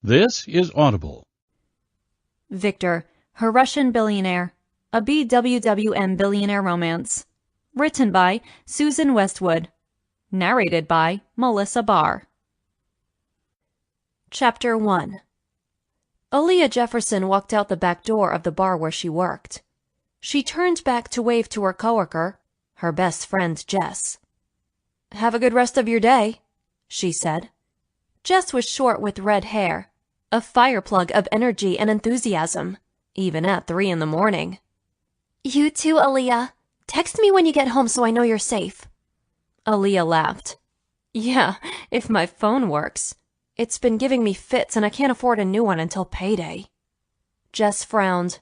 This is Audible. Viktor, Her Russian Billionaire, a BWWM billionaire romance. Written by Susan Westwood. Narrated by Melissa Barr. Chapter 1. Aaliyah Jefferson walked out the back door of the bar where she worked. She turned back to wave to her coworker, her best friend Jess. "Have a good rest of your day," she said. Jess was short with red hair, a fireplug of energy and enthusiasm, even at 3 a.m. "You too, Aaliyah. Text me when you get home so I know you're safe." Aaliyah laughed. "Yeah, if my phone works. It's been giving me fits and I can't afford a new one until payday." Jess frowned.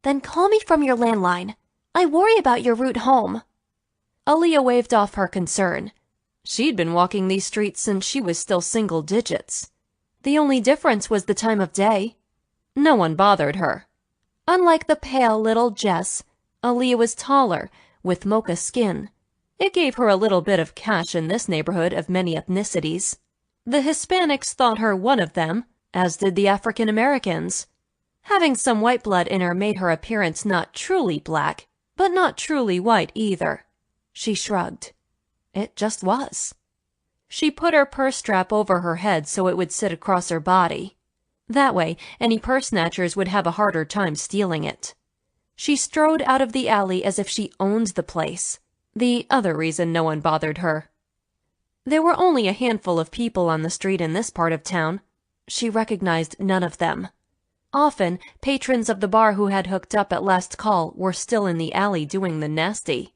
"Then call me from your landline. I worry about your route home." Aaliyah waved off her concern. She'd been walking these streets since she was still single digits. The only difference was the time of day. No one bothered her. Unlike the pale little Jess, Aaliyah was taller, with mocha skin. It gave her a little bit of cash in this neighborhood of many ethnicities. The Hispanics thought her one of them, as did the African Americans. Having some white blood in her made her appearance not truly black, but not truly white either. She shrugged. It just was. She put her purse strap over her head so it would sit across her body. That way, any purse snatchers would have a harder time stealing it. She strode out of the alley as if she owned the place, the other reason no one bothered her. There were only a handful of people on the street in this part of town. She recognized none of them. Often, patrons of the bar who had hooked up at last call were still in the alley doing the nasty.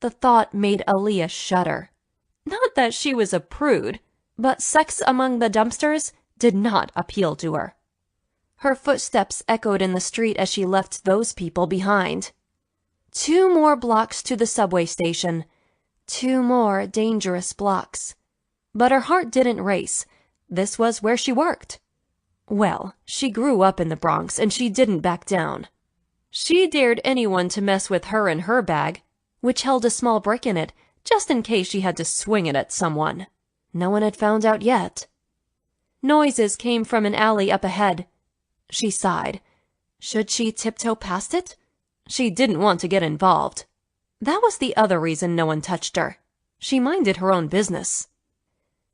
The thought made Aaliyah shudder. Not that she was a prude, but sex among the dumpsters did not appeal to her. Her footsteps echoed in the street as she left those people behind. 2 more blocks to the subway station. 2 more dangerous blocks. But her heart didn't race. This was where she worked. Well, she grew up in the Bronx and she didn't back down. She dared anyone to mess with her and her bag, which held a small brick in it, just in case she had to swing it at someone. No one had found out yet. Noises came from an alley up ahead. She sighed. Should she tiptoe past it? She didn't want to get involved. That was the other reason no one touched her. She minded her own business.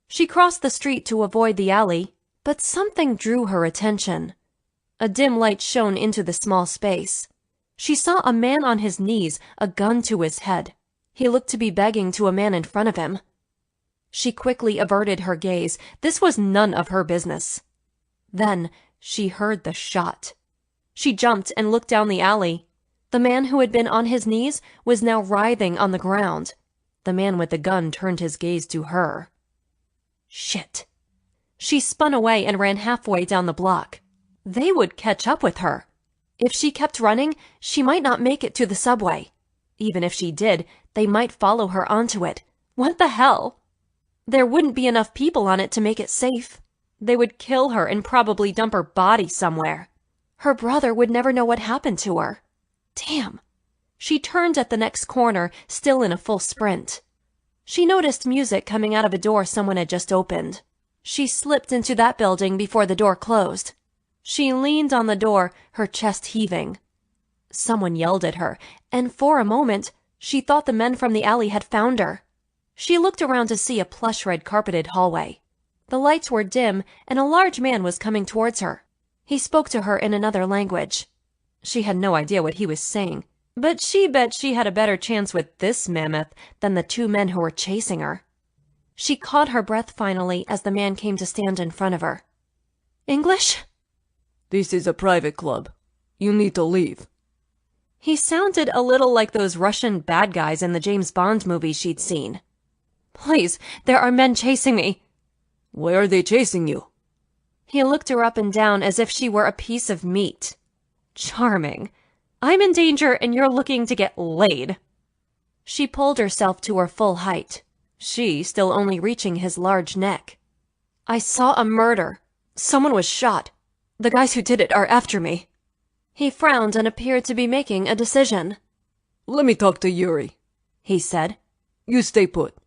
She crossed the street to avoid the alley, but something drew her attention. A dim light shone into the small space. She saw a man on his knees, a gun to his head. He looked to be begging to a man in front of him. She quickly averted her gaze. This was none of her business. Then she heard the shot. She jumped and looked down the alley. The man who had been on his knees was now writhing on the ground. The man with the gun turned his gaze to her. Shit. She spun away and ran halfway down the block. They would catch up with her. If she kept running, she might not make it to the subway. Even if she did, they might follow her onto it. What the hell? There wouldn't be enough people on it to make it safe. They would kill her and probably dump her body somewhere. Her brother would never know what happened to her. Damn. She turned at the next corner, still in a full sprint. She noticed music coming out of a door someone had just opened. She slipped into that building before the door closed. She leaned on the door, her chest heaving. Someone yelled at her, and for a moment, she thought the men from the alley had found her. She looked around to see a plush red carpeted hallway. The lights were dim, and a large man was coming towards her. He spoke to her in another language. She had no idea what he was saying, but she bet she had a better chance with this mammoth than the 2 men who were chasing her. She caught her breath finally as the man came to stand in front of her. English? "This is a private club. You need to leave." He sounded a little like those Russian bad guys in the James Bond movies she'd seen. "Please, there are men chasing me." "Why are they chasing you?" He looked her up and down as if she were a piece of meat. Charming. I'm in danger and you're looking to get laid. She pulled herself to her full height, she still only reaching his large neck. "I saw a murder. Someone was shot. The guys who did it are after me." He frowned and appeared to be making a decision. "Let me talk to Yuri," he said. "You stay put."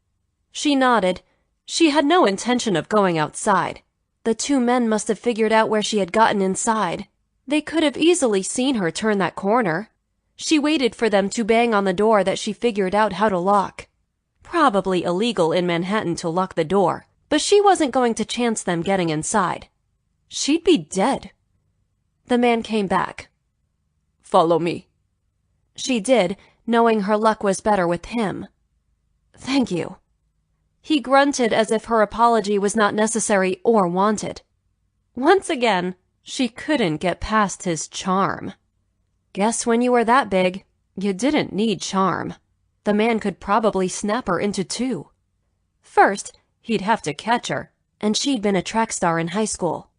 She nodded. She had no intention of going outside. The two men must have figured out where she had gotten inside. They could have easily seen her turn that corner. She waited for them to bang on the door that she figured out how to lock. Probably illegal in Manhattan to lock the door, but she wasn't going to chance them getting inside. She'd be dead. The man came back. Follow me. She did, knowing her luck was better with him. Thank you. He grunted as if her apology was not necessary or wanted. Once again, she couldn't get past his charm. Guess when you were that big, you didn't need charm. The man could probably snap her into two. First, he'd have to catch her, and she'd been a track star in high school.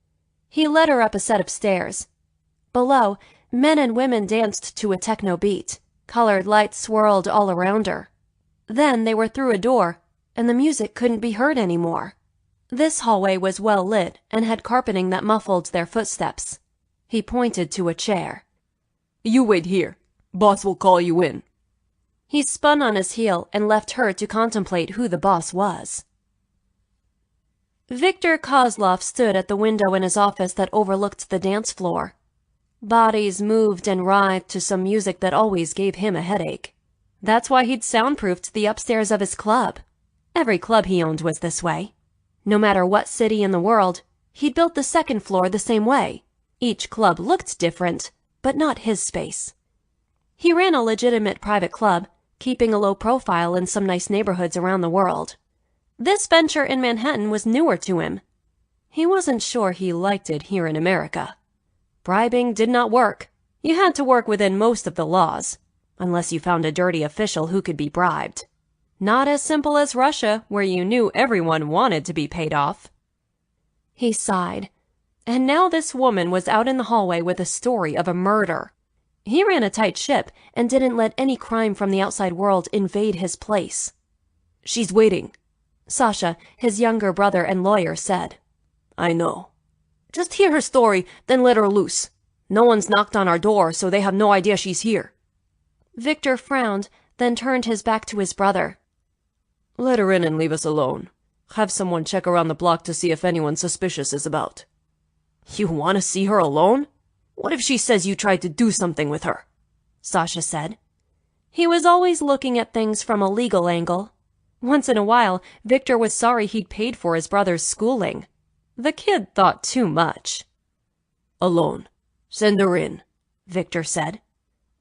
He led her up a set of stairs. Below, men and women danced to a techno beat. Colored lights swirled all around her. Then they were through a door, and the music couldn't be heard anymore. This hallway was well lit and had carpeting that muffled their footsteps. He pointed to a chair. You wait here. Boss will call you in. He spun on his heel and left her to contemplate who the boss was. Viktor Kozlov stood at the window in his office that overlooked the dance floor. Bodies moved and writhed to some music that always gave him a headache. That's why he'd soundproofed the upstairs of his club. Every club he owned was this way. No matter what city in the world, he'd built the second floor the same way. Each club looked different, but not his space. He ran a legitimate private club, keeping a low profile in some nice neighborhoods around the world. This venture in Manhattan was newer to him. He wasn't sure he liked it here in America. Bribing did not work. You had to work within most of the laws, unless you found a dirty official who could be bribed. Not as simple as Russia, where you knew everyone wanted to be paid off. He sighed. And now this woman was out in the hallway with a story of a murder. He ran a tight ship and didn't let any crime from the outside world invade his place. She's waiting, Sasha, his younger brother and lawyer, said. I know. Just hear her story, then let her loose. No one's knocked on our door, so they have no idea she's here. Viktor frowned, then turned his back to his brother. Let her in and leave us alone. Have someone check around the block to see if anyone suspicious is about. You want to see her alone? What if she says you tried to do something with her? Sasha said. He was always looking at things from a legal angle. Once in a while, Viktor was sorry he'd paid for his brother's schooling. The kid thought too much. Alone. Send her in, Viktor said.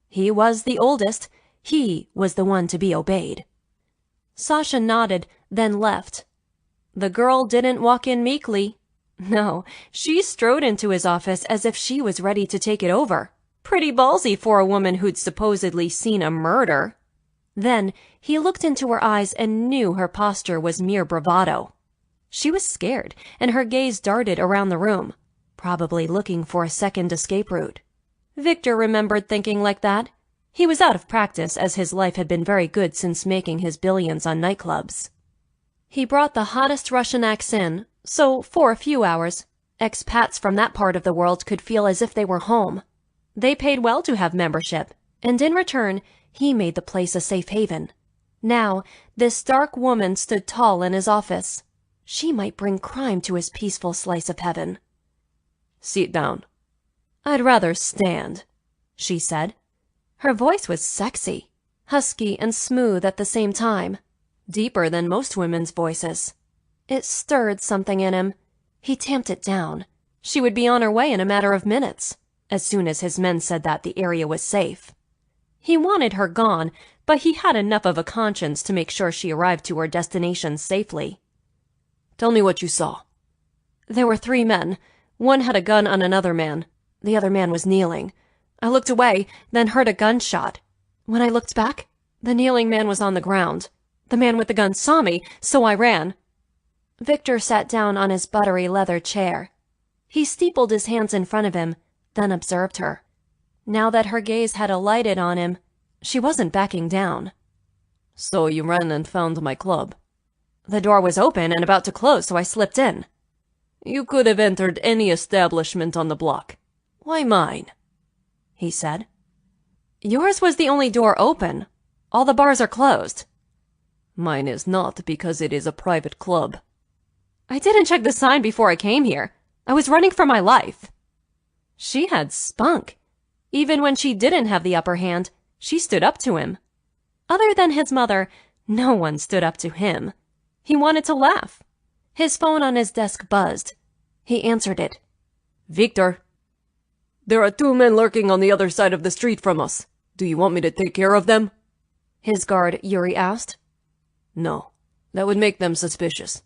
He was the oldest. He was the one to be obeyed. Sasha nodded, then left. The girl didn't walk in meekly. No, she strode into his office as if she was ready to take it over. Pretty ballsy for a woman who'd supposedly seen a murder. Then he looked into her eyes and knew her posture was mere bravado. She was scared, and her gaze darted around the room, probably looking for a second escape route. Viktor remembered thinking like that. He was out of practice as his life had been very good since making his billions on nightclubs. He brought the hottest Russian acts in, so for a few hours, expats from that part of the world could feel as if they were home. They paid well to have membership, and in return, he made the place a safe haven. Now, this dark woman stood tall in his office. She might bring crime to his peaceful slice of heaven. Sit down. I'd rather stand, she said. Her voice was sexy, husky and smooth at the same time, deeper than most women's voices. It stirred something in him. He tamped it down. She would be on her way in a matter of minutes, as soon as his men said that the area was safe. He wanted her gone, but he had enough of a conscience to make sure she arrived to her destination safely. Tell me what you saw. There were 3 men. One had a gun on another man. The other man was kneeling. I looked away, then heard a gunshot. When I looked back, the kneeling man was on the ground. The man with the gun saw me, so I ran. Viktor sat down on his buttery leather chair. He steepled his hands in front of him, then observed her. Now that her gaze had alighted on him, she wasn't backing down. So you ran and found my club. The door was open and about to close, so I slipped in. You could have entered any establishment on the block. Why mine? He said. Yours was the only door open. All the bars are closed. Mine is not because it is a private club. I didn't check the sign before I came here. I was running for my life. She had spunk. Even when she didn't have the upper hand, she stood up to him. Other than his mother, no one stood up to him. He wanted to laugh. His phone on his desk buzzed. He answered it. Viktor. There are 2 men lurking on the other side of the street from us. Do you want me to take care of them? His guard, Yuri, asked. No, that would make them suspicious.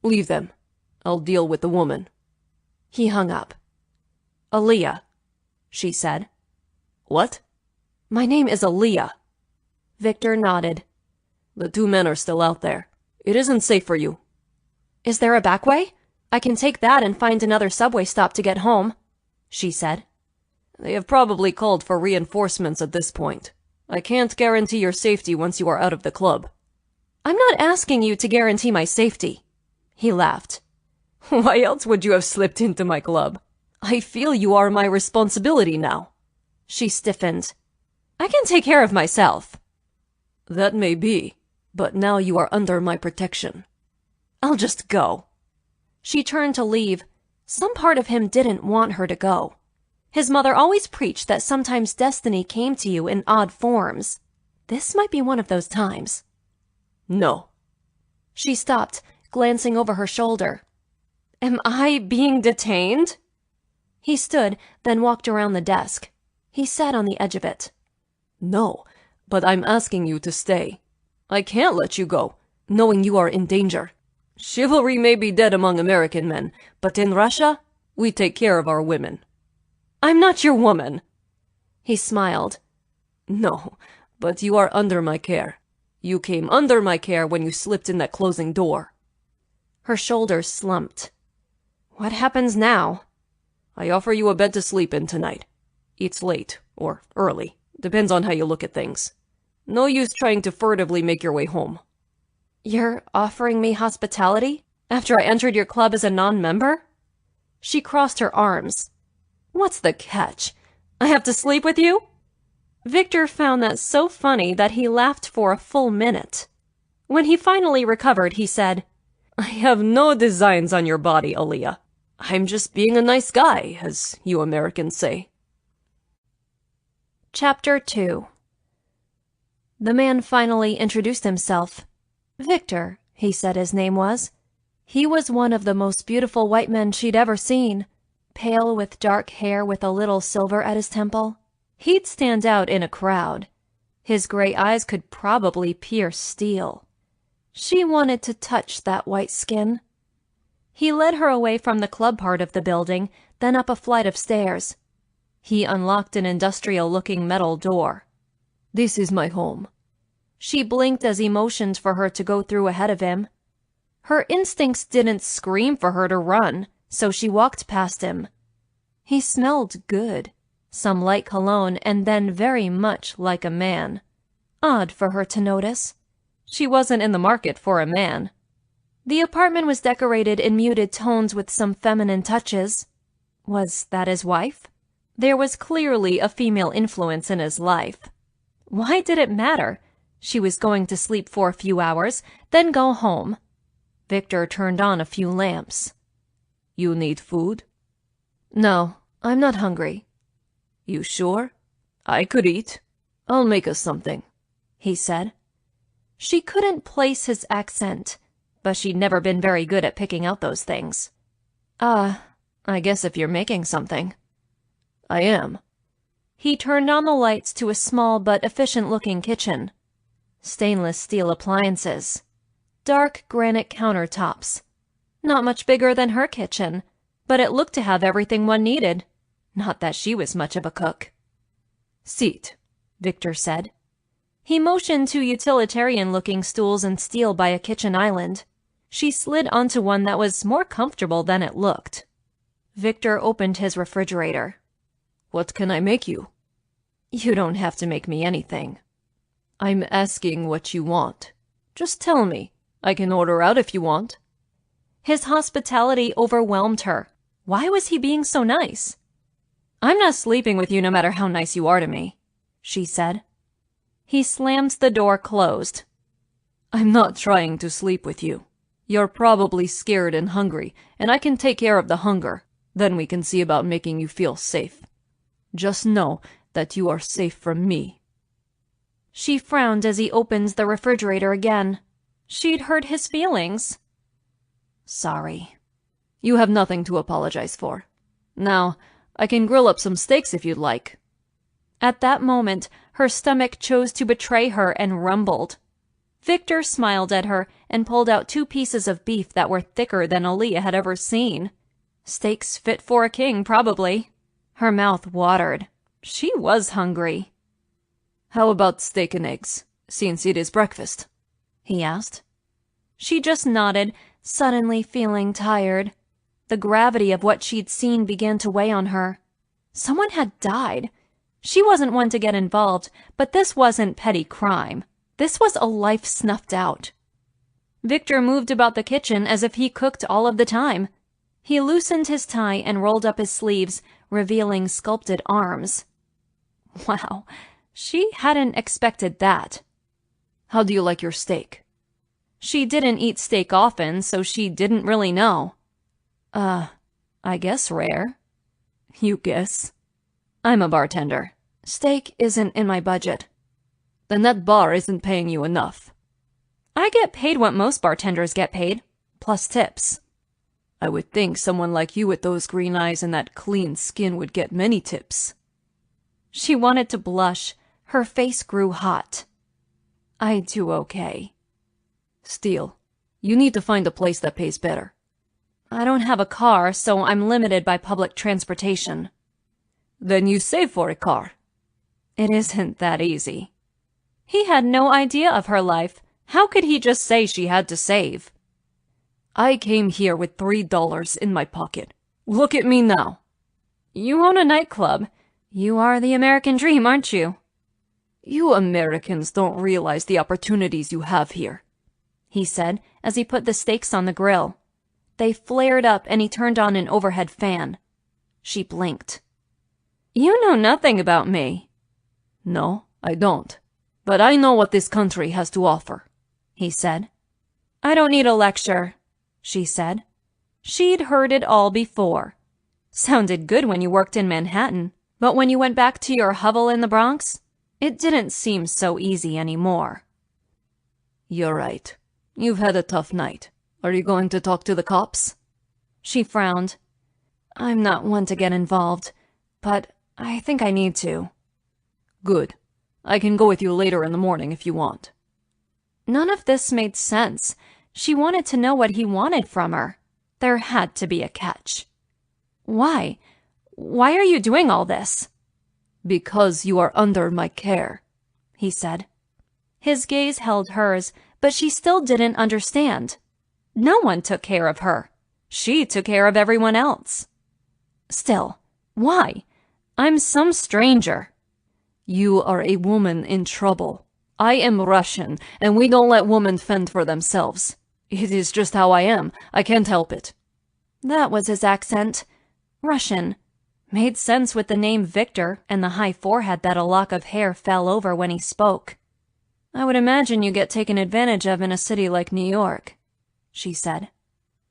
Leave them. I'll deal with the woman. He hung up. Aaliyah, she said. What? My name is Aaliyah. Viktor nodded. The 2 men are still out there. It isn't safe for you. Is there a back way? I can take that and find another subway stop to get home, she said. They have probably called for reinforcements at this point. I can't guarantee your safety once you are out of the club. I'm not asking you to guarantee my safety. He laughed. Why else would you have slipped into my club? I feel you are my responsibility now. She stiffened. I can take care of myself. That may be, but now you are under my protection. I'll just go. She turned to leave. Some part of him didn't want her to go. His mother always preached that sometimes destiny came to you in odd forms. This might be one of those times. No. She stopped, glancing over her shoulder. Am I being detained? He stood, then walked around the desk. He sat on the edge of it. No, but I'm asking you to stay. I can't let you go, knowing you are in danger. Chivalry may be dead among American men, but in Russia, we take care of our women. I'm not your woman. He smiled. No, but you are under my care. You came under my care when you slipped in that closing door. Her shoulders slumped. What happens now? I offer you a bed to sleep in tonight. It's late, or early. Depends on how you look at things. No use trying to furtively make your way home. You're offering me hospitality after I entered your club as a non-member? She crossed her arms. What's the catch? I have to sleep with you? Viktor found that so funny that he laughed for a full minute. When he finally recovered, he said, I have no designs on your body, Aaliyah. I'm just being a nice guy, as you Americans say. Chapter 2. The man finally introduced himself. Viktor, he said his name was. He was one of the most beautiful white men she'd ever seen, pale with dark hair with a little silver at his temple. He'd stand out in a crowd. His gray eyes could probably pierce steel. She wanted to touch that white skin. He led her away from the club part of the building, then up a flight of stairs. He unlocked an industrial-looking metal door. This is my home. She blinked as he motioned for her to go through ahead of him. Her instincts didn't scream for her to run, so she walked past him. He smelled good, some light cologne and then very much like a man. Odd for her to notice. She wasn't in the market for a man. The apartment was decorated in muted tones with some feminine touches. Was that his wife? There was clearly a female influence in his life. Why did it matter? She was going to sleep for a few hours, then go home. Viktor turned on a few lamps. You need food? No, I'm not hungry. You sure? I could eat. I'll make us something, he said. She couldn't place his accent, but she'd never been very good at picking out those things. I guess if you're making something. I am. He turned on the lights to a small but efficient-looking kitchen. Stainless steel appliances. Dark granite countertops. Not much bigger than her kitchen, but it looked to have everything one needed. Not that she was much of a cook. Seat, Viktor said. He motioned to utilitarian-looking stools and steel by a kitchen island. She slid onto one that was more comfortable than it looked. Viktor opened his refrigerator. What can I make you? You don't have to make me anything. I'm asking what you want. Just tell me. I can order out if you want. His hospitality overwhelmed her. Why was he being so nice? I'm not sleeping with you no matter how nice you are to me, she said. He slammed the door closed. I'm not trying to sleep with you. You're probably scared and hungry, and I can take care of the hunger. Then we can see about making you feel safe. Just know that you are safe from me." She frowned as he opened the refrigerator again. She'd hurt his feelings. "Sorry. You have nothing to apologize for. Now, I can grill up some steaks if you'd like." At that moment, her stomach chose to betray her and rumbled. Viktor smiled at her and pulled out 2 pieces of beef that were thicker than Aaliyah had ever seen. Steaks fit for a king, probably. Her mouth watered. She was hungry. "How about steak and eggs, since it is breakfast?" he asked. She just nodded, suddenly feeling tired. The gravity of what she'd seen began to weigh on her. Someone had died. She wasn't one to get involved, but this wasn't petty crime. This was a life snuffed out. Viktor moved about the kitchen as if he cooked all of the time. He loosened his tie and rolled up his sleeves, revealing sculpted arms. Wow, she hadn't expected that. "How do you like your steak?" She didn't eat steak often, so she didn't really know. I guess rare." "You guess?" "I'm a bartender. Steak isn't in my budget." "Then that bar isn't paying you enough." "I get paid what most bartenders get paid, plus tips." "I would think someone like you with those green eyes and that clean skin would get many tips." She wanted to blush. Her face grew hot. "I do okay." "Steele, you need to find a place that pays better." "I don't have a car, so I'm limited by public transportation." "Then you save for a car." "It isn't that easy." He had no idea of her life. How could he just say she had to save? "I came here with $3 in my pocket. Look at me now." "You own a nightclub. You are the American dream, aren't you?" "You Americans don't realize the opportunities you have here," he said as he put the steaks on the grill. They flared up and he turned on an overhead fan. She blinked. "You know nothing about me." "No, I don't. But I know what this country has to offer," he said. "I don't need a lecture," she said. She'd heard it all before. Sounded good when you worked in Manhattan, but when you went back to your hovel in the Bronx, it didn't seem so easy anymore. "You're right. You've had a tough night. Are you going to talk to the cops?" She frowned. "I'm not one to get involved, but I think I need to." "Good. I can go with you later in the morning if you want." None of this made sense. She wanted to know what he wanted from her. There had to be a catch. "Why? Why are you doing all this?" "Because you are under my care," he said. His gaze held hers, but she still didn't understand. No one took care of her. She took care of everyone else. Still, why? I'm some stranger. "You are a woman in trouble. I am Russian, and we don't let women fend for themselves. It is just how I am. I can't help it." That was his accent. Russian. Made sense with the name Viktor and the high forehead that a lock of hair fell over when he spoke. "I would imagine you get taken advantage of in a city like New York," she said.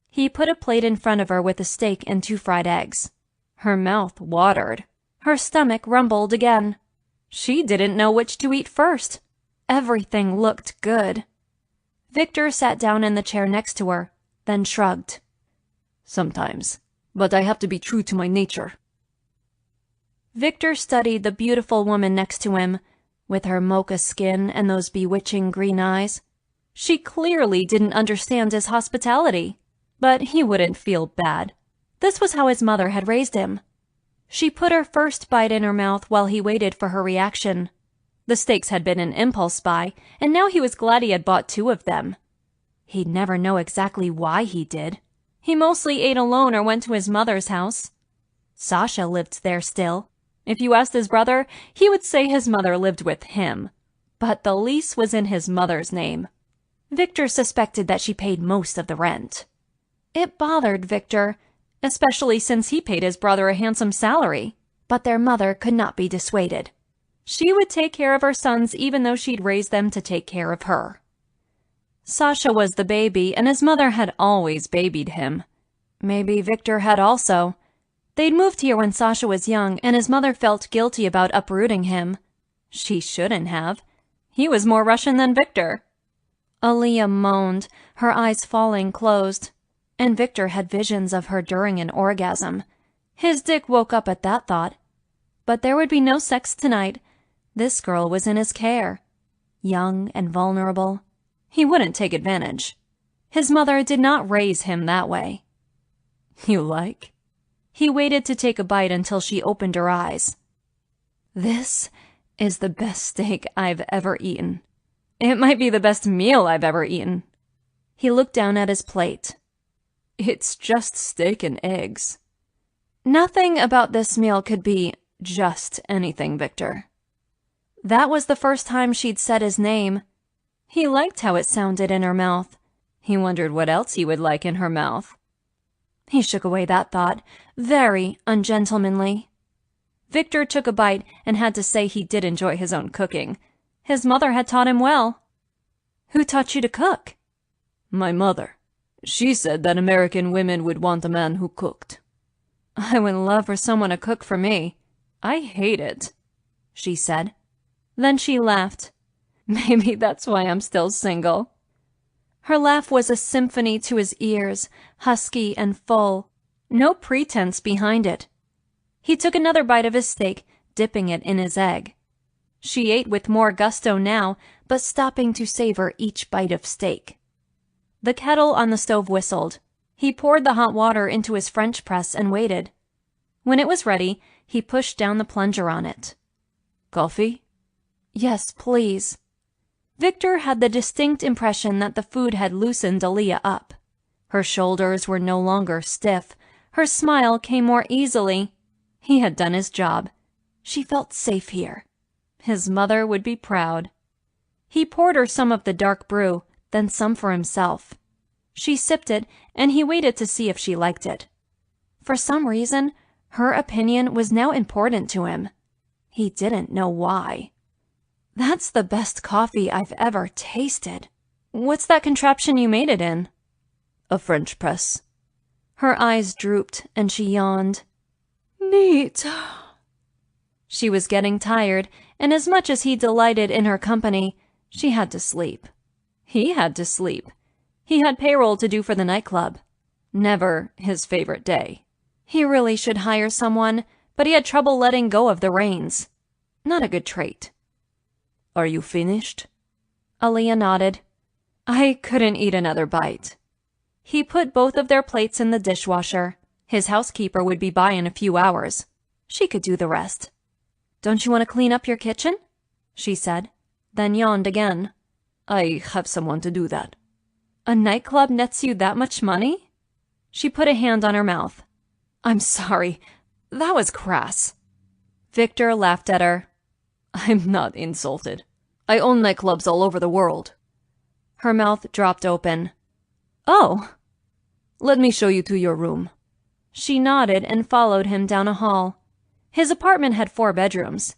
He put a plate in front of her with a steak and 2 fried eggs. Her mouth watered. Her stomach rumbled again. She didn't know which to eat first. Everything looked good. Viktor sat down in the chair next to her, then shrugged. "Sometimes, but I have to be true to my nature." Viktor studied the beautiful woman next to him, with her mocha skin and those bewitching green eyes. She clearly didn't understand his hospitality, but he wouldn't feel bad. This was how his mother had raised him. She put her first bite in her mouth while he waited for her reaction. The steaks had been an impulse buy, and now he was glad he had bought 2 of them. He'd never know exactly why he did. He mostly ate alone or went to his mother's house. Sasha lived there still. If you asked his brother, he would say his mother lived with him. But the lease was in his mother's name. Viktor suspected that she paid most of the rent. It bothered Viktor, especially since he paid his brother a handsome salary. But their mother could not be dissuaded. She would take care of her sons even though she'd raised them to take care of her. Sasha was the baby, and his mother had always babied him. Maybe Viktor had also. They'd moved here when Sasha was young, and his mother felt guilty about uprooting him. She shouldn't have. He was more Russian than Viktor. Aliyah moaned, her eyes falling closed, and Viktor had visions of her during an orgasm. His dick woke up at that thought. But there would be no sex tonight. This girl was in his care. Young and vulnerable. He wouldn't take advantage. His mother did not raise him that way. "You like?" He waited to take a bite until she opened her eyes. "This is the best steak I've ever eaten. It might be the best meal I've ever eaten." He looked down at his plate. "It's just steak and eggs." Nothing about this meal could be just anything, Viktor. That was the first time she'd said his name. He liked how it sounded in her mouth. He wondered what else he would like in her mouth. He shook away that thought, very ungentlemanly. Viktor took a bite and had to say he did enjoy his own cooking. His mother had taught him well. "Who taught you to cook?" "My mother. She said that American women would want a man who cooked." "I would love for someone to cook for me. I hate it," she said. Then she laughed. "Maybe that's why I'm still single." Her laugh was a symphony to his ears, husky and full. No pretense behind it. He took another bite of his steak, dipping it in his egg. She ate with more gusto now, but stopping to savor each bite of steak. The kettle on the stove whistled. He poured the hot water into his French press and waited. When it was ready, he pushed down the plunger on it. "Coffee?" "Yes, please." Viktor had the distinct impression that the food had loosened Aliyah up. Her shoulders were no longer stiff. Her smile came more easily. He had done his job. She felt safe here. His mother would be proud. He poured her some of the dark brew, then some for himself. She sipped it, and he waited to see if she liked it. For some reason, her opinion was now important to him. He didn't know why. "That's the best coffee I've ever tasted. What's that contraption you made it in?" "A French press." Her eyes drooped, and she yawned. "Neat." She was getting tired, and as much as he delighted in her company, she had to sleep. He had to sleep. He had payroll to do for the nightclub. Never his favorite day. He really should hire someone, but he had trouble letting go of the reins. Not a good trait. "Are you finished?" Aliyah nodded. I couldn't eat another bite. He put both of their plates in the dishwasher. His housekeeper would be by in a few hours. She could do the rest. "Don't you want to clean up your kitchen?" she said, then yawned again. "I have someone to do that." "A nightclub nets you that much money?" She put a hand on her mouth. "I'm sorry. That was crass." Viktor laughed at her. "I'm not insulted. I own nightclubs all over the world." Her mouth dropped open. "Oh." "Let me show you to your room." She nodded and followed him down a hall. His apartment had 4 bedrooms.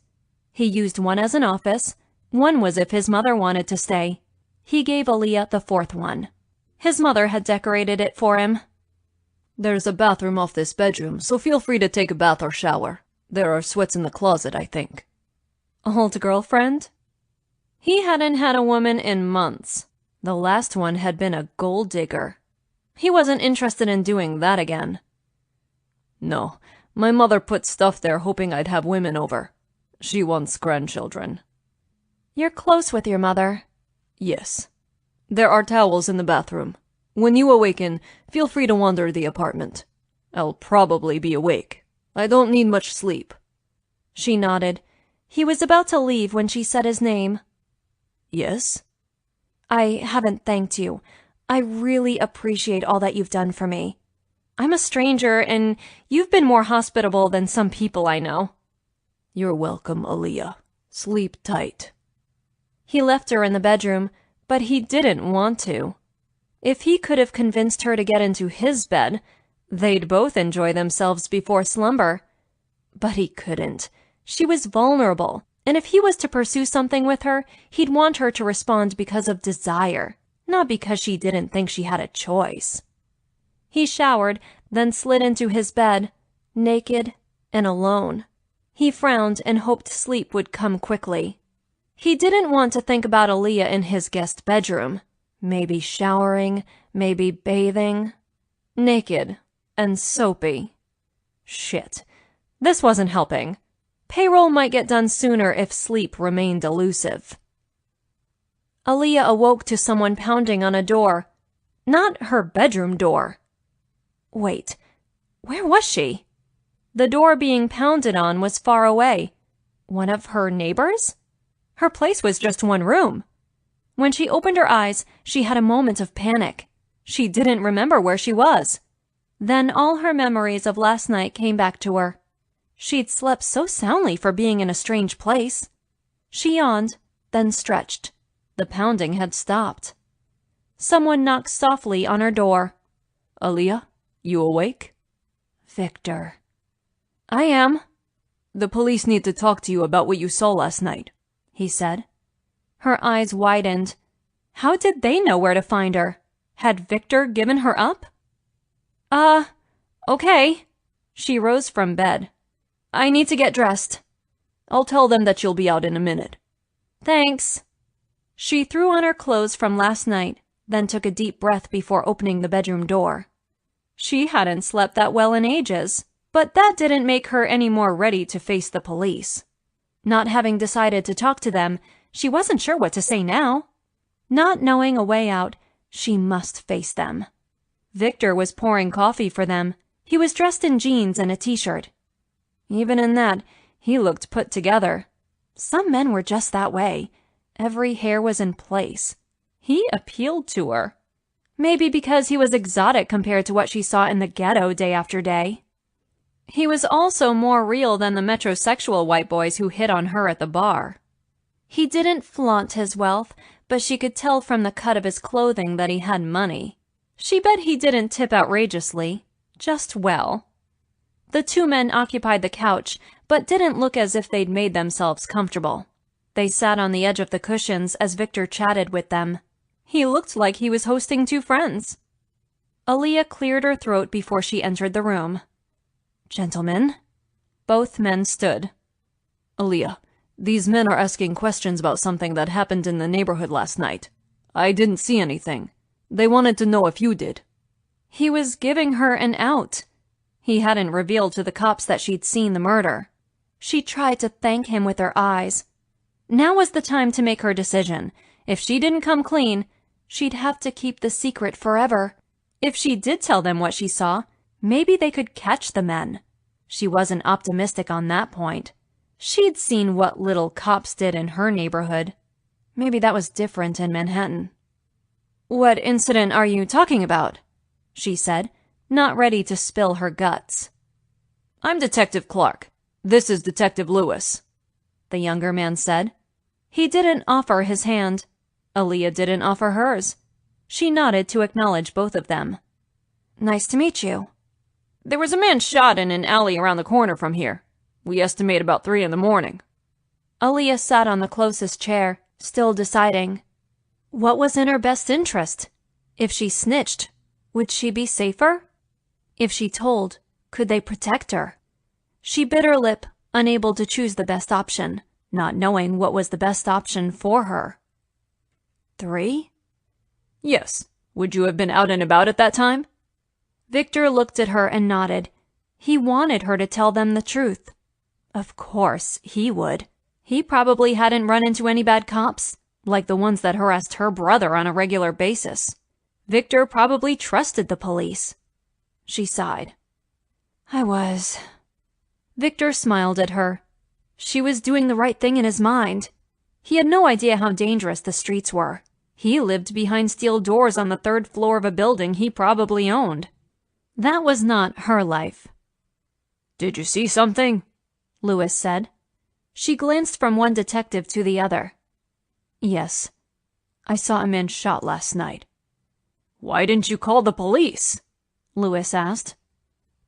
He used one as an office. One was if his mother wanted to stay. He gave Aliyah the 4th one. His mother had decorated it for him. "There's a bathroom off this bedroom, so feel free to take a bath or shower. There are sweats in the closet, I think." Old girlfriend? He hadn't had a woman in months. The last one had been a gold digger. He wasn't interested in doing that again. "No, my mother put stuff there hoping I'd have women over. She wants grandchildren." "You're close with your mother." "Yes. There are towels in the bathroom. When you awaken, feel free to wander the apartment. I'll probably be awake. I don't need much sleep." She nodded. He was about to leave when she said his name. "Yes?" "I haven't thanked you. I really appreciate all that you've done for me. I'm a stranger, and you've been more hospitable than some people I know." "You're welcome, Aliyah. Sleep tight." He left her in the bedroom, but he didn't want to. If he could have convinced her to get into his bed, they'd both enjoy themselves before slumber. But he couldn't. She was vulnerable, and if he was to pursue something with her, he'd want her to respond because of desire. not because she didn't think she had a choice. He showered, then slid into his bed, naked and alone. He frowned and hoped sleep would come quickly. He didn't want to think about Aaliyah in his guest bedroom. Maybe showering, maybe bathing. Naked and soapy. Shit. This wasn't helping. Payroll might get done sooner if sleep remained elusive. Aaliyah awoke to someone pounding on a door. Not her bedroom door. Wait, where was she? The door being pounded on was far away. One of her neighbors? Her place was just one room. When she opened her eyes, she had a moment of panic. She didn't remember where she was. Then all her memories of last night came back to her. She'd slept so soundly for being in a strange place. She yawned, then stretched. The pounding had stopped. Someone knocked softly on her door. Aaliyah, you awake? Viktor. I am. The police need to talk to you about what you saw last night, he said. Her eyes widened. How did they know where to find her? Had Viktor given her up? Okay. She rose from bed. I need to get dressed. I'll tell them that you'll be out in a minute. Thanks. She threw on her clothes from last night, then took a deep breath before opening the bedroom door. She hadn't slept that well in ages, but that didn't make her any more ready to face the police. Not having decided to talk to them, she wasn't sure what to say now. Not knowing a way out, she must face them. Viktor was pouring coffee for them. He was dressed in jeans and a t-shirt. Even in that, he looked put together. Some men were just that way. Every hair was in place. He appealed to her. Maybe because he was exotic compared to what she saw in the ghetto day after day. He was also more real than the metrosexual white boys who hit on her at the bar. He didn't flaunt his wealth, but she could tell from the cut of his clothing that he had money. She bet he didn't tip outrageously, just well. The two men occupied the couch, but didn't look as if they'd made themselves comfortable. They sat on the edge of the cushions as Viktor chatted with them. He looked like he was hosting two friends. Aaliyah cleared her throat before she entered the room. Gentlemen. Both men stood. Aaliyah, these men are asking questions about something that happened in the neighborhood last night. I didn't see anything. They wanted to know if you did. He was giving her an out. He hadn't revealed to the cops that she'd seen the murder. She tried to thank him with her eyes. Now was the time to make her decision. If she didn't come clean, she'd have to keep the secret forever. If she did tell them what she saw, maybe they could catch the men. She wasn't optimistic on that point. She'd seen what little cops did in her neighborhood. Maybe that was different in Manhattan. What incident are you talking about? She said, not ready to spill her guts. I'm Detective Clark. This is Detective Lewis, the younger man said. He didn't offer his hand. Aaliyah didn't offer hers. She nodded to acknowledge both of them. Nice to meet you. There was a man shot in an alley around the corner from here. We estimate about 3 in the morning. Aaliyah sat on the closest chair, still deciding. What was in her best interest? If she snitched, would she be safer? If she told, could they protect her? She bit her lip, unable to choose the best option, not knowing what was the best option for her. 3? Yes. Would you have been out and about at that time? Viktor looked at her and nodded. He wanted her to tell them the truth. Of course, he would. He probably hadn't run into any bad cops, like the ones that harassed her brother on a regular basis. Viktor probably trusted the police. She sighed. I was. Viktor smiled at her. She was doing the right thing in his mind. He had no idea how dangerous the streets were. He lived behind steel doors on the 3rd floor of a building he probably owned. That was not her life. Did you see something? Lewis said. She glanced from one detective to the other. Yes. I saw a man shot last night. Why didn't you call the police? Lewis asked.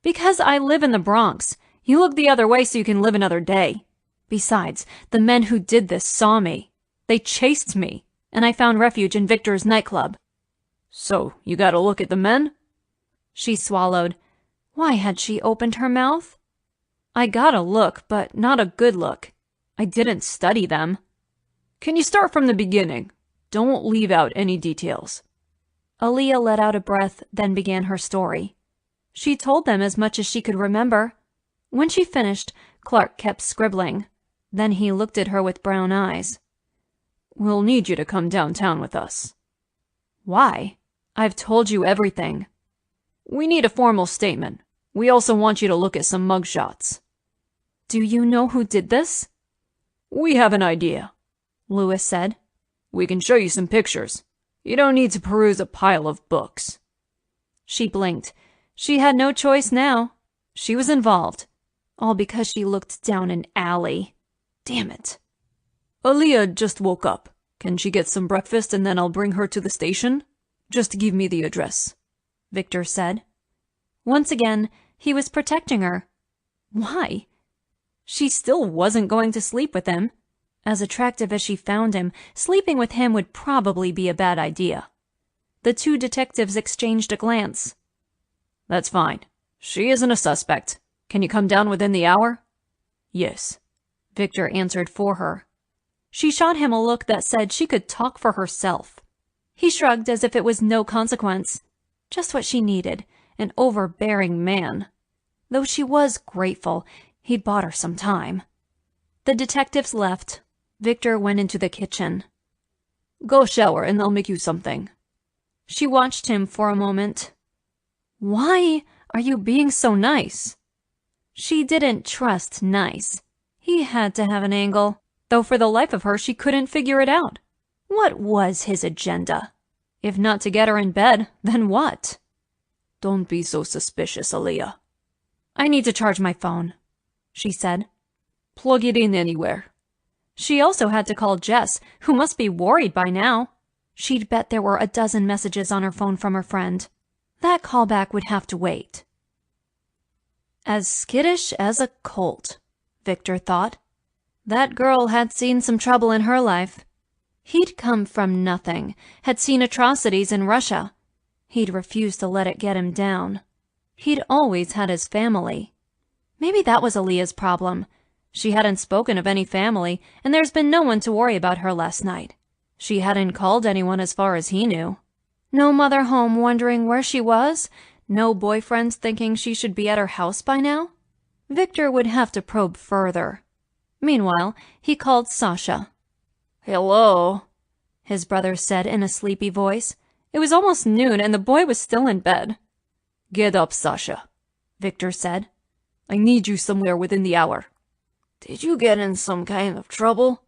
Because I live in the Bronx. You look the other way so you can live another day. Besides, the men who did this saw me. They chased me, and I found refuge in Viktor's nightclub. So, you got a look at the men? She swallowed. Why had she opened her mouth? I got a look, but not a good look. I didn't study them. Can you start from the beginning? Don't leave out any details. Aaliyah let out a breath, then began her story. She told them as much as she could remember. When she finished, Clark kept scribbling. Then he looked at her with brown eyes. We'll need you to come downtown with us. Why? I've told you everything. We need a formal statement. We also want you to look at some mugshots. Do you know who did this? We have an idea, Lewis said. We can show you some pictures. You don't need to peruse a pile of books. She blinked. She had no choice now. She was involved. All because she looked down an alley. Damn it. Aaliyah just woke up. Can she get some breakfast and then I'll bring her to the station? Just give me the address, Viktor said. Once again, he was protecting her. Why? She still wasn't going to sleep with him. As attractive as she found him, sleeping with him would probably be a bad idea. The two detectives exchanged a glance. That's fine. She isn't a suspect. Can you come down within the hour? Yes, Viktor answered for her. She shot him a look that said she could talk for herself. He shrugged as if it was no consequence. Just what she needed, an overbearing man. Though she was grateful, he'd bought her some time. The detectives left. Viktor went into the kitchen. Go shower and I'll make you something. She watched him for a moment. Why are you being so nice? She didn't trust nice. He had to have an angle, though for the life of her she couldn't figure it out. What was his agenda? If not to get her in bed, then what? Don't be so suspicious, Aaliyah. I need to charge my phone, she said. Plug it in anywhere. She also had to call Jess, who must be worried by now. She'd bet there were a dozen messages on her phone from her friend. That callback would have to wait. As skittish as a colt, Viktor thought. That girl had seen some trouble in her life. He'd come from nothing, had seen atrocities in Russia. He'd refused to let it get him down. He'd always had his family. Maybe that was Aaliyah's problem. She hadn't spoken of any family, and there's been no one to worry about her last night. She hadn't called anyone as far as he knew. No mother home wondering where she was? No boyfriends thinking she should be at her house by now? Viktor would have to probe further. Meanwhile, he called Sasha. Hello, his brother said in a sleepy voice. It was almost noon and the boy was still in bed. Get up, Sasha, Viktor said. I need you somewhere within the hour. Did you get in some kind of trouble?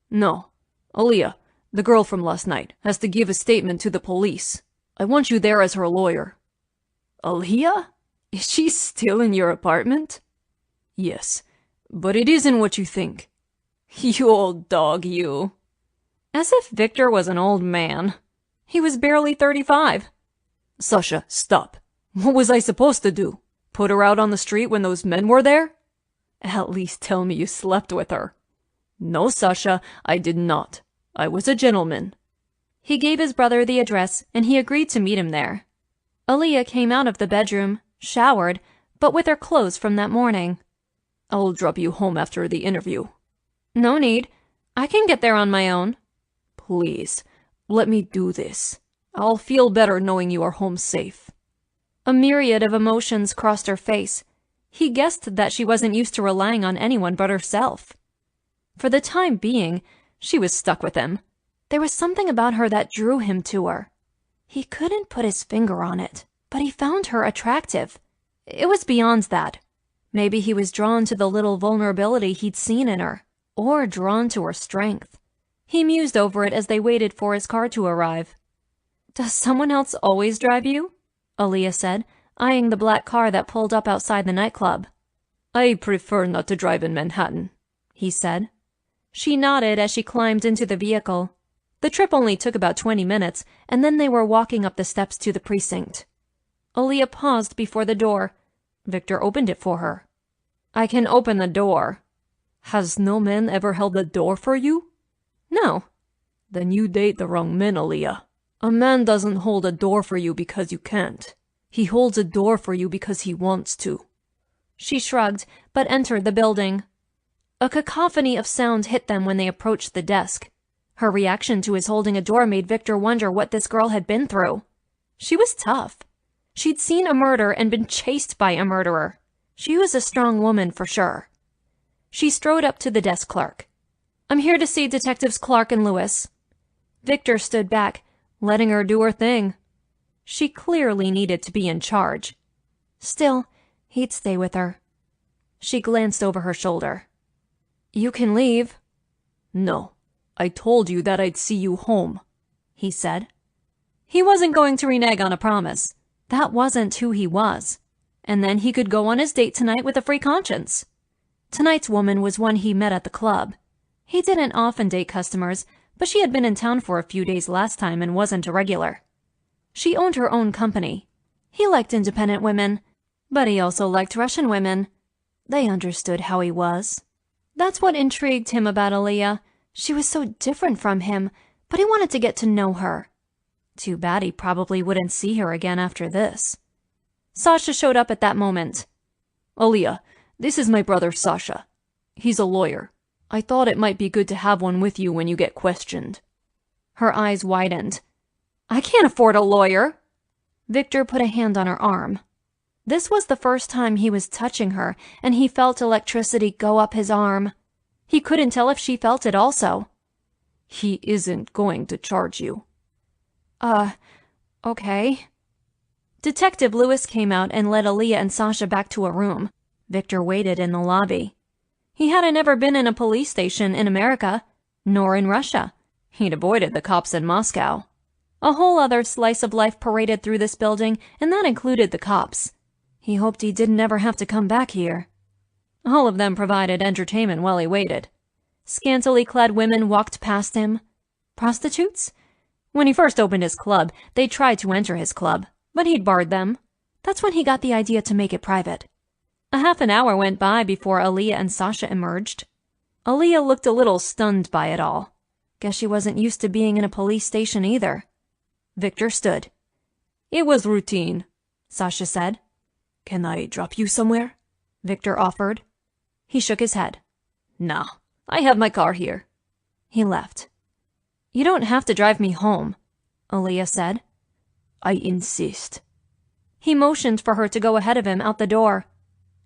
No. Aaliyah, the girl from last night, has to give a statement to the police. I want you there as her lawyer. Aaliyah? Is she still in your apartment? Yes, but it isn't what you think. You old dog, you. As if Viktor was an old man. He was barely 35. Sasha, stop. What was I supposed to do? Put her out on the street when those men were there? At least tell me you slept with her. No, Sasha, I did not. I was a gentleman. He gave his brother the address, and he agreed to meet him there. Aaliyah came out of the bedroom, showered, but with her clothes from that morning. I'll drop you home after the interview. No need. I can get there on my own. Please, let me do this. I'll feel better knowing you are home safe. A myriad of emotions crossed her face. He guessed that she wasn't used to relying on anyone but herself. For the time being, she was stuck with him. There was something about her that drew him to her. He couldn't put his finger on it, but he found her attractive. It was beyond that. Maybe he was drawn to the little vulnerability he'd seen in her, or drawn to her strength. He mused over it as they waited for his car to arrive. Does someone else always drive you? Aaliyah said, eyeing the black car that pulled up outside the nightclub. I prefer not to drive in Manhattan, he said. She nodded as she climbed into the vehicle. The trip only took about 20 minutes, and then they were walking up the steps to the precinct. Aaliyah paused before the door. Viktor opened it for her. I can open the door. Has no man ever held the door for you? No. Then you date the wrong men, Aaliyah. A man doesn't hold a door for you because you can't. He holds a door for you because he wants to. She shrugged, but entered the building. A cacophony of sound hit them when they approached the desk. Her reaction to his holding a door made Viktor wonder what this girl had been through. She was tough. She'd seen a murder and been chased by a murderer. She was a strong woman for sure. She strode up to the desk clerk. "I'm here to see Detectives Clark and Lewis." Viktor stood back, letting her do her thing. She clearly needed to be in charge. Still, he'd stay with her. She glanced over her shoulder. "You can leave." "No, I told you that I'd see you home," he said. He wasn't going to renege on a promise. That wasn't who he was. And then he could go on his date tonight with a free conscience. Tonight's woman was one he met at the club. He didn't often date customers, but she had been in town for a few days last time and wasn't a regular. She owned her own company. He liked independent women, but he also liked Russian women. They understood how he was. That's what intrigued him about Aaliyah. She was so different from him, but he wanted to get to know her. Too bad he probably wouldn't see her again after this. Sasha showed up at that moment. "Aaliyah, this is my brother Sasha. He's a lawyer. I thought it might be good to have one with you when you get questioned." Her eyes widened. "I can't afford a lawyer." Viktor put a hand on her arm. This was the first time he was touching her, and he felt electricity go up his arm. He couldn't tell if she felt it also. "He isn't going to charge you." Okay. Detective Lewis came out and led Aaliyah and Sasha back to a room. Viktor waited in the lobby. He hadn't ever been in a police station in America, nor in Russia. He'd avoided the cops in Moscow. A whole other slice of life paraded through this building, and that included the cops. He hoped he didn't ever have to come back here. All of them provided entertainment while he waited. Scantily clad women walked past him. Prostitutes? When he first opened his club, they tried to enter his club, but he'd barred them. That's when he got the idea to make it private. A half an hour went by before Aaliyah and Sasha emerged. Aaliyah looked a little stunned by it all. Guess she wasn't used to being in a police station either. Viktor stood. "It was routine," Sasha said. "Can I drop you somewhere?" Viktor offered. He shook his head. "No, I have my car here." He left. "You don't have to drive me home," Aaliyah said. "I insist." He motioned for her to go ahead of him out the door.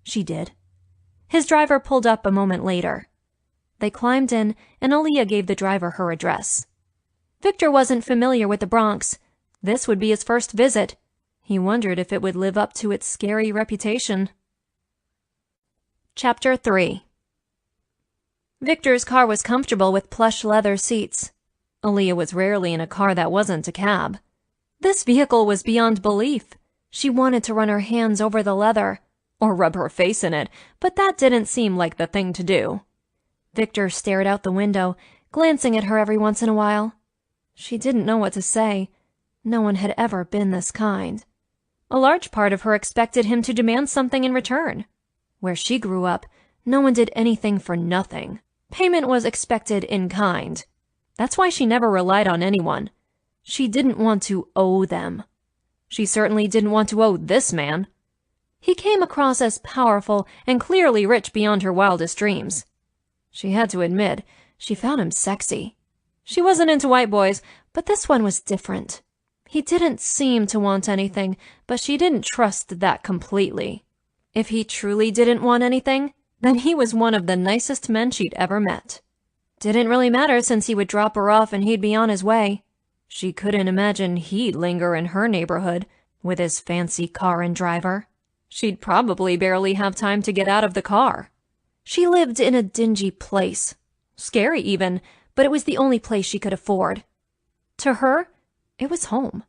She did. His driver pulled up a moment later. They climbed in, and Aaliyah gave the driver her address. Viktor wasn't familiar with the Bronx. This would be his first visit. He wondered if it would live up to its scary reputation. Chapter 3. Viktor's car was comfortable with plush leather seats. Aaliyah was rarely in a car that wasn't a cab. This vehicle was beyond belief. She wanted to run her hands over the leather, or rub her face in it, but that didn't seem like the thing to do. Viktor stared out the window, glancing at her every once in a while. She didn't know what to say. No one had ever been this kind. A large part of her expected him to demand something in return. Where she grew up, no one did anything for nothing. Payment was expected in kind. That's why she never relied on anyone. She didn't want to owe them. She certainly didn't want to owe this man. He came across as powerful and clearly rich beyond her wildest dreams. She had to admit, she found him sexy. She wasn't into white boys, but this one was different. He didn't seem to want anything, but she didn't trust that completely. If he truly didn't want anything, then he was one of the nicest men she'd ever met. Didn't really matter since he would drop her off and he'd be on his way. She couldn't imagine he'd linger in her neighborhood with his fancy car and driver. She'd probably barely have time to get out of the car. She lived in a dingy place. Scary even, but it was the only place she could afford. To her, it was home.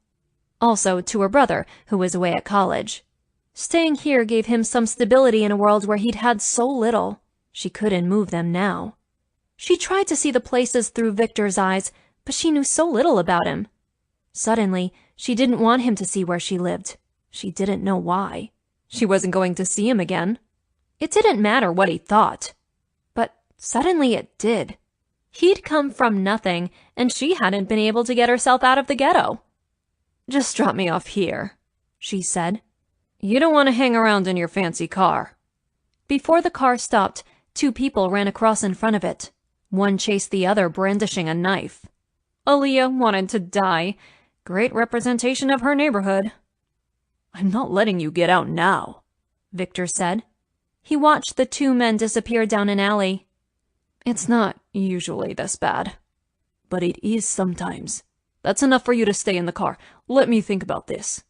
Also to her brother, who was away at college. Staying here gave him some stability in a world where he'd had so little. She couldn't move them now. She tried to see the places through Viktor's eyes, but she knew so little about him. Suddenly, she didn't want him to see where she lived. She didn't know why. She wasn't going to see him again. It didn't matter what he thought. But suddenly it did. He'd come from nothing, and she hadn't been able to get herself out of the ghetto. Just drop me off here, she said. You don't want to hang around in your fancy car. Before the car stopped, 2 people ran across in front of it. One chased the other, brandishing a knife. Aaliyah wanted to die. Great representation of her neighborhood. I'm not letting you get out now, Viktor said. He watched the 2 men disappear down an alley. It's not usually this bad, but it is sometimes. That's enough for you to stay in the car. Let me think about this.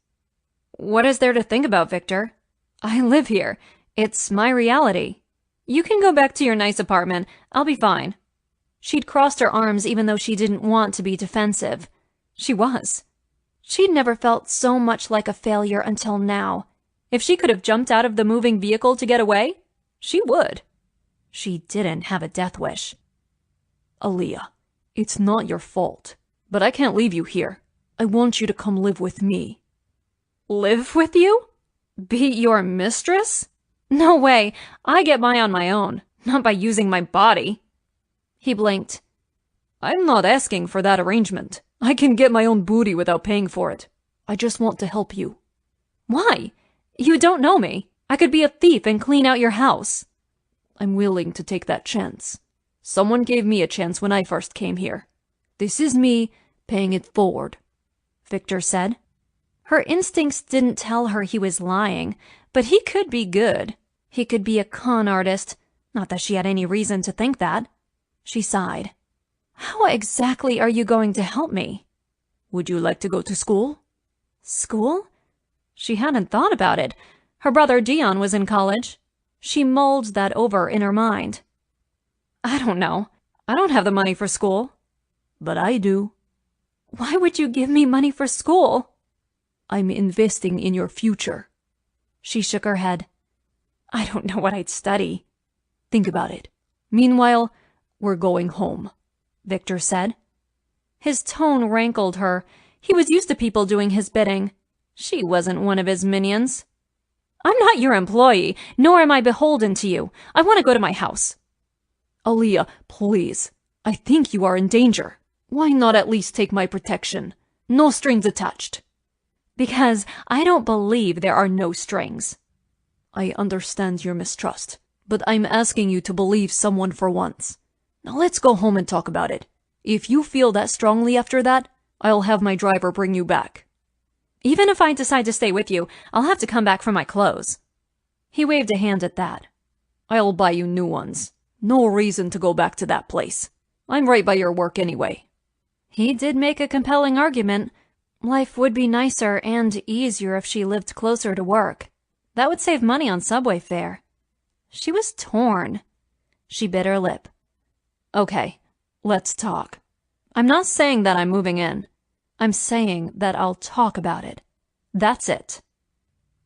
What is there to think about, Viktor? I live here. It's my reality. You can go back to your nice apartment. I'll be fine. She'd crossed her arms even though she didn't want to be defensive. She was. She'd never felt so much like a failure until now. If she could have jumped out of the moving vehicle to get away, she would. She didn't have a death wish. Aaliyah, it's not your fault, but I can't leave you here. I want you to come live with me. Live with you? Be your mistress? No way. I get by on my own, not by using my body. He blinked. I'm not asking for that arrangement. I can get my own booty without paying for it. I just want to help you. Why? You don't know me. I could be a thief and clean out your house. I'm willing to take that chance. Someone gave me a chance when I first came here. This is me paying it forward, Viktor said. Her instincts didn't tell her he was lying, but he could be good. He could be a con artist. Not that she had any reason to think that. She sighed. How exactly are you going to help me? Would you like to go to school? School? She hadn't thought about it. Her brother Dion was in college. She mulled that over in her mind. I don't know. I don't have the money for school. But I do. Why would you give me money for school? I'm investing in your future. She shook her head. I don't know what I'd study. Think about it. Meanwhile, we're going home, Viktor said. His tone rankled her. He was used to people doing his bidding. She wasn't one of his minions. I'm not your employee, nor am I beholden to you. I want to go to my house. Aaliyah, please. I think you are in danger. Why not at least take my protection? No strings attached. Because I don't believe there are no strings. I understand your mistrust, but I'm asking you to believe someone for once. Now let's go home and talk about it. If you feel that strongly after that, I'll have my driver bring you back. Even if I decide to stay with you, I'll have to come back for my clothes. He waved a hand at that. I'll buy you new ones. No reason to go back to that place. I'm right by your work anyway. He did make a compelling argument. Life would be nicer and easier if she lived closer to work. That would save money on subway fare. She was torn. She bit her lip. Okay, let's talk. I'm not saying that I'm moving in. I'm saying that I'll talk about it. That's it.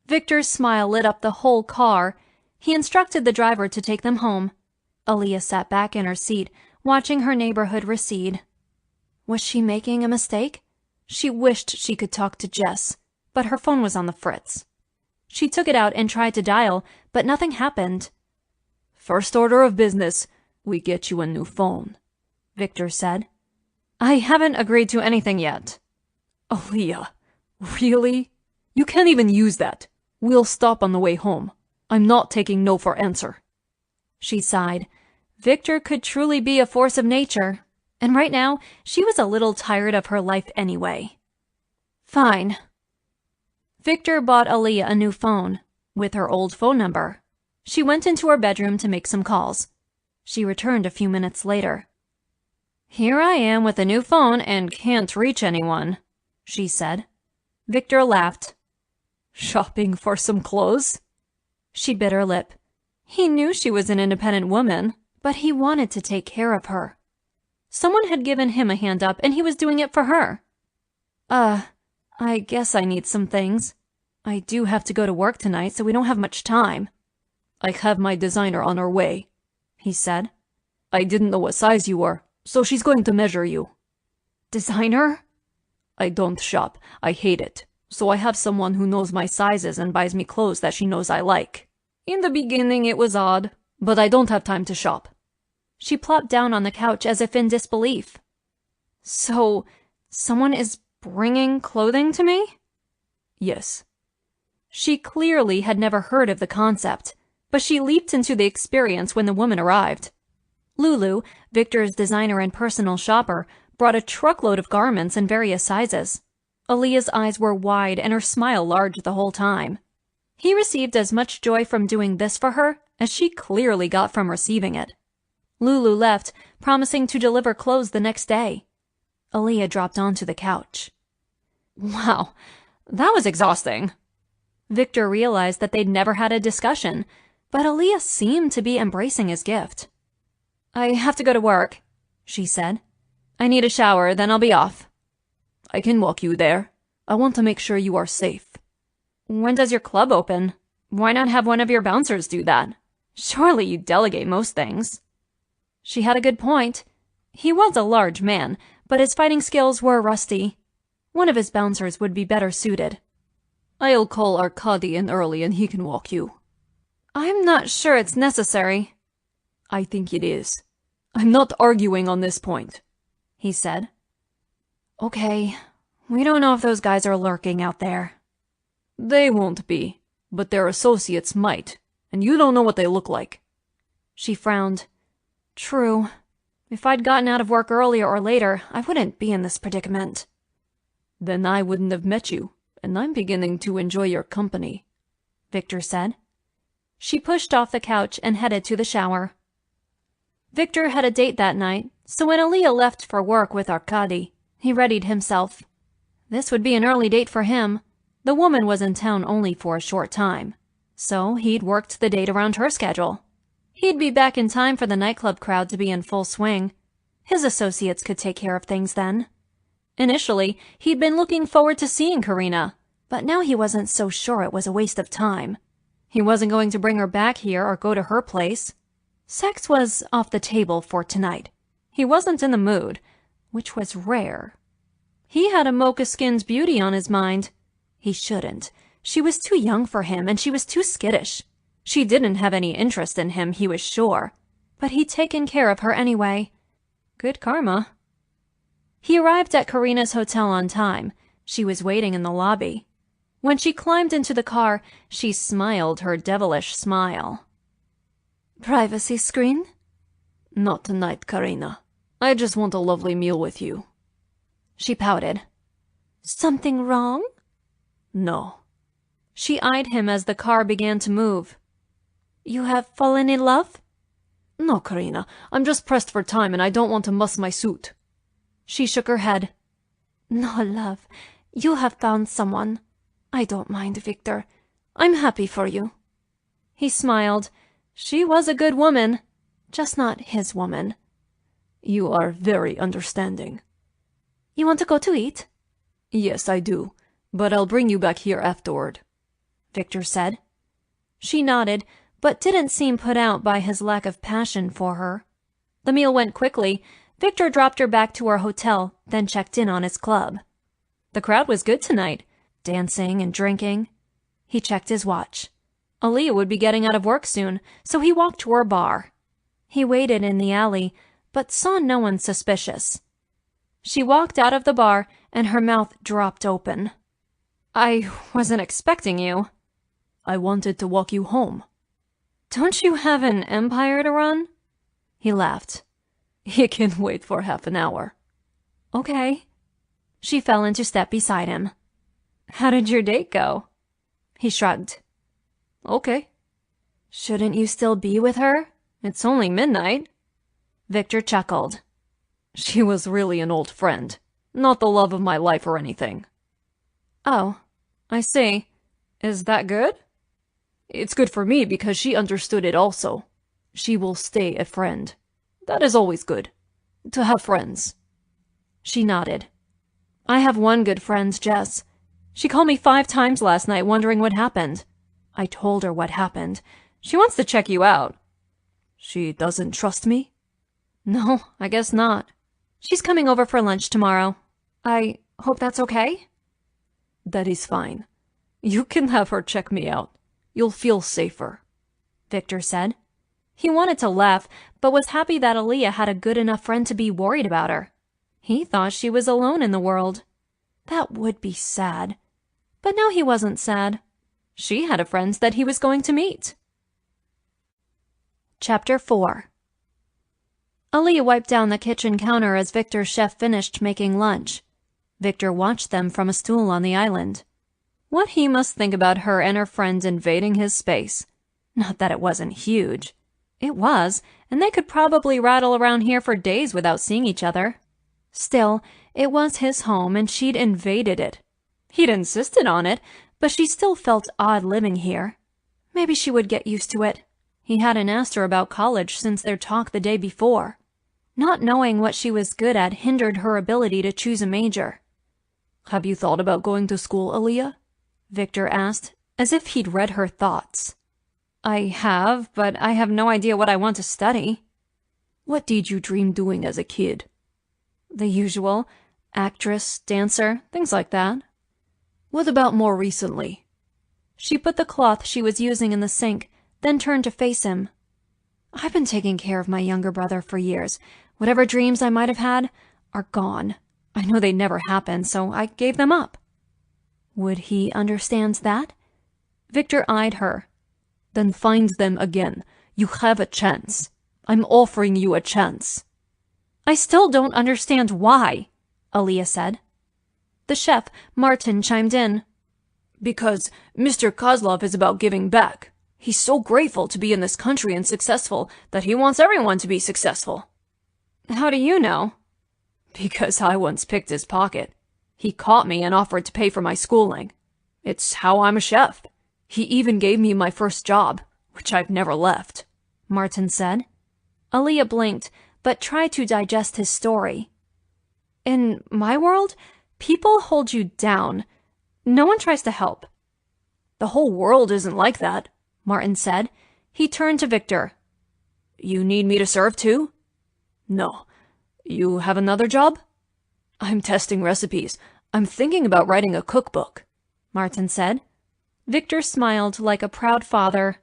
Viktor's smile lit up the whole car. He instructed the driver to take them home. Aaliyah sat back in her seat, watching her neighborhood recede. Was she making a mistake? She wished she could talk to Jess, but her phone was on the fritz. She took it out and tried to dial, but nothing happened. First order of business, we get you a new phone, Viktor said. I haven't agreed to anything yet. Aaliyah, really? You can't even use that. We'll stop on the way home. I'm not taking no for answer. She sighed. Viktor could truly be a force of nature, and right now she was a little tired of her life anyway. Fine. Viktor bought Aaliyah a new phone, with her old phone number. She went into her bedroom to make some calls. She returned a few minutes later. Here I am with a new phone and can't reach anyone, she said. Viktor laughed. Shopping for some clothes? She bit her lip. He knew she was an independent woman, but he wanted to take care of her. Someone had given him a hand up and he was doing it for her. I guess I need some things. I do have to go to work tonight, so we don't have much time. I have my designer on her way, he said. I didn't know what size you were, so she's going to measure you. Designer? I don't shop. I hate it. So I have someone who knows my sizes and buys me clothes that she knows I like. In the beginning it was odd, but I don't have time to shop. She plopped down on the couch as if in disbelief. So, someone is Bringing clothing to me? Yes. She clearly had never heard of the concept, but she leaped into the experience when the woman arrived. Lulu, Viktor's designer and personal shopper, brought a truckload of garments in various sizes. Aaliyah's eyes were wide and her smile large the whole time. He received as much joy from doing this for her as she clearly got from receiving it. Lulu left, promising to deliver clothes the next day. Aaliyah dropped onto the couch. Wow, that was exhausting. Viktor realized that they'd never had a discussion, but Aaliyah seemed to be embracing his gift. I have to go to work, she said. I need a shower, then I'll be off. I can walk you there. I want to make sure you are safe. When does your club open? Why not have one of your bouncers do that? Surely you delegate most things. She had a good point. He was a large man, but his fighting skills were rusty. One of his bouncers would be better suited. I'll call Arkady in early and he can walk you. I'm not sure it's necessary. I think it is. I'm not arguing on this point, he said. Okay, we don't know if those guys are lurking out there. They won't be, but their associates might, and you don't know what they look like. She frowned. True. If I'd gotten out of work earlier or later, I wouldn't be in this predicament. Then I wouldn't have met you, and I'm beginning to enjoy your company, Viktor said. She pushed off the couch and headed to the shower. Viktor had a date that night, so when Aaliyah left for work with Arkady, he readied himself. This would be an early date for him. The woman was in town only for a short time, so he'd worked the date around her schedule. He'd be back in time for the nightclub crowd to be in full swing. His associates could take care of things then. Initially, he'd been looking forward to seeing Karina, but now he wasn't so sure it was a waste of time. He wasn't going to bring her back here or go to her place. Sex was off the table for tonight. He wasn't in the mood, which was rare. He had a mocha-skinned beauty on his mind. He shouldn't. She was too young for him, and she was too skittish. She didn't have any interest in him, he was sure, but he'd taken care of her anyway. Good karma. He arrived at Karina's hotel on time. She was waiting in the lobby. When she climbed into the car, she smiled her devilish smile. Privacy screen? Not tonight, Karina. I just want a lovely meal with you. She pouted. Something wrong? No. She eyed him as the car began to move. You have fallen in love? No, Karina. I'm just pressed for time and I don't want to muss my suit. She shook her head. No, love. You have found someone. I don't mind, Viktor. I'm happy for you. He smiled. She was a good woman, just not his woman. You are very understanding. You want to go to eat? Yes, I do. But I'll bring you back here afterward, Viktor said. She nodded, but didn't seem put out by his lack of passion for her. The meal went quickly. Viktor dropped her back to her hotel, then checked in on his club. The crowd was good tonight, dancing and drinking. He checked his watch. Aaliyah would be getting out of work soon, so he walked to her bar. He waited in the alley, but saw no one suspicious. She walked out of the bar, and her mouth dropped open. I wasn't expecting you. I wanted to walk you home. Don't you have an empire to run? He laughed. He can wait for half an hour. Okay. She fell into step beside him. How did your date go? He shrugged. Okay. Shouldn't you still be with her? It's only midnight. Viktor chuckled. She was really an old friend, not the love of my life or anything. Oh, I see. Is that good? It's good for me because she understood it also. She will stay a friend. That is always good. To have friends. She nodded. I have one good friend, Jess. She called me 5 times last night wondering what happened. I told her what happened. She wants to check you out. She doesn't trust me? No, I guess not. She's coming over for lunch tomorrow. I hope that's okay? That is fine. You can have her check me out. You'll feel safer, Viktor said. He wanted to laugh, but was happy that Aaliyah had a good enough friend to be worried about her. He thought she was alone in the world. That would be sad. But now he wasn't sad. She had a friend that he was going to meet. Chapter 4. Aaliyah wiped down the kitchen counter as Viktor's chef finished making lunch. Viktor watched them from a stool on the island. What he must think about her and her friends invading his space. Not that it wasn't huge. It was, and they could probably rattle around here for days without seeing each other. Still, it was his home and she'd invaded it. He'd insisted on it, but she still felt odd living here. Maybe she would get used to it. He hadn't asked her about college since their talk the day before. Not knowing what she was good at hindered her ability to choose a major. Have you thought about going to school, Aaliyah? Viktor asked, as if he'd read her thoughts. I have, but I have no idea what I want to study. What did you dream doing as a kid? The usual. Actress, dancer, things like that. What about more recently? She put the cloth she was using in the sink, then turned to face him. I've been taking care of my younger brother for years. Whatever dreams I might have had are gone. I know they never happened, so I gave them up. Would he understand that? Viktor eyed her. Then find them again. You have a chance. I'm offering you a chance. I still don't understand why, Aaliyah said. The chef, Martin, chimed in. Because Mr. Kozlov is about giving back. He's so grateful to be in this country and successful that he wants everyone to be successful. How do you know? Because I once picked his pocket. He caught me and offered to pay for my schooling. It's how I'm a chef. He even gave me my first job, which I've never left, Martin said. Aaliyah blinked, but tried to digest his story. In my world, people hold you down. No one tries to help. The whole world isn't like that, Martin said. He turned to Viktor. You need me to serve too? No. You have another job? I'm testing recipes. I'm thinking about writing a cookbook, Martin said. Viktor smiled like a proud father.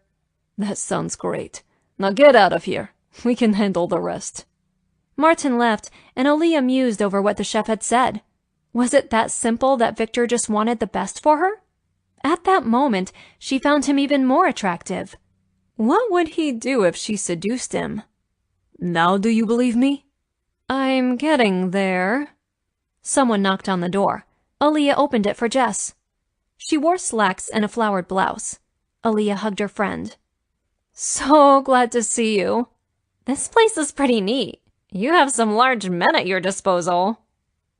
That sounds great. Now get out of here. We can handle the rest. Martin left, and Aaliyah mused over what the chef had said. Was it that simple that Viktor just wanted the best for her? At that moment, she found him even more attractive. What would he do if she seduced him? Now do you believe me? I'm getting there. Someone knocked on the door. Aaliyah opened it for Jess. She wore slacks and a flowered blouse. Aaliyah hugged her friend. So glad to see you. This place is pretty neat. You have some large men at your disposal,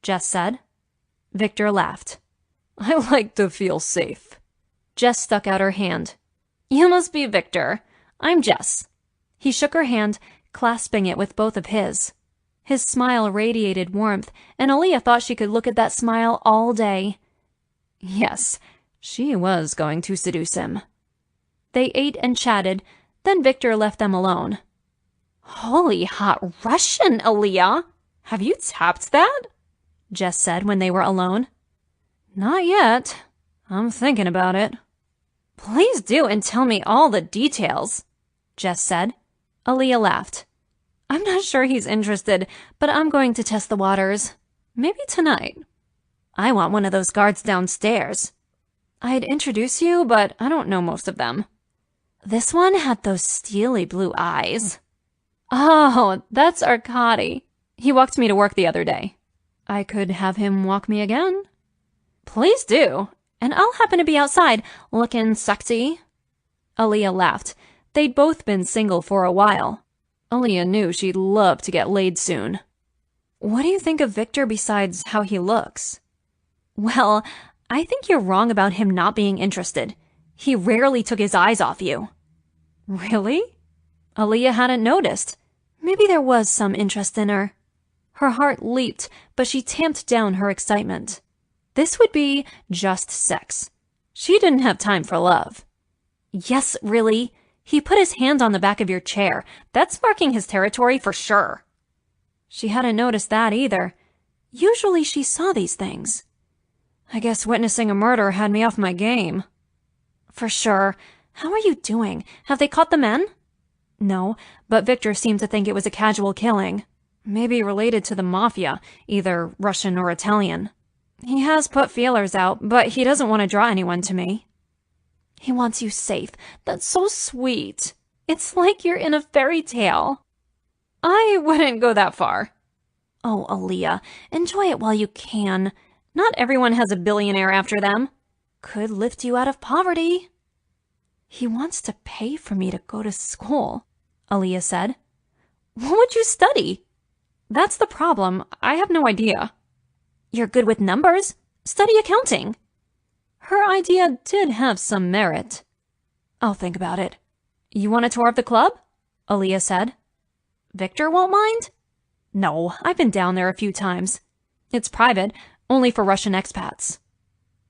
Jess said. Viktor laughed. I like to feel safe. Jess stuck out her hand. You must be Viktor. I'm Jess. He shook her hand, clasping it with both of his. His smile radiated warmth, and Aaliyah thought she could look at that smile all day. Yes, she was going to seduce him. They ate and chatted, then Viktor left them alone. Holy hot Russian, Aaliyah! Have you tapped that? Jess said when they were alone. Not yet. I'm thinking about it. Please do and tell me all the details, Jess said. Aaliyah laughed. I'm not sure he's interested, but I'm going to test the waters. Maybe tonight. I want one of those guards downstairs. I'd introduce you, but I don't know most of them. This one had those steely blue eyes. Oh, that's Arkady. He walked me to work the other day. I could have him walk me again. Please do, and I'll happen to be outside, looking sexy. Aaliyah laughed. They'd both been single for a while. Aaliyah knew she'd love to get laid soon. What do you think of Viktor besides how he looks? Well, I think you're wrong about him not being interested. He rarely took his eyes off you. Really? Aaliyah hadn't noticed. Maybe there was some interest in her. Her heart leaped, but she tamped down her excitement. This would be just sex. She didn't have time for love. Yes, really. He put his hand on the back of your chair. That's marking his territory for sure. She hadn't noticed that either. Usually she saw these things. I guess witnessing a murder had me off my game. For sure. How are you doing? Have they caught the men? No, but Viktor seemed to think it was a casual killing. Maybe related to the mafia, either Russian or Italian. He has put feelers out, but he doesn't want to draw anyone to me. He wants you safe. That's so sweet. It's like you're in a fairy tale. I wouldn't go that far. Oh, Aaliyah, enjoy it while you can. Not everyone has a billionaire after them. Could lift you out of poverty. He wants to pay for me to go to school, Aaliyah said. What would you study? That's the problem. I have no idea. You're good with numbers. Study accounting. Her idea did have some merit. I'll think about it. You want a tour of the club? Aaliyah said. Viktor won't mind? No, I've been down there a few times. It's private, only for Russian expats.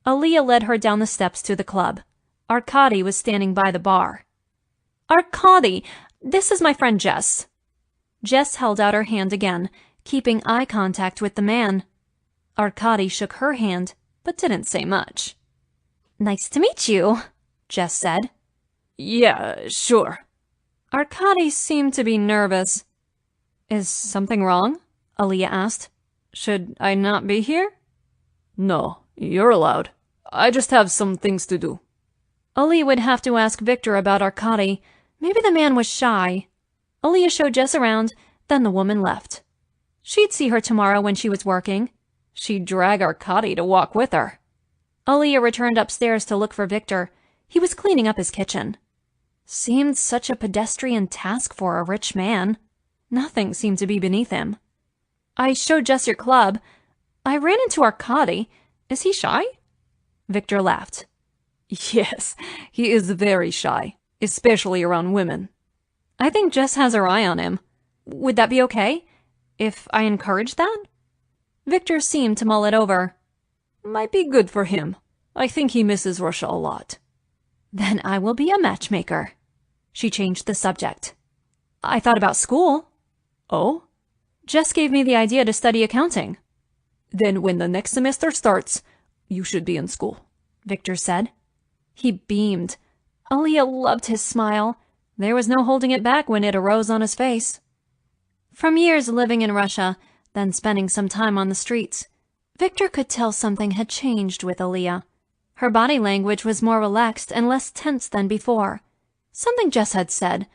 Aaliyah led her down the steps to the club. Arkady was standing by the bar. Arkady, this is my friend Jess. Jess held out her hand again, keeping eye contact with the man. Arkady shook her hand, but didn't say much. Nice to meet you, Jess said. Yeah, sure. Arkady seemed to be nervous. Is something wrong? Aaliyah asked. Should I not be here? No, you're allowed. I just have some things to do. Aaliyah would have to ask Viktor about Arkady. Maybe the man was shy. Aaliyah showed Jess around, then the woman left. She'd see her tomorrow when she was working. She'd drag Arkady to walk with her. Aaliyah returned upstairs to look for Viktor. He was cleaning up his kitchen. Seemed such a pedestrian task for a rich man. Nothing seemed to be beneath him. I showed Jess your club. I ran into Arkady. Is he shy? Viktor laughed. Yes, he is very shy, especially around women. I think Jess has her eye on him. Would that be okay? If I encourage that? Viktor seemed to mull it over. Might be good for him. I think he misses Russia a lot. Then I will be a matchmaker. She changed the subject. I thought about school. Oh? Jess gave me the idea to study accounting. Then when the next semester starts, you should be in school, Viktor said. He beamed. Aaliyah loved his smile. There was no holding it back when it arose on his face. From years living in Russia, then spending some time on the streets, Viktor could tell something had changed with Aaliyah. Her body language was more relaxed and less tense than before. Something Jess had said,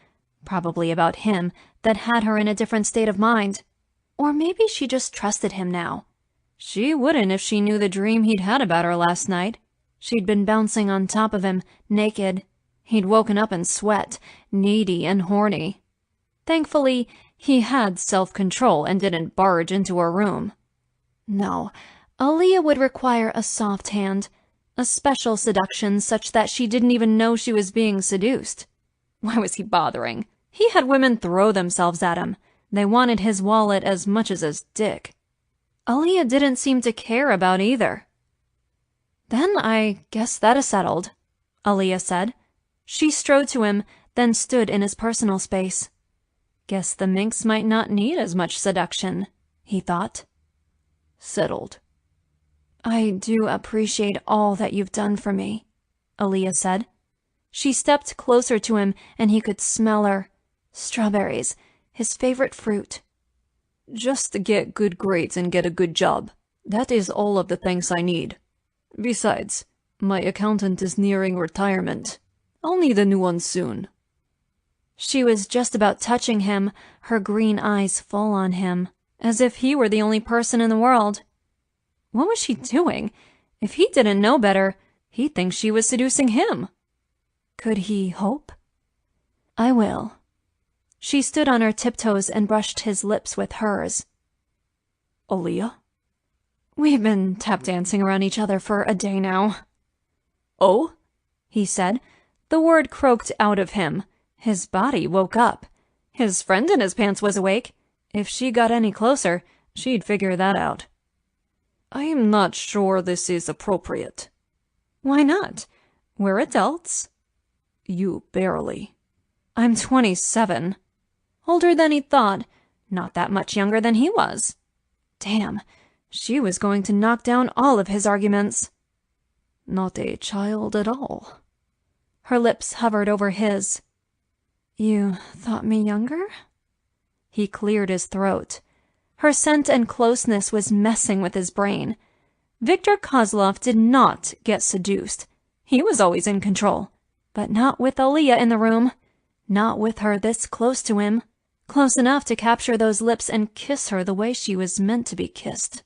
probably about him, that had her in a different state of mind. Or maybe she just trusted him now. She wouldn't if she knew the dream he'd had about her last night. She'd been bouncing on top of him, naked. He'd woken up in sweat, needy and horny. Thankfully, he had self-control and didn't barge into her room. No, Aaliyah would require a soft hand, a special seduction such that she didn't even know she was being seduced. Why was he bothering? He had women throw themselves at him. They wanted his wallet as much as his dick. Aaliyah didn't seem to care about either. Then I guess that is settled, Aaliyah said. She strode to him, then stood in his personal space. Guess the minx might not need as much seduction, he thought. Settled. I do appreciate all that you've done for me, Aaliyah said. She stepped closer to him and he could smell her. Strawberries, his favorite fruit. Just get good grades and get a good job. That is all of the things I need. Besides, my accountant is nearing retirement. I'll need a new one soon. She was just about touching him, her green eyes full on him, as if he were the only person in the world. What was she doing? If he didn't know better, he'd think she was seducing him. Could he hope? I will. She stood on her tiptoes and brushed his lips with hers. Aaliyah? We've been tap dancing around each other for a day now. Oh? He said. The word croaked out of him. His body woke up. His friend in his pants was awake. If she got any closer, she'd figure that out. I am not sure this is appropriate. Why not? We're adults. You barely. I'm 27. Older than he thought. Not that much younger than he was. Damn, she was going to knock down all of his arguments. Not a child at all. Her lips hovered over his. You thought me younger? He cleared his throat. Her scent and closeness was messing with his brain. Viktor Kozlov did not get seduced. He was always in control. But not with Aaliyah in the room. Not with her this close to him. Close enough to capture those lips and kiss her the way she was meant to be kissed.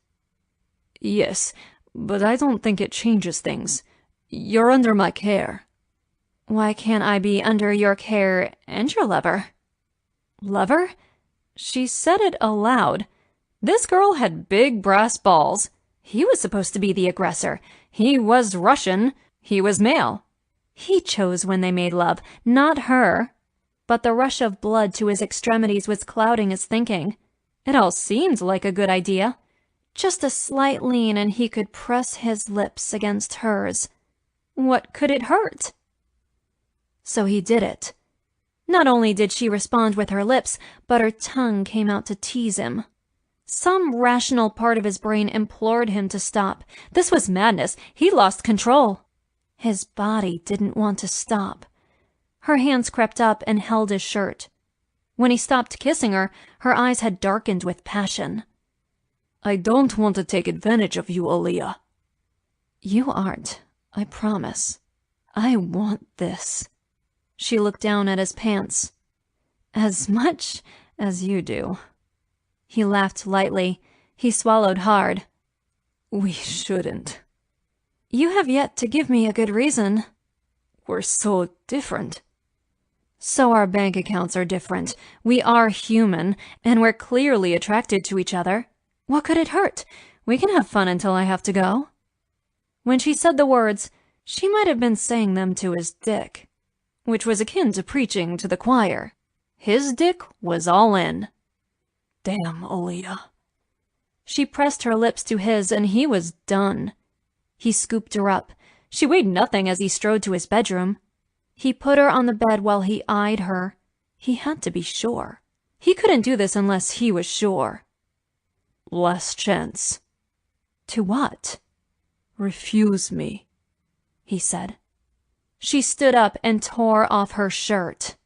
Yes, but I don't think it changes things. You're under my care. Why can't I be under your care and your lover? Lover? She said it aloud. This girl had big brass balls. He was supposed to be the aggressor. He was Russian. He was male. He chose when they made love, not her. But the rush of blood to his extremities was clouding his thinking. It all seemed like a good idea. Just a slight lean and he could press his lips against hers. What could it hurt? So he did it. Not only did she respond with her lips, but her tongue came out to tease him. Some rational part of his brain implored him to stop. This was madness. He lost control. His body didn't want to stop. Her hands crept up and held his shirt. When he stopped kissing her, her eyes had darkened with passion. I don't want to take advantage of you, Aaliyah. You aren't, I promise. I want this. She looked down at his pants. As much as you do. He laughed lightly. He swallowed hard. We shouldn't. You have yet to give me a good reason. We're so different. So our bank accounts are different. We are human, and we're clearly attracted to each other. What could it hurt? We can have fun until I have to go. When she said the words, she might have been saying them to his dick, which was akin to preaching to the choir. His dick was all in. Damn, Aaliyah. She pressed her lips to his, and he was done. He scooped her up. She weighed nothing as he strode to his bedroom. He put her on the bed while he eyed her. He had to be sure. He couldn't do this unless he was sure. Last chance. To what? Refuse me, he said. She stood up and tore off her shirt.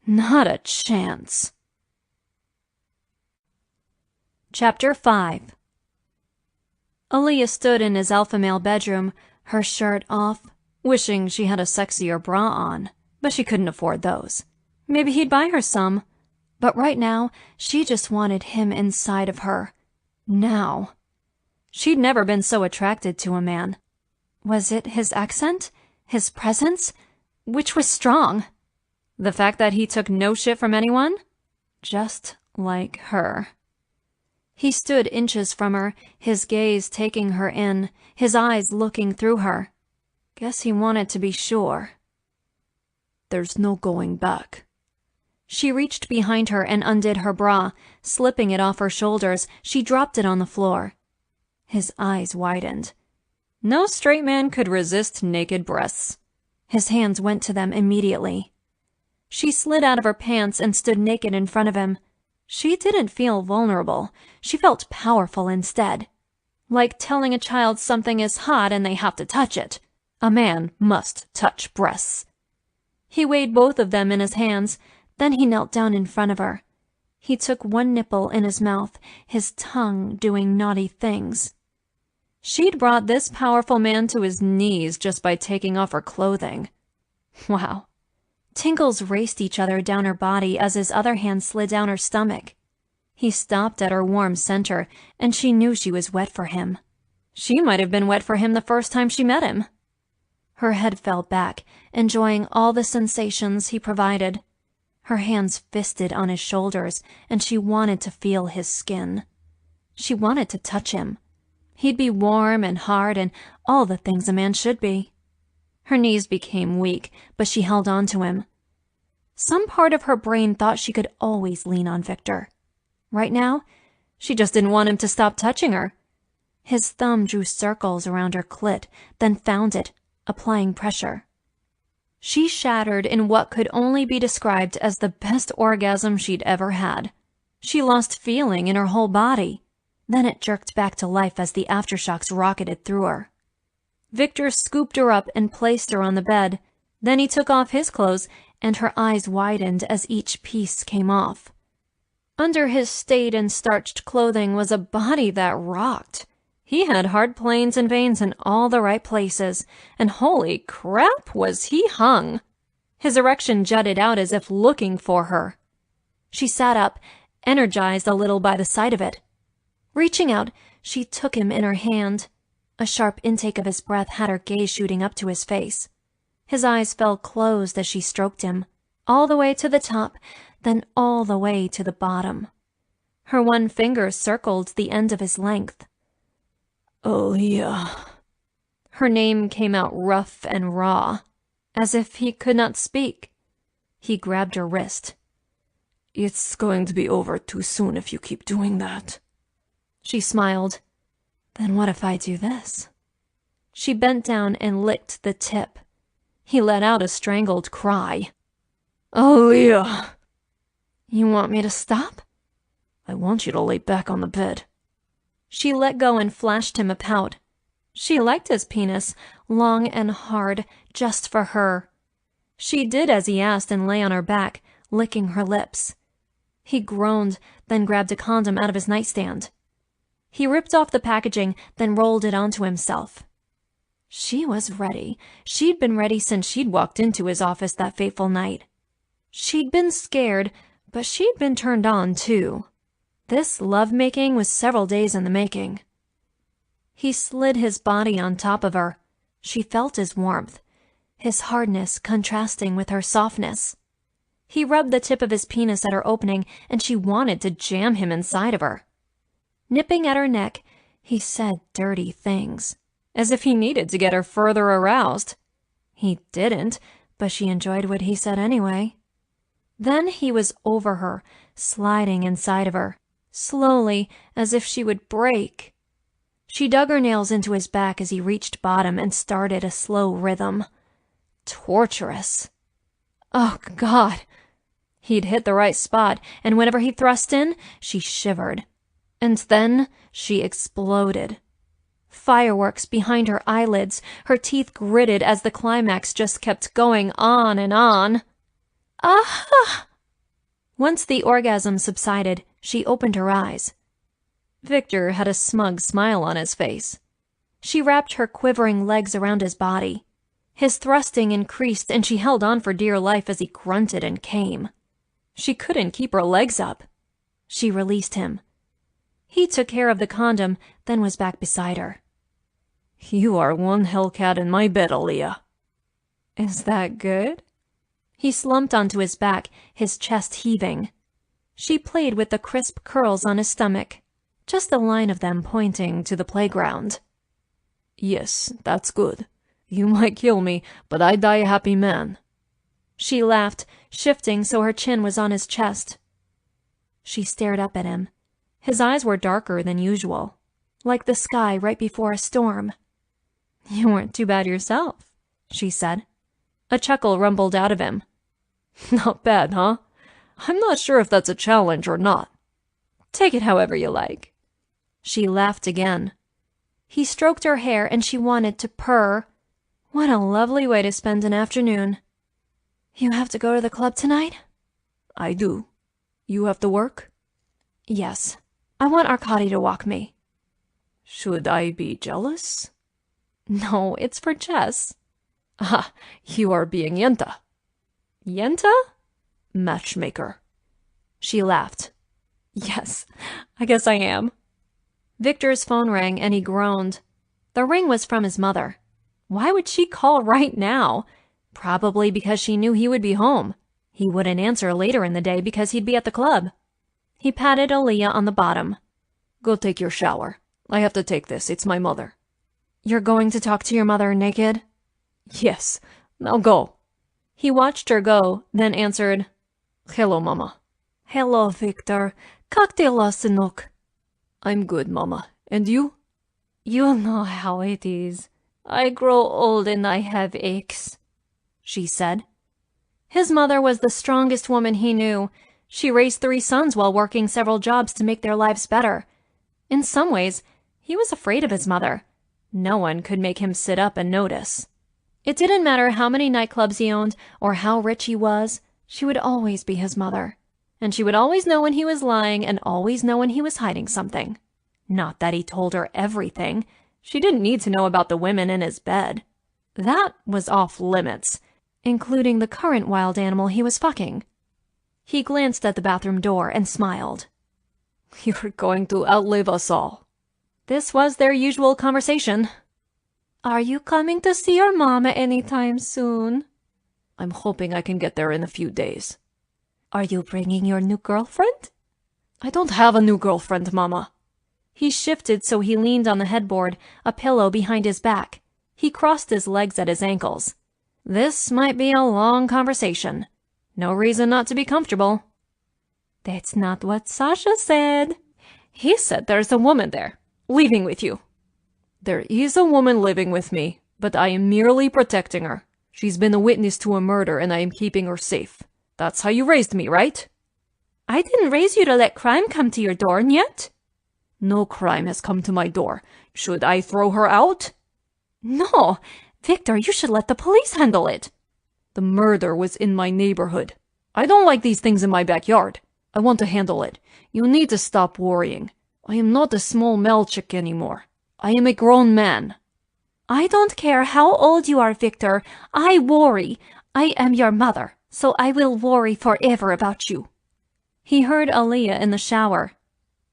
Not a chance. Chapter 5. Aaliyah stood in his alpha male bedroom, her shirt off, wishing she had a sexier bra on, but she couldn't afford those. Maybe he'd buy her some, but right now, she just wanted him inside of her. Now. She'd never been so attracted to a man. Was it his accent? His presence? Which was strong? The fact that he took no shit from anyone? Just like her. He stood inches from her, his gaze taking her in, his eyes looking through her. Guess he wanted to be sure. There's no going back. She reached behind her and undid her bra. Slipping it off her shoulders, she dropped it on the floor. His eyes widened. No straight man could resist naked breasts. His hands went to them immediately. She slid out of her pants and stood naked in front of him. She didn't feel vulnerable. She felt powerful instead. Like telling a child something is hot and they have to touch it. A man must touch breasts. He weighed both of them in his hands, then he knelt down in front of her. He took one nipple in his mouth, his tongue doing naughty things. She'd brought this powerful man to his knees just by taking off her clothing. Wow. Tingles raced each other down her body as his other hand slid down her stomach. He stopped at her warm center, and she knew she was wet for him. She might have been wet for him the first time she met him. Her head fell back, enjoying all the sensations he provided. Her hands fisted on his shoulders, and she wanted to feel his skin. She wanted to touch him. He'd be warm and hard and all the things a man should be. Her knees became weak, but she held on to him. Some part of her brain thought she could always lean on Viktor. Right now, she just didn't want him to stop touching her. His thumb drew circles around her clit, then found it, applying pressure. She shattered in what could only be described as the best orgasm she'd ever had. She lost feeling in her whole body. Then it jerked back to life as the aftershocks rocketed through her. Viktor scooped her up and placed her on the bed. Then he took off his clothes, and her eyes widened as each piece came off. Under his stained and starched clothing was a body that rocked. He had hard planes and veins in all the right places, and holy crap, was he hung! His erection jutted out as if looking for her. She sat up, energized a little by the sight of it. Reaching out, she took him in her hand. A sharp intake of his breath had her gaze shooting up to his face. His eyes fell closed as she stroked him, all the way to the top, then all the way to the bottom. Her one finger circled the end of his length. Aaliyah. Her name came out rough and raw, as if he could not speak. He grabbed her wrist. It's going to be over too soon if you keep doing that. She smiled. Then what if I do this? She bent down and licked the tip. He let out a strangled cry. Aaliyah! You want me to stop? I want you to lay back on the bed. She let go and flashed him a pout. She liked his penis, long and hard, just for her. She did as he asked and lay on her back, licking her lips. He groaned, then grabbed a condom out of his nightstand. He ripped off the packaging, then rolled it onto himself. She was ready. She'd been ready since she'd walked into his office that fateful night. She'd been scared, but she'd been turned on, too. This lovemaking was several days in the making. He slid his body on top of her. She felt his warmth, his hardness contrasting with her softness. He rubbed the tip of his penis at her opening, and she wanted to jam him inside of her. Nipping at her neck, he said dirty things, as if he needed to get her further aroused. He didn't, but she enjoyed what he said anyway. Then he was over her, sliding inside of her, slowly, as if she would break. She dug her nails into his back as he reached bottom and started a slow rhythm. Torturous. Oh, God. He'd hit the right spot, and whenever he thrust in, she shivered. And then she exploded. Fireworks behind her eyelids, her teeth gritted as the climax just kept going on and on. Ah! Once the orgasm subsided, she opened her eyes. Viktor had a smug smile on his face. She wrapped her quivering legs around his body. His thrusting increased, and she held on for dear life as he grunted and came. She couldn't keep her legs up. She released him. He took care of the condom, then was back beside her. You are one hellcat in my bed, Aaliyah. Is that good? He slumped onto his back, his chest heaving. She played with the crisp curls on his stomach, just the line of them pointing to the playground. Yes, that's good. You might kill me, but I die a happy man. She laughed, shifting so her chin was on his chest. She stared up at him. His eyes were darker than usual, like the sky right before a storm. You weren't too bad yourself, she said. A chuckle rumbled out of him. Not bad, huh? I'm not sure if that's a challenge or not. Take it however you like. She laughed again. He stroked her hair and she wanted to purr. What a lovely way to spend an afternoon. You have to go to the club tonight? I do. You have to work? Yes. I want Arkady to walk me. Should I be jealous? No, it's for Jess. Ah, you are being Yenta. Yenta? Matchmaker. She laughed. Yes, I guess I am. Viktor's phone rang and he groaned. The ring was from his mother. Why would she call right now? Probably because she knew he would be home. He wouldn't answer later in the day because he'd be at the club. He patted Aaliyah on the bottom. Go take your shower. I have to take this. It's my mother. You're going to talk to your mother naked? Yes. Now go. He watched her go, then answered, Hello, Mama. Hello, Viktor. Как дела, сынок? I'm good, Mama. And you? You know how it is. I grow old and I have aches, she said. His mother was the strongest woman he knew. She raised 3 sons while working several jobs to make their lives better. In some ways, he was afraid of his mother. No one could make him sit up and notice. It didn't matter how many nightclubs he owned or how rich he was, she would always be his mother. And she would always know when he was lying and always know when he was hiding something. Not that he told her everything. She didn't need to know about the women in his bed. That was off limits, including the current wild animal he was fucking. He glanced at the bathroom door and smiled. You're going to outlive us all. This was their usual conversation. Are you coming to see your mama anytime soon? I'm hoping I can get there in a few days. Are you bringing your new girlfriend? I don't have a new girlfriend, Mama. He shifted so he leaned on the headboard, a pillow behind his back. He crossed his legs at his ankles. This might be a long conversation. No reason not to be comfortable. That's not what Sasha said. He said there's a woman there, leaving with you. There is a woman living with me, but I am merely protecting her. She's been a witness to a murder and I am keeping her safe. That's how you raised me, right? I didn't raise you to let crime come to your door yet. No crime has come to my door. Should I throw her out? No, Viktor, you should let the police handle it. The murder was in my neighborhood. I don't like these things in my backyard. I want to handle it. You need to stop worrying. I am not a small male chick anymore. I am a grown man. I don't care how old you are, Viktor. I worry. I am your mother, so I will worry forever about you. He heard Aaliyah in the shower,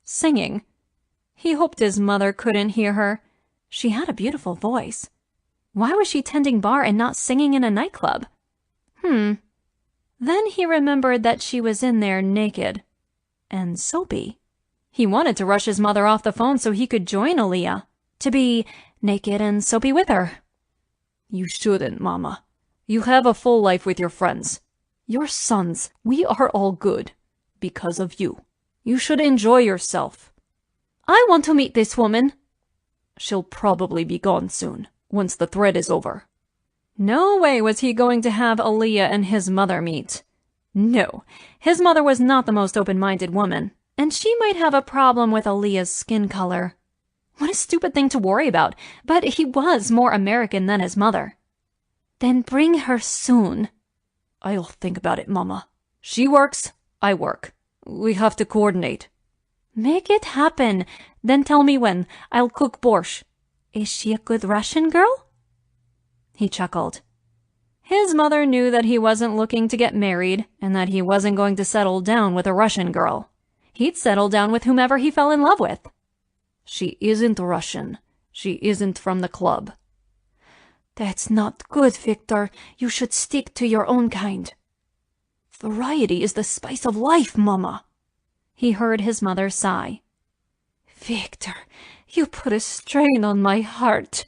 singing. He hoped his mother couldn't hear her. She had a beautiful voice. Why was she tending bar and not singing in a nightclub? Then he remembered that she was in there naked and soapy. He wanted to rush his mother off the phone so he could join Aaliyah, to be naked and soapy with her. You shouldn't, Mama. You have a full life with your friends. Your sons, we are all good. Because of you. You should enjoy yourself. I want to meet this woman. She'll probably be gone soon, once the thread is over. No way was he going to have Aaliyah and his mother meet. No, his mother was not the most open-minded woman, and she might have a problem with Aaliyah's skin color. What a stupid thing to worry about, but he was more American than his mother. Then bring her soon. I'll think about it, Mama. She works, I work. We have to coordinate. Make it happen. Then tell me when. I'll cook borscht. Is she a good Russian girl? He chuckled. His mother knew that he wasn't looking to get married and that he wasn't going to settle down with a Russian girl. He'd settle down with whomever he fell in love with. She isn't Russian. She isn't from the club. That's not good, Viktor. You should stick to your own kind. Variety is the spice of life, Mama. He heard his mother sigh. Viktor, you put a strain on my heart.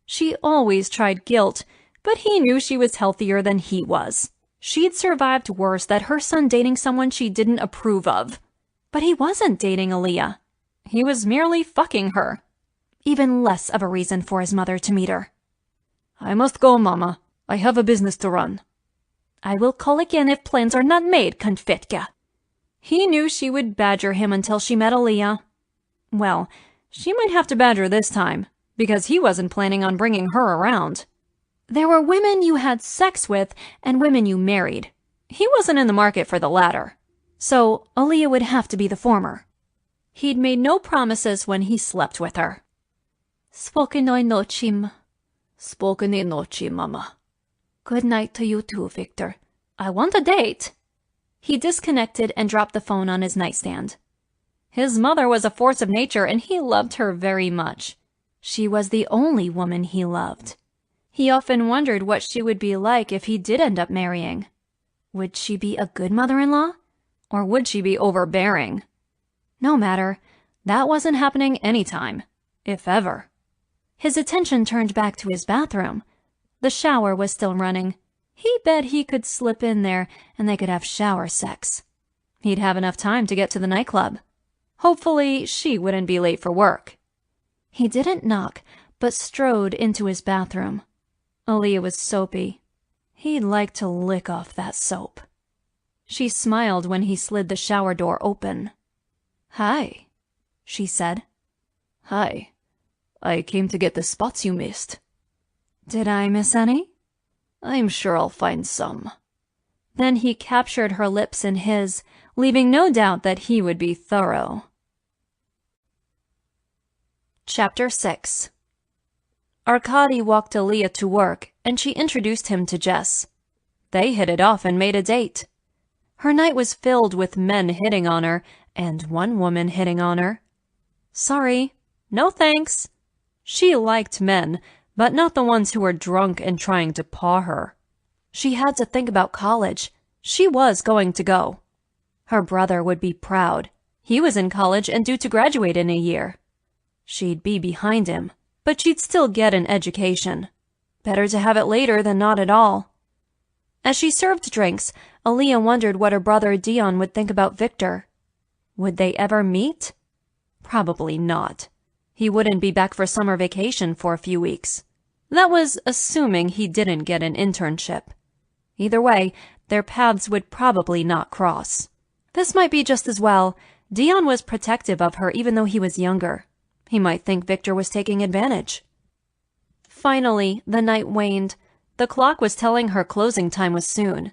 She always tried guilt, but he knew she was healthier than he was. She'd survived worse than her son dating someone she didn't approve of. But he wasn't dating Aaliyah. He was merely fucking her. Even less of a reason for his mother to meet her. I must go, Mama. I have a business to run. I will call again if plans are not made, Konfetka. He knew she would badger him until she met Aaliyah. Well, she might have to badger this time, because he wasn't planning on bringing her around. There were women you had sex with and women you married. He wasn't in the market for the latter. So Aaliyah would have to be the former. He'd made no promises when he slept with her. Spokojnej noci. Spokojnej noci, Mama. Good night to you too, Viktor. I want a date. He disconnected and dropped the phone on his nightstand. His mother was a force of nature and he loved her very much. She was the only woman he loved. He often wondered what she would be like if he did end up marrying. Would she be a good mother-in-law? Or would she be overbearing? No matter. That wasn't happening anytime, if ever. His attention turned back to his bathroom. The shower was still running. He bet he could slip in there and they could have shower sex. He'd have enough time to get to the nightclub. Hopefully, she wouldn't be late for work. He didn't knock, but strode into his bathroom. Aaliyah was soapy. He'd like to lick off that soap. She smiled when he slid the shower door open. "Hi," she said. "Hi. I came to get the spots you missed." "Did I miss any?" "I'm sure I'll find some." Then he captured her lips in his, leaving no doubt that he would be thorough. Chapter 6. Arkady walked Aaliyah to work, and she introduced him to Jess. They hit it off and made a date. Her night was filled with men hitting on her, and one woman hitting on her. Sorry, no thanks. She liked men, but not the ones who were drunk and trying to paw her. She had to think about college. She was going to go. Her brother would be proud. He was in college and due to graduate in a year. She'd be behind him, but she'd still get an education. Better to have it later than not at all. As she served drinks, Aaliyah wondered what her brother Dion would think about Viktor. Would they ever meet? Probably not. He wouldn't be back for summer vacation for a few weeks. That was assuming he didn't get an internship. Either way, their paths would probably not cross. This might be just as well. Dion was protective of her even though he was younger. He might think Viktor was taking advantage. Finally, the night waned. The clock was telling her closing time was soon.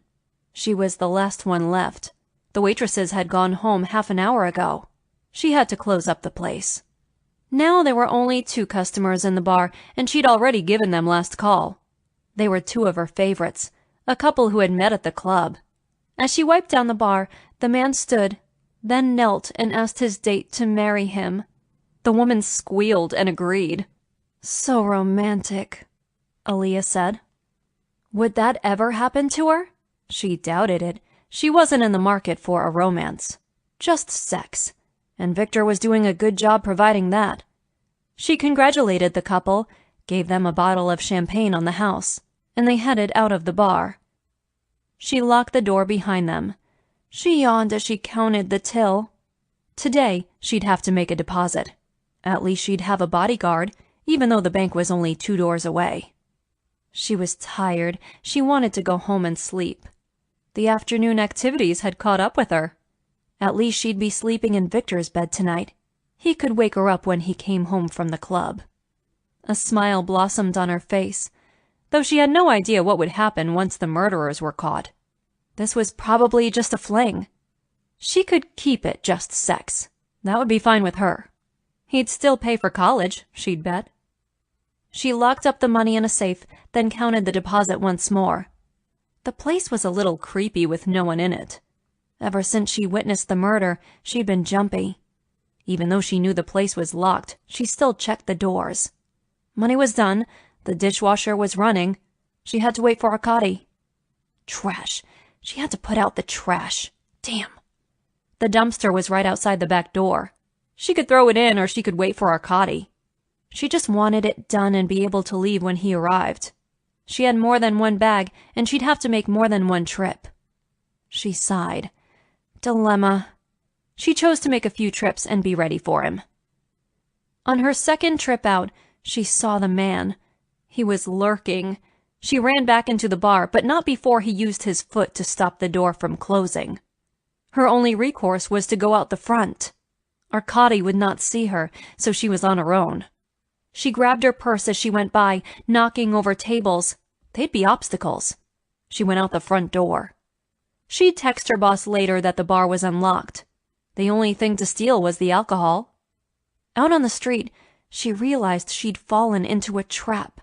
She was the last one left. The waitresses had gone home half an hour ago. She had to close up the place. Now there were only 2 customers in the bar, and she'd already given them last call. They were 2 of her favorites, a couple who had met at the club. As she wiped down the bar, the man stood, then knelt and asked his date to marry him. The woman squealed and agreed. So romantic, Aaliyah said. Would that ever happen to her? She doubted it. She wasn't in the market for a romance. Just sex. And Viktor was doing a good job providing that. She congratulated the couple, gave them a bottle of champagne on the house, and they headed out of the bar. She locked the door behind them. She yawned as she counted the till. Today, she'd have to make a deposit. At least she'd have a bodyguard, even though the bank was only 2 doors away. She was tired. She wanted to go home and sleep. The afternoon activities had caught up with her. At least she'd be sleeping in Viktor's bed tonight. He could wake her up when he came home from the club. A smile blossomed on her face, though she had no idea what would happen once the murderers were caught. This was probably just a fling. She could keep it just sex. That would be fine with her. He'd still pay for college, she'd bet. She locked up the money in a safe, then counted the deposit once more. The place was a little creepy with no one in it. Ever since she witnessed the murder, she'd been jumpy. Even though she knew the place was locked, she still checked the doors. Money was done. The dishwasher was running. She had to wait for Arkady. Trash. She had to put out the trash. Damn. The dumpster was right outside the back door. She could throw it in or she could wait for Arkady. She just wanted it done and be able to leave when he arrived. She had more than one bag, and she'd have to make more than one trip. She sighed. Dilemma. She chose to make a few trips and be ready for him. On her second trip out, she saw the man. He was lurking. She ran back into the bar, but not before he used his foot to stop the door from closing. Her only recourse was to go out the front. Arkady would not see her, so she was on her own. She grabbed her purse as she went by, knocking over tables. They'd be obstacles. She went out the front door. She'd text her boss later that the bar was unlocked. The only thing to steal was the alcohol. Out on the street, she realized she'd fallen into a trap.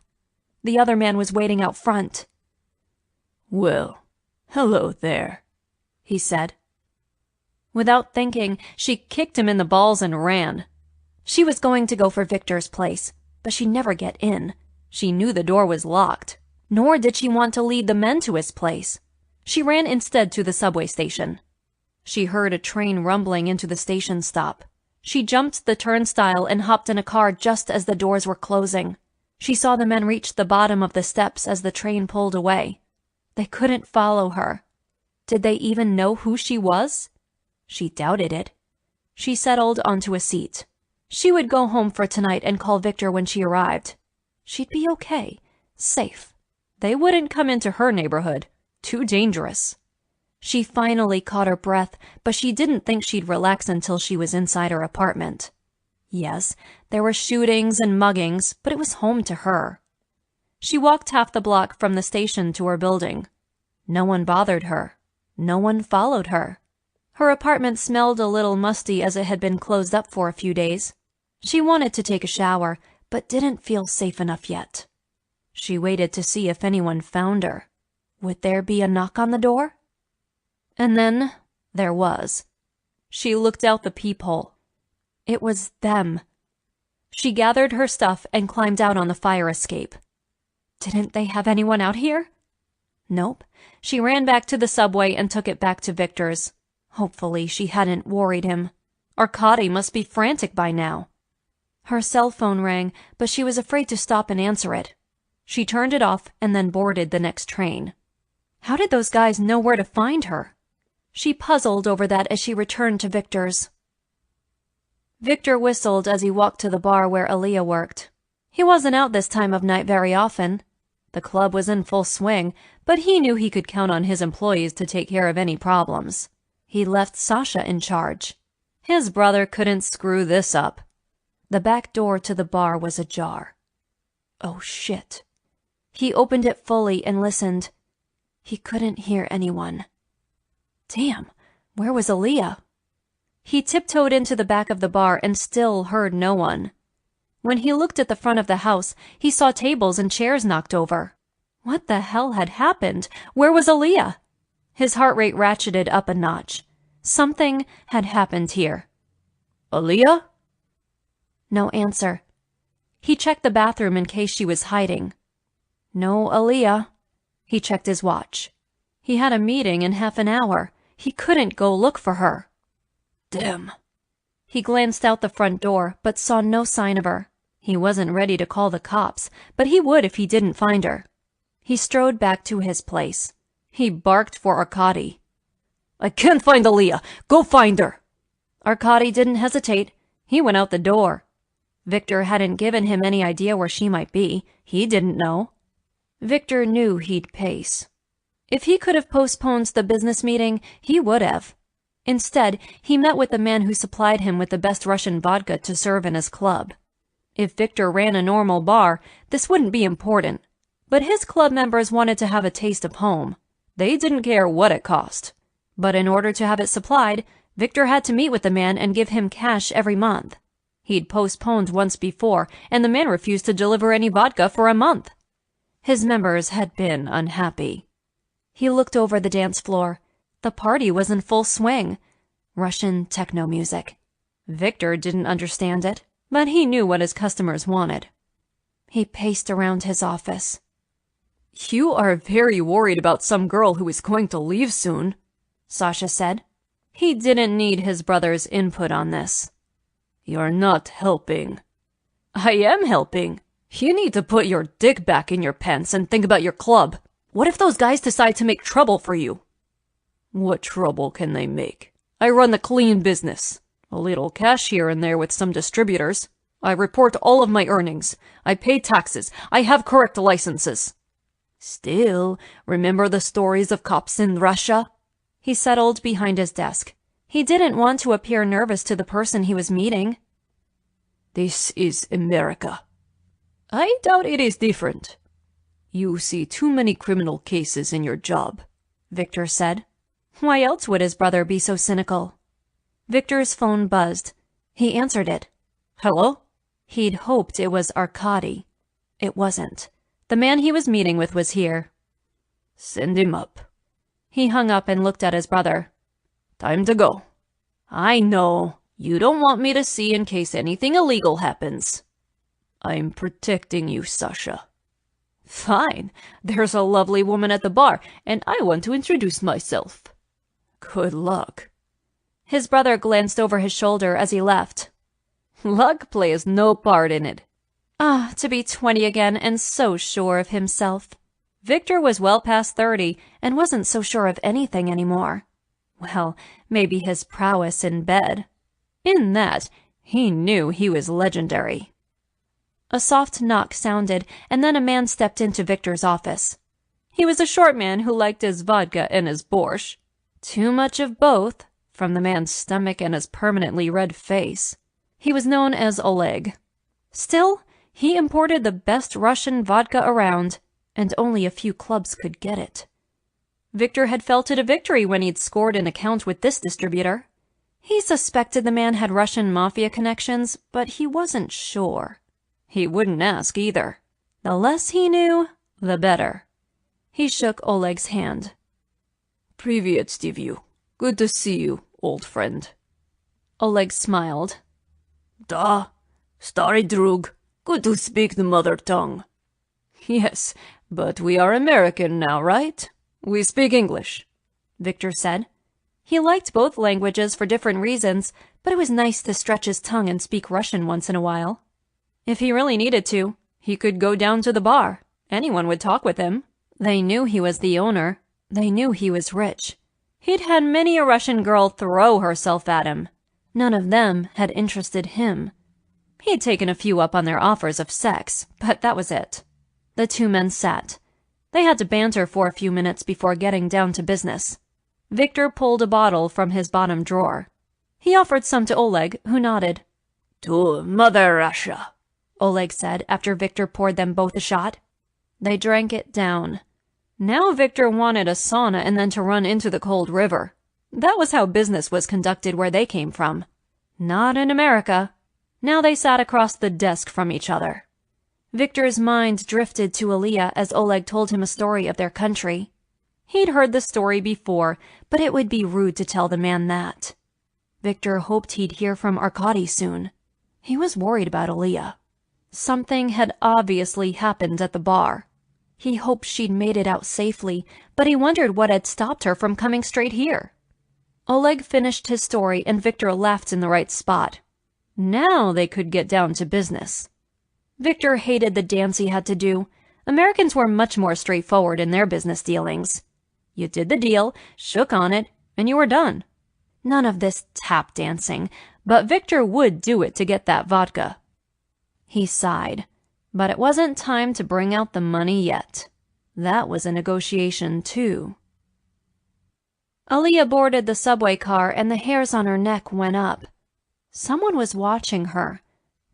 The other man was waiting out front. Well, hello there, he said. Without thinking, she kicked him in the balls and ran. She was going to go for Viktor's place, but she'd never get in. She knew the door was locked. Nor did she want to lead the men to his place. She ran instead to the subway station. She heard a train rumbling into the station stop. She jumped the turnstile and hopped in a car just as the doors were closing. She saw the men reach the bottom of the steps as the train pulled away. They couldn't follow her. Did they even know who she was? She doubted it. She settled onto a seat. She would go home for tonight and call Viktor when she arrived. She'd be okay. Safe. They wouldn't come into her neighborhood. Too dangerous. She finally caught her breath, but she didn't think she'd relax until she was inside her apartment. Yes, there were shootings and muggings, but it was home to her. She walked half the block from the station to her building. No one bothered her. No one followed her. Her apartment smelled a little musty as it had been closed up for a few days. She wanted to take a shower, but didn't feel safe enough yet. She waited to see if anyone found her. Would there be a knock on the door? And then there was. She looked out the peephole. It was them. She gathered her stuff and climbed out on the fire escape. Didn't they have anyone out here? Nope. She ran back to the subway and took it back to Viktor's. Hopefully she hadn't worried him. Arkady must be frantic by now. Her cell phone rang, but she was afraid to stop and answer it. She turned it off and then boarded the next train. How did those guys know where to find her? She puzzled over that as she returned to Viktor's. Viktor whistled as he walked to the bar where Aaliyah worked. He wasn't out this time of night very often. The club was in full swing, but he knew he could count on his employees to take care of any problems. He left Sasha in charge. His brother couldn't screw this up. The back door to the bar was ajar. Oh shit. He opened it fully and listened. He couldn't hear anyone. Damn, where was Aaliyah? He tiptoed into the back of the bar and still heard no one. When he looked at the front of the house, he saw tables and chairs knocked over. What the hell had happened? Where was Aaliyah? His heart rate ratcheted up a notch. Something had happened here. Aaliyah? No answer. He checked the bathroom in case she was hiding. No Aaliyah. He checked his watch. He had a meeting in half an hour. He couldn't go look for her. Damn. He glanced out the front door, but saw no sign of her. He wasn't ready to call the cops, but he would if he didn't find her. He strode back to his place. He barked for Arkady. I can't find Aaliyah. Go find her. Arkady didn't hesitate. He went out the door. Viktor hadn't given him any idea where she might be. He didn't know. Viktor knew he'd pace. If he could have postponed the business meeting, he would have. Instead, he met with the man who supplied him with the best Russian vodka to serve in his club. If Viktor ran a normal bar, this wouldn't be important. But his club members wanted to have a taste of home. They didn't care what it cost. But in order to have it supplied, Viktor had to meet with the man and give him cash every month. He'd postponed once before, and the man refused to deliver any vodka for a month. His members had been unhappy. He looked over the dance floor. The party was in full swing. Russian techno music. Viktor didn't understand it, but he knew what his customers wanted. He paced around his office. You are very worried about some girl who is going to leave soon, Sasha said. He didn't need his brother's input on this. You're not helping. I am helping. You need to put your dick back in your pants and think about your club. What if those guys decide to make trouble for you? What trouble can they make? I run a clean business. A little cash here and there with some distributors. I report all of my earnings. I pay taxes. I have correct licenses. Still, remember the stories of cops in Russia? He settled behind his desk. He didn't want to appear nervous to the person he was meeting. This is America. I doubt it is different. You see too many criminal cases in your job, Viktor said. Why else would his brother be so cynical? Viktor's phone buzzed. He answered it. Hello? He'd hoped it was Arkady. It wasn't. The man he was meeting with was here. Send him up. He hung up and looked at his brother. Time to go. I know. You don't want me to see in case anything illegal happens. I'm protecting you, Sasha. Fine. There's a lovely woman at the bar, and I want to introduce myself. Good luck. His brother glanced over his shoulder as he left. Luck plays no part in it. To be 20 again and so sure of himself. Viktor was well past 30 and wasn't so sure of anything anymore. Well, maybe his prowess in bed. In that, he knew he was legendary. A soft knock sounded, and then a man stepped into Viktor's office. He was a short man who liked his vodka and his borscht. Too much of both, from the man's stomach and his permanently red face. He was known as Oleg. Still, he imported the best Russian vodka around, and only a few clubs could get it. Viktor had felt it a victory when he'd scored an account with this distributor. He suspected the man had Russian mafia connections, but he wasn't sure. He wouldn't ask either. The less he knew, the better. He shook Oleg's hand. Привет, Stevie. Good to see you, old friend. Oleg smiled. Da, stary drug. Good to speak the mother tongue. Yes, but we are American now, right? We speak English, Viktor said. He liked both languages for different reasons, but it was nice to stretch his tongue and speak Russian once in a while. If he really needed to, he could go down to the bar. Anyone would talk with him. They knew he was the owner. They knew he was rich. He'd had many a Russian girl throw herself at him. None of them had interested him. He'd taken a few up on their offers of sex, but that was it. The two men sat. They had to banter for a few minutes before getting down to business. Viktor pulled a bottle from his bottom drawer. He offered some to Oleg, who nodded. To Mother Russia, Oleg said after Viktor poured them both a shot. They drank it down. Now Viktor wanted a sauna and then to run into the cold river. That was how business was conducted where they came from. Not in America. Now they sat across the desk from each other. Viktor's mind drifted to Aliyah as Oleg told him a story of their country. He'd heard the story before, but it would be rude to tell the man that. Viktor hoped he'd hear from Arkady soon. He was worried about Aliyah. Something had obviously happened at the bar. He hoped she'd made it out safely, but he wondered what had stopped her from coming straight here. Oleg finished his story and Viktor laughed in the right spot. Now they could get down to business. Viktor hated the dance he had to do. Americans were much more straightforward in their business dealings. You did the deal, shook on it, and you were done. None of this tap dancing, but Viktor would do it to get that vodka. He sighed, but it wasn't time to bring out the money yet. That was a negotiation, too. Aliyah boarded the subway car and the hairs on her neck went up. Someone was watching her,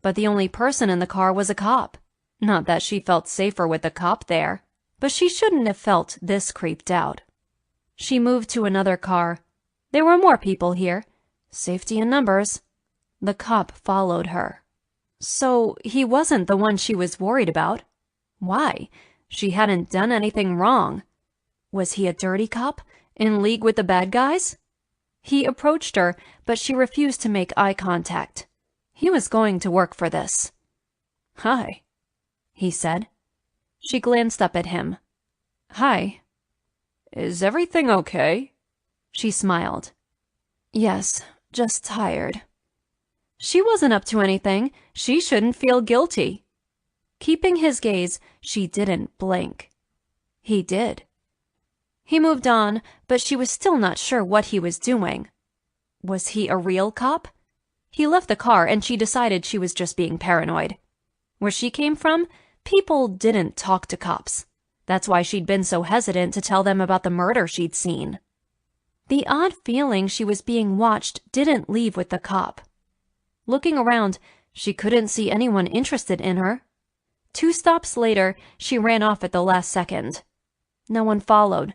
but the only person in the car was a cop. Not that she felt safer with the cop there, but she shouldn't have felt this creeped out. She moved to another car. There were more people here. Safety in numbers. The cop followed her. So he wasn't the one she was worried about. Why? She hadn't done anything wrong. Was he a dirty cop? In league with the bad guys? He approached her, but she refused to make eye contact. He was going to work for this. "Hi," he said. She glanced up at him. "Hi. Is everything okay?" She smiled. "Yes, just tired." She wasn't up to anything. She shouldn't feel guilty. Keeping his gaze, she didn't blink. He did. He moved on, but she was still not sure what he was doing. Was he a real cop? He left the car and she decided she was just being paranoid. Where she came from, people didn't talk to cops. That's why she'd been so hesitant to tell them about the murder she'd seen. The odd feeling she was being watched didn't leave with the cop. Looking around, she couldn't see anyone interested in her. 2 stops later, she ran off at the last second. No one followed.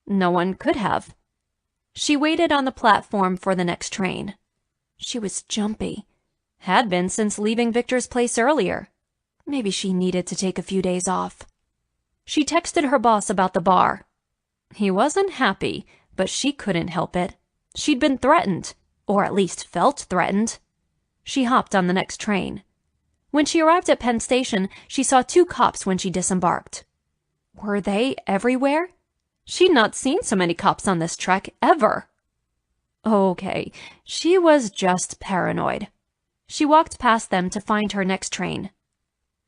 No one could have. She waited on the platform for the next train. She was jumpy. Had been since leaving Viktor's place earlier. Maybe she needed to take a few days off. She texted her boss about the bar. He wasn't happy, but she couldn't help it. She'd been threatened, or at least felt threatened. She hopped on the next train. When she arrived at Penn Station, she saw 2 cops when she disembarked. Were they everywhere? She'd not seen so many cops on this trek ever. Okay, she was just paranoid. She walked past them to find her next train.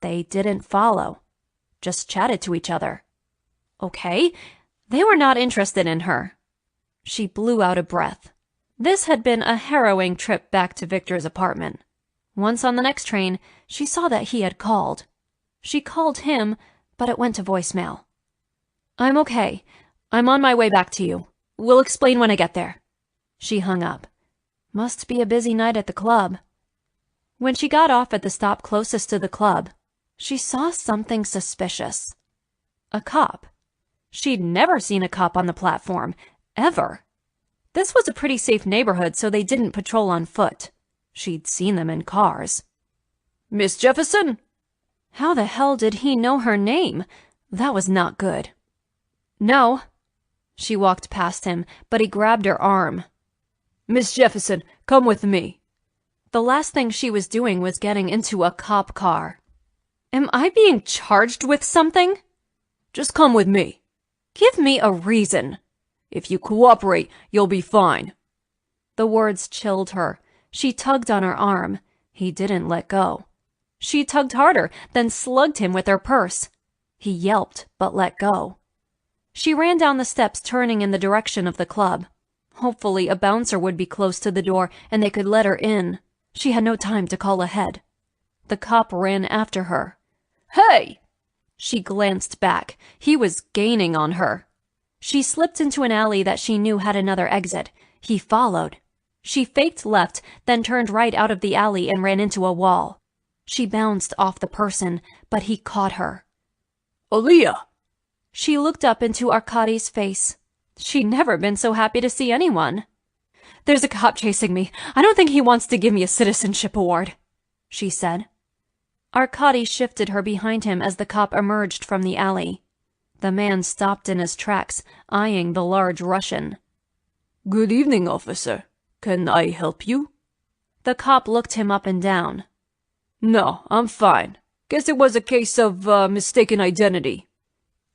They didn't follow, just chatted to each other. Okay, they were not interested in her. She blew out a breath. This had been a harrowing trip back to Viktor's apartment. Once on the next train, she saw that he had called. She called him, but it went to voicemail. "I'm okay. I'm on my way back to you. We'll explain when I get there." She hung up. Must be a busy night at the club. When she got off at the stop closest to the club, she saw something suspicious. A cop. She'd never seen a cop on the platform, ever. This was a pretty safe neighborhood, so they didn't patrol on foot. She'd seen them in cars. Miss Jefferson? How the hell did he know her name? That was not good. No. She walked past him, but he grabbed her arm. Miss Jefferson, come with me. The last thing she was doing was getting into a cop car. Am I being charged with something? Just come with me. Give me a reason. If you cooperate, you'll be fine. The words chilled her. She tugged on her arm. He didn't let go. She tugged harder, then slugged him with her purse. He yelped, but let go. She ran down the steps, turning in the direction of the club. Hopefully, a bouncer would be close to the door and they could let her in. She had no time to call ahead. The cop ran after her. Hey! She glanced back. He was gaining on her. She slipped into an alley that she knew had another exit. He followed. She faked left, then turned right out of the alley and ran into a wall. She bounced off the person, but he caught her. Aaliyah! She looked up into Arkady's face. She'd never been so happy to see anyone. There's a cop chasing me. I don't think he wants to give me a citizenship award, she said. Arkady shifted her behind him as the cop emerged from the alley. The man stopped in his tracks, eyeing the large Russian. Good evening, officer. Can I help you? The cop looked him up and down. No, I'm fine. Guess it was a case of mistaken identity.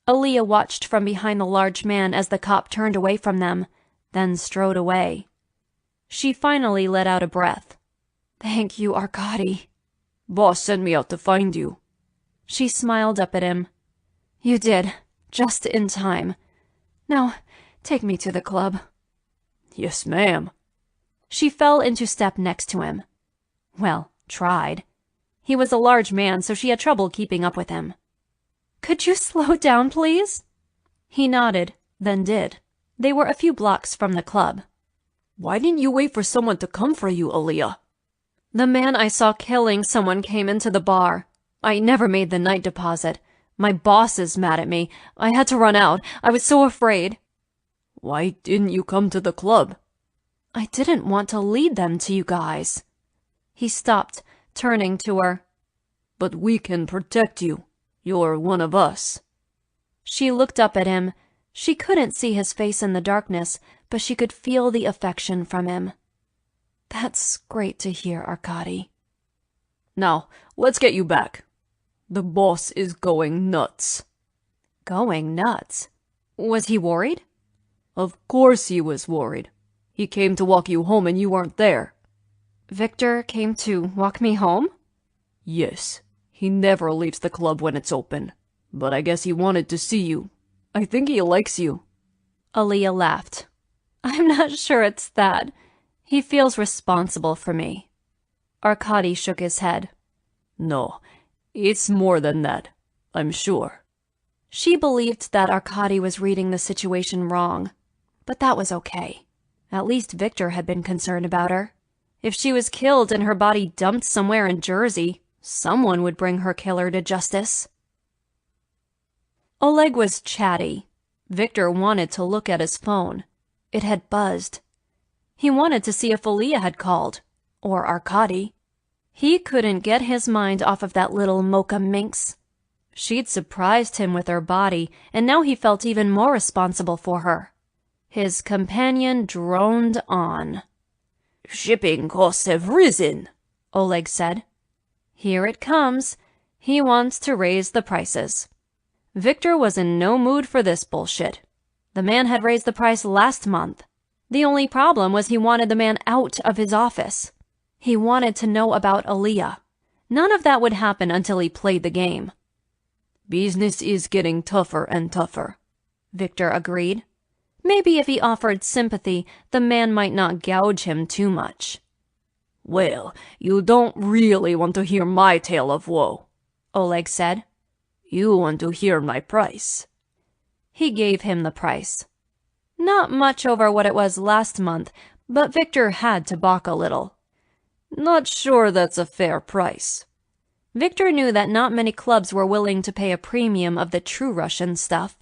Aaliyah watched from behind the large man as the cop turned away from them, then strode away. She finally let out a breath. Thank you, Arkady. Boss sent me out to find you. She smiled up at him. You did, just in time. Now, take me to the club. Yes, ma'am. She fell into step next to him. Well, tried. He was a large man, so she had trouble keeping up with him. Could you slow down, please? He nodded, then did. They were a few blocks from the club. Why didn't you wait for someone to come for you, Aaliyah? The man I saw killing someone came into the bar. I never made the night deposit. My boss is mad at me. I had to run out. I was so afraid. Why didn't you come to the club? I didn't want to lead them to you guys. He stopped, turning to her. But we can protect you. You're one of us. She looked up at him. She couldn't see his face in the darkness, but she could feel the affection from him. That's great to hear, Arkady. Now, let's get you back. The boss is going nuts. Going nuts? Was he worried? Of course he was worried. He came to walk you home and you weren't there. Viktor came to walk me home? Yes. He never leaves the club when it's open. But I guess he wanted to see you. I think he likes you. Aaliyah laughed. I'm not sure it's that. He feels responsible for me. Arkady shook his head. No, it's more than that, I'm sure. She believed that Arkady was reading the situation wrong. But that was okay. At least Viktor had been concerned about her. If she was killed and her body dumped somewhere in Jersey, someone would bring her killer to justice. Oleg was chatty. Viktor wanted to look at his phone. It had buzzed. He wanted to see if Aaliyah had called, or Arkady. He couldn't get his mind off of that little mocha minx. She'd surprised him with her body, and now he felt even more responsible for her. His companion droned on. Shipping costs have risen, Oleg said. Here it comes. He wants to raise the prices. Viktor was in no mood for this bullshit. The man had raised the price last month. The only problem was he wanted the man out of his office. He wanted to know about Aaliyah. None of that would happen until he played the game. Business is getting tougher and tougher, Viktor agreed. Maybe if he offered sympathy, the man might not gouge him too much. Well, you don't really want to hear my tale of woe, Oleg said. You want to hear my price. He gave him the price. Not much over what it was last month, but Viktor had to balk a little. Not sure that's a fair price. Viktor knew that not many clubs were willing to pay a premium of the true Russian stuff.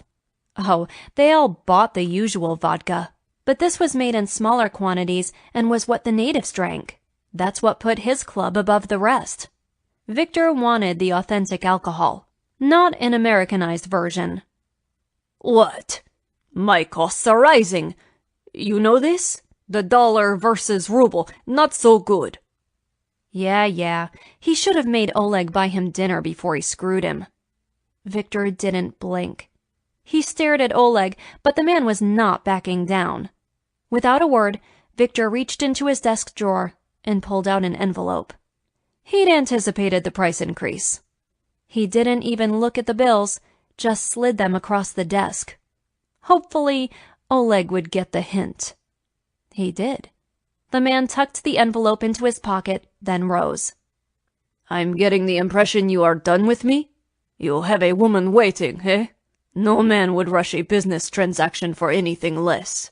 Oh, they all bought the usual vodka. But this was made in smaller quantities and was what the natives drank. That's what put his club above the rest. Viktor wanted the authentic alcohol, not an Americanized version. What? My costs are rising. You know this? The dollar versus ruble, not so good. Yeah. He should have made Oleg buy him dinner before he screwed him. Viktor didn't blink. He stared at Oleg, but the man was not backing down. Without a word, Viktor reached into his desk drawer and pulled out an envelope. He'd anticipated the price increase. He didn't even look at the bills, just slid them across the desk. Hopefully, Oleg would get the hint. He did. The man tucked the envelope into his pocket, then rose. I'm getting the impression you are done with me? You have a woman waiting, eh? No man would rush a business transaction for anything less.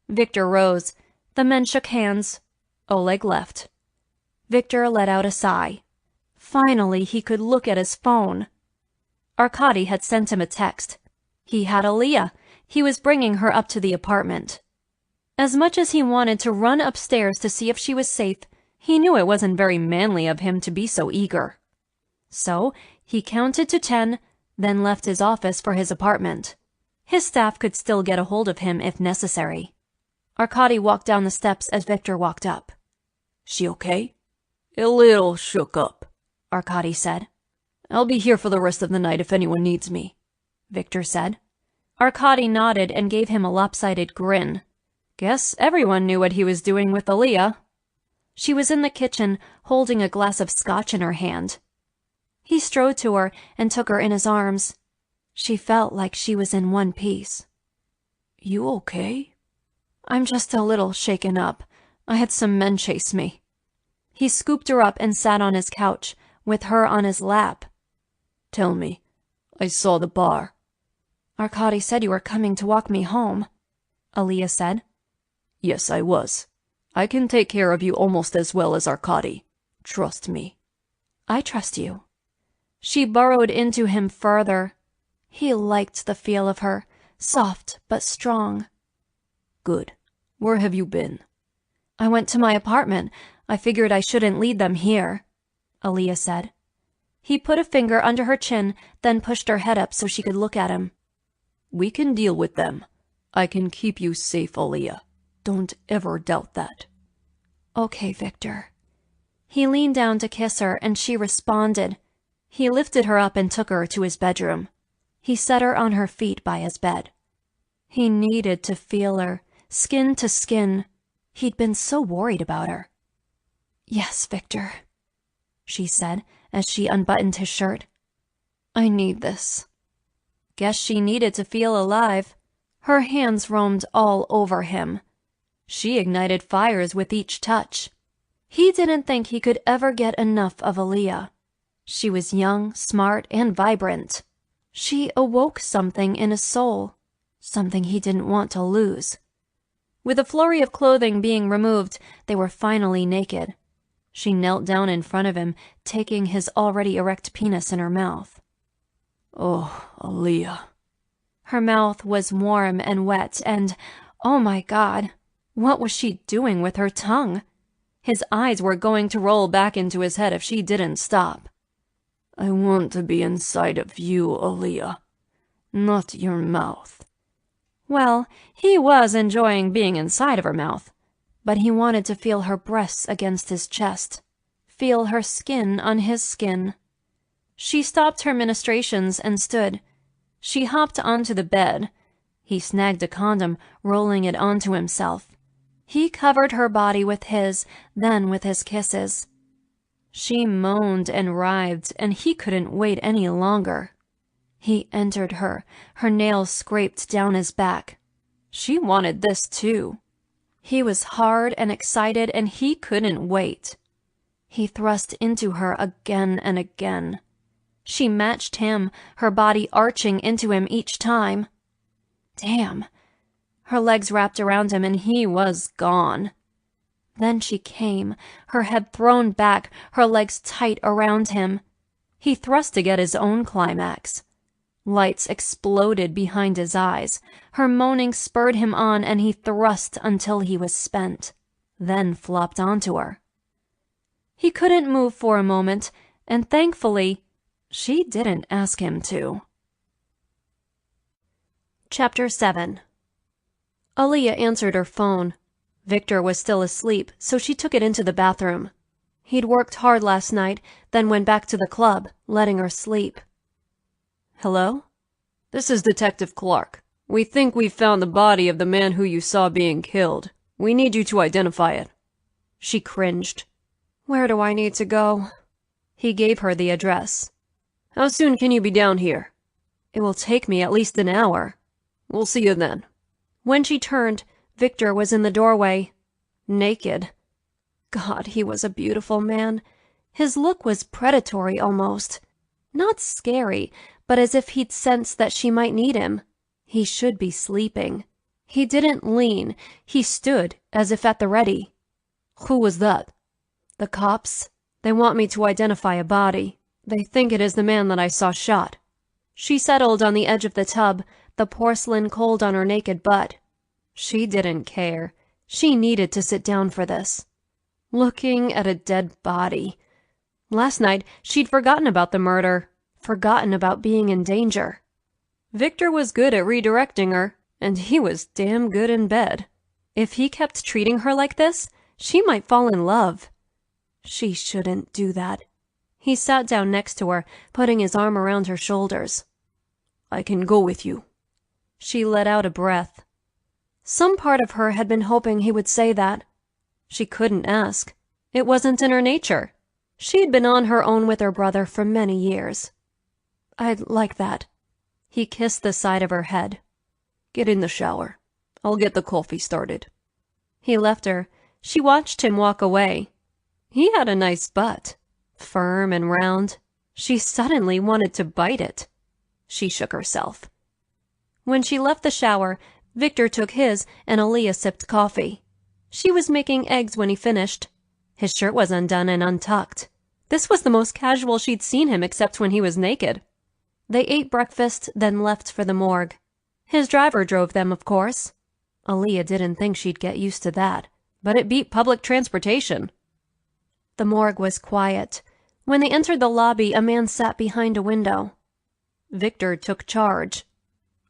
Viktor rose. The men shook hands. Oleg left. Viktor let out a sigh. Finally, he could look at his phone. Arkady had sent him a text. He had Aliyah. He was bringing her up to the apartment. As much as he wanted to run upstairs to see if she was safe, he knew it wasn't very manly of him to be so eager. So, he counted to 10, then left his office for his apartment. His staff could still get a hold of him if necessary. Arkady walked down the steps as Viktor walked up. She okay? A little shook up, Arkady said. I'll be here for the rest of the night if anyone needs me, Viktor said. Arkady nodded and gave him a lopsided grin. Guess everyone knew what he was doing with Aliyah. She was in the kitchen, holding a glass of scotch in her hand. He strode to her and took her in his arms. She felt like she was in one piece. You okay? I'm just a little shaken up. I had some men chase me. He scooped her up and sat on his couch, with her on his lap. Tell me, I saw the bar. Arkady said you were coming to walk me home, Aliyah said. Yes, I was. I can take care of you almost as well as Arkady. Trust me. I trust you. She burrowed into him further. He liked the feel of her, soft but strong. Good. Where have you been? I went to my apartment. I figured I shouldn't lead them here, Aliyah said. He put a finger under her chin, then pushed her head up so she could look at him. We can deal with them. I can keep you safe, Aliyah. Don't ever doubt that. Okay, Viktor. He leaned down to kiss her, and she responded. He lifted her up and took her to his bedroom. He set her on her feet by his bed. He needed to feel her, skin to skin. He'd been so worried about her. Yes, Viktor, she said as she unbuttoned his shirt. I need this. Guess she needed to feel alive. Her hands roamed all over him. She ignited fires with each touch. He didn't think he could ever get enough of Aliyah. She was young, smart, and vibrant. She awoke something in his soul, something he didn't want to lose. With a flurry of clothing being removed, they were finally naked. She knelt down in front of him, taking his already erect penis in her mouth. Oh, Aliyah. Her mouth was warm and wet, and, oh my God, what was she doing with her tongue? His eyes were going to roll back into his head if she didn't stop. I want to be inside of you, Aliyah, not your mouth. Well, he was enjoying being inside of her mouth, but he wanted to feel her breasts against his chest, feel her skin on his skin. She stopped her ministrations and stood. She hopped onto the bed. He snagged a condom, rolling it onto himself. He covered her body with his, then with his kisses. She moaned and writhed, and he couldn't wait any longer. He entered her, her nails scraped down his back. She wanted this too. He was hard and excited, and he couldn't wait. He thrust into her again and again. She matched him, her body arching into him each time. Damn. Her legs wrapped around him, and he was gone. Then she came, her head thrown back, her legs tight around him. He thrust to get his own climax. Lights exploded behind his eyes. Her moaning spurred him on, and he thrust until he was spent, then flopped onto her. He couldn't move for a moment, and thankfully, she didn't ask him to. Chapter 7. Aaliyah answered her phone. Viktor was still asleep, so she took it into the bathroom. He'd worked hard last night, then went back to the club, letting her sleep. Hello? This is Detective Clark. We think we've found the body of the man who you saw being killed. We need you to identify it. She cringed. Where do I need to go? He gave her the address. How soon can you be down here? It will take me at least an hour. We'll see you then. When she turned, Viktor was in the doorway, naked. God, he was a beautiful man. His look was predatory almost. Not scary, but as if he'd sensed that she might need him. He should be sleeping. He didn't lean. He stood, as if at the ready. Who was that? The cops. They want me to identify a body. They think it is the man that I saw shot. She settled on the edge of the tub, the porcelain cold on her naked butt. She didn't care. She needed to sit down for this. Looking at a dead body. Last night, she'd forgotten about the murder, forgotten about being in danger. Viktor was good at redirecting her, and he was damn good in bed. If he kept treating her like this, she might fall in love. She shouldn't do that. He sat down next to her, putting his arm around her shoulders. I can go with you. She let out a breath. Some part of her had been hoping he would say that. She couldn't ask. It wasn't in her nature. She'd been on her own with her brother for many years. I'd like that. He kissed the side of her head. Get in the shower. I'll get the coffee started. He left her. She watched him walk away. He had a nice butt. Firm and round. She suddenly wanted to bite it. She shook herself. When she left the shower, Viktor took his and Aaliyah sipped coffee. She was making eggs when he finished. His shirt was undone and untucked. This was the most casual she'd seen him except when he was naked. They ate breakfast, then left for the morgue. His driver drove them, of course. Aaliyah didn't think she'd get used to that, but it beat public transportation. The morgue was quiet. When they entered the lobby, a man sat behind a window. Viktor took charge.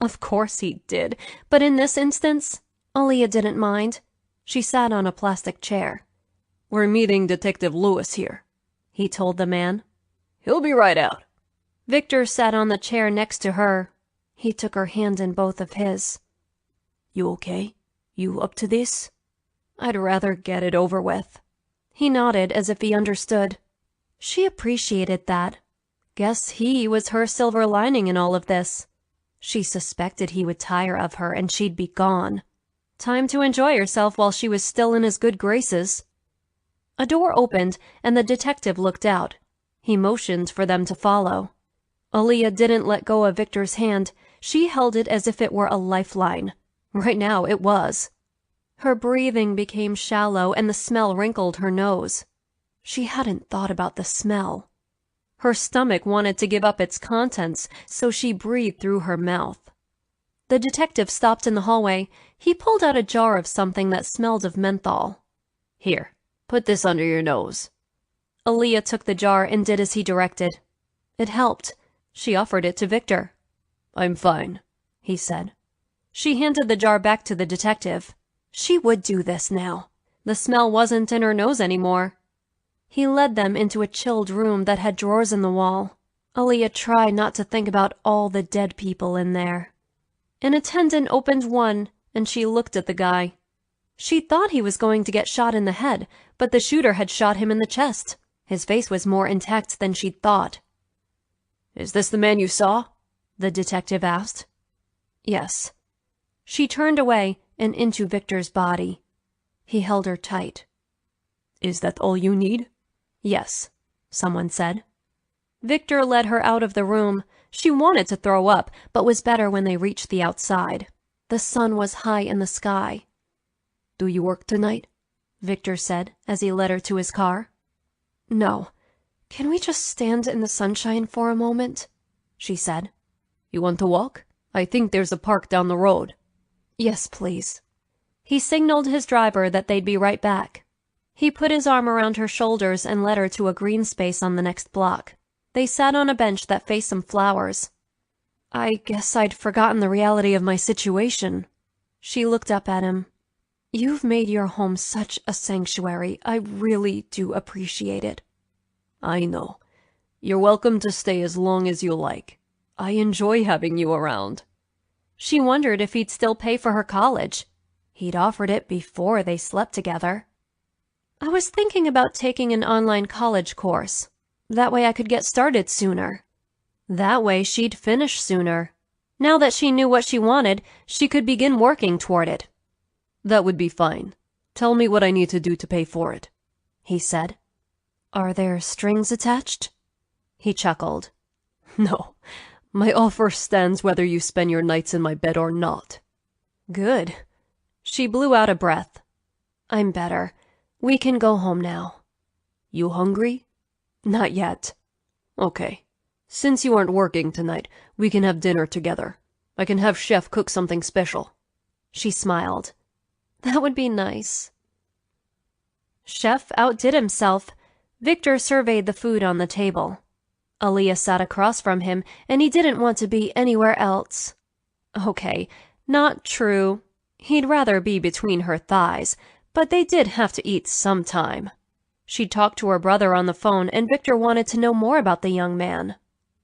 Of course he did, but in this instance, Aaliyah didn't mind. She sat on a plastic chair. We're meeting Detective Lewis here, he told the man. He'll be right out. Viktor sat on the chair next to her. He took her hand in both of his. You okay? You up to this? I'd rather get it over with. He nodded as if he understood. She appreciated that. Guess he was her silver lining in all of this. She suspected he would tire of her and she'd be gone. Time to enjoy herself while she was still in his good graces. A door opened and the detective looked out. He motioned for them to follow. Aaliyah didn't let go of Viktor's hand. She held it as if it were a lifeline. Right now it was. Her breathing became shallow and the smell wrinkled her nose. She hadn't thought about the smell. Her stomach wanted to give up its contents, so she breathed through her mouth. The detective stopped in the hallway. He pulled out a jar of something that smelled of menthol. Here, put this under your nose. Aaliyah took the jar and did as he directed. It helped. She offered it to Viktor. I'm fine, he said. She handed the jar back to the detective. She would do this now. The smell wasn't in her nose anymore. He led them into a chilled room that had drawers in the wall. Aaliyah tried not to think about all the dead people in there. An attendant opened one, and she looked at the guy. She thought he was going to get shot in the head, but the shooter had shot him in the chest. His face was more intact than she'd thought. Is this the man you saw? The detective asked. Yes. She turned away and into Viktor's body. He held her tight. Is that all you need? Yes, someone said. Viktor led her out of the room. She wanted to throw up, but was better when they reached the outside. The sun was high in the sky. Do you work tonight? Viktor said as he led her to his car. No. Can we just stand in the sunshine for a moment? She said. You want to walk? I think there's a park down the road. Yes, please. He signaled his driver that they'd be right back. He put his arm around her shoulders and led her to a green space on the next block. They sat on a bench that faced some flowers. I guess I'd forgotten the reality of my situation. She looked up at him. You've made your home such a sanctuary. I really do appreciate it. I know. You're welcome to stay as long as you like. I enjoy having you around. She wondered if he'd still pay for her college. He'd offered it before they slept together. I was thinking about taking an online college course. That way I could get started sooner. That way she'd finish sooner. Now that she knew what she wanted, she could begin working toward it. That would be fine. Tell me what I need to do to pay for it, he said. Are there strings attached? He chuckled. No, my offer stands whether you spend your nights in my bed or not. Good. She blew out a breath. I'm better. We can go home now. You hungry? Not yet. Okay. Since you aren't working tonight, we can have dinner together. I can have Chef cook something special. She smiled. That would be nice. Chef outdid himself. Viktor surveyed the food on the table. Aaliyah sat across from him, and he didn't want to be anywhere else. Okay, not true. He'd rather be between her thighs, but they did have to eat sometime. She talked to her brother on the phone, and Viktor wanted to know more about the young man.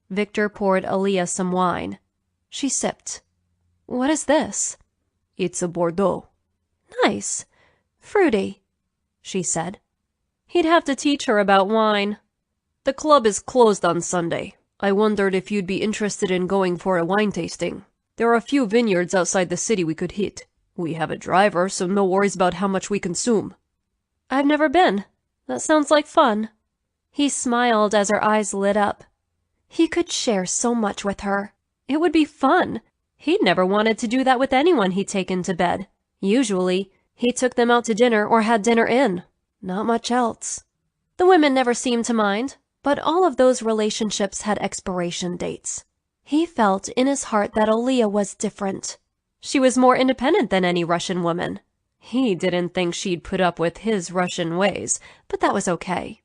Viktor poured Aaliyah some wine. She sipped. What is this? It's a Bordeaux. Nice. Fruity, she said. He'd have to teach her about wine. The club is closed on Sunday. I wondered if you'd be interested in going for a wine tasting. There are a few vineyards outside the city we could hit. We have a driver, so no worries about how much we consume. I've never been. That sounds like fun. He smiled as her eyes lit up. He could share so much with her. It would be fun. He'd never wanted to do that with anyone he'd taken to bed. Usually, he took them out to dinner or had dinner in. Not much else. The women never seemed to mind, but all of those relationships had expiration dates. He felt in his heart that Aaliyah was different. She was more independent than any Russian woman. He didn't think she'd put up with his Russian ways, but that was okay.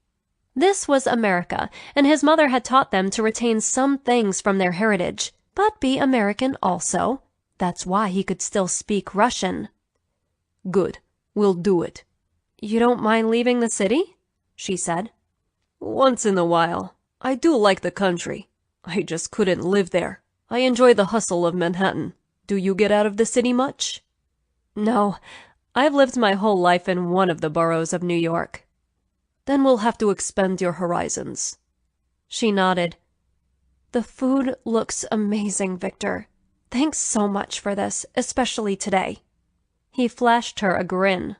This was America, and his mother had taught them to retain some things from their heritage, but be American also. That's why he could still speak Russian. Good. We'll do it. You don't mind leaving the city? She said. Once in a while. I do like the country. I just couldn't live there. I enjoy the hustle of Manhattan. Do you get out of the city much? No. I've lived my whole life in one of the boroughs of New York. Then we'll have to expand your horizons. She nodded. The food looks amazing, Viktor. Thanks so much for this, especially today. He flashed her a grin.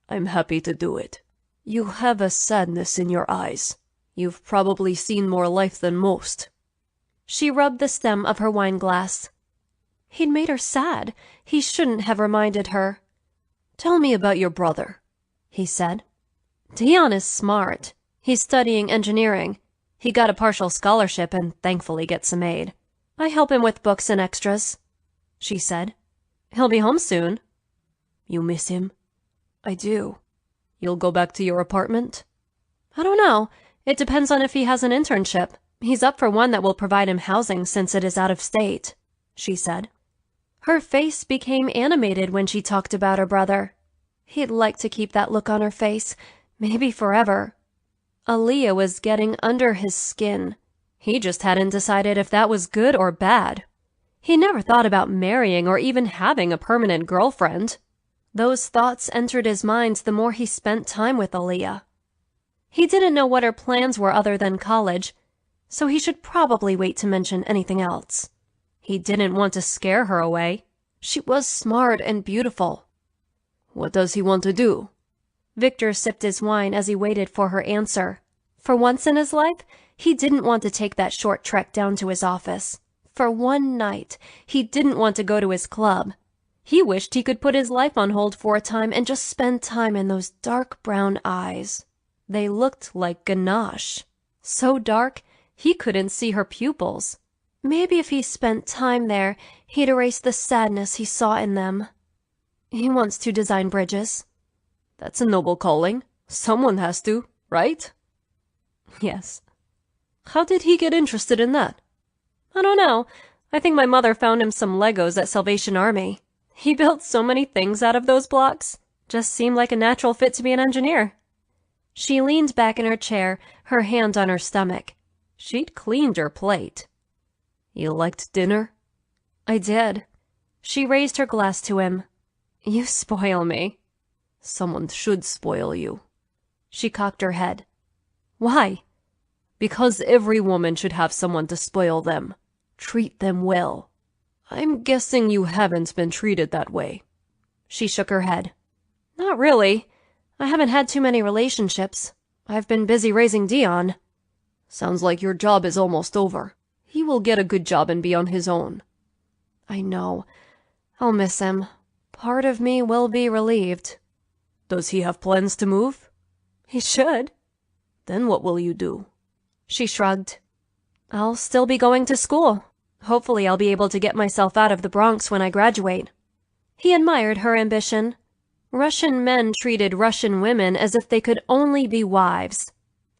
I'm happy to do it. You have a sadness in your eyes. You've probably seen more life than most. She rubbed the stem of her wine glass. He'd made her sad. He shouldn't have reminded her. Tell me about your brother, he said. Dion is smart. He's studying engineering. He got a partial scholarship and thankfully gets some aid. I help him with books and extras, she said. He'll be home soon. You miss him? I do. You'll go back to your apartment? I don't know. It depends on if he has an internship. He's up for one that will provide him housing since it is out of state, she said. Her face became animated when she talked about her brother. He'd like to keep that look on her face, maybe forever. Aaliyah was getting under his skin. He just hadn't decided if that was good or bad. He never thought about marrying or even having a permanent girlfriend. Those thoughts entered his mind the more he spent time with Aaliyah. He didn't know what her plans were other than college, so he should probably wait to mention anything else. He didn't want to scare her away. She was smart and beautiful. What does he want to do? Viktor sipped his wine as he waited for her answer. For once in his life, he didn't want to take that short trek down to his office. For one night, he didn't want to go to his club. He wished he could put his life on hold for a time and just spend time in those dark brown eyes. They looked like ganache. So dark, he couldn't see her pupils. Maybe if he spent time there, he'd erase the sadness he saw in them. He wants to design bridges. That's a noble calling. Someone has to, right? Yes. How did he get interested in that? I don't know. I think my mother found him some Legos at Salvation Army. He built so many things out of those blocks. Just seemed like a natural fit to be an engineer. She leaned back in her chair, her hand on her stomach. She'd cleaned her plate. You liked dinner? I did. She raised her glass to him. You spoil me. Someone should spoil you. She cocked her head. Why? Because every woman should have someone to spoil them. Treat them well. I'm guessing you haven't been treated that way. She shook her head. Not really. I haven't had too many relationships. I've been busy raising Dion. Sounds like your job is almost over. He will get a good job and be on his own. I know. I'll miss him. Part of me will be relieved. Does he have plans to move? He should. Then what will you do? She shrugged. I'll still be going to school. Hopefully I'll be able to get myself out of the Bronx when I graduate. He admired her ambition. Russian men treated Russian women as if they could only be wives.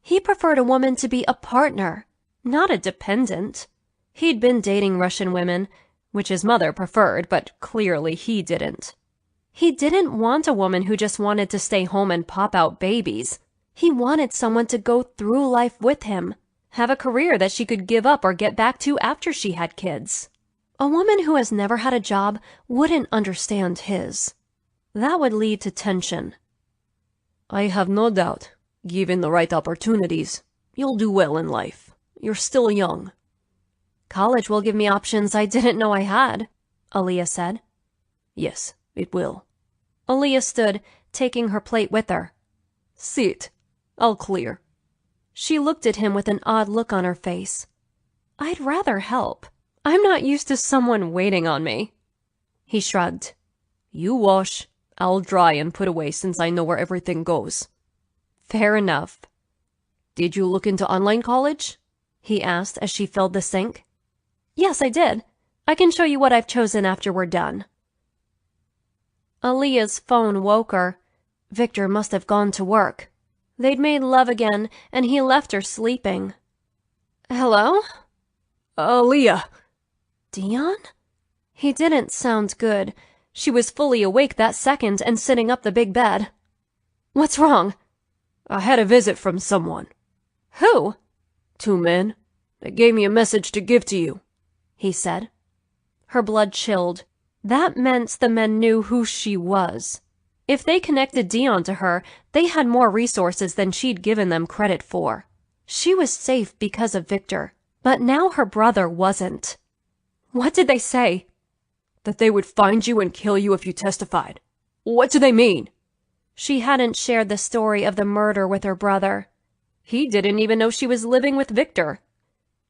He preferred a woman to be a partner, not a dependent. He'd been dating Russian women, which his mother preferred, but clearly he didn't. He didn't want a woman who just wanted to stay home and pop out babies. He wanted someone to go through life with him, have a career that she could give up or get back to after she had kids. A woman who has never had a job wouldn't understand his. That would lead to tension. I have no doubt, given the right opportunities, you'll do well in life. You're still young. College will give me options I didn't know I had, Aaliyah said. Yes, it will. Aaliyah stood, taking her plate with her. Sit. I'll clear. She looked at him with an odd look on her face. I'd rather help. I'm not used to someone waiting on me. He shrugged. You wash. I'll dry and put away since I know where everything goes. Fair enough. Did you look into online college? He asked as she filled the sink. Yes, I did. I can show you what I've chosen after we're done. Aaliyah's phone woke her. Viktor must have gone to work. They'd made love again, and he left her sleeping. Hello? Aaliyah. Dion? He didn't sound good. She was fully awake that second and sitting up the big bed. What's wrong? I had a visit from someone. Who? 2 men. They gave me a message to give to you, he said. Her blood chilled. That meant the men knew who she was. If they connected Dion to her, they had more resources than she'd given them credit for. She was safe because of Viktor, but now her brother wasn't. What did they say? That they would find you and kill you if you testified. What do they mean? She hadn't shared the story of the murder with her brother. He didn't even know she was living with Viktor.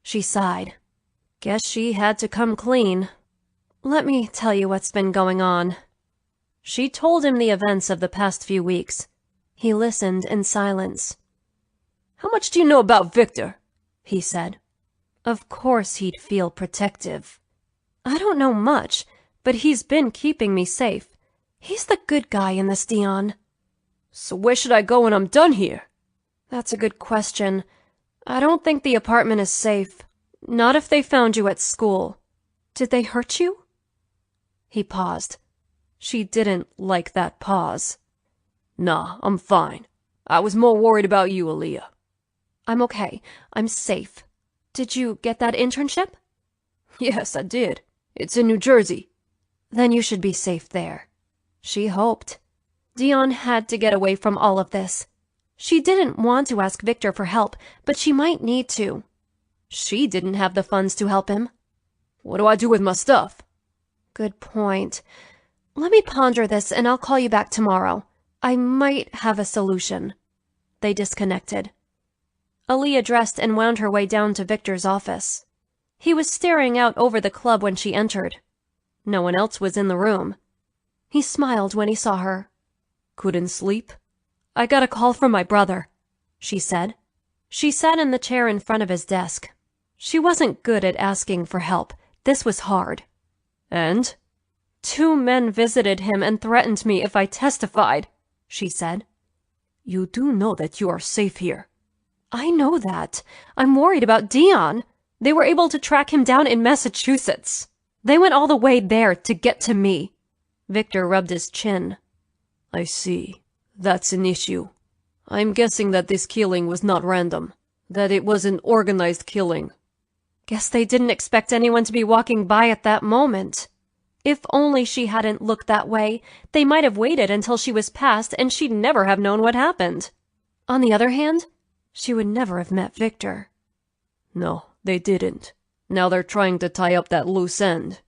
She sighed. Guess she had to come clean. Let me tell you what's been going on. She told him the events of the past few weeks. He listened in silence. How much do you know about Viktor? He said. Of course he'd feel protective. I don't know much, but he's been keeping me safe. He's the good guy in this, Dion. So where should I go when I'm done here? That's a good question. I don't think the apartment is safe. Not if they found you at school. Did they hurt you? He paused. She didn't like that pause. Nah, I'm fine. I was more worried about you, Aaliyah. I'm okay. I'm safe. Did you get that internship? Yes, I did. It's in New Jersey. Then you should be safe there. She hoped. Dion had to get away from all of this. She didn't want to ask Viktor for help, but she might need to. She didn't have the funds to help him. What do I do with my stuff? Good point. Let me ponder this and I'll call you back tomorrow. I might have a solution. They disconnected. Aaliyah dressed and wound her way down to Viktor's office. He was staring out over the club when she entered. No one else was in the room. He smiled when he saw her. Couldn't sleep? I got a call from my brother, she said. She sat in the chair in front of his desk. She wasn't good at asking for help. This was hard. And? 2 men visited him and threatened me if I testified, she said. You do know that you are safe here. I know that. I'm worried about Dion. They were able to track him down in Massachusetts. They went all the way there to get to me. Viktor rubbed his chin. I see. That's an issue. I'm guessing that this killing was not random. That it was an organized killing. Guess they didn't expect anyone to be walking by at that moment. If only she hadn't looked that way, they might have waited until she was past and she'd never have known what happened. On the other hand, she would never have met Viktor. No, they didn't. Now they're trying to tie up that loose end.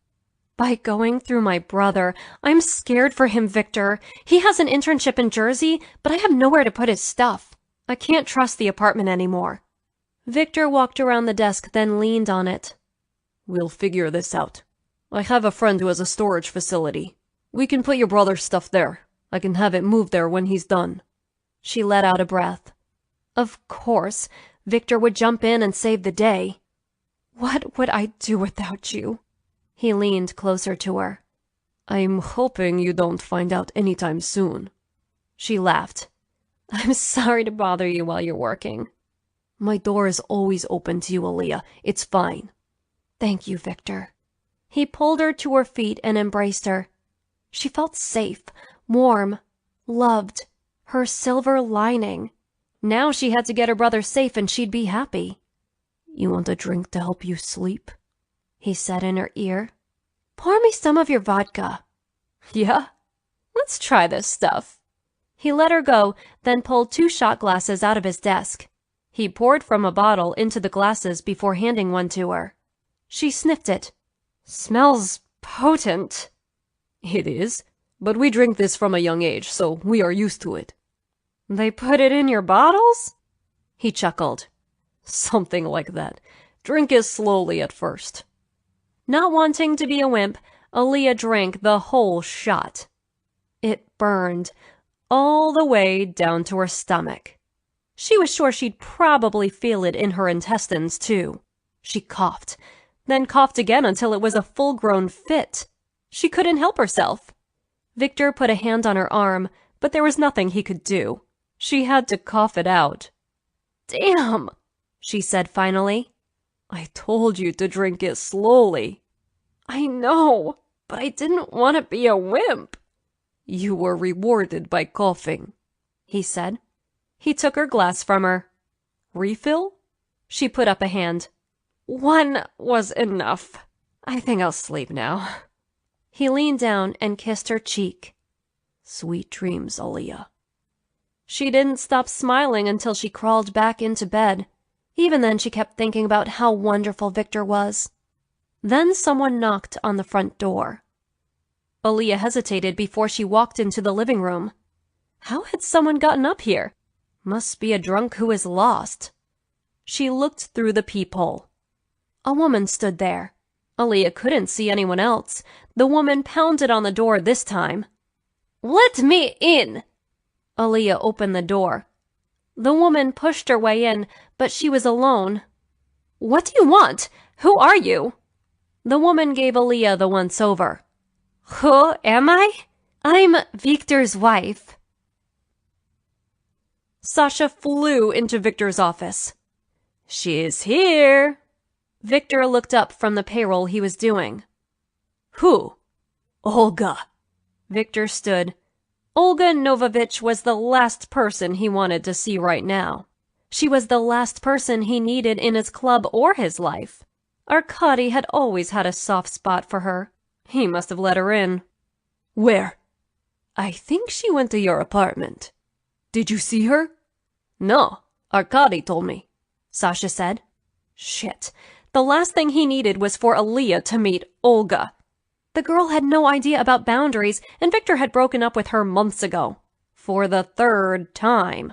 By going through my brother, I'm scared for him, Viktor. He has an internship in Jersey, but I have nowhere to put his stuff. I can't trust the apartment anymore. Viktor walked around the desk, then leaned on it. We'll figure this out. I have a friend who has a storage facility. We can put your brother's stuff there. I can have it moved there when he's done. She let out a breath. Of course, Viktor would jump in and save the day. What would I do without you? He leaned closer to her. I'm hoping you don't find out anytime soon. She laughed. I'm sorry to bother you while you're working. My door is always open to you, Aaliyah. It's fine. Thank you, Viktor. He pulled her to her feet and embraced her. She felt safe, warm, loved, her silver lining. Now she had to get her brother safe and she'd be happy. You want a drink to help you sleep? He said in her ear. Pour me some of your vodka. Yeah? Let's try this stuff. He let her go, then pulled 2 shot glasses out of his desk. He poured from a bottle into the glasses before handing one to her. She sniffed it. Smells potent. It is, but we drink this from a young age, so we are used to it. They put it in your bottles? He chuckled. Something like that. Drink it slowly at first. Not wanting to be a wimp, Aaliyah drank the whole shot. It burned all the way down to her stomach. She was sure she'd probably feel it in her intestines, too. She coughed, then coughed again until it was a full-grown fit. She couldn't help herself. Viktor put a hand on her arm, but there was nothing he could do. She had to cough it out. Damn, she said finally. I told you to drink it slowly. I know, but I didn't want to be a wimp. You were rewarded by coughing, he said. He took her glass from her. Refill? She put up a hand. One was enough. I think I'll sleep now. He leaned down and kissed her cheek. Sweet dreams, Aaliyah. She didn't stop smiling until she crawled back into bed. Even then, she kept thinking about how wonderful Viktor was. Then someone knocked on the front door. Aaliyah hesitated before she walked into the living room. How had someone gotten up here? Must be a drunk who is lost. She looked through the peephole. A woman stood there. Aaliyah couldn't see anyone else. The woman pounded on the door this time. Let me in! Aaliyah opened the door. The woman pushed her way in, but she was alone. What do you want? Who are you? The woman gave Aaliyah the once-over. Who am I? I'm Viktor's wife. Sasha flew into Viktor's office. She's here. Viktor looked up from the payroll he was doing. Who? Olga. Viktor stood. Olga Novovich was the last person he wanted to see right now. She was the last person he needed in his club or his life. Arkady had always had a soft spot for her. He must have let her in. Where? I think she went to your apartment. Did you see her? No, Arkady told me, Sasha said. Shit. The last thing he needed was for Aaliyah to meet Olga. The girl had no idea about boundaries, and Viktor had broken up with her months ago. For the 3rd time.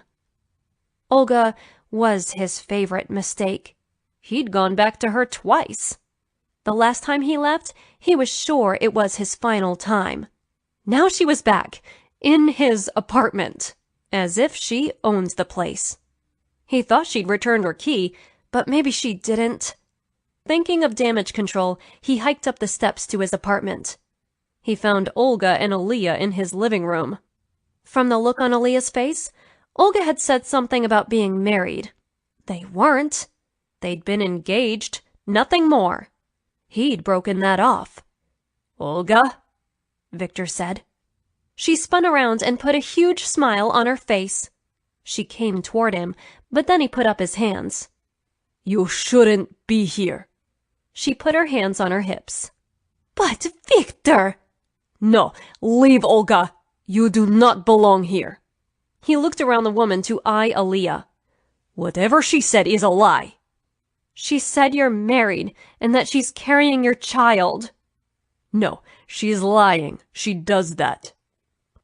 Olga was his favorite mistake. He'd gone back to her twice. The last time he left, he was sure it was his final time. Now she was back, in his apartment, as if she owned the place. He thought she'd returned her key, but maybe she didn't. Thinking of damage control, he hiked up the steps to his apartment. He found Olga and Aaliyah in his living room. From the look on Aaliyah's face, Olga had said something about being married. They weren't. They'd been engaged, nothing more. He'd broken that off. "Olga?" Viktor said. She spun around and put a huge smile on her face. She came toward him, but then he put up his hands. "You shouldn't be here." She put her hands on her hips. "But Viktor!" "No, leave, Olga. You do not belong here." He looked around the woman to eye Aaliyah. "Whatever she said is a lie." "She said you're married and that she's carrying your child." "No, she's lying. She does that."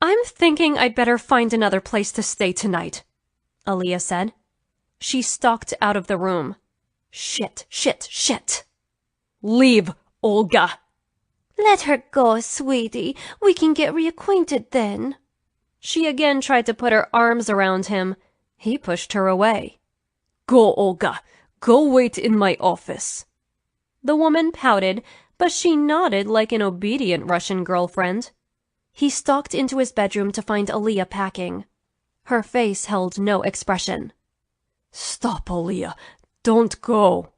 "I'm thinking I'd better find another place to stay tonight," Aaliyah said. She stalked out of the room. Shit, shit, shit. "Leave, Olga." "Let her go, sweetie. We can get reacquainted then." She again tried to put her arms around him. He pushed her away. "Go, Olga. Go wait in my office." The woman pouted, but she nodded like an obedient Russian girlfriend. He stalked into his bedroom to find Aaliyah packing. Her face held no expression. "Stop, Aaliyah. Don't go."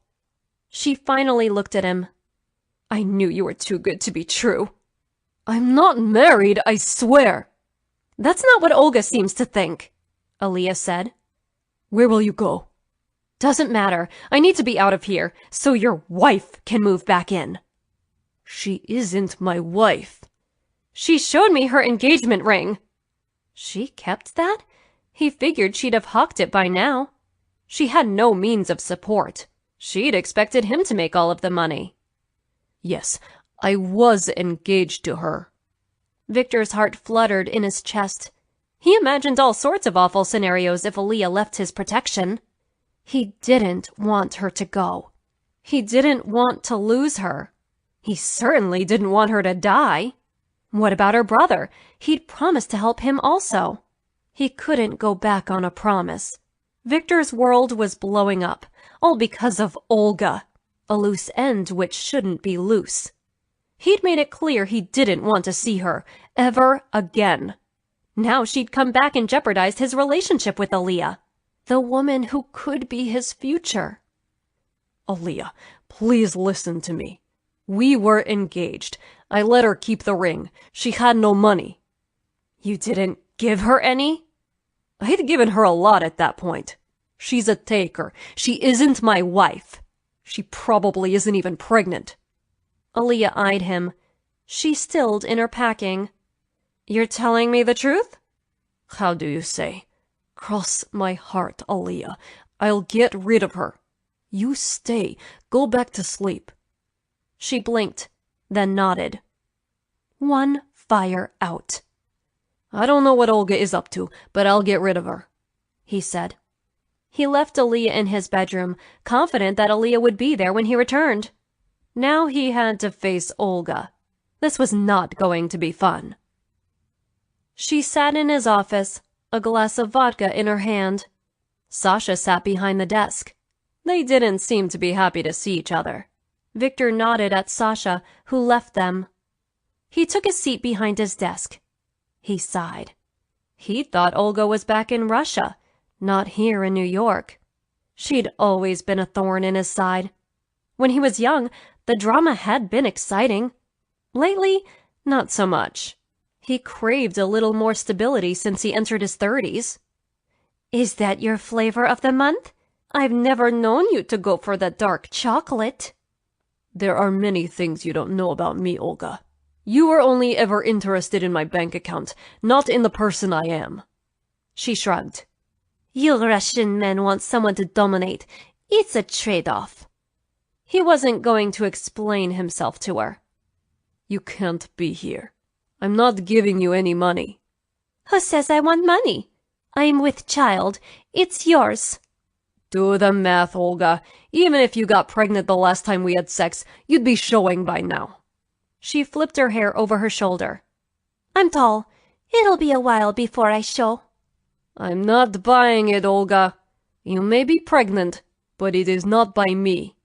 She finally looked at him. "I knew you were too good to be true." "I'm not married, I swear." "That's not what Olga seems to think," Aaliyah said. "Where will you go?" "Doesn't matter. I need to be out of here, so your wife can move back in." "She isn't my wife." "She showed me her engagement ring." She kept that? He figured she'd have hucked it by now. She had no means of support. She'd expected him to make all of the money. "Yes, I was engaged to her." Viktor's heart fluttered in his chest. He imagined all sorts of awful scenarios if Aaliyah left his protection. He didn't want her to go. He didn't want to lose her. He certainly didn't want her to die. What about her brother? He'd promised to help him also. He couldn't go back on a promise. Viktor's world was blowing up, all because of Olga, a loose end which shouldn't be loose. He'd made it clear he didn't want to see her, ever again. Now she'd come back and jeopardized his relationship with Aaliyah, the woman who could be his future. "Aaliyah, please listen to me. We were engaged. I let her keep the ring. She had no money." "You didn't give her any?" "I'd given her a lot at that point. She's a taker. She isn't my wife. She probably isn't even pregnant." Aaliyah eyed him. She stilled in her packing. "You're telling me the truth?" "How do you say? Cross my heart, Aaliyah. I'll get rid of her. You stay. Go back to sleep." She blinked, then nodded. One fire out. "I don't know what Olga is up to, but I'll get rid of her," he said. He left Aaliyah in his bedroom, confident that Aaliyah would be there when he returned. Now he had to face Olga. This was not going to be fun. She sat in his office, a glass of vodka in her hand. Sasha sat behind the desk. They didn't seem to be happy to see each other. Viktor nodded at Sasha, who left them. He took a seat behind his desk. He sighed. He thought Olga was back in Russia, not here in New York. She'd always been a thorn in his side. When he was young, the drama had been exciting. Lately, not so much. He craved a little more stability since he entered his 30s. "Is that your flavor of the month? I've never known you to go for the dark chocolate." "There are many things you don't know about me, Olga. You were only ever interested in my bank account, not in the person I am." She shrugged. "You Russian men want someone to dominate. It's a trade-off." He wasn't going to explain himself to her. "You can't be here. I'm not giving you any money." "Who says I want money? I'm with child. It's yours." "Do the math, Olga. Even if you got pregnant the last time we had sex, you'd be showing by now." She flipped her hair over her shoulder. "I'm tall. It'll be a while before I show." "I'm not buying it, Olga. You may be pregnant, but it is not by me."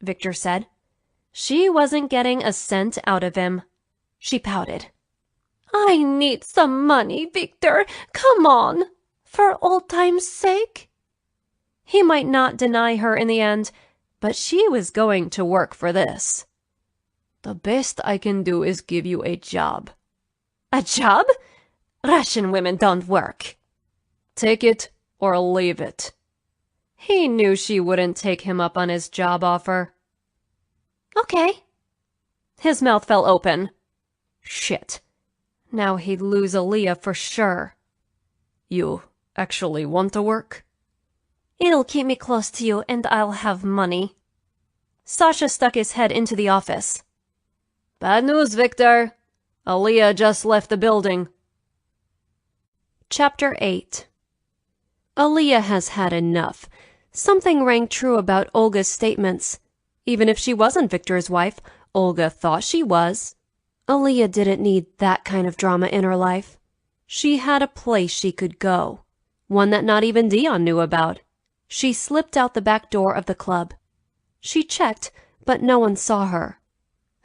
Viktor said. She wasn't getting a cent out of him. She pouted. I need some money, Viktor. Come on. For old time's sake. He might not deny her in the end, but she was going to work for this. The best I can do is give you a job. A job? Russian women don't work. Take it or leave it. He knew she wouldn't take him up on his job offer. Okay. His mouth fell open. Shit. Now he'd lose Aaliyah for sure. You actually want to work? It'll keep me close to you and I'll have money. Sasha stuck his head into the office. Bad news, Viktor. Aaliyah just left the building. Chapter 8. Aaliyah has had enough. Something rang true about Olga's statements. Even if she wasn't Viktor's wife, Olga thought she was. Aaliyah didn't need that kind of drama in her life. She had a place she could go, one that not even Dion knew about. She slipped out the back door of the club. She checked, but no one saw her.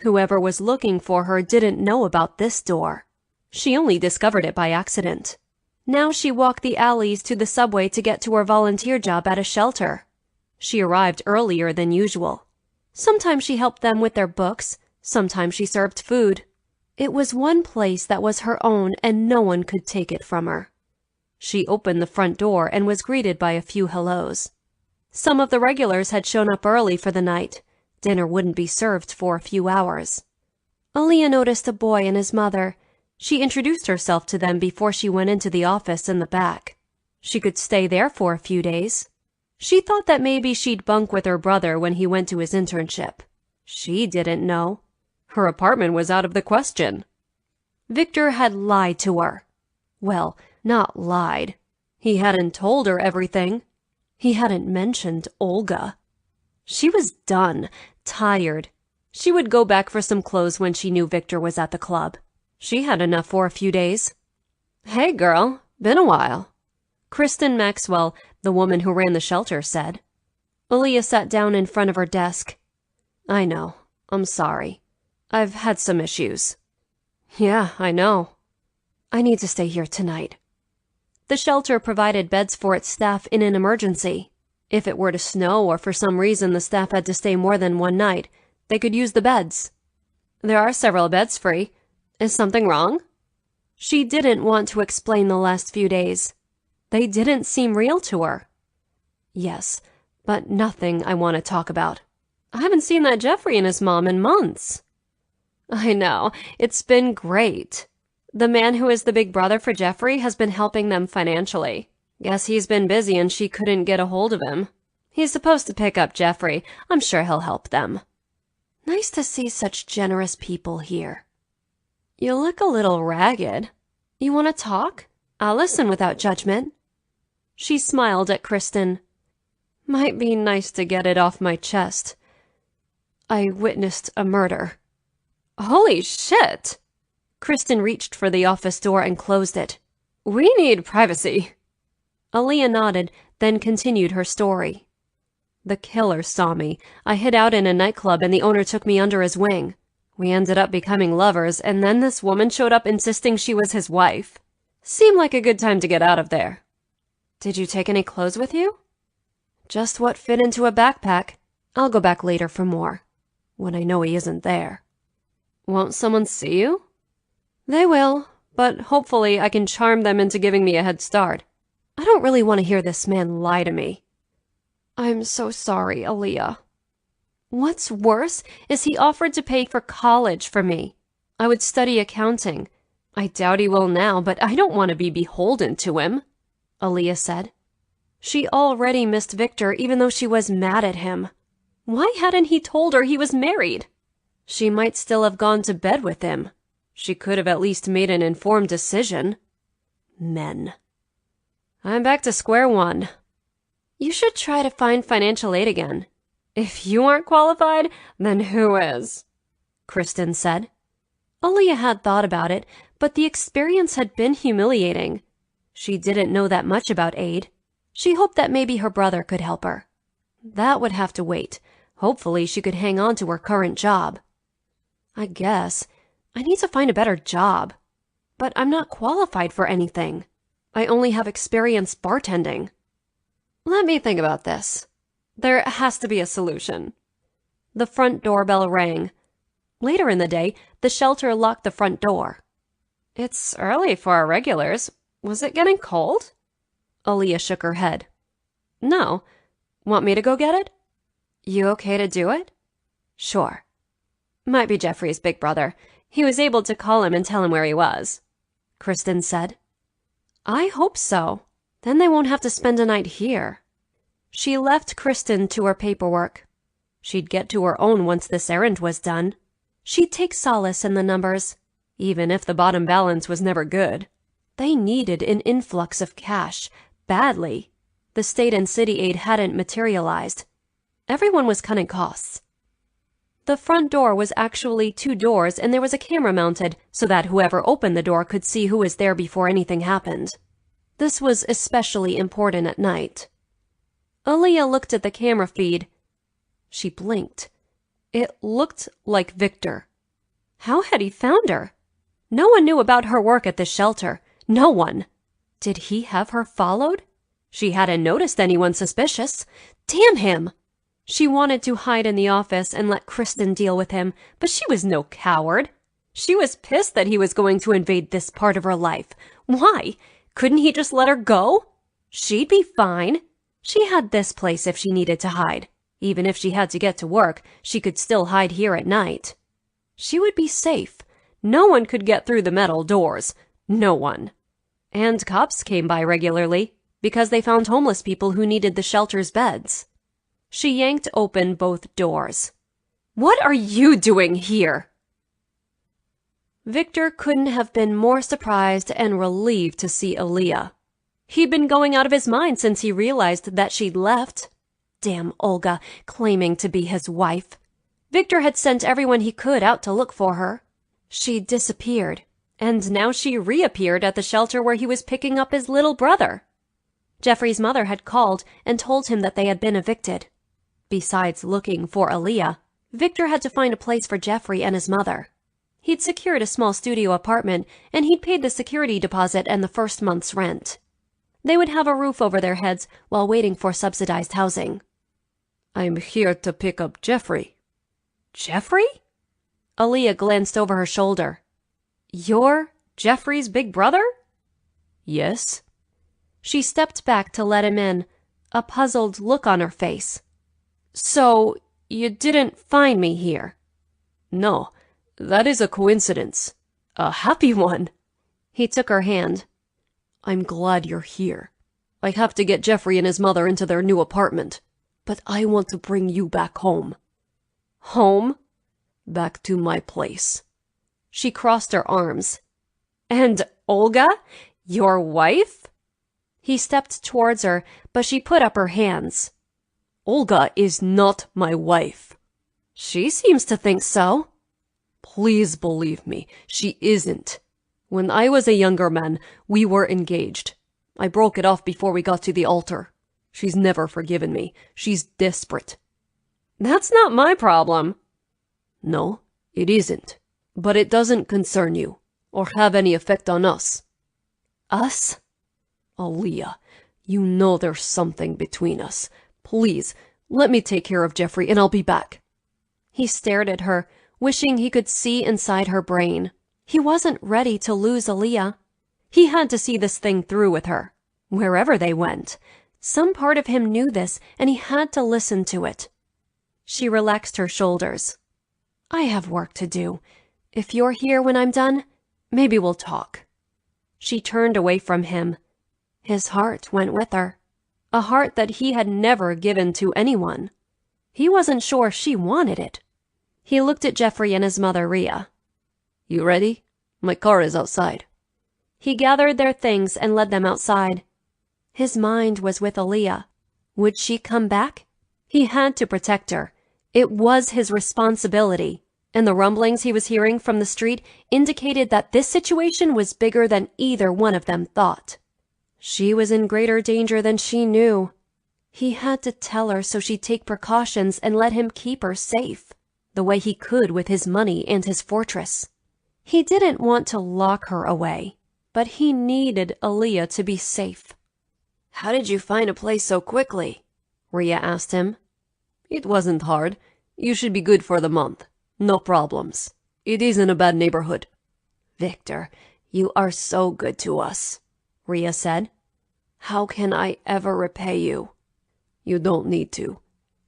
Whoever was looking for her didn't know about this door. She only discovered it by accident. Now she walked the alleys to the subway to get to her volunteer job at a shelter. She arrived earlier than usual. Sometimes she helped them with their books, sometimes she served food. It was one place that was her own and no one could take it from her. She opened the front door and was greeted by a few hellos. Some of the regulars had shown up early for the night. Dinner wouldn't be served for a few hours. Aaliyah noticed a boy and his mother. She introduced herself to them before she went into the office in the back. She could stay there for a few days. She thought that maybe she'd bunk with her brother when he went to his internship. She didn't know. Her apartment was out of the question. Viktor had lied to her. Well, not lied. He hadn't told her everything. He hadn't mentioned Olga. She was done, tired. She would go back for some clothes when she knew Viktor was at the club. She had enough for a few days. "Hey, girl, been a while," Kristen Maxwell, the woman who ran the shelter, said. Aaliyah sat down in front of her desk. "I know. I'm sorry. I've had some issues." "Yeah, I know. I need to stay here tonight." The shelter provided beds for its staff in an emergency. If it were to snow or for some reason the staff had to stay more than one night, they could use the beds. "There are several beds free. Is something wrong?" She didn't want to explain the last few days. They didn't seem real to her. "Yes, but nothing I want to talk about. I haven't seen that Jeffrey and his mom in months." "I know. It's been great. The man who is the big brother for Jeffrey has been helping them financially. Guess he's been busy and she couldn't get a hold of him. He's supposed to pick up Jeffrey. I'm sure he'll help them." Nice to see such generous people here. "You look a little ragged. You want to talk? I'll listen without judgment." She smiled at Kristen. "Might be nice to get it off my chest. I witnessed a murder." "Holy shit!" Kristen reached for the office door and closed it. "We need privacy." Aaliyah nodded, then continued her story. "The killer saw me. I hid out in a nightclub and the owner took me under his wing. We ended up becoming lovers, and then this woman showed up insisting she was his wife. Seemed like a good time to get out of there." "Did you take any clothes with you?" "Just what fit into a backpack. I'll go back later for more, when I know he isn't there." "Won't someone see you?" "They will, but hopefully I can charm them into giving me a head start. I don't really want to hear this man lie to me." "I'm so sorry, Aaliyah." "What's worse is he offered to pay for college for me. I would study accounting. I doubt he will now, but I don't want to be beholden to him," Aaliyah said. She already missed Viktor even though she was mad at him. Why hadn't he told her he was married? She might still have gone to bed with him. She could have at least made an informed decision. Men. "I'm back to square one." "You should try to find financial aid again. If you aren't qualified, then who is?" Kristen said. Aaliyah had thought about it, but the experience had been humiliating. She didn't know that much about aid. She hoped that maybe her brother could help her. That would have to wait. Hopefully she could hang on to her current job. I guess I need to find a better job. But I'm not qualified for anything. I only have experience bartending. Let me think about this. There has to be a solution. The front doorbell rang. Later in the day, the shelter locked the front door. It's early for our regulars. Was it getting cold? Aaliyah shook her head. No. Want me to go get it? You okay to do it? Sure. Might be Jeffrey's big brother. He was able to call him and tell him where he was, Kristen said. I hope so. Then they won't have to spend a night here. She left Kristen to her paperwork. She'd get to her own once this errand was done. She'd take solace in the numbers, even if the bottom balance was never good. They needed an influx of cash, badly. The state and city aid hadn't materialized. Everyone was cutting costs. The front door was actually 2 doors, and there was a camera mounted so that whoever opened the door could see who was there before anything happened. This was especially important at night. Aaliyah looked at the camera feed. She blinked. It looked like Viktor. How had he found her? No one knew about her work at the shelter. No one. Did he have her followed? She hadn't noticed anyone suspicious. Damn him! She wanted to hide in the office and let Kristen deal with him, but she was no coward. She was pissed that he was going to invade this part of her life. Why? Couldn't he just let her go? She'd be fine. She had this place if she needed to hide. Even if she had to get to work, she could still hide here at night. She would be safe. No one could get through the metal doors. No one. And cops came by regularly because they found homeless people who needed the shelter's beds. She yanked open both doors. What are you doing here? Viktor couldn't have been more surprised and relieved to see Aaliyah. He'd been going out of his mind since he realized that she'd left. Damn Olga, claiming to be his wife. Viktor had sent everyone he could out to look for her. She'd disappeared, and now she reappeared at the shelter where he was picking up his little brother. Jeffrey's mother had called and told him that they had been evicted. Besides looking for Aaliyah, Viktor had to find a place for Jeffrey and his mother. He'd secured a small studio apartment, and he'd paid the security deposit and the first month's rent. They would have a roof over their heads while waiting for subsidized housing. I'm here to pick up Jeffrey. Jeffrey? Aaliyah glanced over her shoulder. You're Jeffrey's big brother? Yes. She stepped back to let him in, a puzzled look on her face. So, you didn't find me here? No, that is a coincidence. A happy one. He took her hand. I'm glad you're here. I have to get Jeffrey and his mother into their new apartment, but I want to bring you back home. Home? Back to my place. She crossed her arms. And Olga? Your wife? He stepped towards her, but she put up her hands. Olga is not my wife. She seems to think so. Please believe me, she isn't. When I was a younger man, we were engaged. I broke it off before we got to the altar. She's never forgiven me. She's desperate. That's not my problem. No, it isn't. But it doesn't concern you, or have any effect on us. Us? Aaliyah, you know there's something between us. Please, let me take care of Jeffrey and I'll be back. He stared at her, wishing he could see inside her brain. He wasn't ready to lose Aaliyah. He had to see this thing through with her, wherever they went. Some part of him knew this, and he had to listen to it. She relaxed her shoulders. I have work to do. If you're here when I'm done, maybe we'll talk. She turned away from him. His heart went with her. A heart that he had never given to anyone. He wasn't sure she wanted it. He looked at Jeffrey and his mother, Rhea. You ready? My car is outside. He gathered their things and led them outside. His mind was with Aaliyah. Would she come back? He had to protect her. It was his responsibility, and the rumblings he was hearing from the street indicated that this situation was bigger than either one of them thought. She was in greater danger than she knew. He had to tell her so she'd take precautions and let him keep her safe, the way he could with his money and his fortress. He didn't want to lock her away, but he needed Aaliyah to be safe. "How did you find a place so quickly?" Rhea asked him. "It wasn't hard. You should be good for the month. No problems. It isn't a bad neighborhood." "Viktor, you are so good to us," Rhea said. "How can I ever repay you?" "You don't need to.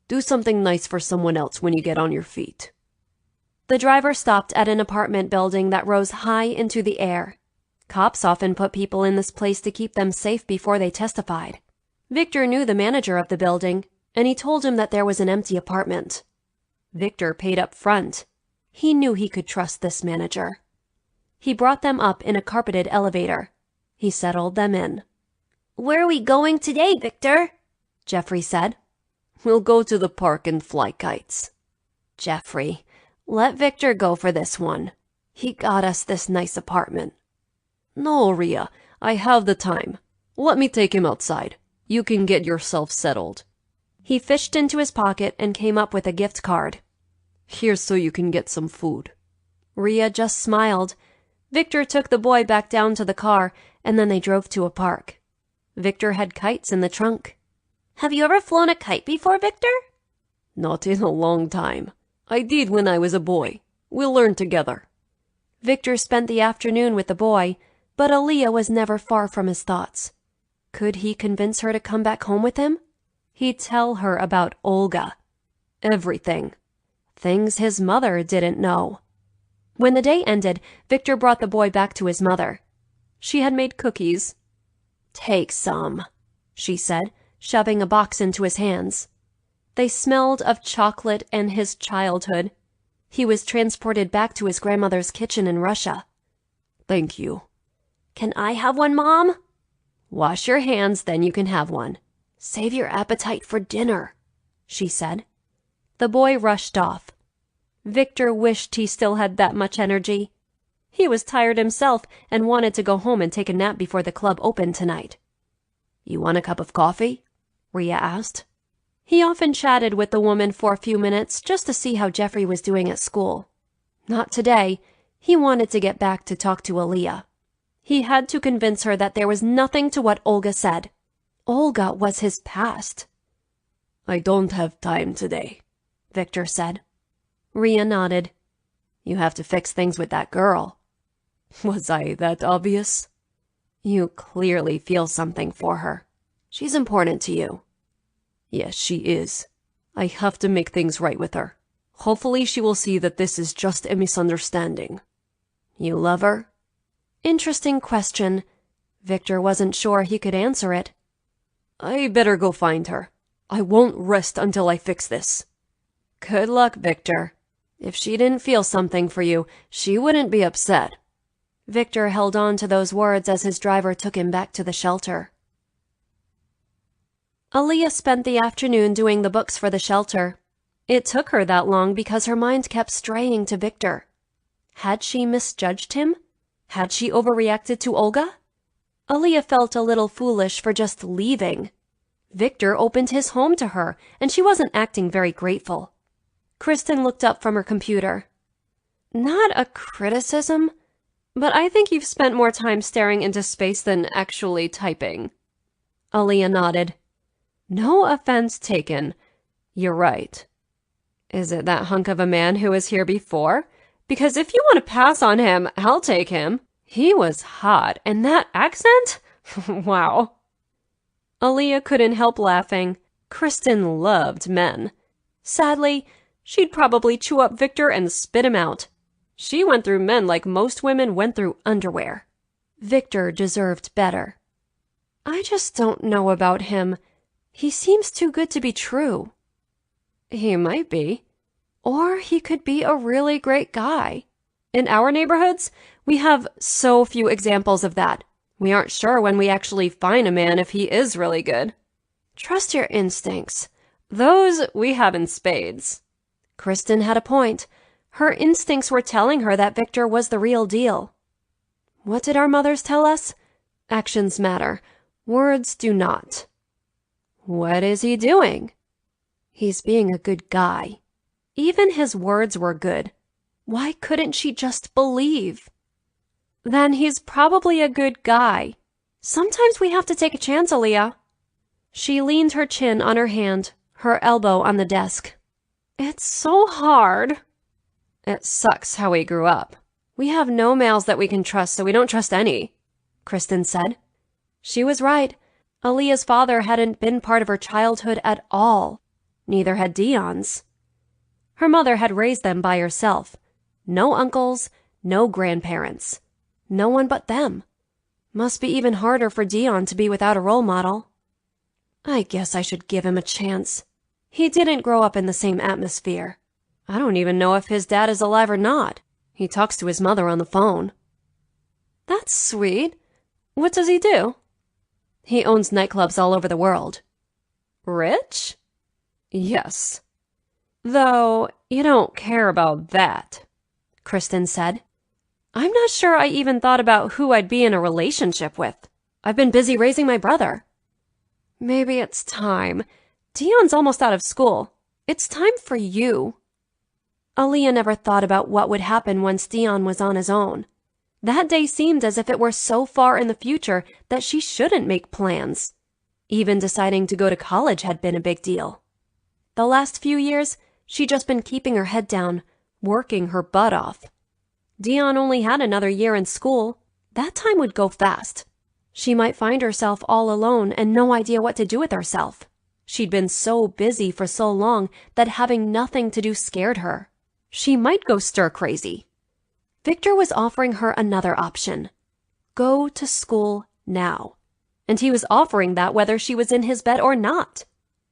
Do something nice for someone else when you get on your feet." The driver stopped at an apartment building that rose high into the air. Cops often put people in this place to keep them safe before they testified. Viktor knew the manager of the building, and he told him that there was an empty apartment. Viktor paid up front. He knew he could trust this manager. He brought them up in a carpeted elevator. He settled them in. "Where are we going today, Viktor?" Jeffrey said. "We'll go to the park and fly kites." "Jeffrey, let Viktor go for this one. He got us this nice apartment." "No, Rhea, I have the time. Let me take him outside. You can get yourself settled." He fished into his pocket and came up with a gift card. "Here's so you can get some food." Rhea just smiled. Viktor took the boy back down to the car, and then they drove to a park. Viktor had kites in the trunk. "Have you ever flown a kite before, Viktor?" "Not in a long time. I did when I was a boy. We'll learn together." Viktor spent the afternoon with the boy, but Aaliyah was never far from his thoughts. Could he convince her to come back home with him? He'd tell her about Olga. Everything. Things his mother didn't know. When the day ended, Viktor brought the boy back to his mother. She had made cookies. "Take some," she said, shoving a box into his hands. They smelled of chocolate and his childhood. He was transported back to his grandmother's kitchen in Russia. "Thank you." "Can I have one, Mom?" "Wash your hands, then you can have one. Save your appetite for dinner," she said. The boy rushed off. Viktor wished he still had that much energy. He was tired himself and wanted to go home and take a nap before the club opened tonight. "You want a cup of coffee?" Rhea asked. He often chatted with the woman for a few minutes just to see how Jeffrey was doing at school. Not today. He wanted to get back to talk to Aaliyah. He had to convince her that there was nothing to what Olga said. Olga was his past. "I don't have time today," Viktor said. Rhea nodded. "You have to fix things with that girl." "Was I that obvious?" "You clearly feel something for her. She's important to you." "Yes, she is. I have to make things right with her. Hopefully she will see that this is just a misunderstanding." "You love her?" Interesting question. Viktor wasn't sure he could answer it. "I better go find her. I won't rest until I fix this." "Good luck, Viktor. If she didn't feel something for you, she wouldn't be upset." Viktor held on to those words as his driver took him back to the shelter. Aaliyah spent the afternoon doing the books for the shelter. It took her that long because her mind kept straying to Viktor. Had she misjudged him? Had she overreacted to Olga? Aaliyah felt a little foolish for just leaving. Viktor opened his home to her, and she wasn't acting very grateful. Kristen looked up from her computer. "Not a criticism, but I think you've spent more time staring into space than actually typing." Aaliyah nodded. "No offense taken. You're right." "Is it that hunk of a man who was here before? Because if you want to pass on him, I'll take him. He was hot, and that accent? Wow." Aaliyah couldn't help laughing. Kristen loved men. Sadly, she'd probably chew up Viktor and spit him out. She went through men like most women went through underwear. Viktor deserved better. "I just don't know about him. He seems too good to be true." "He might be. Or he could be a really great guy. In our neighborhoods, we have so few examples of that. We aren't sure when we actually find a man if he is really good. Trust your instincts. Those we have in spades." Kristen had a point. Her instincts were telling her that Viktor was the real deal. What did our mothers tell us? Actions matter. Words do not. What is he doing? He's being a good guy. Even his words were good. Why couldn't she just believe? Then he's probably a good guy. Sometimes we have to take a chance, Aaliyah. She leaned her chin on her hand, her elbow on the desk. It's so hard. It sucks how we grew up. We have no males that we can trust, so we don't trust any, Kristen said. She was right. Aaliyah's father hadn't been part of her childhood at all. Neither had Dion's. Her mother had raised them by herself. No uncles, no grandparents. No one but them. Must be even harder for Dion to be without a role model. I guess I should give him a chance. He didn't grow up in the same atmosphere. I don't even know if his dad is alive or not. He talks to his mother on the phone. That's sweet. What does he do? He owns nightclubs all over the world. Rich? Yes. Though you don't care about that, Kristen said. I'm not sure I even thought about who I'd be in a relationship with. I've been busy raising my brother. Maybe it's time. Dion's almost out of school. It's time for you. Aaliyah never thought about what would happen once Dion was on his own. That day seemed as if it were so far in the future that she shouldn't make plans. Even deciding to go to college had been a big deal. The last few years, she'd just been keeping her head down, working her butt off. Dion only had another year in school. That time would go fast. She might find herself all alone and no idea what to do with herself. She'd been so busy for so long that having nothing to do scared her. She might go stir crazy. Viktor was offering her another option. Go to school now. And he was offering that whether she was in his bed or not.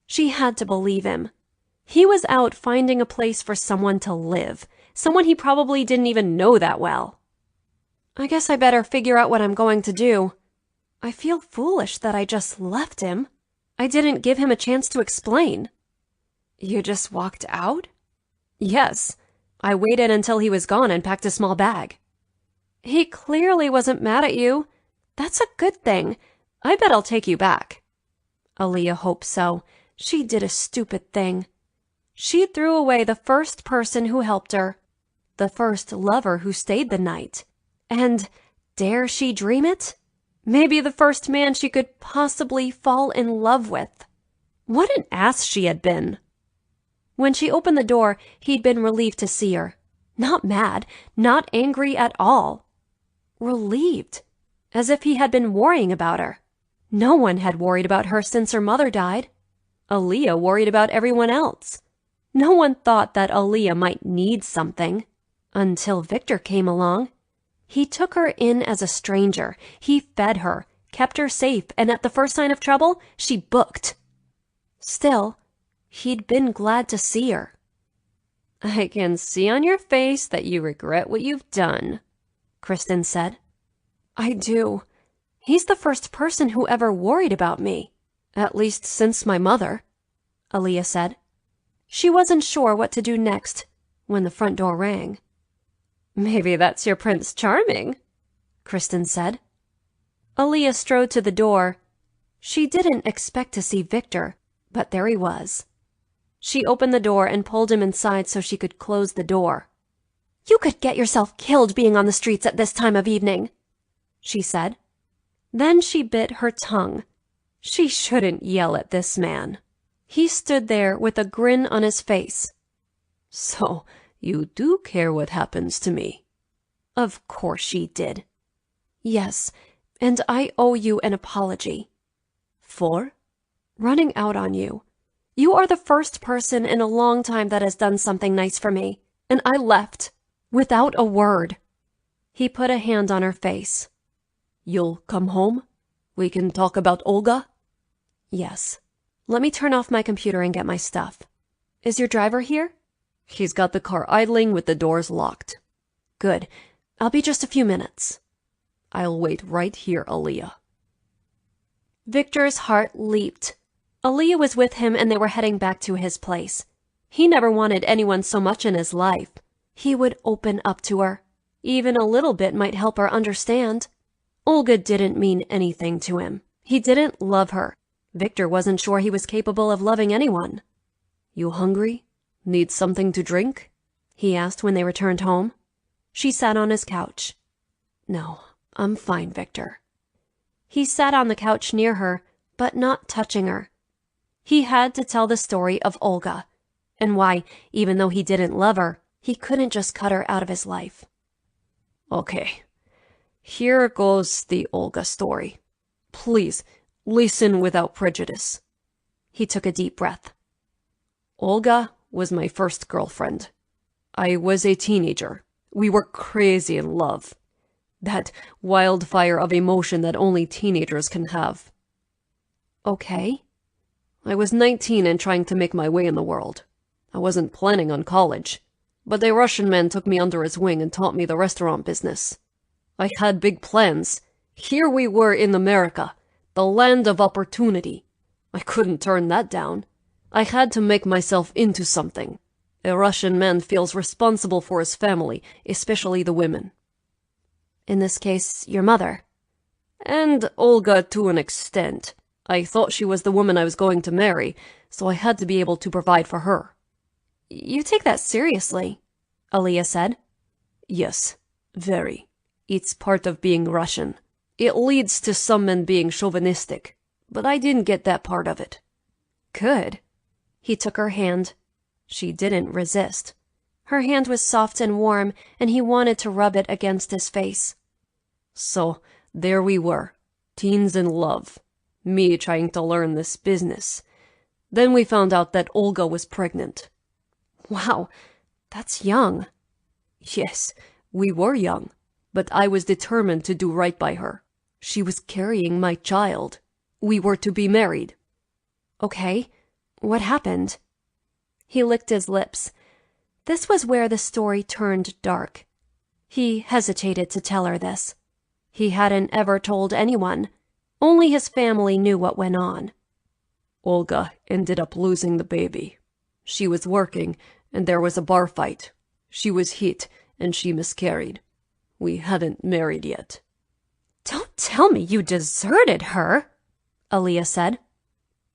She had to believe him. He was out finding a place for someone to live. Someone he probably didn't even know that well. I guess I better figure out what I'm going to do. I feel foolish that I just left him. I didn't give him a chance to explain. You just walked out? Yes. I waited until he was gone and packed a small bag. He clearly wasn't mad at you. That's a good thing. I bet I'll take you back. Aaliyah hoped so. She did a stupid thing. She threw away the first person who helped her, the first lover who stayed the night, and, dare she dream it? Maybe the first man she could possibly fall in love with. What an ass she had been. When she opened the door, he'd been relieved to see her. Not mad, not angry at all. Relieved, as if he had been worrying about her. No one had worried about her since her mother died. Aaliyah worried about everyone else. No one thought that Aaliyah might need something. Until Viktor came along. He took her in as a stranger. He fed her, kept her safe, and at the first sign of trouble, she booked. Still, he'd been glad to see her. I can see on your face that you regret what you've done, Kristen said. I do. He's the first person who ever worried about me. At least since my mother, Aaliyah said. She wasn't sure what to do next when the front door rang. Maybe that's your Prince Charming, Kristen said. Aaliyah strode to the door. She didn't expect to see Viktor, but there he was. She opened the door and pulled him inside so she could close the door. You could get yourself killed being on the streets at this time of evening, she said. Then she bit her tongue. She shouldn't yell at this man. He stood there with a grin on his face. So, you do care what happens to me? Of course she did. Yes, and I owe you an apology. For? Running out on you. You are the first person in a long time that has done something nice for me, and I left, without a word. He put a hand on her face. You'll come home? We can talk about Olga? Yes. Let me turn off my computer and get my stuff. Is your driver here? He's got the car idling with the doors locked. Good. I'll be just a few minutes. I'll wait right here, Aaliyah. Viktor's heart leaped. Aaliyah was with him and they were heading back to his place. He never wanted anyone so much in his life. He would open up to her. Even a little bit might help her understand. Olga didn't mean anything to him. He didn't love her. Viktor wasn't sure he was capable of loving anyone. You hungry? Need something to drink? He asked when they returned home. She sat on his couch. No, I'm fine, Viktor. He sat on the couch near her, but not touching her. He had to tell the story of Olga, and why, even though he didn't love her, he couldn't just cut her out of his life. Okay, here goes the Olga story. Please, listen without prejudice. He took a deep breath. Olga was my first girlfriend. I was a teenager. We were crazy in love. That wildfire of emotion that only teenagers can have. Okay. I was 19 and trying to make my way in the world. I wasn't planning on college, but a Russian man took me under his wing and taught me the restaurant business. I had big plans. Here we were in America, the land of opportunity. I couldn't turn that down. I had to make myself into something. A Russian man feels responsible for his family, especially the women. In this case, your mother. And Olga to an extent. I thought she was the woman I was going to marry, so I had to be able to provide for her. You take that seriously, Aliyah said. Yes, very. It's part of being Russian. It leads to some men being chauvinistic, but I didn't get that part of it. Good. He took her hand. She didn't resist. Her hand was soft and warm, and he wanted to rub it against his face. So, there we were, teens in love. Me trying to learn this business. Then we found out that Olga was pregnant. Wow, that's young. Yes, we were young, but I was determined to do right by her. She was carrying my child. We were to be married. Okay, what happened? He licked his lips. This was where the story turned dark. He hesitated to tell her this. He hadn't ever told anyone. Only his family knew what went on. Olga ended up losing the baby. She was working, and there was a bar fight. She was hit, and she miscarried. We hadn't married yet. Don't tell me you deserted her, Aliyah said.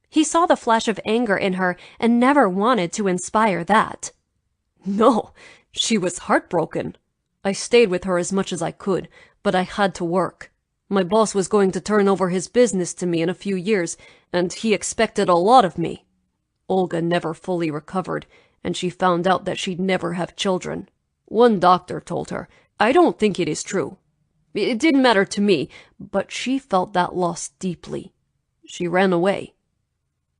He saw the flash of anger in her and never wanted to inspire that. No, she was heartbroken. I stayed with her as much as I could, but I had to work. My boss was going to turn over his business to me in a few years, and he expected a lot of me. Olga never fully recovered, and she found out that she'd never have children. One doctor told her. I don't think it is true. It didn't matter to me, but she felt that loss deeply. She ran away.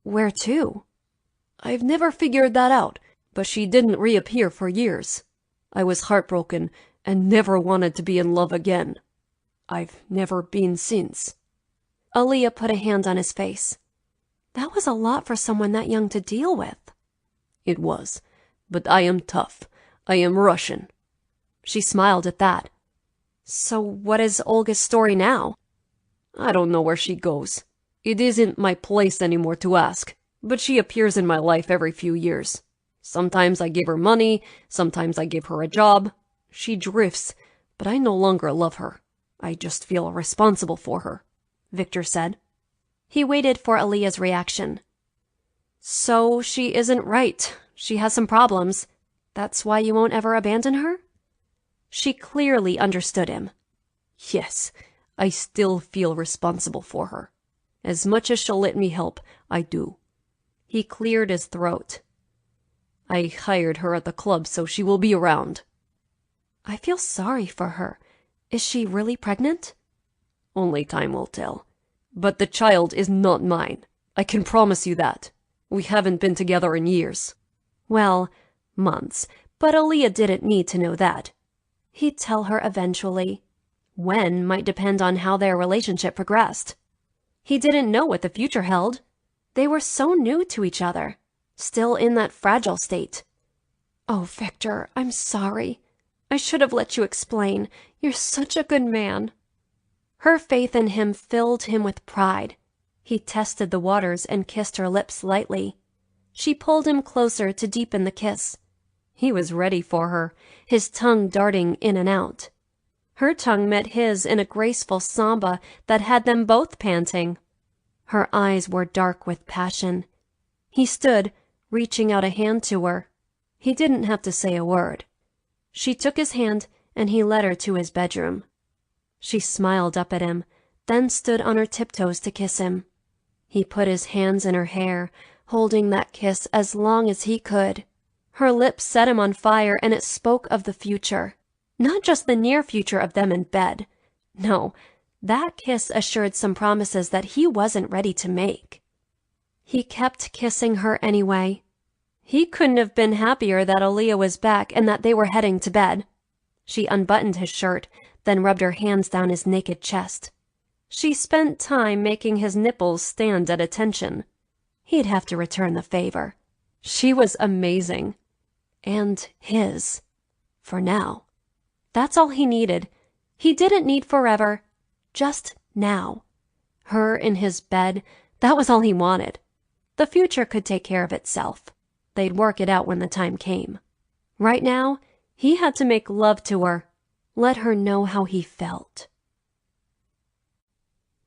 Where to? I've never figured that out, but she didn't reappear for years. I was heartbroken and never wanted to be in love again. I've never been since. Aliyah put a hand on his face. That was a lot for someone that young to deal with. It was, but I am tough. I am Russian. She smiled at that. So what is Olga's story now? I don't know where she goes. It isn't my place anymore to ask, but she appears in my life every few years. Sometimes I give her money, sometimes I give her a job. She drifts, but I no longer love her. I just feel responsible for her, Viktor said. He waited for Aliyah's reaction. So she isn't right. She has some problems. That's why you won't ever abandon her? She clearly understood him. Yes, I still feel responsible for her. As much as she'll let me help, I do. He cleared his throat. I hired her at the club, so she will be around. I feel sorry for her. Is she really pregnant? Only time will tell. But the child is not mine. I can promise you that. We haven't been together in years. Well, months, but Aliyah didn't need to know that. He'd tell her eventually. When might depend on how their relationship progressed. He didn't know what the future held. They were so new to each other, still in that fragile state. Oh, Viktor, I'm sorry. I should have let you explain. You're such a good man. Her faith in him filled him with pride. He tested the waters and kissed her lips lightly. She pulled him closer to deepen the kiss. He was ready for her, his tongue darting in and out. Her tongue met his in a graceful samba that had them both panting. Her eyes were dark with passion. He stood, reaching out a hand to her. He didn't have to say a word. She took his hand, and he led her to his bedroom. She smiled up at him, then stood on her tiptoes to kiss him. He put his hands in her hair, holding that kiss as long as he could. Her lips set him on fire, and it spoke of the future. Not just the near future of them in bed. No, that kiss assured some promises that he wasn't ready to make. He kept kissing her anyway. He couldn't have been happier that Aaliyah was back and that they were heading to bed. She unbuttoned his shirt, then rubbed her hands down his naked chest. She spent time making his nipples stand at attention. He'd have to return the favor. She was amazing. And his. For now. That's all he needed. He didn't need forever. Just now. Her in his bed, that was all he wanted. The future could take care of itself. They'd work it out when the time came. Right now, he had to make love to her. Let her know how he felt.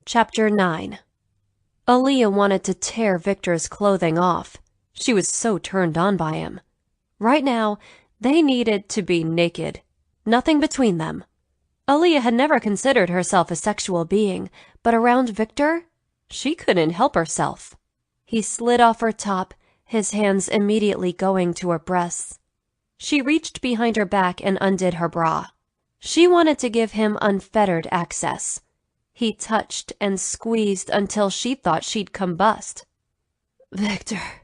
Chapter 9. Aaliyah wanted to tear Viktor's clothing off. She was so turned on by him. Right now, they needed to be naked. Nothing between them. Aaliyah had never considered herself a sexual being, but around Viktor, she couldn't help herself. He slid off her top, his hands immediately going to her breasts. She reached behind her back and undid her bra. She wanted to give him unfettered access. He touched and squeezed until she thought she'd combust. Viktor.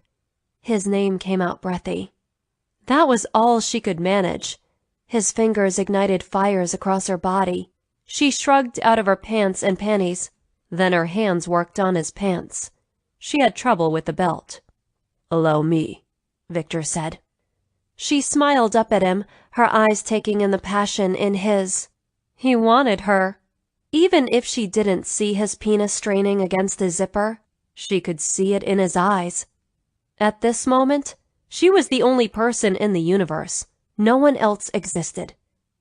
His name came out breathy. That was all she could manage. His fingers ignited fires across her body. She shrugged out of her pants and panties. Then her hands worked on his pants. She had trouble with the belt. "Allow me," Viktor said. She smiled up at him, her eyes taking in the passion in his. He wanted her. Even if she didn't see his penis straining against the zipper, she could see it in his eyes. At this moment, she was the only person in the universe. No one else existed.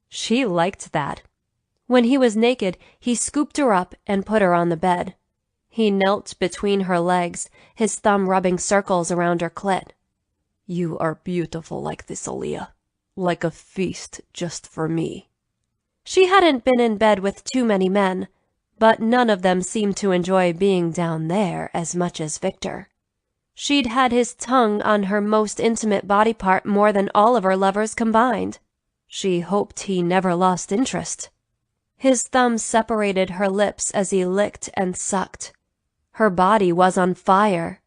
She liked that. When he was naked, he scooped her up and put her on the bed. He knelt between her legs, his thumb rubbing circles around her clit. "You are beautiful like this, Aaliyah. Like a feast just for me." She hadn't been in bed with too many men, but none of them seemed to enjoy being down there as much as Viktor. She'd had his tongue on her most intimate body part more than all of her lovers combined. She hoped he never lost interest. His thumb separated her lips as he licked and sucked. Her body was on fire.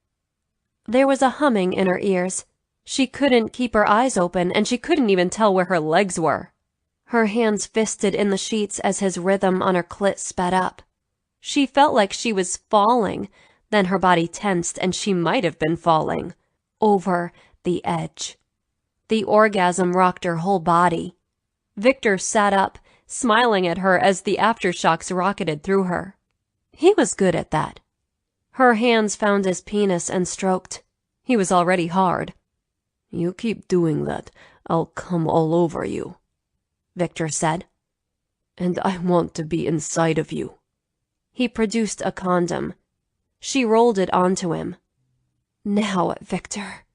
There was a humming in her ears. She couldn't keep her eyes open, and she couldn't even tell where her legs were. Her hands fisted in the sheets as his rhythm on her clit sped up. She felt like she was falling. Then her body tensed, and she might have been falling. Over the edge. The orgasm rocked her whole body. Viktor sat up, smiling at her as the aftershocks rocketed through her. He was good at that. Her hands found his penis and stroked. He was already hard. "You keep doing that, I'll come all over you," Viktor said. "And I want to be inside of you." He produced a condom. She rolled it onto him. "Now, Viktor."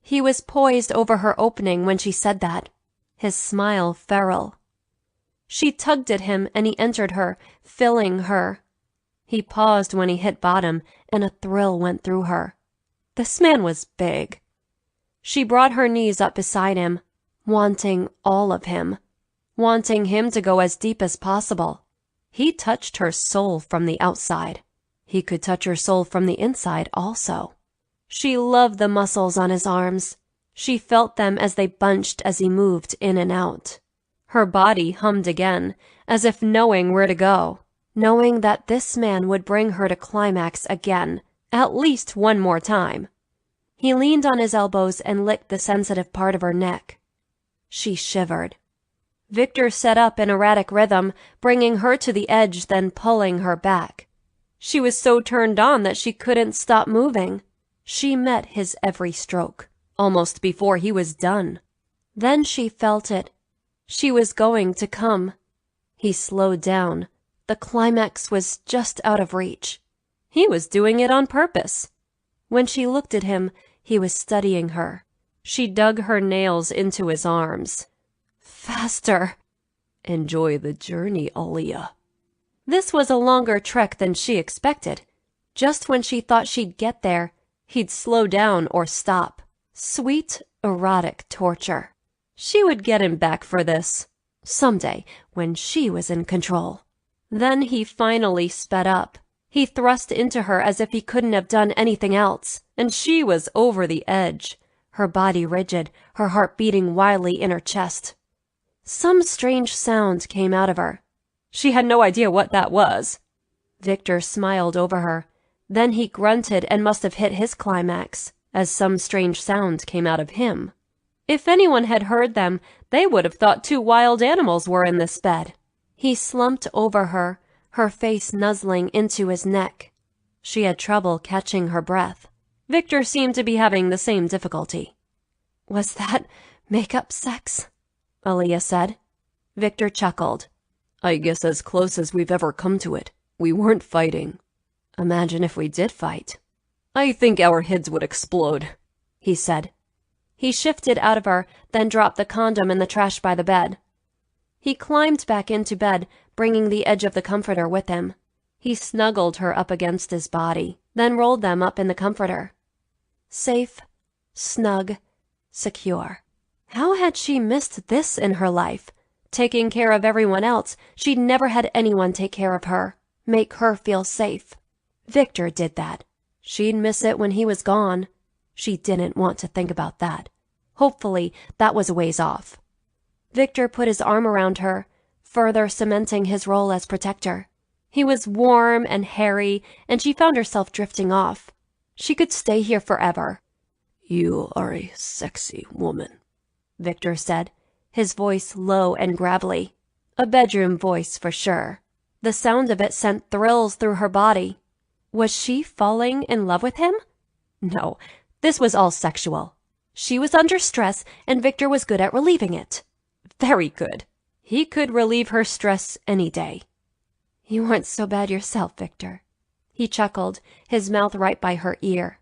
He was poised over her opening when she said that, his smile feral. She tugged at him and he entered her, filling her. He paused when he hit bottom, and a thrill went through her. This man was big. She brought her knees up beside him, wanting all of him, wanting him to go as deep as possible. He touched her soul from the outside. He could touch her soul from the inside also. She loved the muscles on his arms. She felt them as they bunched as he moved in and out. Her body hummed again, as if knowing where to go, knowing that this man would bring her to climax again, at least one more time. He leaned on his elbows and licked the sensitive part of her neck. She shivered. Viktor set up an erratic rhythm, bringing her to the edge, then pulling her back. She was so turned on that she couldn't stop moving. She met his every stroke, almost before he was done. Then she felt it. She was going to come. He slowed down. The climax was just out of reach. He was doing it on purpose. When she looked at him, he was studying her. She dug her nails into his arms. Faster. Enjoy the journey, Aaliyah. This was a longer trek than she expected. Just when she thought she'd get there, he'd slow down or stop. Sweet, erotic torture. She would get him back for this. Someday, when she was in control. Then he finally sped up. He thrust into her as if he couldn't have done anything else, and she was over the edge, her body rigid, her heart beating wildly in her chest. Some strange sound came out of her. She had no idea what that was. Viktor smiled over her. Then he grunted and must have hit his climax, as some strange sound came out of him. If anyone had heard them, they would have thought two wild animals were in this bed. He slumped over her, her face nuzzling into his neck. She had trouble catching her breath. Viktor seemed to be having the same difficulty. "Was that make-up sex?" Aaliyah said. Viktor chuckled. "I guess as close as we've ever come to it. We weren't fighting." "Imagine if we did fight." "I think our heads would explode," he said. He shifted out of her, then dropped the condom in the trash by the bed. He climbed back into bed, bringing the edge of the comforter with him. He snuggled her up against his body, then rolled them up in the comforter. Safe, snug, secure. How had she missed this in her life? Taking care of everyone else, she'd never had anyone take care of her, make her feel safe. Viktor did that. She'd miss it when he was gone. She didn't want to think about that. Hopefully, that was a ways off. Viktor put his arm around her, further cementing his role as protector. He was warm and hairy, and she found herself drifting off. She could stay here forever. "You are a sexy woman," Viktor said, his voice low and gravelly. A bedroom voice for sure. The sound of it sent thrills through her body. Was she falling in love with him? No, this was all sexual. She was under stress, and Viktor was good at relieving it. Very good. He could relieve her stress any day. "You weren't so bad yourself, Viktor." He chuckled, his mouth right by her ear.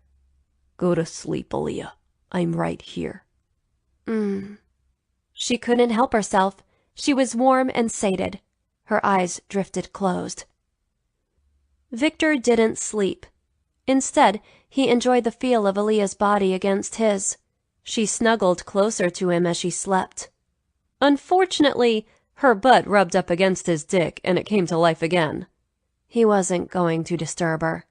"Go to sleep, Aaliyah. I'm right here." She couldn't help herself. She was warm and sated. Her eyes drifted closed. Viktor didn't sleep. Instead, he enjoyed the feel of Aaliyah's body against his. She snuggled closer to him as she slept. Unfortunately, her butt rubbed up against his dick and it came to life again. He wasn't going to disturb her.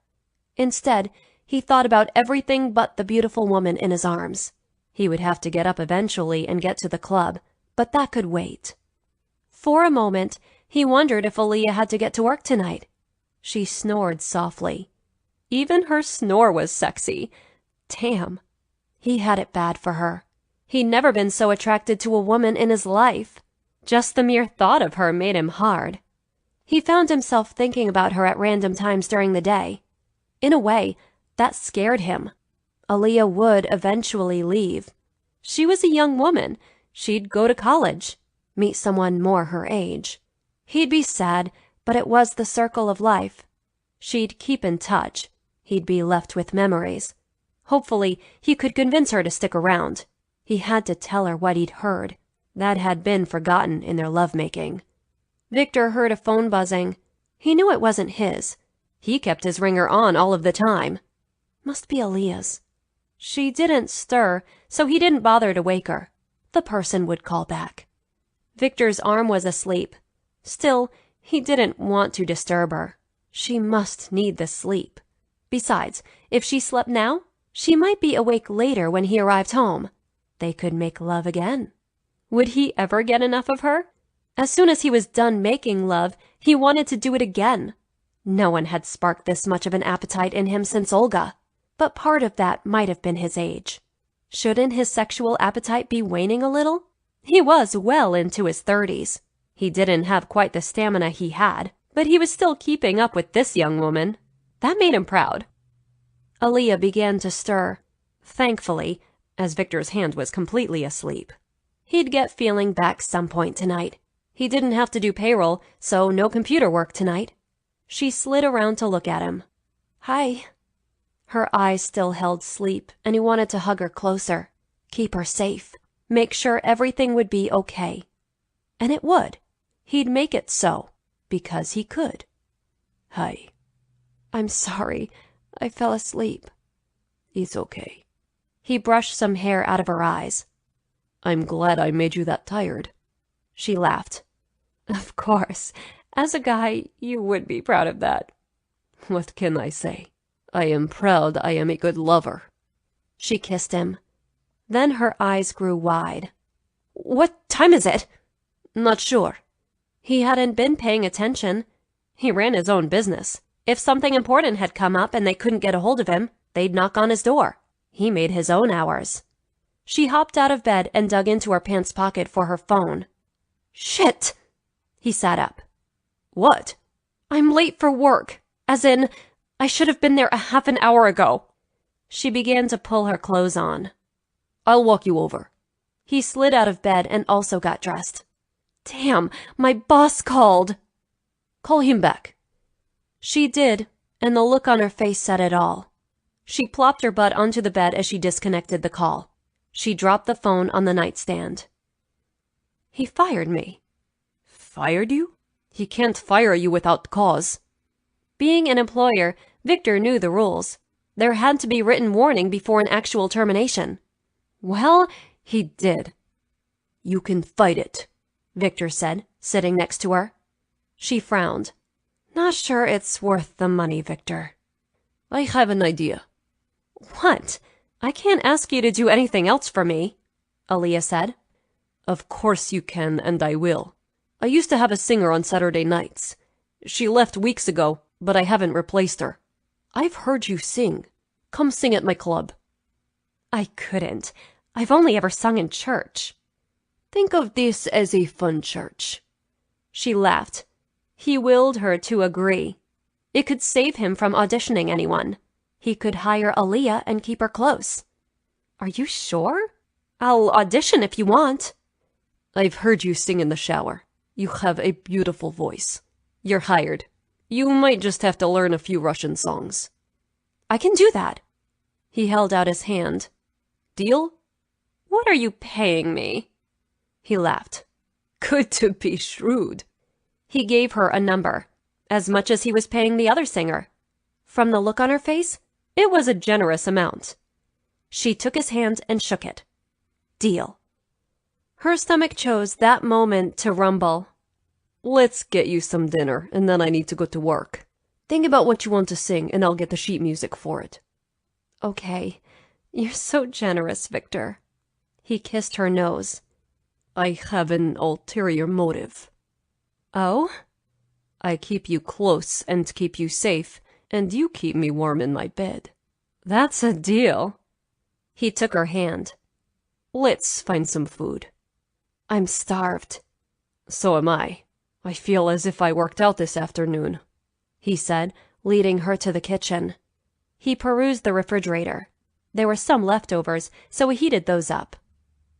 Instead, he thought about everything but the beautiful woman in his arms. He would have to get up eventually and get to the club, but that could wait. For a moment, he wondered if Aaliyah had to get to work tonight. She snored softly. Even her snore was sexy. Damn. He had it bad for her. He'd never been so attracted to a woman in his life. Just the mere thought of her made him hard. He found himself thinking about her at random times during the day. In a way, that scared him. Aaliyah would eventually leave. She was a young woman. She'd go to college, meet someone more her age. He'd be sad, but it was the circle of life. She'd keep in touch. He'd be left with memories. Hopefully, he could convince her to stick around. He had to tell her what he'd heard. That had been forgotten in their lovemaking. Viktor heard a phone buzzing. He knew it wasn't his. He kept his ringer on all of the time. Must be Aaliyah's. She didn't stir, so he didn't bother to wake her. The person would call back. Viktor's arm was asleep. Still, he didn't want to disturb her. She must need the sleep. Besides, if she slept now, she might be awake later when he arrived home. They could make love again. Would he ever get enough of her? As soon as he was done making love, he wanted to do it again. No one had sparked this much of an appetite in him since Olga. But part of that might have been his age. Shouldn't his sexual appetite be waning a little? He was well into his 30s. He didn't have quite the stamina he had, but he was still keeping up with this young woman. That made him proud. Aaliyah began to stir. Thankfully, as Viktor's hand was completely asleep. He'd get feeling back some point tonight. He didn't have to do payroll, so no computer work tonight. She slid around to look at him. Hi. Her eyes still held sleep, and he wanted to hug her closer, keep her safe, make sure everything would be okay. And it would. He'd make it so, because he could. Hi. I'm sorry. I fell asleep. It's okay. He brushed some hair out of her eyes. I'm glad I made you that tired. She laughed. Of course. As a guy, you would be proud of that. What can I say? I am proud I am a good lover. She kissed him. Then her eyes grew wide. What time is it? Not sure. He hadn't been paying attention. He ran his own business. If something important had come up and they couldn't get a hold of him, they'd knock on his door. He made his own hours. She hopped out of bed and dug into her pants pocket for her phone. Shit! He sat up. What? I'm late for work. As in, I should have been there a half an hour ago. She began to pull her clothes on. I'll walk you over. He slid out of bed and also got dressed. Damn, my boss called. Call him back. She did, and the look on her face said it all. She plopped her butt onto the bed as she disconnected the call. She dropped the phone on the nightstand. He fired me. Fired you? He can't fire you without cause. Being an employer, Viktor knew the rules. There had to be written warning before an actual termination. Well, he did. You can fight it, Viktor said, sitting next to her. She frowned. Not sure it's worth the money, Viktor. I have an idea. What? I can't ask you to do anything else for me, Aaliyah said. Of course you can, and I will. I used to have a singer on Saturday nights. She left weeks ago, but I haven't replaced her. I've heard you sing. Come sing at my club. I couldn't. I've only ever sung in church. Think of this as a fun church. She laughed. He willed her to agree. It could save him from auditioning anyone. He could hire Aaliyah and keep her close. Are you sure? I'll audition if you want. I've heard you sing in the shower. You have a beautiful voice. You're hired. You might just have to learn a few Russian songs. I can do that. He held out his hand. Deal? What are you paying me? He laughed. Good to be shrewd. He gave her a number, as much as he was paying the other singer. From the look on her face, it was a generous amount. She took his hand and shook it. Deal. Her stomach chose that moment to rumble. Let's get you some dinner, and then I need to go to work. Think about what you want to sing, and I'll get the sheet music for it. Okay. You're so generous, Viktor. He kissed her nose. I have an ulterior motive. Oh? I keep you close and keep you safe, and you keep me warm in my bed. That's a deal. He took her hand. Let's find some food. I'm starved. So am I. I feel as if I worked out this afternoon, he said, leading her to the kitchen. He perused the refrigerator. There were some leftovers, so he heated those up.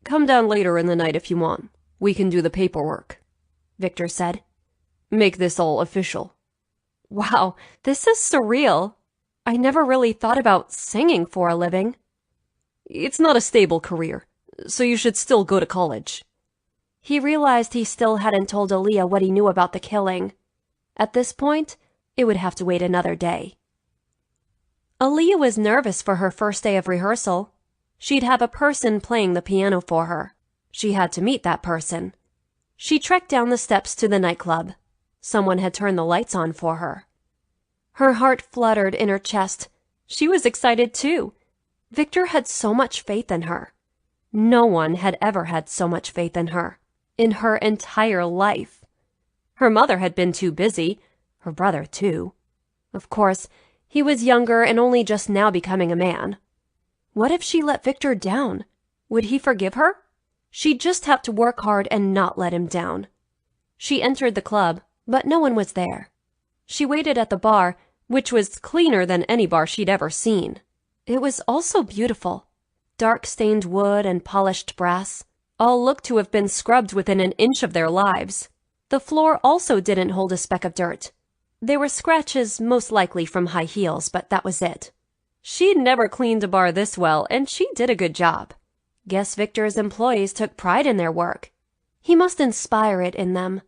Come down later in the night if you want. We can do the paperwork, Viktor said. Make this all official. Wow, this is surreal. I never really thought about singing for a living. It's not a stable career, so you should still go to college. He realized he still hadn't told Aaliyah what he knew about the killing. At this point, it would have to wait another day. Aaliyah was nervous for her first day of rehearsal. She'd have a person playing the piano for her. She had to meet that person. She trekked down the steps to the nightclub. Someone had turned the lights on for her. Her heart fluttered in her chest. She was excited too. Viktor had so much faith in her. No one had ever had so much faith in her. In her entire life. Her mother had been too busy. Her brother too. Of course, he was younger and only just now becoming a man. What if she let Viktor down? Would he forgive her? She'd just have to work hard and not let him down. She entered the club, but no one was there. She waited at the bar, which was cleaner than any bar she'd ever seen. It was also beautiful. Dark-stained wood and polished brass. All looked to have been scrubbed within an inch of their lives. The floor also didn't hold a speck of dirt. They were scratches most likely from high heels, but that was it. She'd never cleaned a bar this well, and she did a good job. Guess Viktor's employees took pride in their work. He must inspire it in them.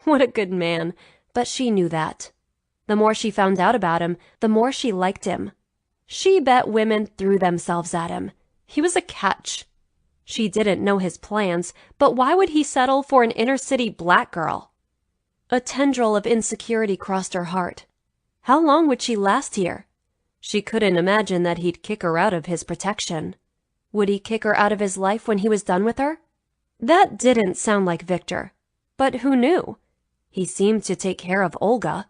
What a good man, but she knew that. The more she found out about him, the more she liked him. She bet women threw themselves at him. He was a catch. She didn't know his plans, but why would he settle for an inner-city black girl? A tendril of insecurity crossed her heart. How long would she last here? She couldn't imagine that he'd kick her out of his protection. Would he kick her out of his life when he was done with her? That didn't sound like Viktor. But who knew? He seemed to take care of Olga.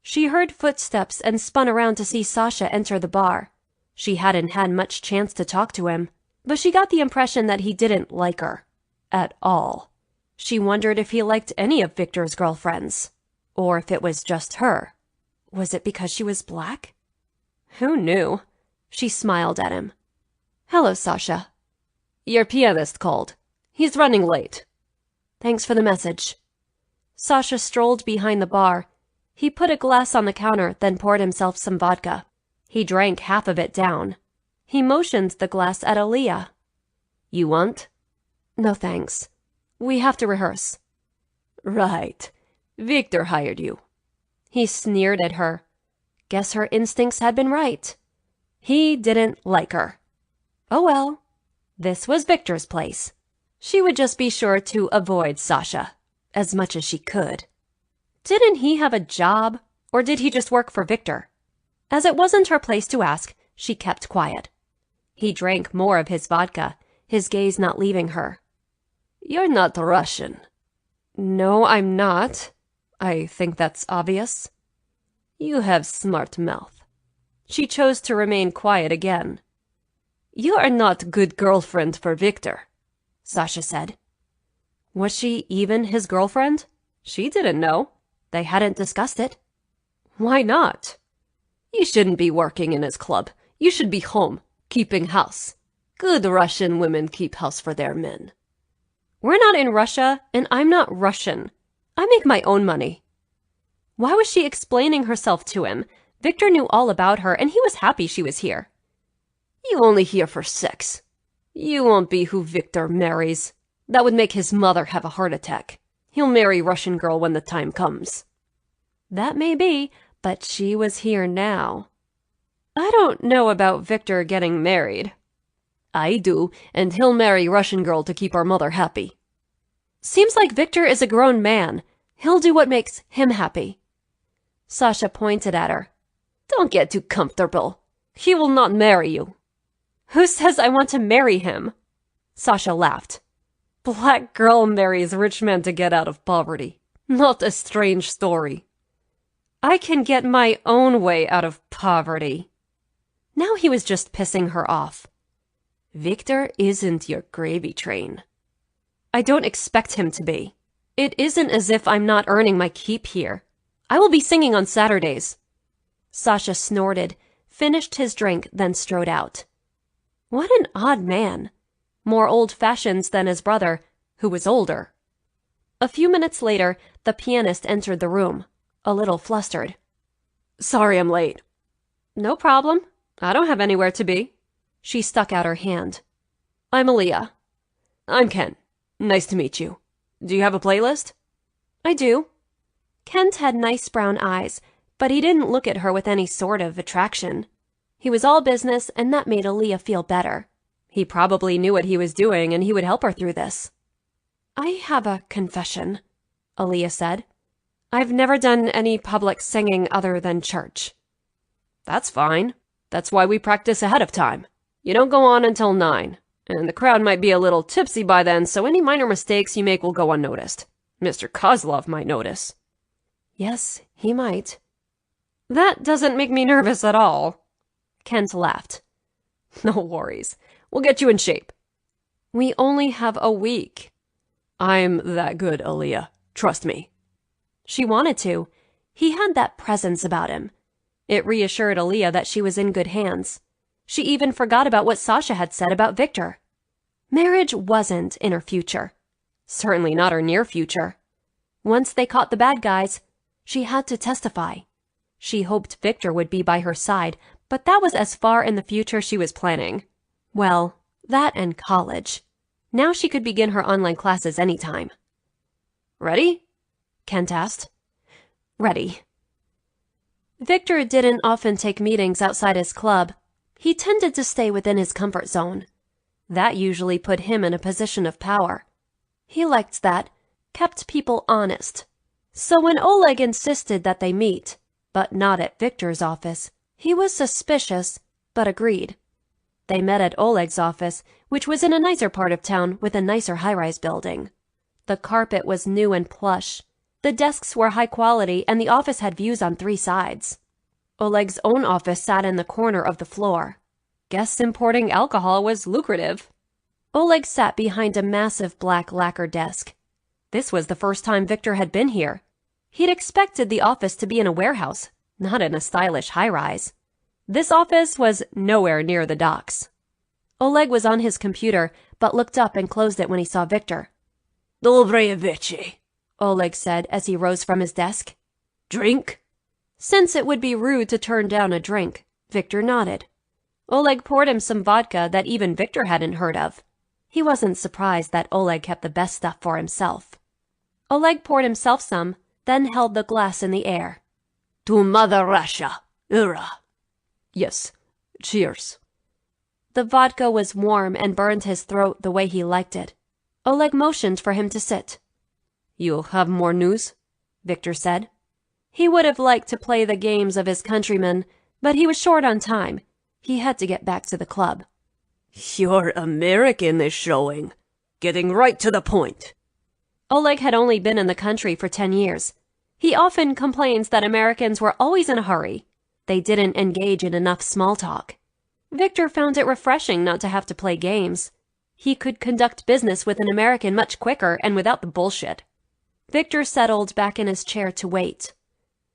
She heard footsteps and spun around to see Sasha enter the bar. She hadn't had much chance to talk to him, but she got the impression that he didn't like her. At all. She wondered if he liked any of Viktor's girlfriends. Or if it was just her. Was it because she was black? Who knew? She smiled at him. Hello, Sasha. Your pianist called. He's running late. Thanks for the message. Sasha strolled behind the bar. He put a glass on the counter, then poured himself some vodka. He drank half of it down. He motioned the glass at Aaliyah. You want? No thanks. We have to rehearse. Right. Viktor hired you. He sneered at her. Guess her instincts had been right. He didn't like her. Oh well. This was Viktor's place. She would just be sure to avoid Sasha as much as she could. Didn't he have a job, or did he just work for Viktor? As it wasn't her place to ask, she kept quiet. He drank more of his vodka, his gaze not leaving her. You're not Russian. No, I'm not. I think that's obvious. You have smart mouth. She chose to remain quiet again. You are not good girlfriend for Viktor, Sasha said. Was she even his girlfriend? She didn't know. They hadn't discussed it. Why not? You shouldn't be working in his club. You should be home, keeping house. Good Russian women keep house for their men. We're not in Russia, and I'm not Russian. I make my own money. Why was she explaining herself to him? Viktor knew all about her, and he was happy she was here. You only here for sex. You won't be who Viktor marries. That would make his mother have a heart attack. He'll marry Russian girl when the time comes. That may be, but she was here now. I don't know about Viktor getting married. I do, and he'll marry Russian girl to keep our mother happy. Seems like Viktor is a grown man. He'll do what makes him happy. Sasha pointed at her. Don't get too comfortable. He will not marry you. Who says I want to marry him? Sasha laughed. Black girl marries rich man to get out of poverty. Not a strange story. I can get my own way out of poverty. Now he was just pissing her off. Viktor isn't your gravy train. I don't expect him to be. It isn't as if I'm not earning my keep here. I will be singing on Saturdays. Sasha snorted, finished his drink, then strode out. What an odd man. More old-fashioned than his brother, who was older. A few minutes later, the pianist entered the room, a little flustered. Sorry I'm late. No problem. I don't have anywhere to be. She stuck out her hand. I'm Aaliyah. I'm Ken. Nice to meet you. Do you have a playlist? I do. Kent had nice brown eyes, but he didn't look at her with any sort of attraction. He was all business, and that made Aaliyah feel better. He probably knew what he was doing, and he would help her through this. I have a confession, Aaliyah said. I've never done any public singing other than church. That's fine. That's why we practice ahead of time. You don't go on until 9, and the crowd might be a little tipsy by then, so any minor mistakes you make will go unnoticed. Mr. Kozlov might notice. Yes, he might. That doesn't make me nervous at all. Kent laughed. No worries. We'll get you in shape. We only have a week. I'm that good, Aaliyah. Trust me. She wanted to. He had that presence about him. It reassured Aaliyah that she was in good hands. She even forgot about what Sasha had said about Viktor. Marriage wasn't in her future. Certainly not her near future. Once they caught the bad guys, She had to testify. She hoped Viktor would be by her side, but that was as far in the future she was planning. Well, that and college. Now she could begin her online classes anytime. Ready? Kent asked. Ready. Viktor didn't often take meetings outside his club. He tended to stay within his comfort zone. That usually put him in a position of power. He liked that, kept people honest. So when Oleg insisted that they meet, but not at Viktor's office, he was suspicious, but agreed. They met at Oleg's office, which was in a nicer part of town with a nicer high-rise building. The carpet was new and plush. The desks were high quality and the office had views on 3 sides. Oleg's own office sat in the corner of the floor. Guess importing alcohol was lucrative. Oleg sat behind a massive black lacquer desk. This was the first time Viktor had been here. He'd expected the office to be in a warehouse, not in a stylish high-rise. This office was nowhere near the docks. Oleg was on his computer, but looked up and closed it when he saw Viktor. Dobre veche, Oleg said as he rose from his desk. Drink? Since it would be rude to turn down a drink, Viktor nodded. Oleg poured him some vodka that even Viktor hadn't heard of. He wasn't surprised that Oleg kept the best stuff for himself. Oleg poured himself some, then held the glass in the air. To Mother Russia, Ura. Yes, cheers. The vodka was warm and burned his throat the way he liked it. Oleg motioned for him to sit. You have more news? Viktor said. He would have liked to play the games of his countrymen, but he was short on time. He had to get back to the club. Your American is showing. Getting right to the point. Oleg had only been in the country for 10 years. He often complains that Americans were always in a hurry. They didn't engage in enough small talk. Viktor found it refreshing not to have to play games. He could conduct business with an American much quicker and without the bullshit. Viktor settled back in his chair to wait.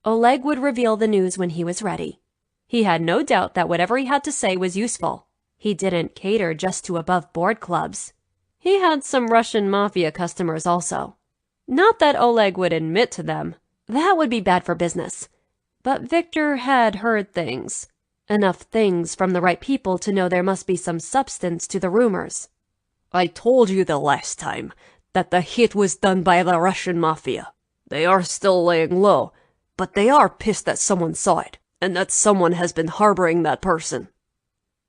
Oleg would reveal the news when he was ready. He had no doubt that whatever he had to say was useful. He didn't cater just to above-board clubs. He had some Russian mafia customers also. Not that Oleg would admit to them. That would be bad for business. But Viktor had heard things. Enough things from the right people to know there must be some substance to the rumors. I told you the last time that the hit was done by the Russian mafia. They are still laying low, but they are pissed that someone saw it, and that someone has been harboring that person.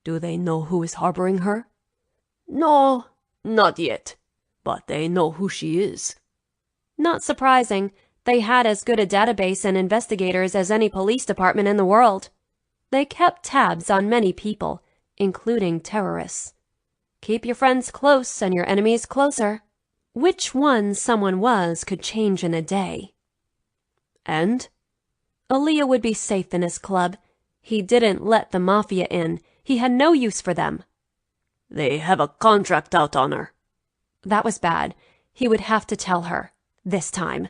Do they know who is harboring her? No, not yet, but they know who she is. Not surprising. They had as good a database and investigators as any police department in the world. They kept tabs on many people, including terrorists. Keep your friends close and your enemies closer. Which one someone was could change in a day. And? Aaliyah would be safe in his club. He didn't let the mafia in. He had no use for them. They have a contract out on her. That was bad. He would have to tell her. This time.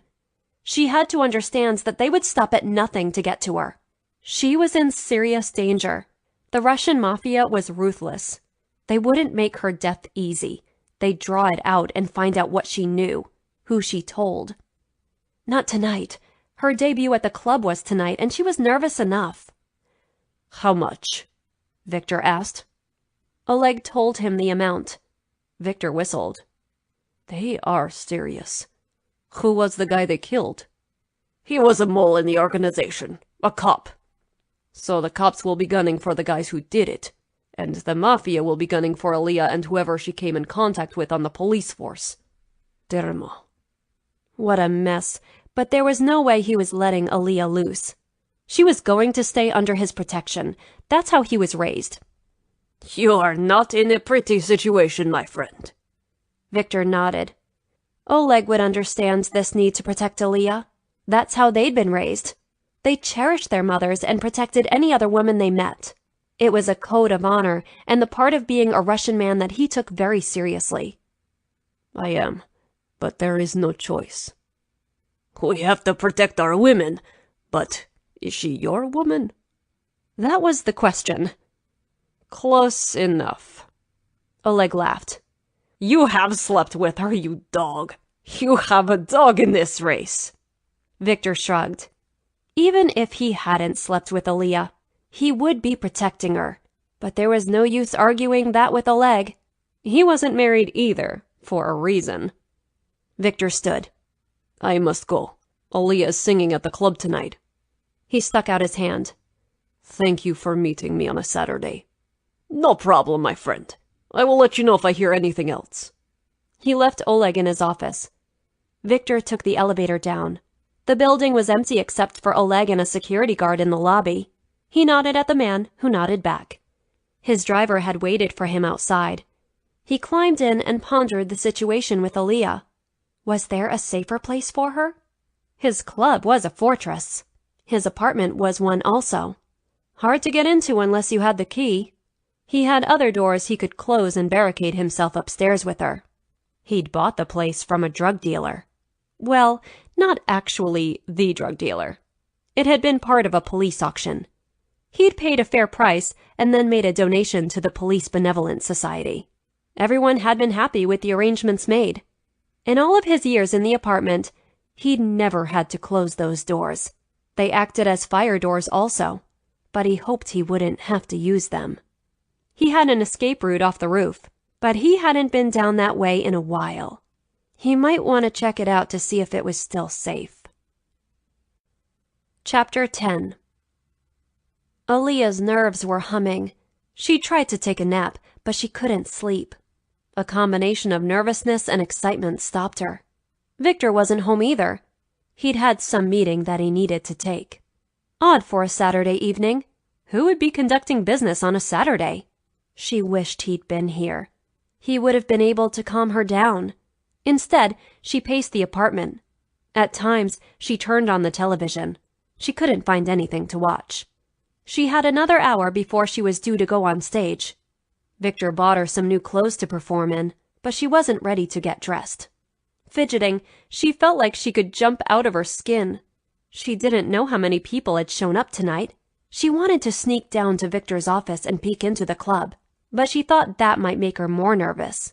She had to understand that they would stop at nothing to get to her. She was in serious danger. The Russian mafia was ruthless. They wouldn't make her death easy. They'd draw it out and find out what she knew, who she told. Not tonight. Her debut at the club was tonight, and she was nervous enough. How much? Viktor asked. Oleg told him the amount. Viktor whistled. They are serious. Who was the guy they killed? He was a mole in the organization, a cop. So the cops will be gunning for the guys who did it, and the mafia will be gunning for Aaliyah and whoever she came in contact with on the police force. Dermo. What a mess, but there was no way he was letting Aaliyah loose. She was going to stay under his protection. That's how he was raised. You are not in a pretty situation, my friend. Viktor nodded. Oleg would understand this need to protect Aaliyah. That's how they'd been raised. They cherished their mothers and protected any other woman they met. It was a code of honor and the part of being a Russian man that he took very seriously. I am, but there is no choice. We have to protect our women, but is she your woman? That was the question. Close enough. Oleg laughed. You have slept with her, you dog. You have a dog in this race. Viktor shrugged. Even if he hadn't slept with Aaliyah, he would be protecting her. But there was no use arguing that with Oleg. He wasn't married either, for a reason. Viktor stood. I must go. Aaliyah is singing at the club tonight. He stuck out his hand. Thank you for meeting me on a Saturday. No problem, my friend. I will let you know if I hear anything else. He left Oleg in his office. Viktor took the elevator down. The building was empty except for Oleg and a security guard in the lobby. He nodded at the man, who nodded back. His driver had waited for him outside. He climbed in and pondered the situation with Aaliyah. Was there a safer place for her? His club was a fortress. His apartment was one also. Hard to get into unless you had the key. He had other doors he could close and barricade himself upstairs with her. He'd bought the place from a drug dealer. Well, not actually the drug dealer. It had been part of a police auction. He'd paid a fair price and then made a donation to the Police Benevolent Society. Everyone had been happy with the arrangements made. In all of his years in the apartment, he'd never had to close those doors. They acted as fire doors also, but he hoped he wouldn't have to use them. He had an escape route off the roof, but he hadn't been down that way in a while. He might want to check it out to see if it was still safe. Chapter 10. Aaliyah's nerves were humming. She tried to take a nap, but she couldn't sleep. A combination of nervousness and excitement stopped her. Viktor wasn't home either. He'd had some meeting that he needed to take. Odd for a Saturday evening. Who would be conducting business on a Saturday? She wished he'd been here. He would have been able to calm her down. Instead, she paced the apartment. At times, she turned on the television. She couldn't find anything to watch. She had another hour before she was due to go on stage. Viktor bought her some new clothes to perform in, but she wasn't ready to get dressed. Fidgeting, she felt like she could jump out of her skin. She didn't know how many people had shown up tonight. She wanted to sneak down to Viktor's office and peek into the club, but she thought that might make her more nervous.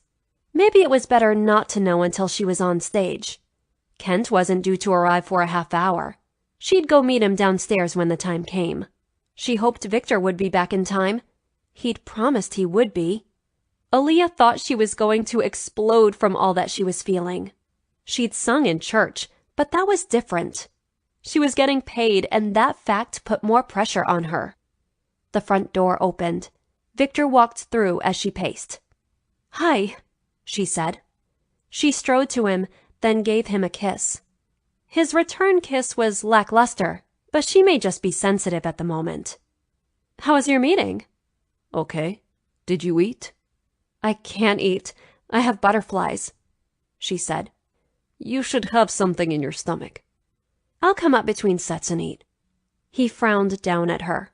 Maybe it was better not to know until she was on stage. Kent wasn't due to arrive for a half hour. She'd go meet him downstairs when the time came. She hoped Viktor would be back in time. He'd promised he would be. Aaliyah thought she was going to explode from all that she was feeling. She'd sung in church, but that was different. She was getting paid, and that fact put more pressure on her. The front door opened. Viktor walked through as she paced. "Hi," she said. She strode to him, then gave him a kiss. His return kiss was lackluster, but she may just be sensitive at the moment. "How was your meeting?" Okay. Did you eat? "I can't eat. I have butterflies," she said. You should have something in your stomach. "I'll come up between sets and eat." He frowned down at her.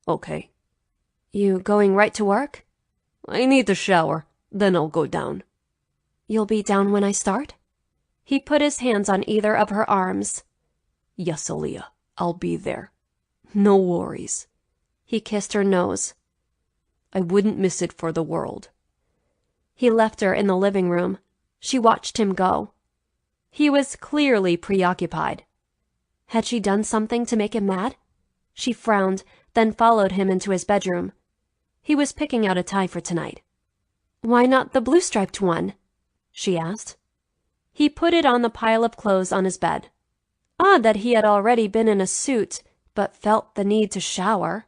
Okay. "You going right to work?" I need to shower, then I'll go down. "You'll be down when I start?" He put his hands on either of her arms. Yes, Aaliyah, I'll be there. No worries. He kissed her nose. I wouldn't miss it for the world. He left her in the living room. She watched him go. He was clearly preoccupied. Had she done something to make him mad? She frowned, then followed him into his bedroom. He was picking out a tie for tonight. "Why not the blue-striped one?" she asked. He put it on the pile of clothes on his bed. Odd that he had already been in a suit, but felt the need to shower.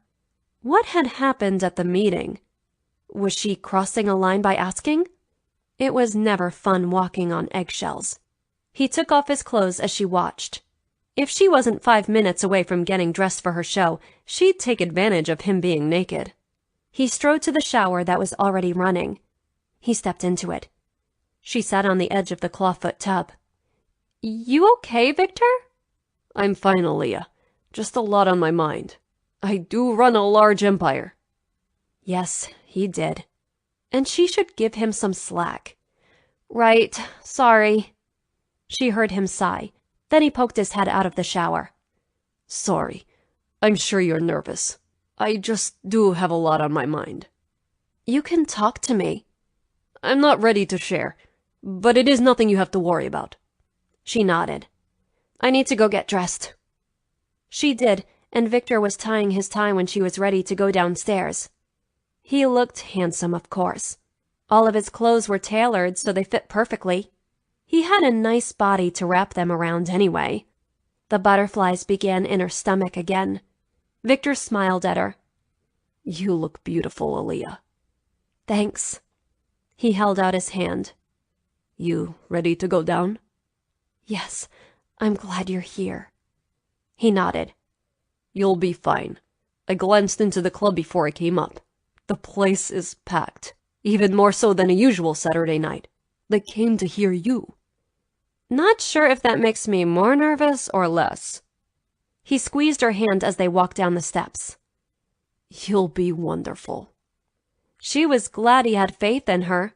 What had happened at the meeting? Was she crossing a line by asking? It was never fun walking on eggshells. He took off his clothes as she watched. If she wasn't 5 minutes away from getting dressed for her show, she'd take advantage of him being naked. He strode to the shower that was already running. He stepped into it. She sat on the edge of the clawfoot tub. "You okay, Viktor?" I'm fine, Aaliyah. Just a lot on my mind. I do run a large empire. Yes, he did. And she should give him some slack. "Right, sorry." She heard him sigh. Then he poked his head out of the shower. Sorry. I'm sure you're nervous. I just do have a lot on my mind. "You can talk to me." I'm not ready to share, but it is nothing you have to worry about. She nodded. "I need to go get dressed." She did, and Viktor was tying his tie when she was ready to go downstairs. He looked handsome, of course. All of his clothes were tailored so they fit perfectly. He had a nice body to wrap them around anyway. The butterflies began in her stomach again. Viktor smiled at her. You look beautiful, Aaliyah. Thanks. He held out his hand. You ready to go down? Yes, I'm glad you're here. He nodded. You'll be fine. I glanced into the club before I came up. The place is packed, even more so than a usual Saturday night. They came to hear you. Not sure if that makes me more nervous or less. He squeezed her hand as they walked down the steps. You'll be wonderful. She was glad he had faith in her.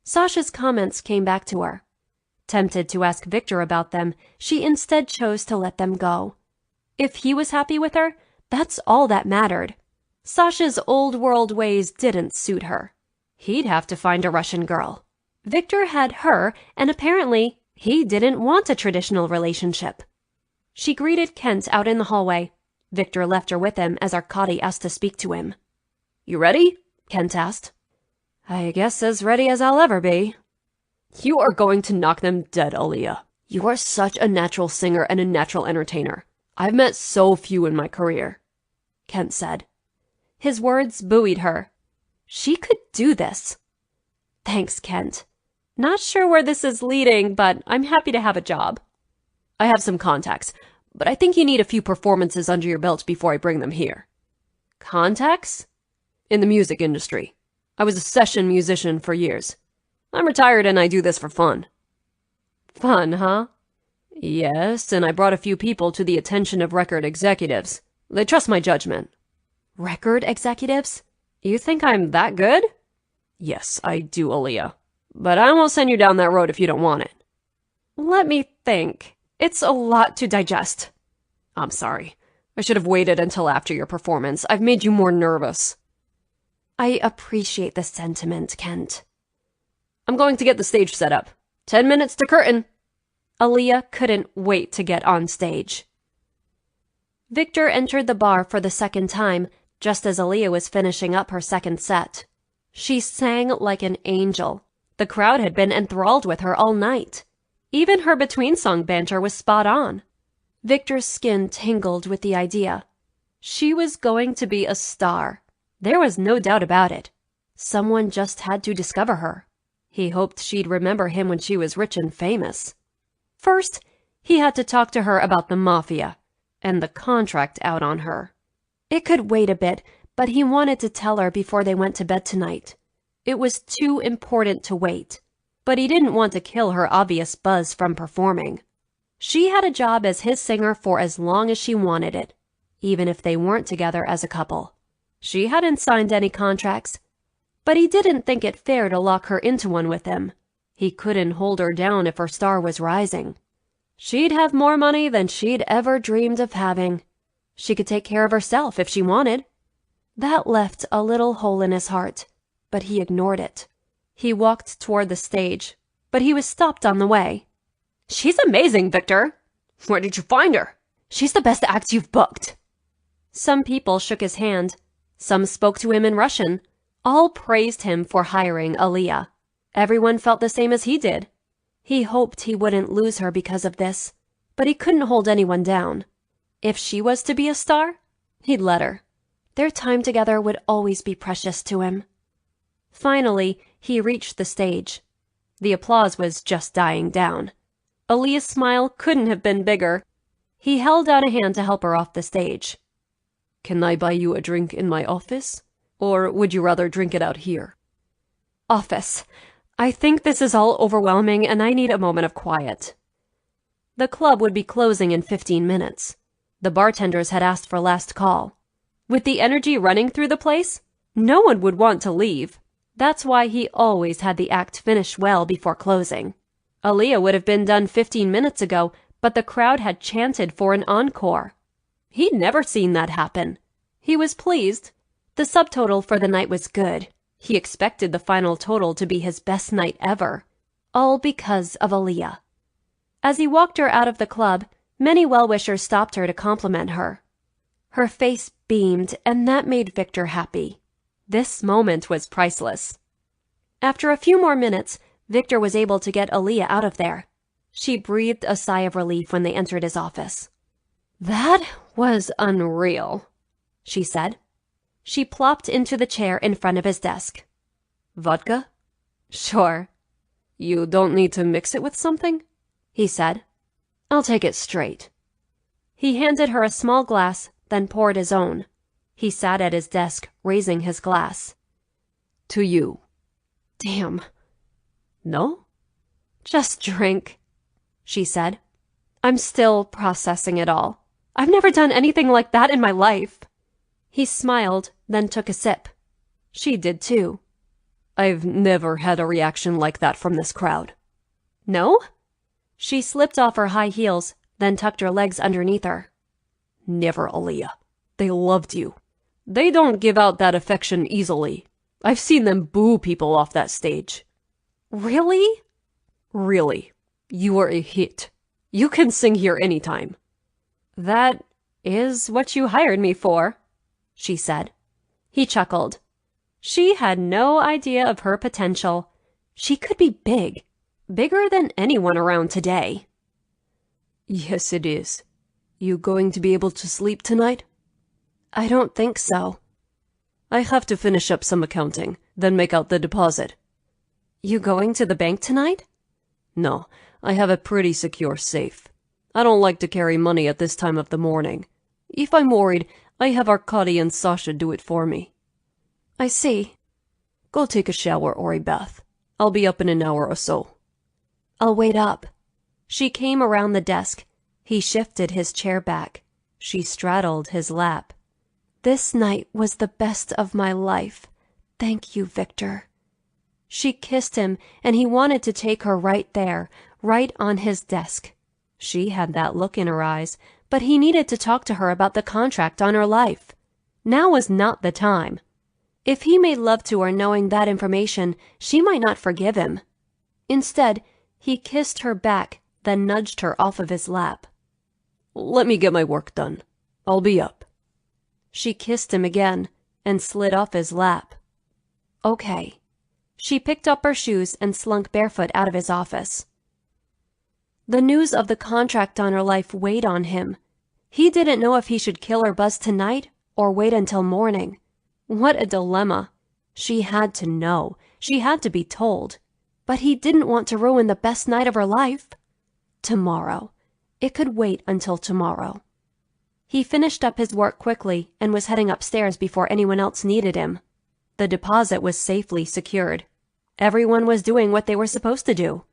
Sasha's comments came back to her. Tempted to ask Viktor about them, she instead chose to let them go. If he was happy with her, that's all that mattered. Sasha's old world ways didn't suit her. He'd have to find a Russian girl. Viktor had her, and apparently he didn't want a traditional relationship. She greeted Kent out in the hallway. Viktor left her with him as Arkady asked to speak to him. You ready? Kent asked. I guess as ready as I'll ever be. You are going to knock them dead, Aaliyah. You are such a natural singer and a natural entertainer. I've met so few in my career, Kent said. His words buoyed her. She could do this. Thanks, Kent. Not sure where this is leading, but I'm happy to have a job. I have some contacts, but I think you need a few performances under your belt before I bring them here. Contacts? In the music industry. I was a session musician for years. I'm retired and I do this for fun. Fun, huh? Yes, and I brought a few people to the attention of record executives. They trust my judgment. Record executives? You think I'm that good? Yes, I do, Aaliyah. But I won't send you down that road if you don't want it. Let me think. It's a lot to digest. I'm sorry. I should have waited until after your performance. I've made you more nervous. I appreciate the sentiment, Kent. I'm going to get the stage set up. 10 minutes to curtain. Aaliyah couldn't wait to get on stage. Viktor entered the bar for the second time, just as Aaliyah was finishing up her second set. She sang like an angel. The crowd had been enthralled with her all night. Even her between-song banter was spot on. Viktor's skin tingled with the idea. She was going to be a star. There was no doubt about it. Someone just had to discover her. He hoped she'd remember him when she was rich and famous. First, he had to talk to her about the mafia and the contract out on her. It could wait a bit, but he wanted to tell her before they went to bed tonight. It was too important to wait, but he didn't want to kill her obvious buzz from performing. She had a job as his singer for as long as she wanted it, even if they weren't together as a couple. She hadn't signed any contracts, but he didn't think it fair to lock her into one with him. He couldn't hold her down if her star was rising. She'd have more money than she'd ever dreamed of having. She could take care of herself if she wanted. That left a little hole in his heart, but he ignored it. He walked toward the stage, but he was stopped on the way. She's amazing, Viktor. Where did you find her? She's the best act you've booked. Some people shook his hand. Some spoke to him in Russian. All praised him for hiring Aaliyah. Everyone felt the same as he did. He hoped he wouldn't lose her because of this, but he couldn't hold anyone down. If she was to be a star, he'd let her. Their time together would always be precious to him. Finally, he reached the stage. The applause was just dying down. Aaliyah's smile couldn't have been bigger. He held out a hand to help her off the stage. Can I buy you a drink in my office? Or would you rather drink it out here? Office. I think this is all overwhelming and I need a moment of quiet. The club would be closing in 15 minutes. The bartenders had asked for last call. With the energy running through the place, no one would want to leave. That's why he always had the act finish well before closing. Aaliyah would have been done 15 minutes ago, but the crowd had chanted for an encore. He'd never seen that happen. He was pleased. The subtotal for the night was good. He expected the final total to be his best night ever. All because of Aaliyah. As he walked her out of the club, Many well-wishers stopped her to compliment her. Her face beamed, and that made Viktor happy. This moment was priceless. After a few more minutes, Viktor was able to get Aaliyah out of there. She breathed a sigh of relief when they entered his office. That was unreal, she said. She plopped into the chair in front of his desk. Vodka? Sure. You don't need to mix it with something? He said. I'll take it straight. He handed her a small glass, then poured his own. He sat at his desk, raising his glass. To you. Damn. No? Just drink, she said. I'm still processing it all. I've never done anything like that in my life. He smiled, then took a sip. She did too. I've never had a reaction like that from this crowd. No? She slipped off her high heels, then tucked her legs underneath her. Never, Aaliyah. They loved you. They don't give out that affection easily. I've seen them boo people off that stage. Really? Really. You are a hit. You can sing here anytime. That is what you hired me for, she said. He chuckled. She had no idea of her potential. She could be big, bigger than anyone around today. Yes, it is. You going to be able to sleep tonight? I don't think so. I have to finish up some accounting, then make out the deposit. You going to the bank tonight? No, I have a pretty secure safe. I don't like to carry money at this time of the morning. If I'm worried, I have Arkady and Sasha do it for me. I see. Go take a shower or a bath. I'll be up in an hour or so. I'll wait up. She came around the desk. He shifted his chair back. She straddled his lap. This night was the best of my life. Thank you, Viktor. She kissed him, and he wanted to take her right there, right on his desk. She had that look in her eyes, but he needed to talk to her about the contract on her life. Now was not the time. If he made love to her knowing that information, she might not forgive him. Instead, he kissed her back, then nudged her off of his lap. Let me get my work done. I'll be up. She kissed him again and slid off his lap. Okay. She picked up her shoes and slunk barefoot out of his office. The news of the contract on her life weighed on him. He didn't know if he should kill or buzz tonight or wait until morning. What a dilemma. She had to know. She had to be told. But he didn't want to ruin the best night of her life. Tomorrow. It could wait until tomorrow. He finished up his work quickly and was heading upstairs before anyone else needed him. The deposit was safely secured. Everyone was doing what they were supposed to do.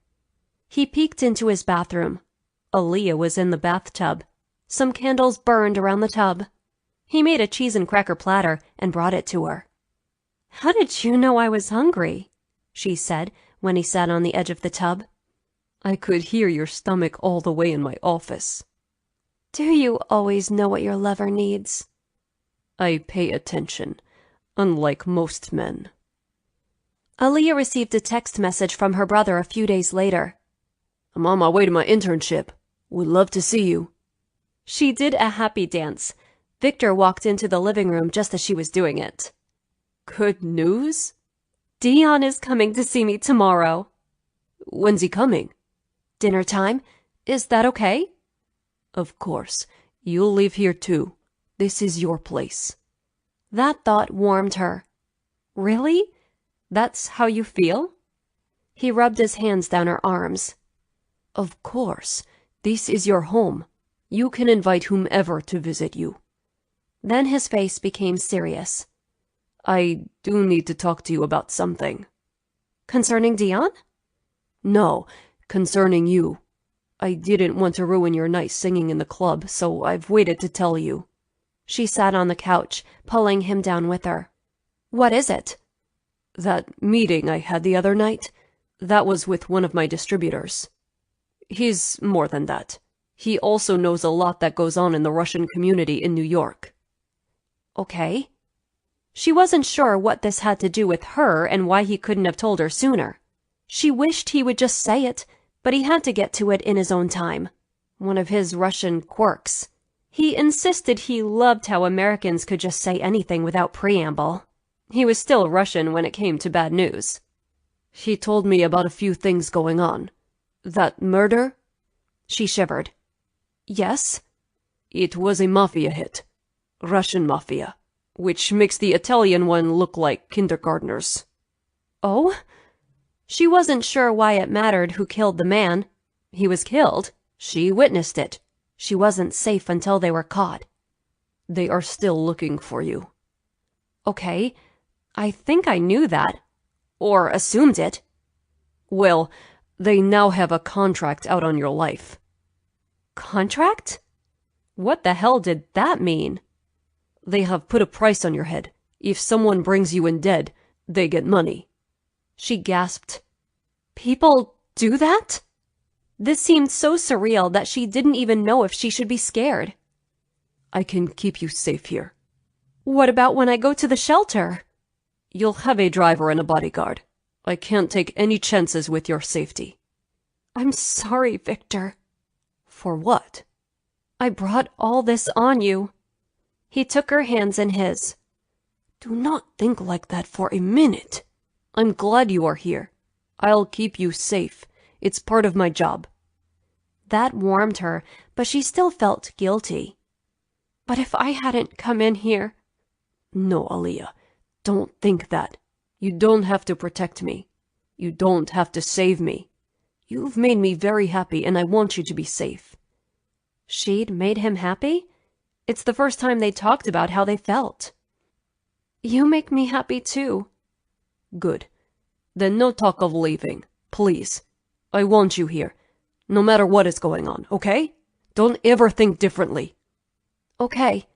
He peeked into his bathroom. Aaliyah was in the bathtub. Some candles burned around the tub. He made a cheese and cracker platter and brought it to her. "How did you know I was hungry?" she said when he sat on the edge of the tub. I could hear your stomach all the way in my office. Do you always know what your lover needs? I pay attention, unlike most men. Aaliyah received a text message from her brother a few days later. I'm on my way to my internship. Would love to see you. She did a happy dance. Viktor walked into the living room just as she was doing it. Good news? Dion is coming to see me tomorrow. When's he coming? Dinner time. Is that okay? Of course. You'll live here too. This is your place. That thought warmed her. Really? That's how you feel? He rubbed his hands down her arms. Of course. This is your home. You can invite whomever to visit you. Then his face became serious. I do need to talk to you about something. Concerning Dion? No, concerning you. I didn't want to ruin your night singing in the club, so I've waited to tell you. She sat on the couch, pulling him down with her. What is it? That meeting I had the other night, that was with one of my distributors. He's more than that. He also knows a lot that goes on in the Russian community in New York. Okay. She wasn't sure what this had to do with her and why he couldn't have told her sooner. She wished he would just say it, but he had to get to it in his own time. One of his Russian quirks. He insisted he loved how Americans could just say anything without preamble. He was still Russian when it came to bad news. He told me about a few things going on. That murder? She shivered. Yes? It was a mafia hit. Russian mafia. Which makes the Italian one look like kindergartners. Oh? She wasn't sure why it mattered who killed the man. He was killed. She witnessed it. She wasn't safe until they were caught. They are still looking for you. Okay, I think I knew that. Or assumed it. Well, they now have a contract out on your life. Contract? What the hell did that mean? They have put a price on your head. If someone brings you in dead, they get money. She gasped. People do that? This seemed so surreal that she didn't even know if she should be scared. I can keep you safe here. What about when I go to the shelter? You'll have a driver and a bodyguard. I can't take any chances with your safety. I'm sorry, Viktor. For what? I brought all this on you. He took her hands in his. Do not think like that for a minute. I'm glad you are here. I'll keep you safe. It's part of my job. That warmed her, but she still felt guilty. But if I hadn't come in here... No, Aaliyah, don't think that. You don't have to protect me. You don't have to save me. You've made me very happy, and I want you to be safe. She'd made him happy? It's the first time they talked about how they felt. You make me happy too. Good. Then no talk of leaving, please. I want you here, no matter what is going on, okay? Don't ever think differently. Okay.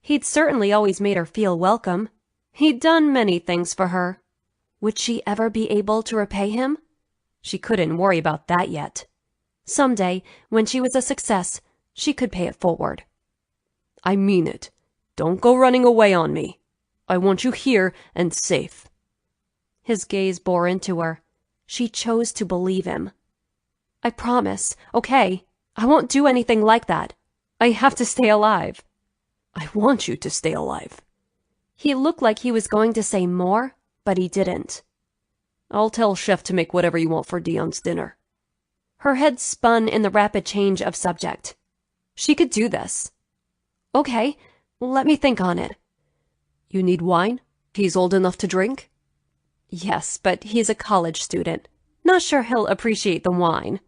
He'd certainly always made her feel welcome. He'd done many things for her. Would she ever be able to repay him? She couldn't worry about that yet. Someday, when she was a success, she could pay it forward. I mean it. Don't go running away on me. I want you here and safe. His gaze bore into her. She chose to believe him. I promise, okay? I won't do anything like that. I have to stay alive. I want you to stay alive. He looked like he was going to say more, but he didn't. I'll tell Chef to make whatever you want for Dion's dinner. Her head spun in the rapid change of subject. She could do this. Okay, let me think on it. You need wine? He's old enough to drink? Yes, but he's a college student. Not sure he'll appreciate the wine.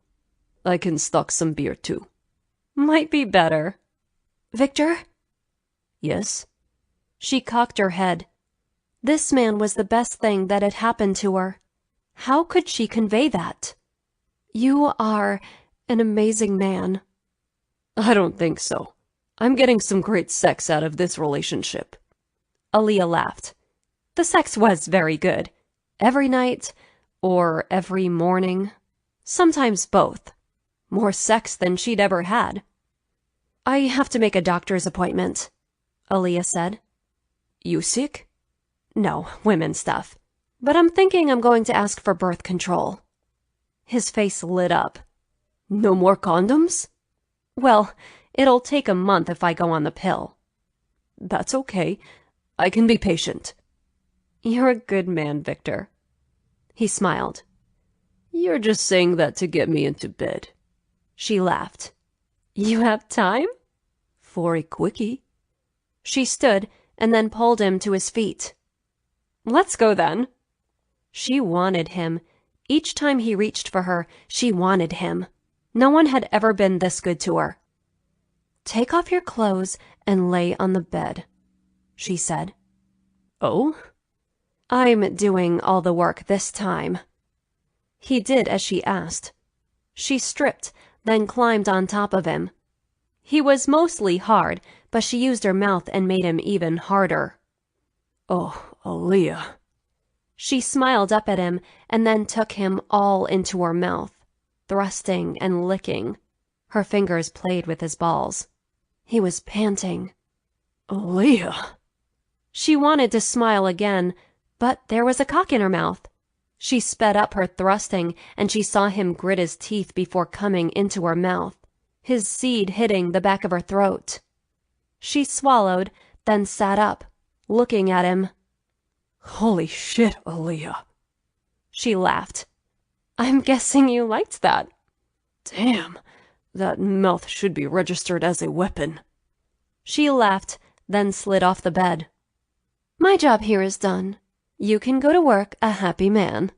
I can stock some beer too. Might be better. Viktor? Yes? She cocked her head. This man was the best thing that had happened to her. How could she convey that? You are an amazing man. I don't think so. I'm getting some great sex out of this relationship. Aaliyah laughed. The sex was very good. Every night, or every morning. Sometimes both. More sex than she'd ever had. I have to make a doctor's appointment, Aaliyah said. You sick? No, women stuff. But I'm thinking I'm going to ask for birth control. His face lit up. No more condoms? Well, it'll take a month if I go on the pill. That's okay. I can be patient. You're a good man, Viktor. He smiled. You're just saying that to get me into bed. She laughed. You have time? For a quickie. She stood and then pulled him to his feet. Let's go then. She wanted him. Each time he reached for her, she wanted him. No one had ever been this good to her. Take off your clothes and lay on the bed, she said. Oh? I'm doing all the work this time. He did as she asked. She stripped, then climbed on top of him. He was mostly hard, but she used her mouth and made him even harder. Oh, Aaliyah. She smiled up at him and then took him all into her mouth, thrusting and licking. Her fingers played with his balls. He was panting. Aaliyah. She wanted to smile again, but there was a cock in her mouth. She sped up her thrusting, and she saw him grit his teeth before coming into her mouth. his seed hitting the back of her throat. She swallowed, then sat up, looking at him. Holy shit, Aaliyah. She laughed. I'm guessing you liked that. Damn, that mouth should be registered as a weapon. She laughed, then slid off the bed. My job here is done. You can go to work a happy man.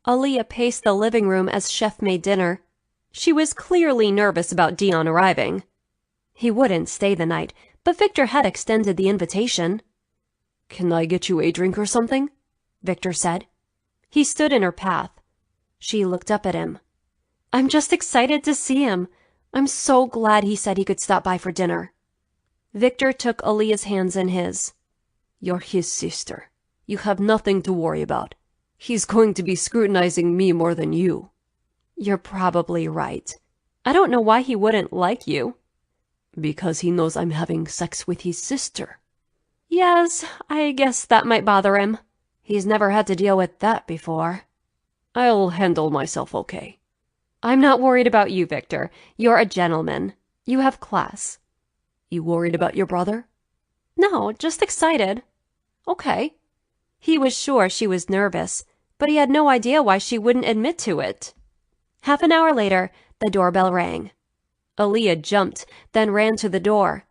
Aaliyah paced the living room as Chef made dinner. She was clearly nervous about Dion arriving. He wouldn't stay the night, but Viktor had extended the invitation. Can I get you a drink or something? Viktor said. He stood in her path. She looked up at him. I'm just excited to see him. I'm so glad he said he could stop by for dinner. Viktor took Aaliyah's hands in his. You're his sister. You have nothing to worry about. He's going to be scrutinizing me more than you. You're probably right. I don't know why he wouldn't like you. Because he knows I'm having sex with his sister. Yes, I guess that might bother him. He's never had to deal with that before. I'll handle myself okay. I'm not worried about you, Viktor. You're a gentleman. You have class. You worried about your brother? No, just excited. Okay. He was sure she was nervous, but he had no idea why she wouldn't admit to it. Half an hour later, the doorbell rang. Aaliyah jumped, then ran to the door.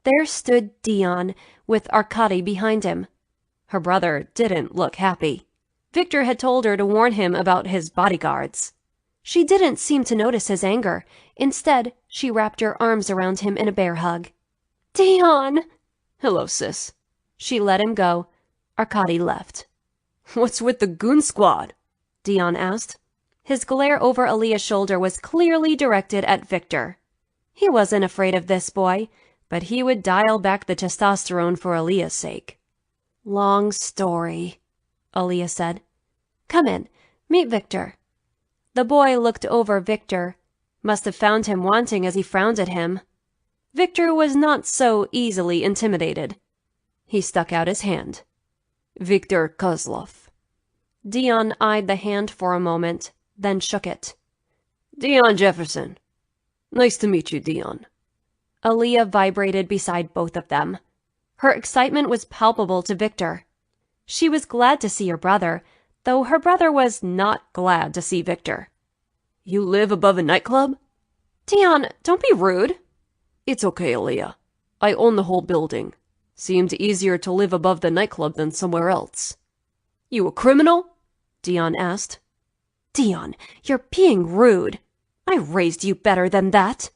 There stood Dion, with Arkady behind him. Her brother didn't look happy. Viktor had told her to warn him about his bodyguards. She didn't seem to notice his anger. Instead, she wrapped her arms around him in a bear hug. Dion! Hello, sis. She let him go. Arkady left. What's with the goon squad? Dion asked. His glare over Aaliyah's shoulder was clearly directed at Viktor. He wasn't afraid of this boy, but he would dial back the testosterone for Aaliyah's sake. Long story, Aaliyah said. Come in. Meet Viktor. The boy looked over Viktor. Must have found him wanting as he frowned at him. Viktor was not so easily intimidated. He stuck out his hand. Viktor Kozlov. Dion eyed the hand for a moment, then shook it. Dion Jefferson. Nice to meet you, Dion. Aaliyah vibrated beside both of them. Her excitement was palpable to Viktor. She was glad to see her brother, though her brother was not glad to see Viktor. You live above a nightclub? Dion, don't be rude. It's okay, Aaliyah. I own the whole building. Seemed easier to live above the nightclub than somewhere else. You a criminal? Dion asked. Dion, you're being rude. I raised you better than that,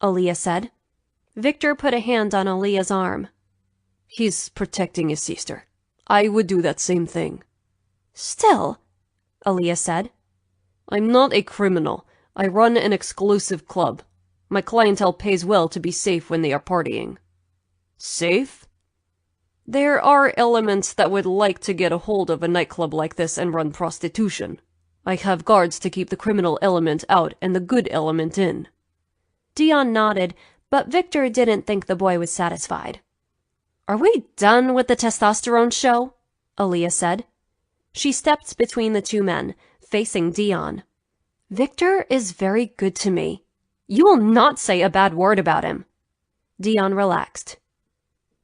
Aaliyah said. Viktor put a hand on Aaliyah's arm. He's protecting his sister. I would do that same thing. Still, Aaliyah said. I'm not a criminal. I run an exclusive club. My clientele pays well to be safe when they are partying. Safe? There are elements that would like to get a hold of a nightclub like this and run prostitution. I have guards to keep the criminal element out and the good element in. Dion nodded, but Viktor didn't think the boy was satisfied. Are we done with the testosterone show? Aaliyah said. She stepped between the two men, facing Dion. Viktor is very good to me. You will not say a bad word about him. Dion relaxed.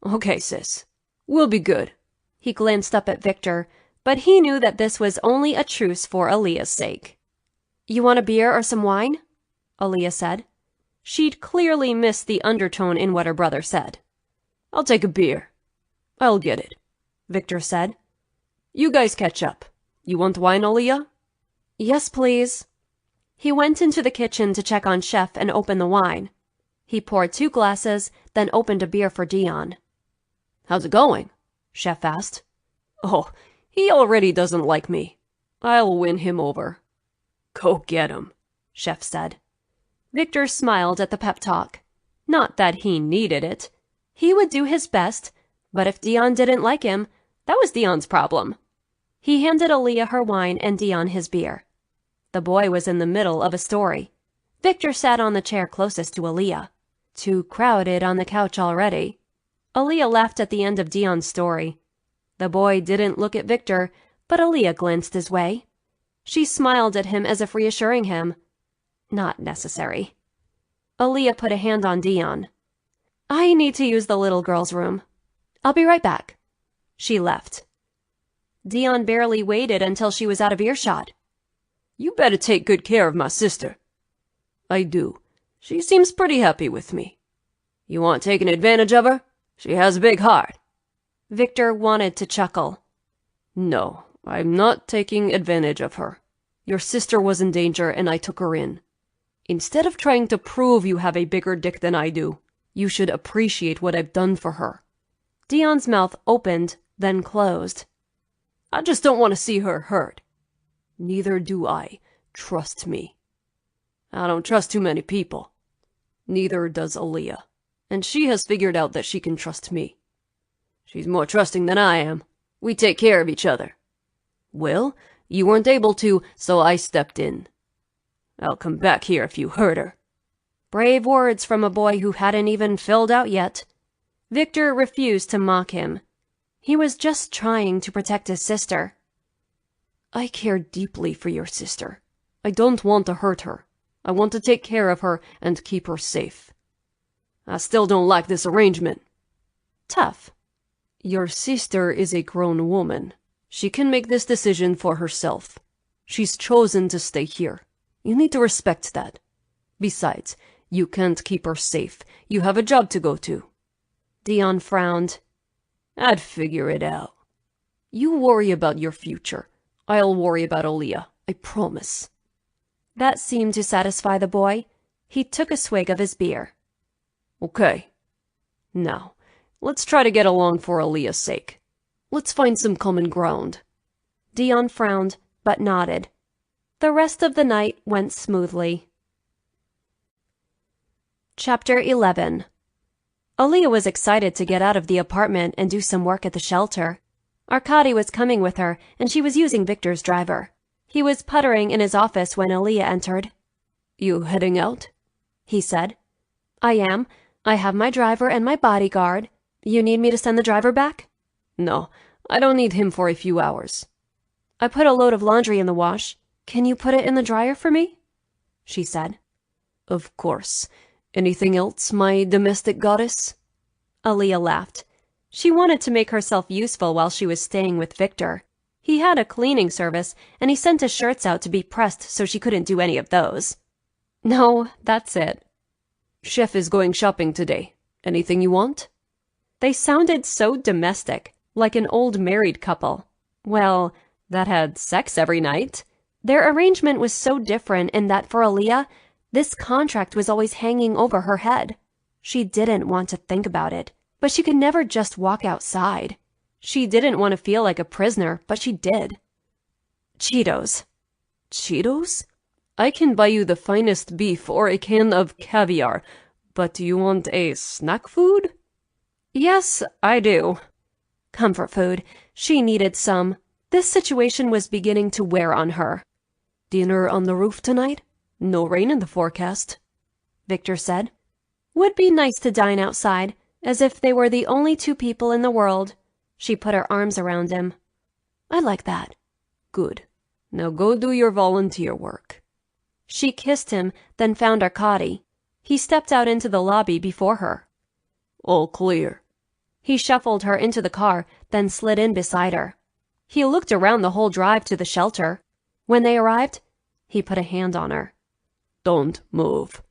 Okay, sis. We'll be good. He glanced up at Viktor, but he knew that this was only a truce for Aaliyah's sake. You want a beer or some wine? Aaliyah said. She'd clearly missed the undertone in what her brother said. I'll take a beer. I'll get it, Viktor said. You guys catch up. You want wine, Aaliyah? Yes, please. He went into the kitchen to check on Chef and open the wine. He poured 2 glasses, then opened a beer for Dion. How's it going? Chef asked. Oh, he already doesn't like me. I'll win him over. Go get him, Chef said. Viktor smiled at the pep talk. Not that he needed it. He would do his best, but if Dion didn't like him, that was Dion's problem. He handed Aaliyah her wine and Dion his beer. The boy was in the middle of a story. Viktor sat on the chair closest to Aaliyah. Too crowded on the couch already. Aaliyah laughed at the end of Dion's story. The boy didn't look at Viktor, but Aaliyah glanced his way. She smiled at him as if reassuring him. Not necessary. Aaliyah put a hand on Dion. I need to use the little girl's room. I'll be right back. She left. Dion barely waited until she was out of earshot. You better take good care of my sister. I do. She seems pretty happy with me. You want taking advantage of her? She has a big heart. Viktor wanted to chuckle. No, I'm not taking advantage of her. Your sister was in danger and I took her in. Instead of trying to prove you have a bigger dick than I do, you should appreciate what I've done for her. Dion's mouth opened, then closed. I just don't want to see her hurt. Neither do I. Trust me. I don't trust too many people. Neither does Aaliyah. And she has figured out that she can trust me. She's more trusting than I am. We take care of each other. Well, you weren't able to, so I stepped in. I'll come back here if you hurt her. Brave words from a boy who hadn't even filled out yet. Viktor refused to mock him. He was just trying to protect his sister. I care deeply for your sister. I don't want to hurt her. I want to take care of her and keep her safe. I still don't like this arrangement. Tough. Your sister is a grown woman. She can make this decision for herself. She's chosen to stay here. You need to respect that. Besides, you can't keep her safe. You have a job to go to. Dion frowned. I'd figure it out. You worry about your future. I'll worry about Aaliyah. I promise. That seemed to satisfy the boy. He took a swig of his beer. Okay. Now, let's try to get along for Aaliyah's sake. Let's find some common ground. Dion frowned, but nodded. The rest of the night went smoothly. Chapter 11. Aaliyah was excited to get out of the apartment and do some work at the shelter. Arkady was coming with her, and she was using Viktor's driver. He was puttering in his office when Aaliyah entered. You heading out? He said. I am. I have my driver and my bodyguard. You need me to send the driver back? No, I don't need him for a few hours. I put a load of laundry in the wash. Can you put it in the dryer for me? She said. Of course. Anything else, my domestic goddess? Aaliyah laughed. She wanted to make herself useful while she was staying with Viktor. He had a cleaning service, and he sent his shirts out to be pressed so she couldn't do any of those. No, that's it. Chef is going shopping today. Anything you want? They sounded so domestic, like an old married couple. Well, that had sex every night. Their arrangement was so different in that for Aaliyah, this contract was always hanging over her head. She didn't want to think about it, but she could never just walk outside. She didn't want to feel like a prisoner, but she did. Cheetos. Cheetos? I can buy you the finest beef or a can of caviar, but do you want a snack food? Yes, I do. Comfort food. She needed some. This situation was beginning to wear on her. Dinner on the roof tonight? No rain in the forecast, Viktor said. Would be nice to dine outside, as if they were the only two people in the world. She put her arms around him. I like that. Good. Now go do your volunteer work. She kissed him, then found Arkady. He stepped out into the lobby before her. All clear. He shuffled her into the car, then slid in beside her. He looked around the whole drive to the shelter. When they arrived, he put a hand on her. Don't move.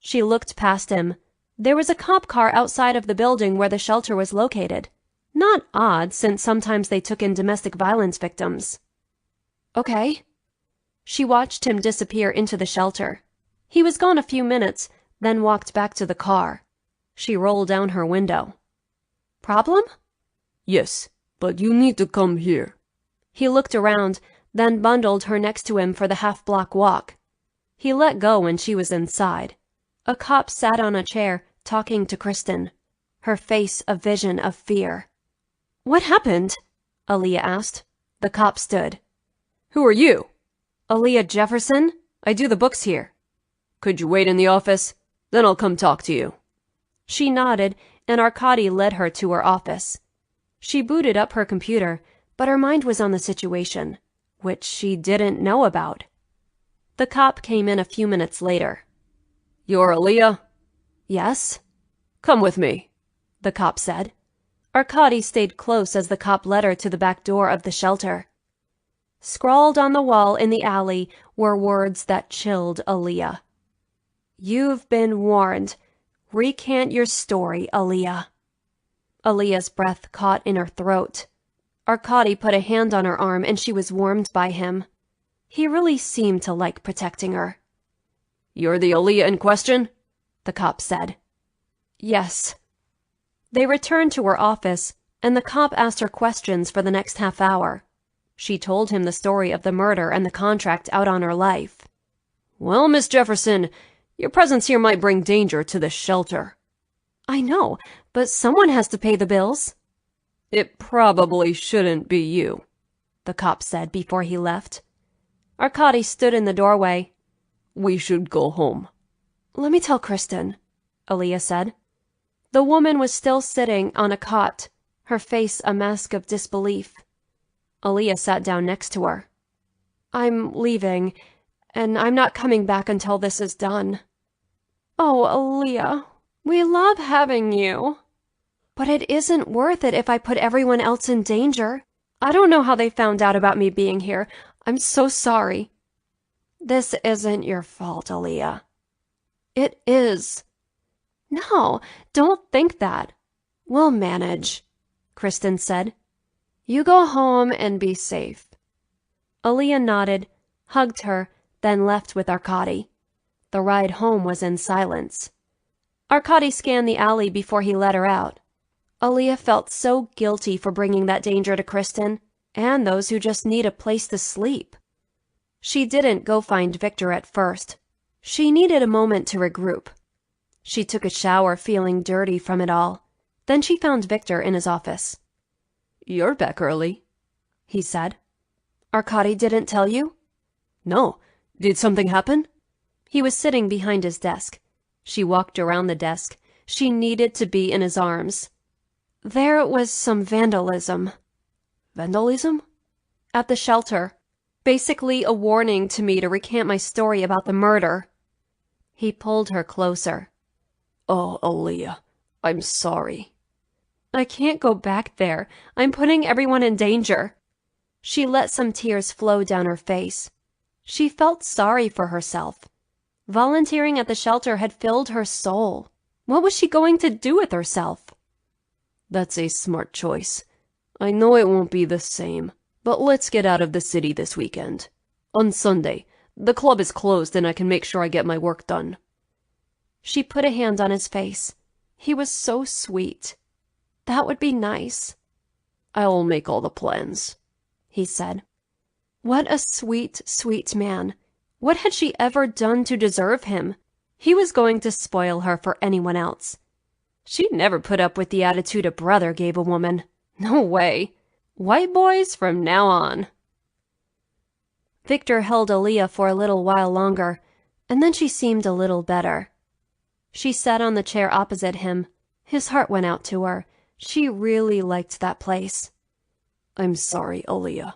She looked past him. There was a cop car outside of the building where the shelter was located. Not odd, since sometimes they took in domestic violence victims. Okay. She watched him disappear into the shelter. He was gone a few minutes, then walked back to the car. She rolled down her window. Problem? Yes, but you need to come here. He looked around, then bundled her next to him for the half-block walk. He let go when she was inside. A cop sat on a chair, talking to Kristen, her face a vision of fear. What happened? Aaliyah asked. The cop stood. Who are you? Aaliyah Jefferson. I do the books here. Could you wait in the office? Then I'll come talk to you. She nodded, and Arkady led her to her office. She booted up her computer, but her mind was on the situation, which she didn't know about. The cop came in a few minutes later. You're Aaliyah? Yes? Come with me, the cop said. Arkady stayed close as the cop led her to the back door of the shelter. Scrawled on the wall in the alley were words that chilled Aaliyah. "You've been warned. Recant your story, Aaliyah." Aaliyah's breath caught in her throat. Arkady put a hand on her arm and she was warmed by him. He really seemed to like protecting her. "You're the Aaliyah in question?" the cop said. "Yes." They returned to her office, and the cop asked her questions for the next half hour. She told him the story of the murder and the contract out on her life. "Well, Miss Jefferson, your presence here might bring danger to the shelter." "I know, but someone has to pay the bills." "It probably shouldn't be you," the cop said before he left. Arkady stood in the doorway. "We should go home." "Let me tell Kristen," Aaliyah said. The woman was still sitting on a cot, her face a mask of disbelief. Aaliyah sat down next to her. "I'm leaving, and I'm not coming back until this is done." "Oh, Aaliyah, we love having you." "But it isn't worth it if I put everyone else in danger. I don't know how they found out about me being here. I'm so sorry." "This isn't your fault, Aaliyah." "It is." "No, don't think that. We'll manage," Kristen said. "You go home and be safe." Aaliyah nodded, hugged her, then left with Arkady. The ride home was in silence. Arkady scanned the alley before he let her out. Aaliyah felt so guilty for bringing that danger to Kristen and those who just need a place to sleep. She didn't go find Viktor at first. She needed a moment to regroup. She took a shower feeling dirty from it all. Then she found Viktor in his office. "You're back early," he said. "Arkady didn't tell you?" "No. Did something happen?" He was sitting behind his desk. She walked around the desk. She needed to be in his arms. "There was some vandalism." "Vandalism?" "At the shelter. Basically a warning to me to recant my story about the murder." He pulled her closer. "Oh, Aaliyah, I'm sorry." "I can't go back there. I'm putting everyone in danger." She let some tears flow down her face. She felt sorry for herself. Volunteering at the shelter had filled her soul. What was she going to do with herself? "That's a smart choice. I know it won't be the same, but let's get out of the city this weekend. On Sunday, the club is closed and I can make sure I get my work done." She put a hand on his face. He was so sweet. "That would be nice." "I'll make all the plans," he said. What a sweet, sweet man. What had she ever done to deserve him? He was going to spoil her for anyone else. She'd never put up with the attitude a brother gave a woman. No way. White boys from now on. Viktor held Aaliyah for a little while longer, and then she seemed a little better. She sat on the chair opposite him. His heart went out to her. She really liked that place. "I'm sorry, Aaliyah."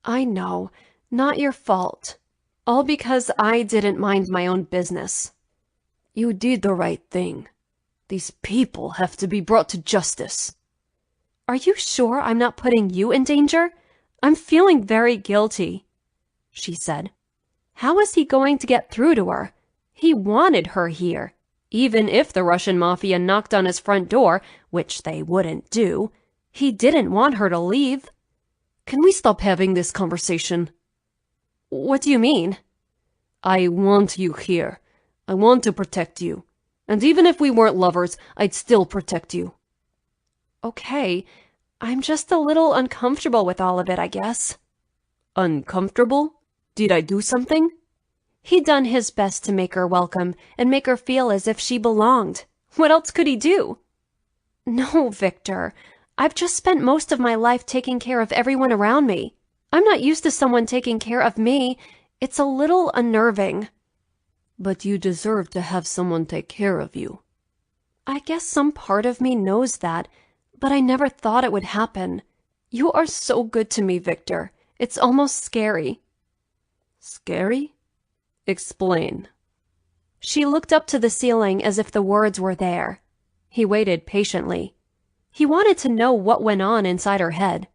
"I know. Not your fault. All because I didn't mind my own business." "You did the right thing. These people have to be brought to justice." "Are you sure I'm not putting you in danger? I'm feeling very guilty," she said. How was he going to get through to her? He wanted her here. Even if the Russian mafia knocked on his front door, which they wouldn't do, he didn't want her to leave. "Can we stop having this conversation?" "What do you mean?" "I want you here. I want to protect you. And even if we weren't lovers, I'd still protect you." "Okay, I'm just a little uncomfortable with all of it, I guess." "Uncomfortable? Did I do something?" He'd done his best to make her welcome and make her feel as if she belonged. What else could he do? "No, Viktor. I've just spent most of my life taking care of everyone around me. I'm not used to someone taking care of me. It's a little unnerving." "But you deserve to have someone take care of you." "I guess some part of me knows that, but I never thought it would happen. You are so good to me, Viktor. It's almost scary." "Scary? Explain." She looked up to the ceiling as if the words were there. He waited patiently. He wanted to know what went on inside her head.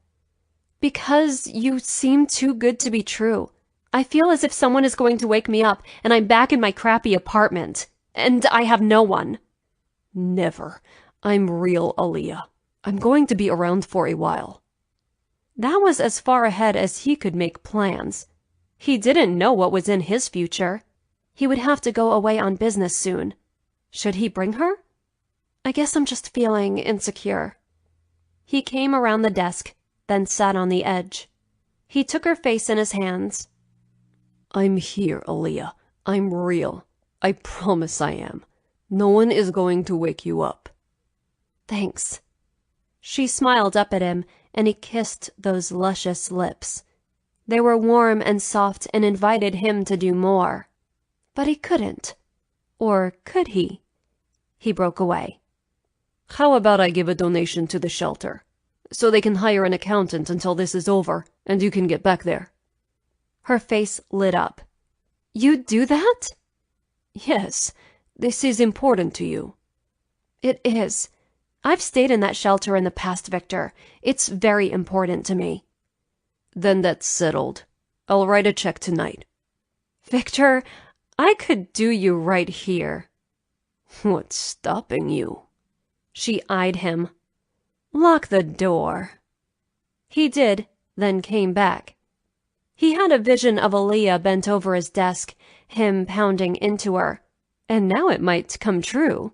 "Because you seem too good to be true. I feel as if someone is going to wake me up and I'm back in my crappy apartment. And I have no one." "Never. I'm real, Aaliyah. I'm going to be around for a while." That was as far ahead as he could make plans. He didn't know what was in his future. He would have to go away on business soon. Should he bring her? "I guess I'm just feeling insecure." He came around the desk, then sat on the edge. He took her face in his hands. "I'm here, Aaliyah. I'm real. I promise I am. No one is going to wake you up." "Thanks." She smiled up at him, and he kissed those luscious lips. They were warm and soft and invited him to do more. But he couldn't. Or could he? He broke away. "How about I give a donation to the shelter, so they can hire an accountant until this is over, and you can get back there?" Her face lit up. "You'd do that?" "Yes, this is important to you." "It is. I've stayed in that shelter in the past, Viktor. It's very important to me." "Then that's settled. I'll write a check tonight." "Viktor, I could do you right here." "What's stopping you?" She eyed him. "Lock the door." He did, then came back. He had a vision of Aaliyah bent over his desk, him pounding into her. And now it might come true.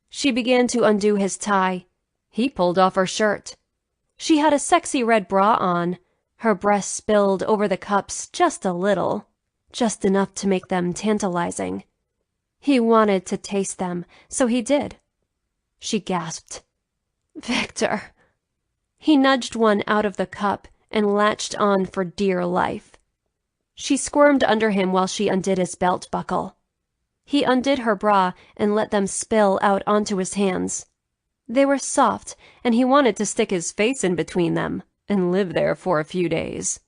She began to undo his tie. He pulled off her shirt. She had a sexy red bra on. Her breasts spilled over the cups just a little, just enough to make them tantalizing. He wanted to taste them, so he did. She gasped. "Viktor." He nudged one out of the cup and latched on for dear life. She squirmed under him while she undid his belt buckle. He undid her bra and let them spill out onto his hands. They were soft, and he wanted to stick his face in between them and live there for a few days.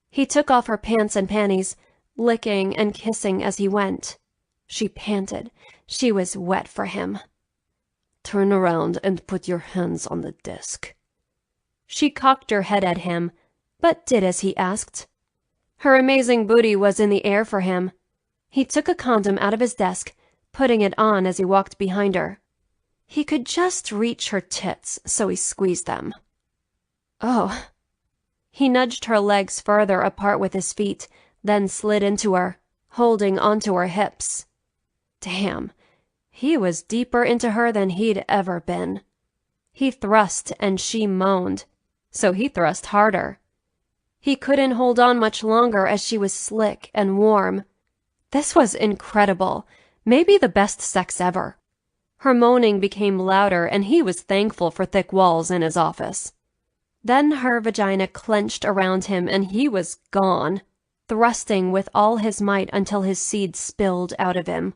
He took off her pants and panties, licking and kissing as he went. She panted. She was wet for him. "Turn around and put your hands on the desk." She cocked her head at him, but did as he asked. Her amazing booty was in the air for him. He took a condom out of his desk, putting it on as he walked behind her. He could just reach her tits, so he squeezed them. "Oh." He nudged her legs further apart with his feet, then slid into her, holding onto her hips. Damn, he was deeper into her than he'd ever been. He thrust and she moaned, so he thrust harder. He couldn't hold on much longer as she was slick and warm. This was incredible, maybe the best sex ever. Her moaning became louder, and he was thankful for thick walls in his office. Then her vagina clenched around him, and he was gone, thrusting with all his might until his seed spilled out of him.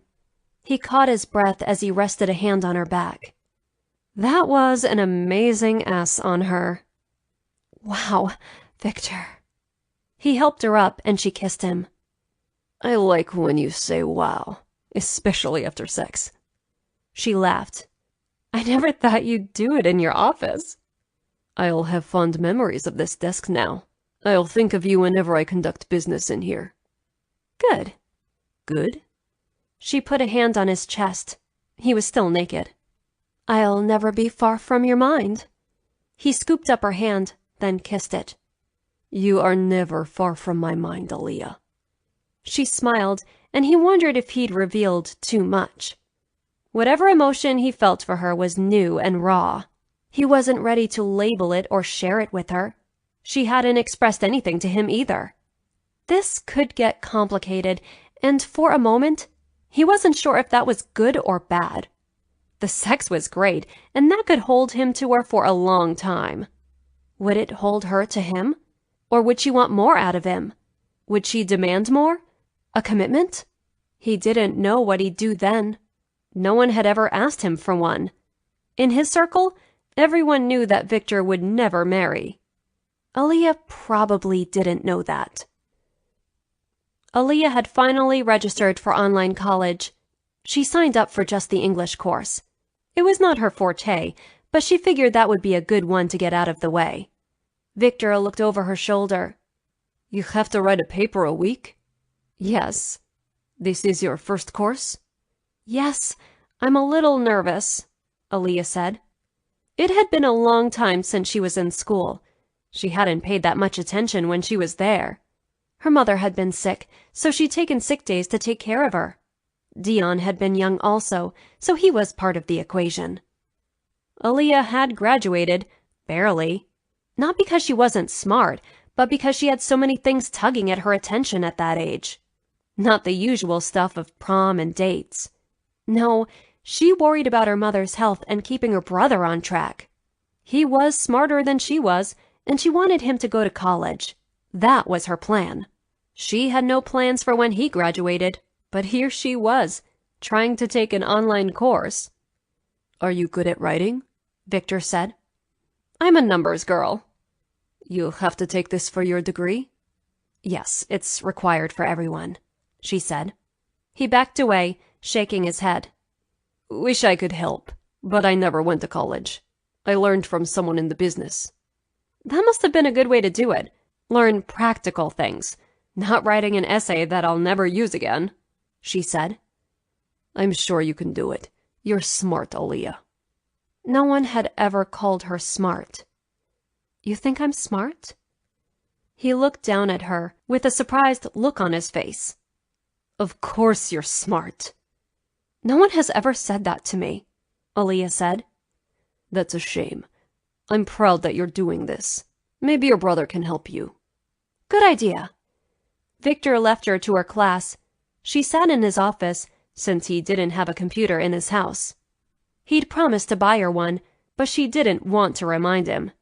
He caught his breath as he rested a hand on her back. That was an amazing ass on her. "Wow, Viktor." He helped her up, and she kissed him. "I like when you say wow, especially after sex." She laughed. "I never thought you'd do it in your office." "I'll have fond memories of this desk now. I'll think of you whenever I conduct business in here." "Good." "Good?" She put a hand on his chest. He was still naked. "I'll never be far from your mind." He scooped up her hand, then kissed it. "You are never far from my mind, Aaliyah." She smiled, and he wondered if he'd revealed too much. Whatever emotion he felt for her was new and raw. He wasn't ready to label it or share it with her. She hadn't expressed anything to him either. This could get complicated, and for a moment, he wasn't sure if that was good or bad. The sex was great, and that could hold him to her for a long time. Would it hold her to him? Or would she want more out of him? Would she demand more? A commitment? He didn't know what he'd do then. No one had ever asked him for one. In his circle, everyone knew that Viktor would never marry. Aaliyah probably didn't know that. Aaliyah had finally registered for online college. She signed up for just the English course. It was not her forte, but she figured that would be a good one to get out of the way. Viktor looked over her shoulder. You have to write a paper a week? Yes. This is your first course? Yes, I'm a little nervous, Aaliyah said. It had been a long time since she was in school. She hadn't paid that much attention when she was there. Her mother had been sick, so she'd taken sick days to take care of her. Dion had been young also, so he was part of the equation. Aaliyah had graduated, barely. Not because she wasn't smart, but because she had so many things tugging at her attention at that age. Not the usual stuff of prom and dates. No, she worried about her mother's health and keeping her brother on track. He was smarter than she was, and she wanted him to go to college. That was her plan. She had no plans for when he graduated, but here she was, trying to take an online course. Are you good at writing? Viktor said. I'm a numbers girl. You'll have to take this for your degree? Yes, it's required for everyone, she said. He backed away, shaking his head. Wish I could help, but I never went to college. I learned from someone in the business. That must have been a good way to do it. Learn practical things, not writing an essay that I'll never use again, she said. I'm sure you can do it. You're smart, Aaliyah. No one had ever called her smart. You think I'm smart? He looked down at her with a surprised look on his face. Of course you're smart. No one has ever said that to me, Aaliyah said. That's a shame. I'm proud that you're doing this. Maybe your brother can help you. Good idea. Viktor left her to her class. She sat in his office, since he didn't have a computer in his house. He'd promised to buy her one, but she didn't want to remind him.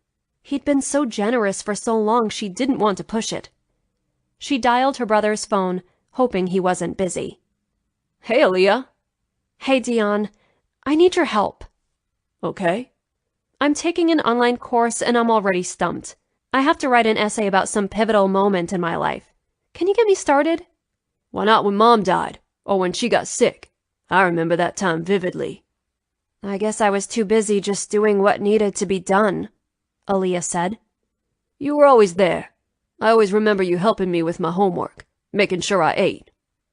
He'd been so generous for so long she didn't want to push it. She dialed her brother's phone, hoping he wasn't busy. Hey, Aaliyah. Hey, Dion. I need your help. Okay. I'm taking an online course and I'm already stumped. I have to write an essay about some pivotal moment in my life. Can you get me started? Why not when Mom died, or when she got sick? I remember that time vividly. I guess I was too busy just doing what needed to be done, Aaliyah said. You were always there. I always remember you helping me with my homework, making sure I ate,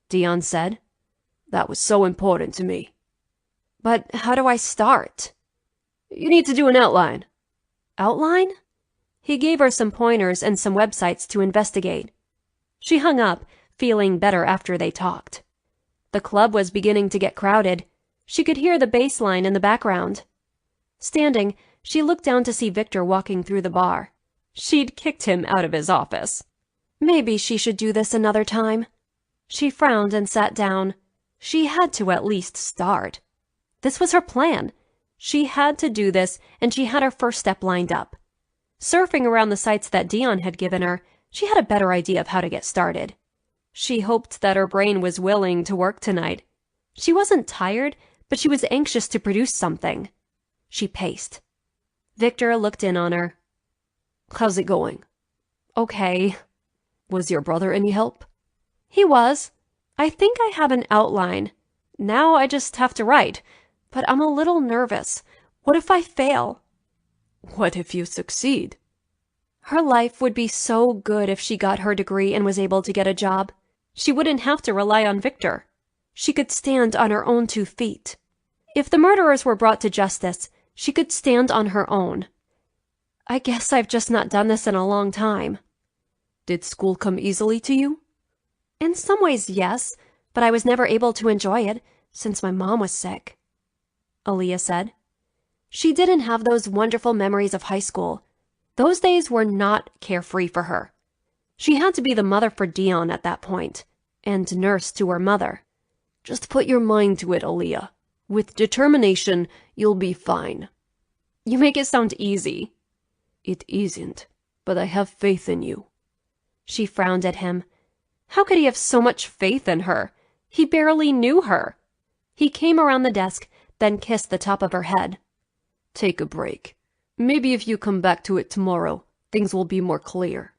Dion said. That was so important to me. But how do I start? You need to do an outline. Outline? He gave her some pointers and some websites to investigate. She hung up, feeling better after they talked. The club was beginning to get crowded. She could hear the bass line in the background. Standing, she looked down to see Viktor walking through the bar. She'd kicked him out of his office. Maybe she should do this another time. She frowned and sat down. She had to at least start. This was her plan. She had to do this, and she had her first step lined up. Surfing around the sites that Dion had given her, she had a better idea of how to get started. She hoped that her brain was willing to work tonight. She wasn't tired, but she was anxious to produce something. She paced. Viktor looked in on her. How's it going? Okay. Was your brother any help? He was. I think I have an outline. Now I just have to write. But I'm a little nervous. What if I fail? What if you succeed? Her life would be so good if she got her degree and was able to get a job. She wouldn't have to rely on Viktor. She could stand on her own 2 feet. If the murderers were brought to justice, she could stand on her own. I guess I've just not done this in a long time. Did school come easily to you? In some ways, yes, but I was never able to enjoy it since my mom was sick, Aaliyah said. She didn't have those wonderful memories of high school. Those days were not carefree for her. She had to be the mother for Dion at that point, and nurse to her mother. Just put your mind to it, Aaliyah. With determination, you'll be fine. You make it sound easy. It isn't, but I have faith in you. She frowned at him. How could he have so much faith in her? He barely knew her. He came around the desk, then kissed the top of her head. Take a break. Maybe if you come back to it tomorrow, things will be more clear.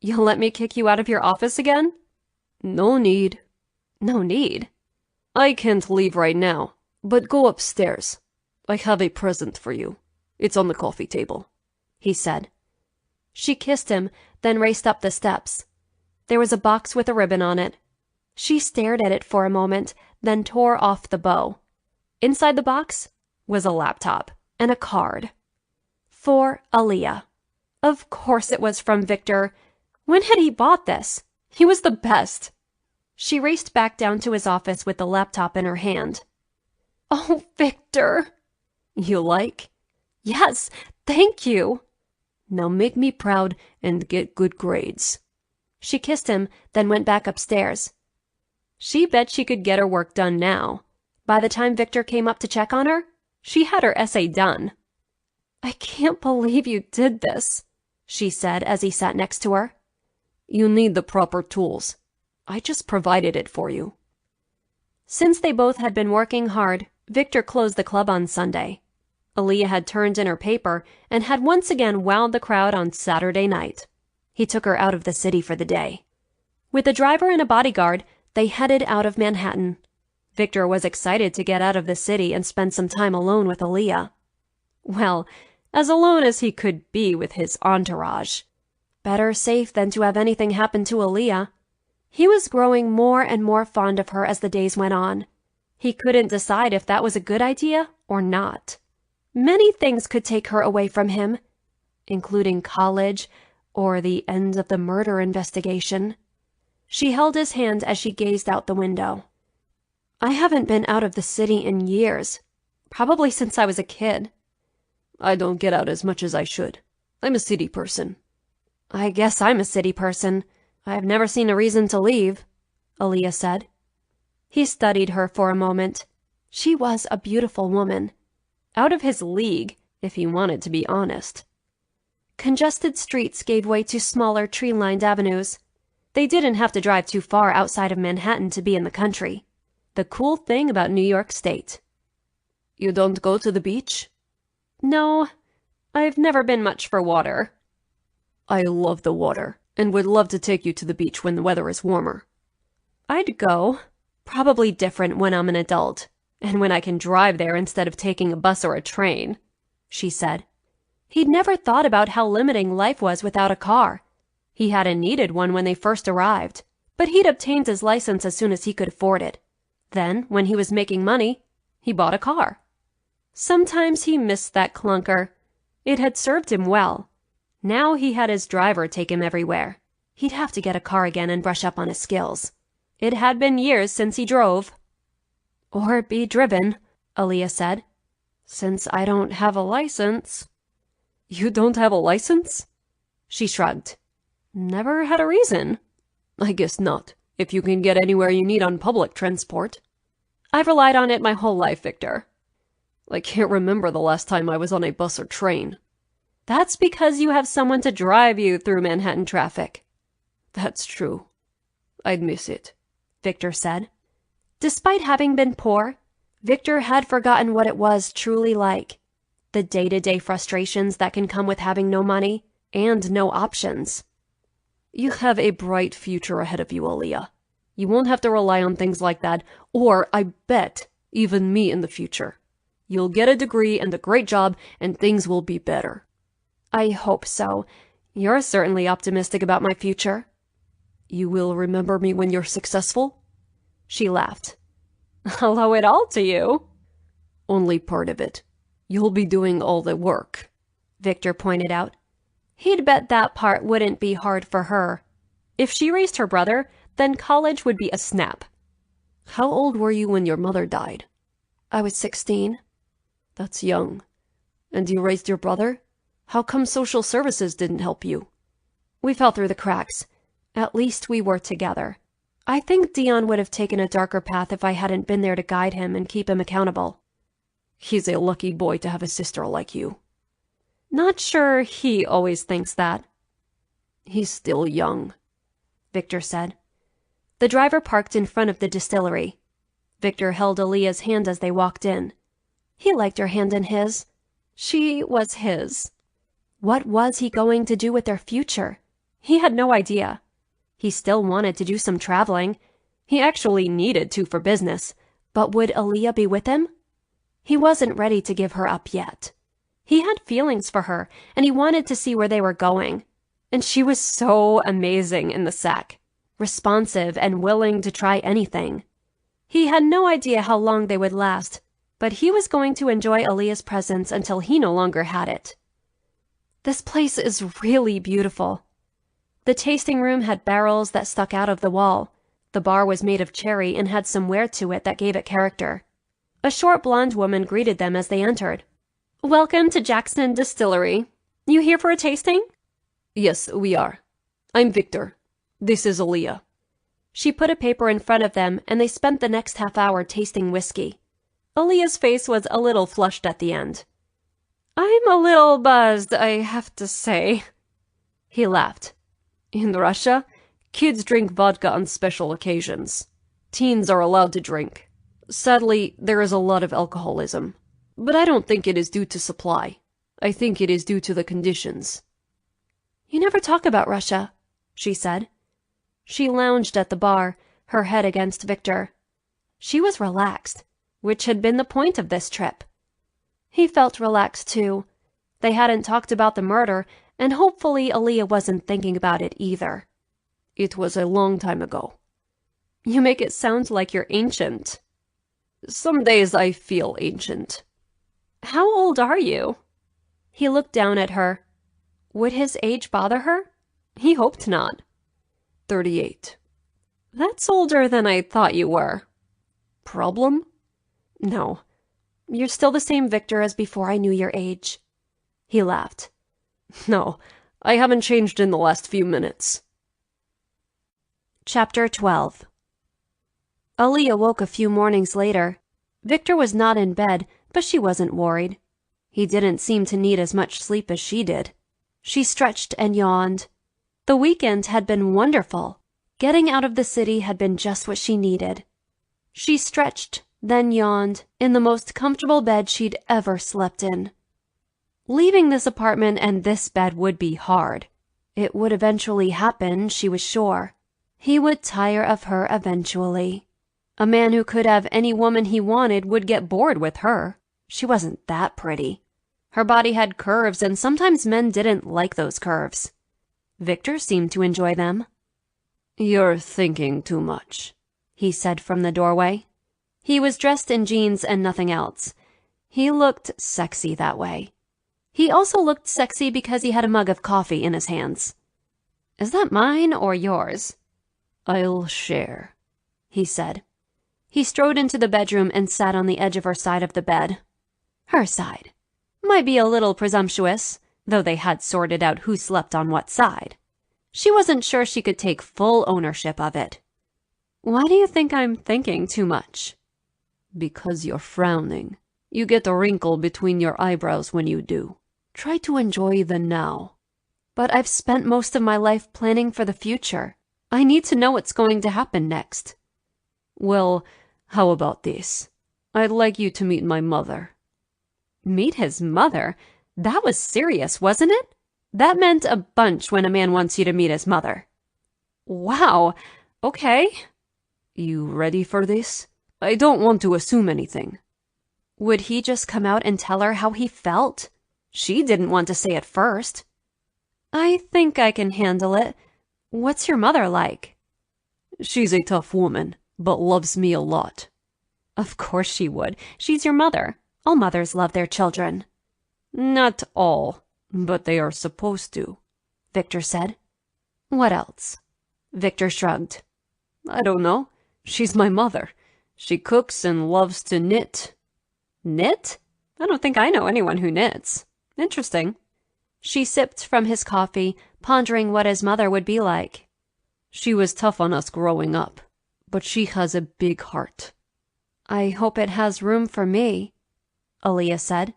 You'll let me kick you out of your office again? No need. No need? I can't leave right now, but go upstairs. I have a present for you. It's on the coffee table," he said. She kissed him, then raced up the steps. There was a box with a ribbon on it. She stared at it for a moment, then tore off the bow. Inside the box was a laptop and a card. For Aaliyah. Of course it was from Viktor. When had he bought this? He was the best. She raced back down to his office with the laptop in her hand. "Oh, Viktor." "You like?" "Yes, thank you." "Now make me proud and get good grades." She kissed him, then went back upstairs. She bet she could get her work done now. By the time Viktor came up to check on her, she had her essay done. "I can't believe you did this," she said as he sat next to her. "You need the proper tools. I just provided it for you." Since they both had been working hard, Viktor closed the club on Sunday. Aaliyah had turned in her paper and had once again wowed the crowd on Saturday night. He took her out of the city for the day. With a driver and a bodyguard, they headed out of Manhattan. Viktor was excited to get out of the city and spend some time alone with Aaliyah. Well, as alone as he could be with his entourage. Better safe than to have anything happen to Aaliyah. He was growing more and more fond of her as the days went on. He couldn't decide if that was a good idea or not. Many things could take her away from him, including college or the end of the murder investigation. She held his hand as she gazed out the window. "I haven't been out of the city in years, probably since I was a kid." "I don't get out as much as I should. I'm a city person." "I guess I'm a city person. I've never seen a reason to leave," Aaliyah said. He studied her for a moment. She was a beautiful woman. Out of his league, if he wanted to be honest. Congested streets gave way to smaller tree-lined avenues. They didn't have to drive too far outside of Manhattan to be in the country. The cool thing about New York State. "You don't go to the beach?" "No, I've never been much for water." "I love the water, and would love to take you to the beach when the weather is warmer." "I'd go. Probably different when I'm an adult, and when I can drive there instead of taking a bus or a train," she said. He'd never thought about how limiting life was without a car. He hadn't needed one when they first arrived, but he'd obtained his license as soon as he could afford it. Then, when he was making money, he bought a car. Sometimes he missed that clunker. It had served him well. Now he had his driver take him everywhere. He'd have to get a car again and brush up on his skills. It had been years since he drove. "Or be driven," Aaliyah said. "Since I don't have a license." "You don't have a license?" She shrugged. "Never had a reason." "I guess not, if you can get anywhere you need on public transport." "I've relied on it my whole life, Viktor." "I can't remember the last time I was on a bus or train." "That's because you have someone to drive you through Manhattan traffic." "That's true. I'd miss it," Viktor said. Despite having been poor, Viktor had forgotten what it was truly like. The day-to-day frustrations that can come with having no money and no options. "You have a bright future ahead of you, Aaliyah. You won't have to rely on things like that, or, I bet, even me in the future. You'll get a degree and a great job, and things will be better." "I hope so. You're certainly optimistic about my future." "You will remember me when you're successful?" She laughed. "I'll owe it all to you." "Only part of it. You'll be doing all the work," Viktor pointed out. He'd bet that part wouldn't be hard for her. If she raised her brother, then college would be a snap. "How old were you when your mother died?" "I was 16. "That's young. And you raised your brother? How come social services didn't help you?" "We fell through the cracks. At least we were together. I think Dion would have taken a darker path if I hadn't been there to guide him and keep him accountable." "He's a lucky boy to have a sister like you." "Not sure he always thinks that." "He's still young," Viktor said. The driver parked in front of the distillery. Viktor held Aaliyah's hand as they walked in. He liked her hand in his. She was his. What was he going to do with their future? He had no idea. He still wanted to do some traveling. He actually needed to for business, But would Aaliyah be with him? He wasn't ready to give her up yet. He had feelings for her, and he wanted to see where they were going. And she was so amazing in the sack, responsive and willing to try anything. He had no idea how long they would last, but he was going to enjoy Aaliyah's presence until he no longer had it. This place is really beautiful. The tasting room had barrels that stuck out of the wall. The bar was made of cherry and had some wear to it that gave it character. A short blonde woman greeted them as they entered. Welcome to Jackson Distillery. You here for a tasting? Yes, we are. I'm Viktor. This is Aaliyah. She put a paper in front of them, and they spent the next half hour tasting whiskey. Aaliyah's face was a little flushed at the end. I'm a little buzzed, I have to say. He laughed. In Russia, kids drink vodka on special occasions. Teens are allowed to drink. Sadly, there is a lot of alcoholism. But I don't think it is due to supply. I think it is due to the conditions. You never talk about Russia, she said. She lounged at the bar, her head against Viktor. She was relaxed, which had been the point of this trip. He felt relaxed too. They hadn't talked about the murder, and hopefully Aaliyah wasn't thinking about it either. It was a long time ago. You make it sound like you're ancient. Some days I feel ancient. How old are you? He looked down at her. Would his age bother her? He hoped not. 38. That's older than I thought you were. Problem? No. You're still the same Viktor as before I knew your age. He laughed. No, I haven't changed in the last few minutes. Chapter 12. Aaliyah woke a few mornings later. Viktor was not in bed, but she wasn't worried. He didn't seem to need as much sleep as she did. She stretched and yawned. The weekend had been wonderful. Getting out of the city had been just what she needed. She stretched, then yawned, in the most comfortable bed she'd ever slept in. Leaving this apartment and this bed would be hard. It would eventually happen, she was sure. He would tire of her eventually. A man who could have any woman he wanted would get bored with her. She wasn't that pretty. Her body had curves, and sometimes men didn't like those curves. Viktor seemed to enjoy them. You're thinking too much, he said from the doorway. He was dressed in jeans and nothing else. He looked sexy that way. He also looked sexy because he had a mug of coffee in his hands. Is that mine or yours? I'll share, he said. He strode into the bedroom and sat on the edge of her side of the bed. Her side. Might be a little presumptuous, though they had sorted out who slept on what side. She wasn't sure she could take full ownership of it. Why do you think I'm thinking too much? Because you're frowning. You get a wrinkle between your eyebrows when you do. Try to enjoy the now. But I've spent most of my life planning for the future. I need to know what's going to happen next. Well, how about this? I'd like you to meet my mother. Meet his mother? That was serious, wasn't it? That meant a bunch when a man wants you to meet his mother. Wow, okay. You ready for this? I don't want to assume anything. Would he just come out and tell her how he felt? She didn't want to say it first. I think I can handle it. What's your mother like? She's a tough woman, but loves me a lot. Of course she would. She's your mother. All mothers love their children. Not all, but they are supposed to, Viktor said. What else? Viktor shrugged. I don't know. She's my mother. She cooks and loves to knit. Knit? I don't think I know anyone who knits. Interesting. She sipped from his coffee, pondering what his mother would be like. She was tough on us growing up, but she has a big heart. I hope it has room for me, Aaliyah said.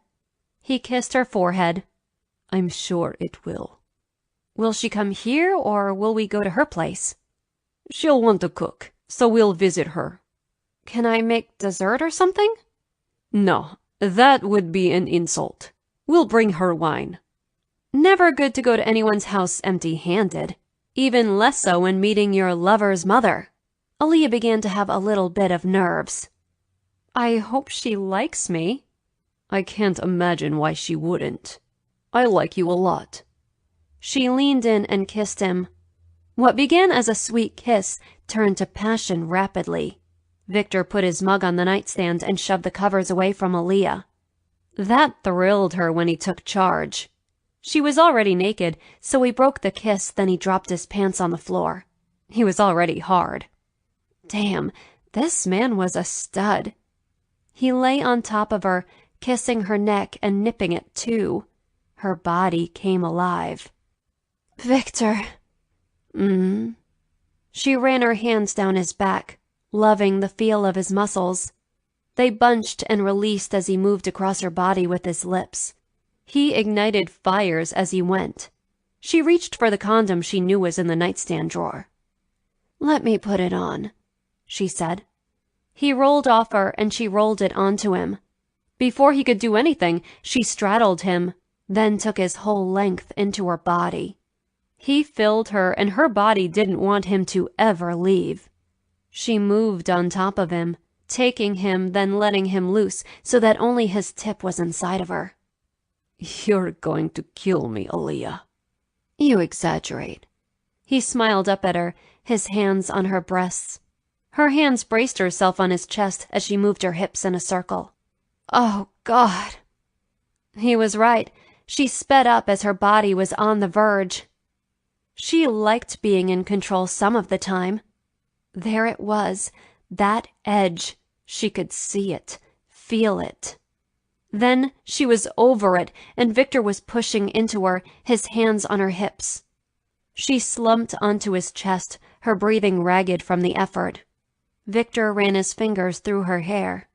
He kissed her forehead. I'm sure it will. Will she come here, or will we go to her place? She'll want to cook, so we'll visit her. Can I make dessert or something? No, that would be an insult. We'll bring her wine. Never good to go to anyone's house empty-handed. Even less so when meeting your lover's mother. Aaliyah began to have a little bit of nerves. I hope she likes me. I can't imagine why she wouldn't. I like you a lot. She leaned in and kissed him. What began as a sweet kiss turned to passion rapidly. Viktor put his mug on the nightstand and shoved the covers away from Aaliyah. That thrilled her when he took charge. She was already naked, so he broke the kiss, then he dropped his pants on the floor. He was already hard. Damn, this man was a stud. He lay on top of her, kissing her neck and nipping it too. Her body came alive. Viktor. She ran her hands down his back, loving the feel of his muscles. They bunched and released as he moved across her body with his lips. He ignited fires as he went. She reached for the condom she knew was in the nightstand drawer. "Let me put it on," she said. He rolled off her and she rolled it onto him. Before he could do anything, she straddled him, then took his whole length into her body. He filled her and her body didn't want him to ever leave. She moved on top of him, taking him, then letting him loose so that only his tip was inside of her. You're going to kill me, Aaliyah. You exaggerate. He smiled up at her, his hands on her breasts. Her hands braced herself on his chest as she moved her hips in a circle. Oh, God. He was right. She sped up as her body was on the verge. She liked being in control some of the time. There it was, that edge. She could see it, feel it. Then she was over it, and Viktor was pushing into her, his hands on her hips. She slumped onto his chest, her breathing ragged from the effort. Viktor ran his fingers through her hair.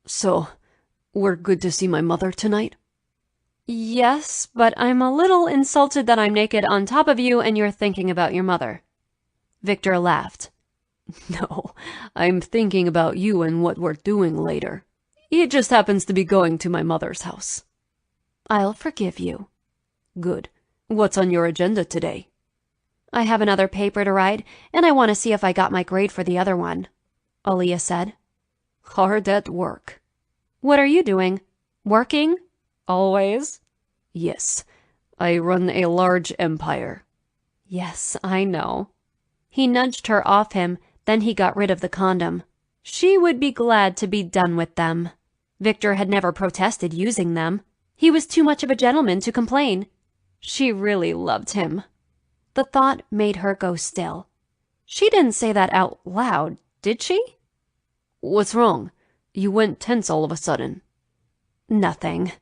So, we're good to see my mother tonight? Yes, but I'm a little insulted that I'm naked on top of you and you're thinking about your mother. Viktor laughed. No, I'm thinking about you and what we're doing later. It just happens to be going to my mother's house. I'll forgive you. Good. What's on your agenda today? I have another paper to write, and I want to see if I got my grade for the other one, Aaliyah said. Hard at work. What are you doing? Working? Always? Yes. I run a large empire. Yes, I know. He nudged her off him, then he got rid of the condom. She would be glad to be done with them. Viktor had never protested using them. He was too much of a gentleman to complain. She really loved him. The thought made her go still. She didn't say that out loud, did she? What's wrong? You went tense all of a sudden. Nothing.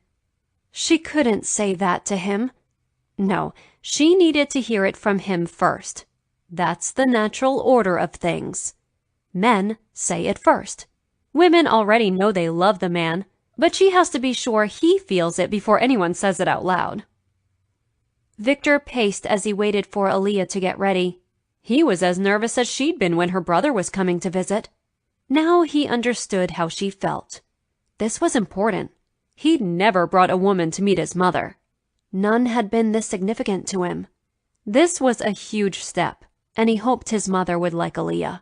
She couldn't say that to him. No, she needed to hear it from him first. That's the natural order of things. Men say it first. Women already know they love the man, but she has to be sure he feels it before anyone says it out loud. Viktor paced as he waited for Aaliyah to get ready. He was as nervous as she'd been when her brother was coming to visit. Now he understood how she felt. This was important. He'd never brought a woman to meet his mother. None had been this significant to him. This was a huge step, and he hoped his mother would like Aaliyah.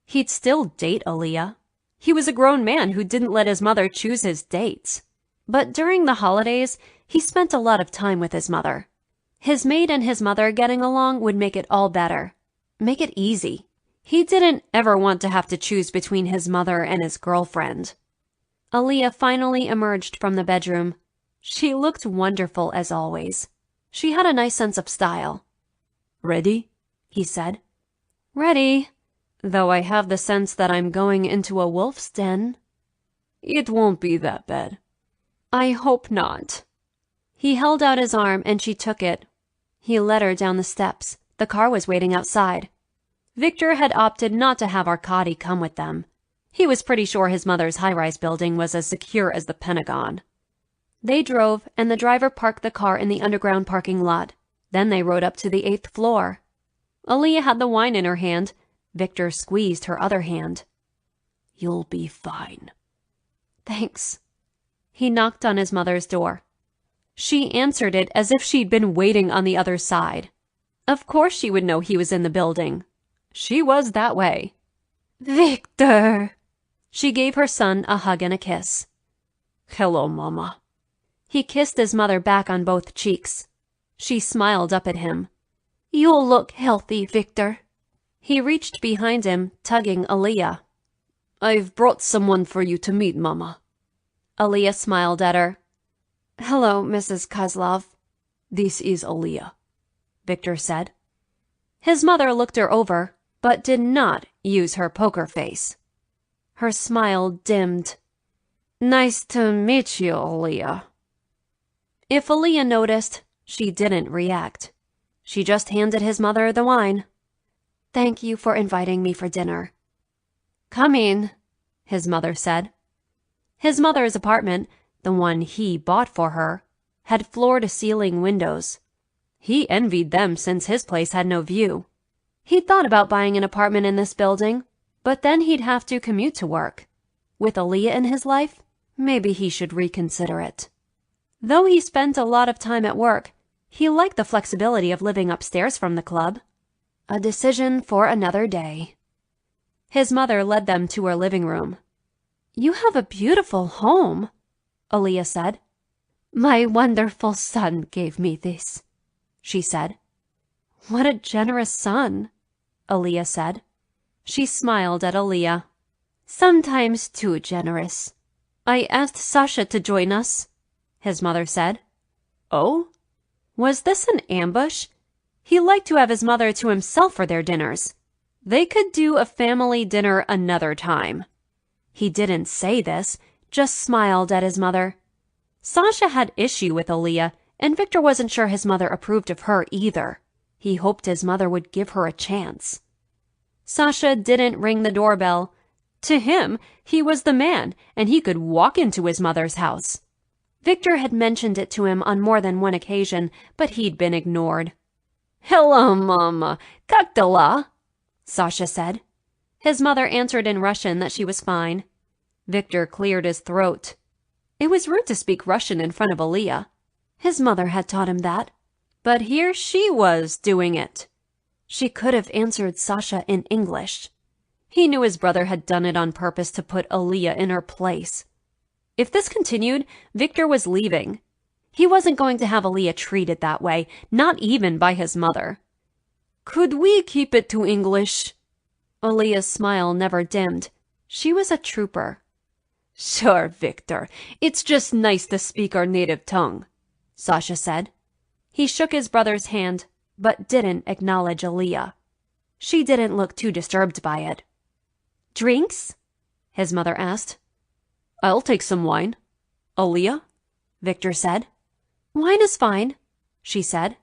He'd still date Aaliyah. He was a grown man who didn't let his mother choose his dates. But during the holidays, he spent a lot of time with his mother. His maid and his mother getting along would make it all better. Make it easy. He didn't ever want to have to choose between his mother and his girlfriend. Aaliyah finally emerged from the bedroom. She looked wonderful as always. She had a nice sense of style. Ready? He said. Ready, though I have the sense that I'm going into a wolf's den. It won't be that bad. I hope not. He held out his arm and she took it. He led her down the steps. The car was waiting outside. Viktor had opted not to have Arkady come with them. He was pretty sure his mother's high-rise building was as secure as the Pentagon. They drove, and the driver parked the car in the underground parking lot. Then they rode up to the 8th floor. Aaliyah had the wine in her hand. Viktor squeezed her other hand. You'll be fine. Thanks. He knocked on his mother's door. She answered it as if she'd been waiting on the other side. Of course she would know he was in the building. She was that way. Viktor! She gave her son a hug and a kiss. Hello, Mama. He kissed his mother back on both cheeks. She smiled up at him. You'll look healthy, Viktor. He reached behind him, tugging Aaliyah. I've brought someone for you to meet, Mama. Aaliyah smiled at her. Hello, Mrs. Kozlov. This is Aaliyah, Viktor said. His mother looked her over, but did not use her poker face. Her smile dimmed. Nice to meet you, Aaliyah. If Aaliyah noticed, she didn't react. She just handed his mother the wine. Thank you for inviting me for dinner. Come in, his mother said. His mother's apartment, the one he bought for her, had floor-to-ceiling windows. He envied them since his place had no view. He'd thought about buying an apartment in this building, but then he'd have to commute to work. With Aaliyah in his life, maybe he should reconsider it. Though he spent a lot of time at work, he liked the flexibility of living upstairs from the club. A decision for another day. His mother led them to her living room. You have a beautiful home, Aaliyah said. My wonderful son gave me this, she said. What a generous son, Aaliyah said. She smiled at Aaliyah. Sometimes too generous. I asked Sasha to join us, his mother said. Oh? Was this an ambush? He liked to have his mother to himself for their dinners. They could do a family dinner another time. He didn't say this, just smiled at his mother. Sasha had issue with Aaliyah, and Viktor wasn't sure his mother approved of her either. He hoped his mother would give her a chance. Sasha didn't ring the doorbell. To him, he was the man, and he could walk into his mother's house. Viktor had mentioned it to him on more than one occasion, but he'd been ignored. Hello, Mama. Как дела? Sasha said. His mother answered in Russian that she was fine. Viktor cleared his throat. It was rude to speak Russian in front of Aaliyah. His mother had taught him that. But here she was doing it. She could have answered Sasha in English. He knew his brother had done it on purpose to put Aaliyah in her place. If this continued, Viktor was leaving. He wasn't going to have Aaliyah treated that way, not even by his mother. Could we keep it to English? Aaliyah's smile never dimmed. She was a trooper. Sure, Viktor. It's just nice to speak our native tongue, Sasha said. He shook his brother's hand, but didn't acknowledge Aaliyah. She didn't look too disturbed by it. Drinks? His mother asked. I'll take some wine. Aaliyah? Viktor said. Wine is fine, she said.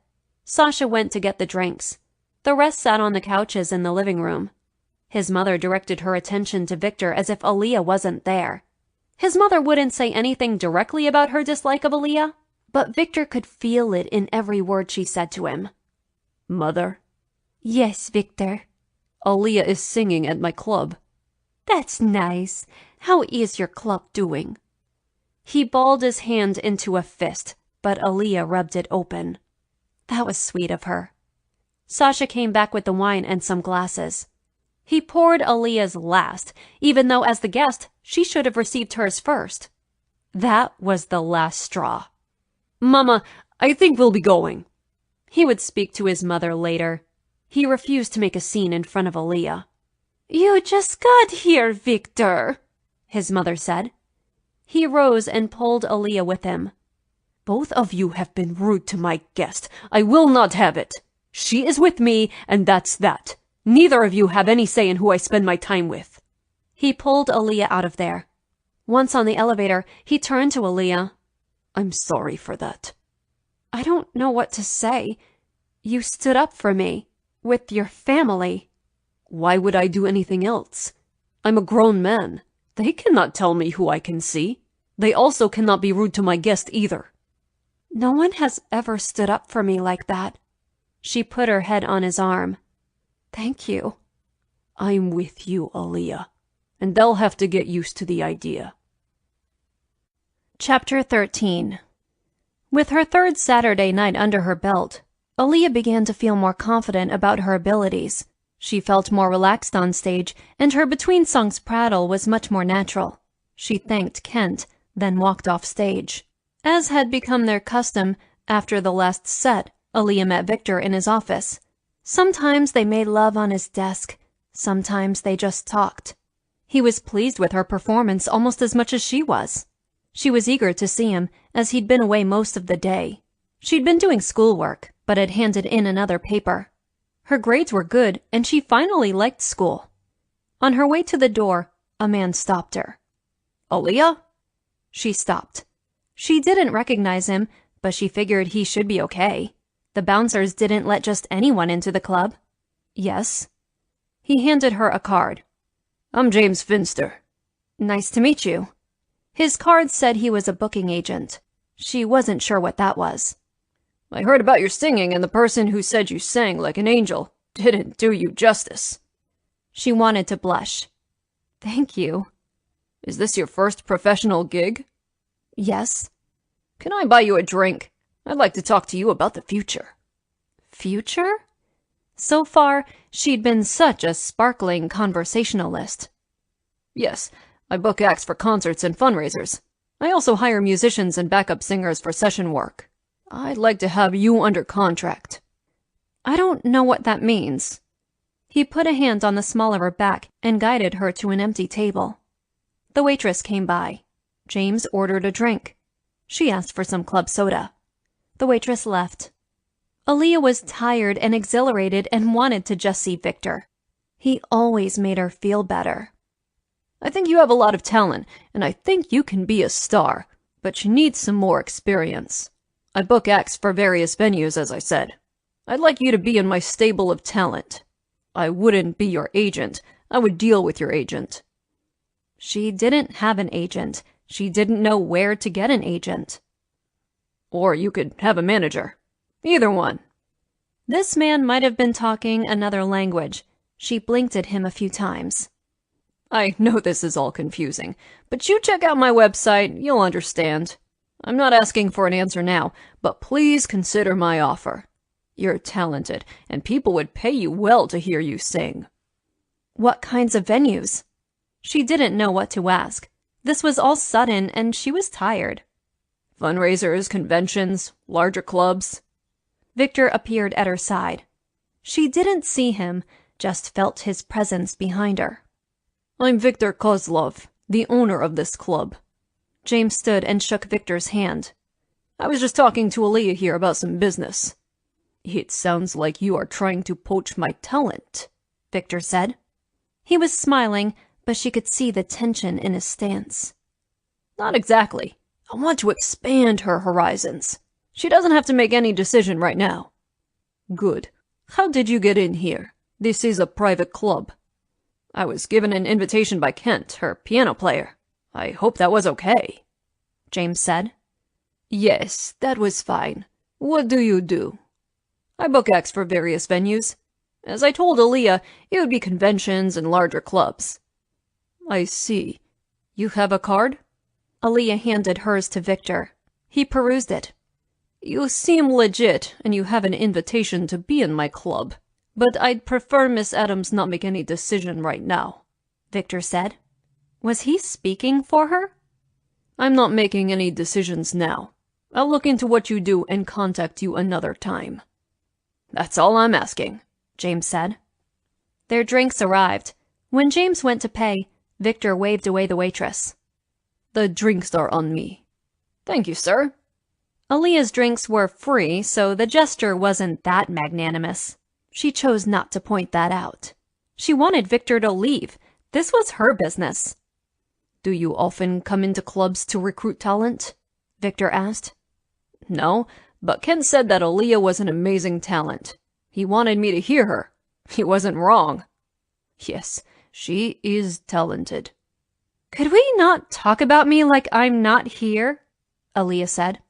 Sasha went to get the drinks. The rest sat on the couches in the living room. His mother directed her attention to Viktor as if Aaliyah wasn't there. His mother wouldn't say anything directly about her dislike of Aaliyah, but Viktor could feel it in every word she said to him. Mother? Yes, Viktor. Aaliyah is singing at my club. That's nice. How is your club doing? He balled his hand into a fist, but Aaliyah rubbed it open. That was sweet of her. Sasha came back with the wine and some glasses. He poured Aaliyah's last, even though as the guest, she should have received hers first. That was the last straw. Mama, I think we'll be going. He would speak to his mother later. He refused to make a scene in front of Aaliyah. You just got here, Viktor, his mother said. He rose and pulled Aaliyah with him. Both of you have been rude to my guest. I will not have it. She is with me, and that's that. Neither of you have any say in who I spend my time with. He pulled Aaliyah out of there. Once on the elevator, he turned to Aaliyah. I'm sorry for that. I don't know what to say. You stood up for me. With your family. Why would I do anything else? I'm a grown man. They cannot tell me who I can see. They also cannot be rude to my guest either. No one has ever stood up for me like that. She put her head on his arm. Thank you. I'm with you, Aaliyah. And they'll have to get used to the idea. Chapter 13. With her third Saturday night under her belt, Aaliyah began to feel more confident about her abilities. She felt more relaxed on stage, and her between-songs prattle was much more natural. She thanked Kent, then walked off stage. As had become their custom, after the last set, Aaliyah met Viktor in his office. Sometimes they made love on his desk. Sometimes they just talked. He was pleased with her performance almost as much as she was. She was eager to see him, as he'd been away most of the day. She'd been doing schoolwork, but had handed in another paper. Her grades were good, and she finally liked school. On her way to the door, a man stopped her. "Aaliyah?" She stopped. She didn't recognize him, but she figured he should be okay. The bouncers didn't let just anyone into the club. Yes. He handed her a card. "I'm James Finster." "Nice to meet you." His card said he was a booking agent. She wasn't sure what that was. "I heard about your singing, and the person who said you sang like an angel didn't do you justice." She wanted to blush. "Thank you." "Is this your first professional gig?" "Yes." "Can I buy you a drink? I'd like to talk to you about the future." Future? So far, she'd been such a sparkling conversationalist. "Yes, I book acts for concerts and fundraisers. I also hire musicians and backup singers for session work. I'd like to have you under contract." "I don't know what that means." He put a hand on the small of her back and guided her to an empty table. The waitress came by. James ordered a drink. She asked for some club soda. The waitress left. Aaliyah was tired and exhilarated and wanted to just see Viktor. He always made her feel better. "I think you have a lot of talent, and I think you can be a star, but you need some more experience. I book acts for various venues, as I said. I'd like you to be in my stable of talent. I wouldn't be your agent. I would deal with your agent." She didn't have an agent. She didn't know where to get an agent. "Or you could have a manager. Either one." This man might have been talking another language. She blinked at him a few times. "I know this is all confusing, but you check out my website, you'll understand. I'm not asking for an answer now, but please consider my offer. You're talented, and people would pay you well to hear you sing." What kinds of venues? She didn't know what to ask. This was all sudden, and she was tired. "Fundraisers, conventions, larger clubs." Viktor appeared at her side. She didn't see him, just felt his presence behind her. "I'm Viktor Kozlov, the owner of this club." James stood and shook Viktor's hand. "I was just talking to Aaliyah here about some business." "It sounds like you are trying to poach my talent," Viktor said. He was smiling, but she could see the tension in his stance. "Not exactly. I want to expand her horizons. She doesn't have to make any decision right now." "Good. How did you get in here? This is a private club." "I was given an invitation by Kent, her piano player. I hope that was okay," James said. "Yes, that was fine. What do you do?" "I book acts for various venues. As I told Aaliyah, it would be conventions and larger clubs." "I see. You have a card?" Aaliyah handed hers to Viktor. He perused it. "You seem legit, and you have an invitation to be in my club. But I'd prefer Miss Adams not make any decision right now," Viktor said. Was he speaking for her? "I'm not making any decisions now. I'll look into what you do and contact you another time." "That's all I'm asking," James said. Their drinks arrived. When James went to pay, Viktor waved away the waitress. "The drinks are on me." "Thank you, sir." Aaliyah's drinks were free, so the gesture wasn't that magnanimous. She chose not to point that out. She wanted Viktor to leave. This was her business. "Do you often come into clubs to recruit talent?" Viktor asked. "No, but Ken said that Aaliyah was an amazing talent. He wanted me to hear her. He wasn't wrong." "Yes, she is talented." "Could we not talk about me like I'm not here?" Aaliyah said.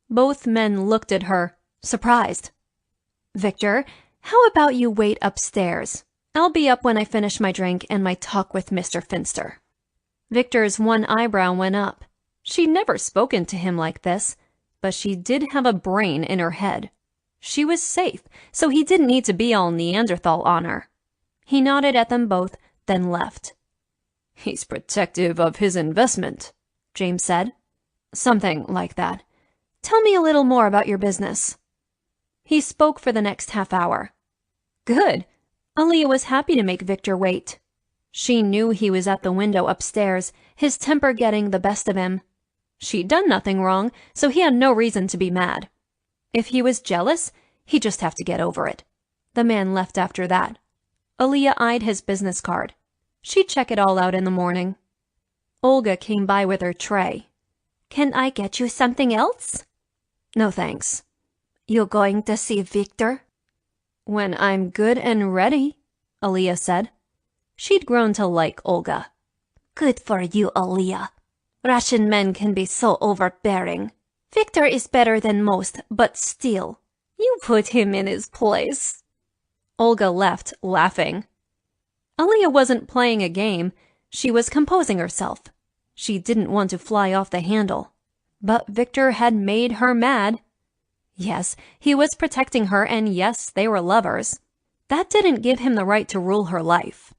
Both men looked at her, surprised. "Viktor, how about you wait upstairs? I'll be up when I finish my drink and my talk with Mr. Finster." Viktor's one eyebrow went up. She'd never spoken to him like this, but she did have a brain in her head. She was safe, so he didn't need to be all Neanderthal on her. He nodded at them both, then left. He's protective of his investment, James said. Something like that. Tell me a little more about your business. He spoke for the next half hour. Good. Aaliyah was happy to make Viktor wait. She knew he was at the window upstairs, his temper getting the best of him. She'd done nothing wrong, so he had no reason to be mad. If he was jealous, he'd just have to get over it. The man left after that. Aaliyah eyed his business card. She'd check it all out in the morning. Olga came by with her tray. Can I get you something else? No thanks. You going to see Viktor? When I'm good and ready, Aaliyah said. She'd grown to like Olga. Good for you, Aaliyah. Russian men can be so overbearing. Viktor is better than most, but still, you put him in his place. Olga left, laughing. Aaliyah wasn't playing a game. She was composing herself. She didn't want to fly off the handle. But Viktor had made her mad. Yes, he was protecting her, and yes, they were lovers. That didn't give him the right to rule her life.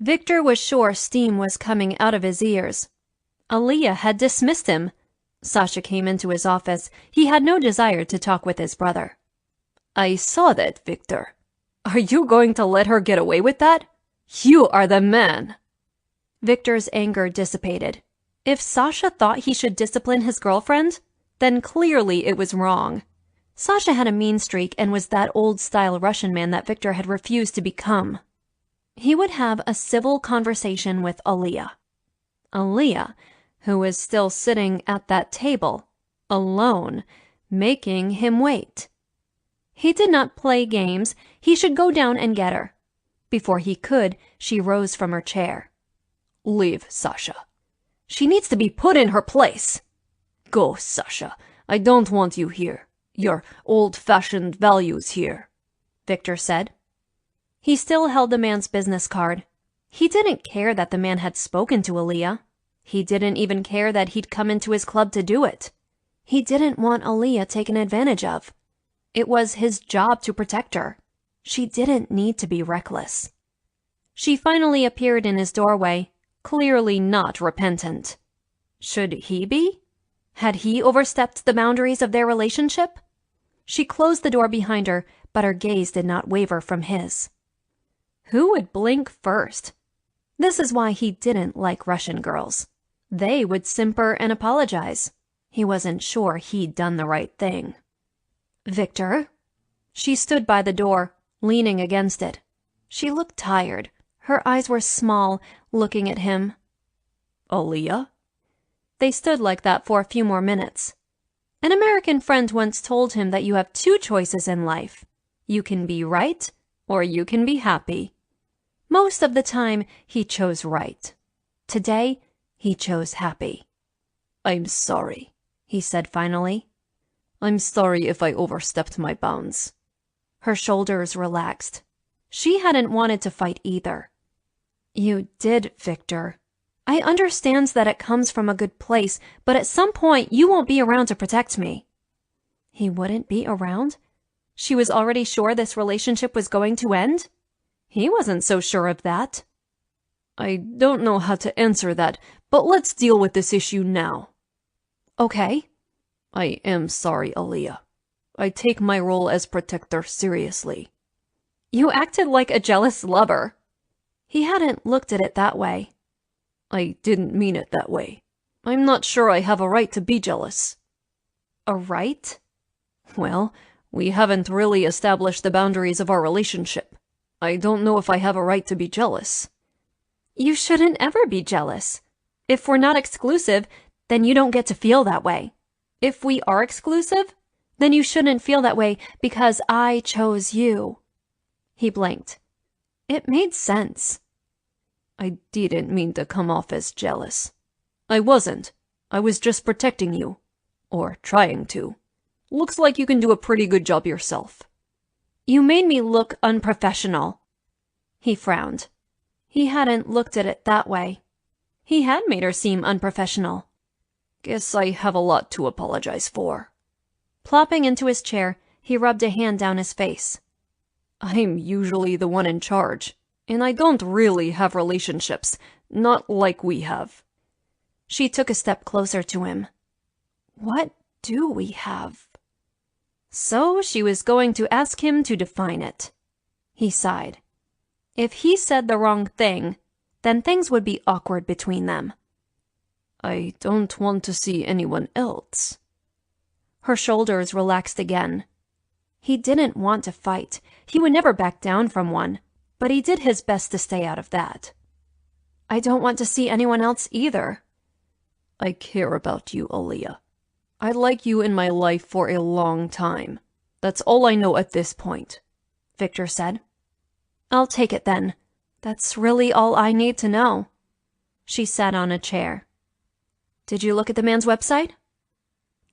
Viktor was sure steam was coming out of his ears. Aaliyah had dismissed him. Sasha came into his office. He had no desire to talk with his brother. I saw that, Viktor. Are you going to let her get away with that? You are the man. Viktor's anger dissipated. If Sasha thought he should discipline his girlfriend, then clearly it was wrong. Sasha had a mean streak and was that old-style Russian man that Viktor had refused to become. He would have a civil conversation with Aaliyah. Aaliyah, who was still sitting at that table, alone, making him wait. He did not play games. He should go down and get her. Before he could, she rose from her chair. Leave, Sasha. She needs to be put in her place. Go, Sasha. I don't want you here. Your old-fashioned values here, Viktor said. He still held the man's business card. He didn't care that the man had spoken to Aaliyah. He didn't even care that he'd come into his club to do it. He didn't want Aaliyah taken advantage of. It was his job to protect her. She didn't need to be reckless. She finally appeared in his doorway, clearly not repentant. Should he be? Had he overstepped the boundaries of their relationship? She closed the door behind her, but her gaze did not waver from his. Who would blink first? This is why he didn't like Russian girls. They would simper and apologize. He wasn't sure he'd done the right thing. Viktor? She stood by the door, leaning against it. She looked tired. Her eyes were small, looking at him. Aaliyah? They stood like that for a few more minutes. An American friend once told him that you have two choices in life. You can be right, or you can be happy. Most of the time, he chose right. Today, he chose happy. I'm sorry, he said finally. I'm sorry if I overstepped my bounds. Her shoulders relaxed. She hadn't wanted to fight either. You did, Viktor. I understand that it comes from a good place, but at some point you won't be around to protect me. He wouldn't be around? She was already sure this relationship was going to end? He wasn't so sure of that. I don't know how to answer that, but let's deal with this issue now. Okay. I am sorry, Aaliyah. I take my role as protector seriously. You acted like a jealous lover. He hadn't looked at it that way. I didn't mean it that way. I'm not sure I have a right to be jealous. A right? Well, we haven't really established the boundaries of our relationship. I don't know if I have a right to be jealous. You shouldn't ever be jealous. If we're not exclusive, then you don't get to feel that way. If we are exclusive, then you shouldn't feel that way because I chose you. He blinked. It made sense. I didn't mean to come off as jealous. I wasn't. I was just protecting you. Or trying to. Looks like you can do a pretty good job yourself. You made me look unprofessional. He frowned. He hadn't looked at it that way. He had made her seem unprofessional. Guess I have a lot to apologize for. Plopping into his chair, he rubbed a hand down his face. I'm usually the one in charge, and I don't really have relationships, not like we have. She took a step closer to him. What do we have? So she was going to ask him to define it. He sighed. If he said the wrong thing, then things would be awkward between them. I don't want to see anyone else. Her shoulders relaxed again. He didn't want to fight. He would never back down from one, but he did his best to stay out of that. I don't want to see anyone else either. I care about you, Aaliyah. I'd like you in my life for a long time. That's all I know at this point, Viktor said. I'll take it then. That's really all I need to know. She sat on a chair. Did you look at the man's website?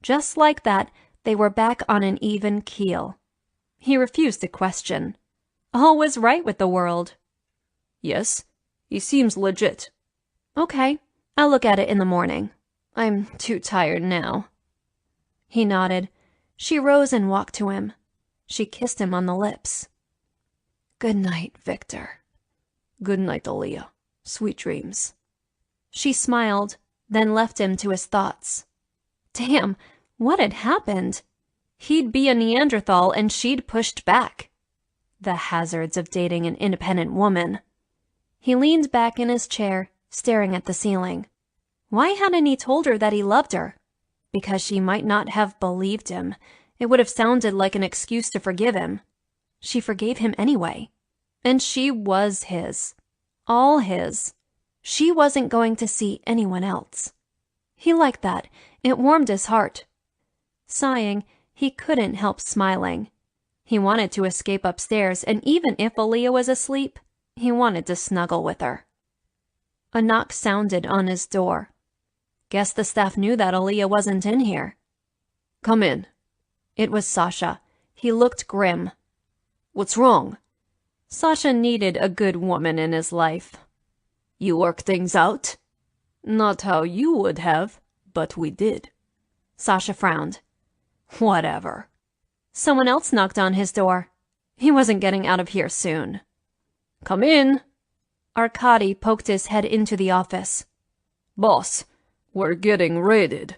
Just like that, they were back on an even keel. He refused to question. All was right with the world. Yes, he seems legit. Okay, I'll look at it in the morning. I'm too tired now. He nodded. She rose and walked to him. She kissed him on the lips. Good night, Viktor. Good night, Aaliyah. Sweet dreams. She smiled, then left him to his thoughts. Damn, what had happened? He'd be a Neanderthal and she'd pushed back. The hazards of dating an independent woman. He leaned back in his chair, staring at the ceiling. Why hadn't he told her that he loved her? Because she might not have believed him. It would have sounded like an excuse to forgive him. She forgave him anyway. And she was his. All his. She wasn't going to see anyone else. He liked that. It warmed his heart. Sighing, he couldn't help smiling. He wanted to escape upstairs, and even if Aaliyah was asleep, he wanted to snuggle with her. A knock sounded on his door. Guess the staff knew that Aaliyah wasn't in here. Come in. It was Sasha. He looked grim. What's wrong? Sasha needed a good woman in his life. You work things out? Not how you would have, but we did. Sasha frowned. Whatever. Someone else knocked on his door. He wasn't getting out of here soon. Come in. Arkady poked his head into the office. Boss, we're getting raided.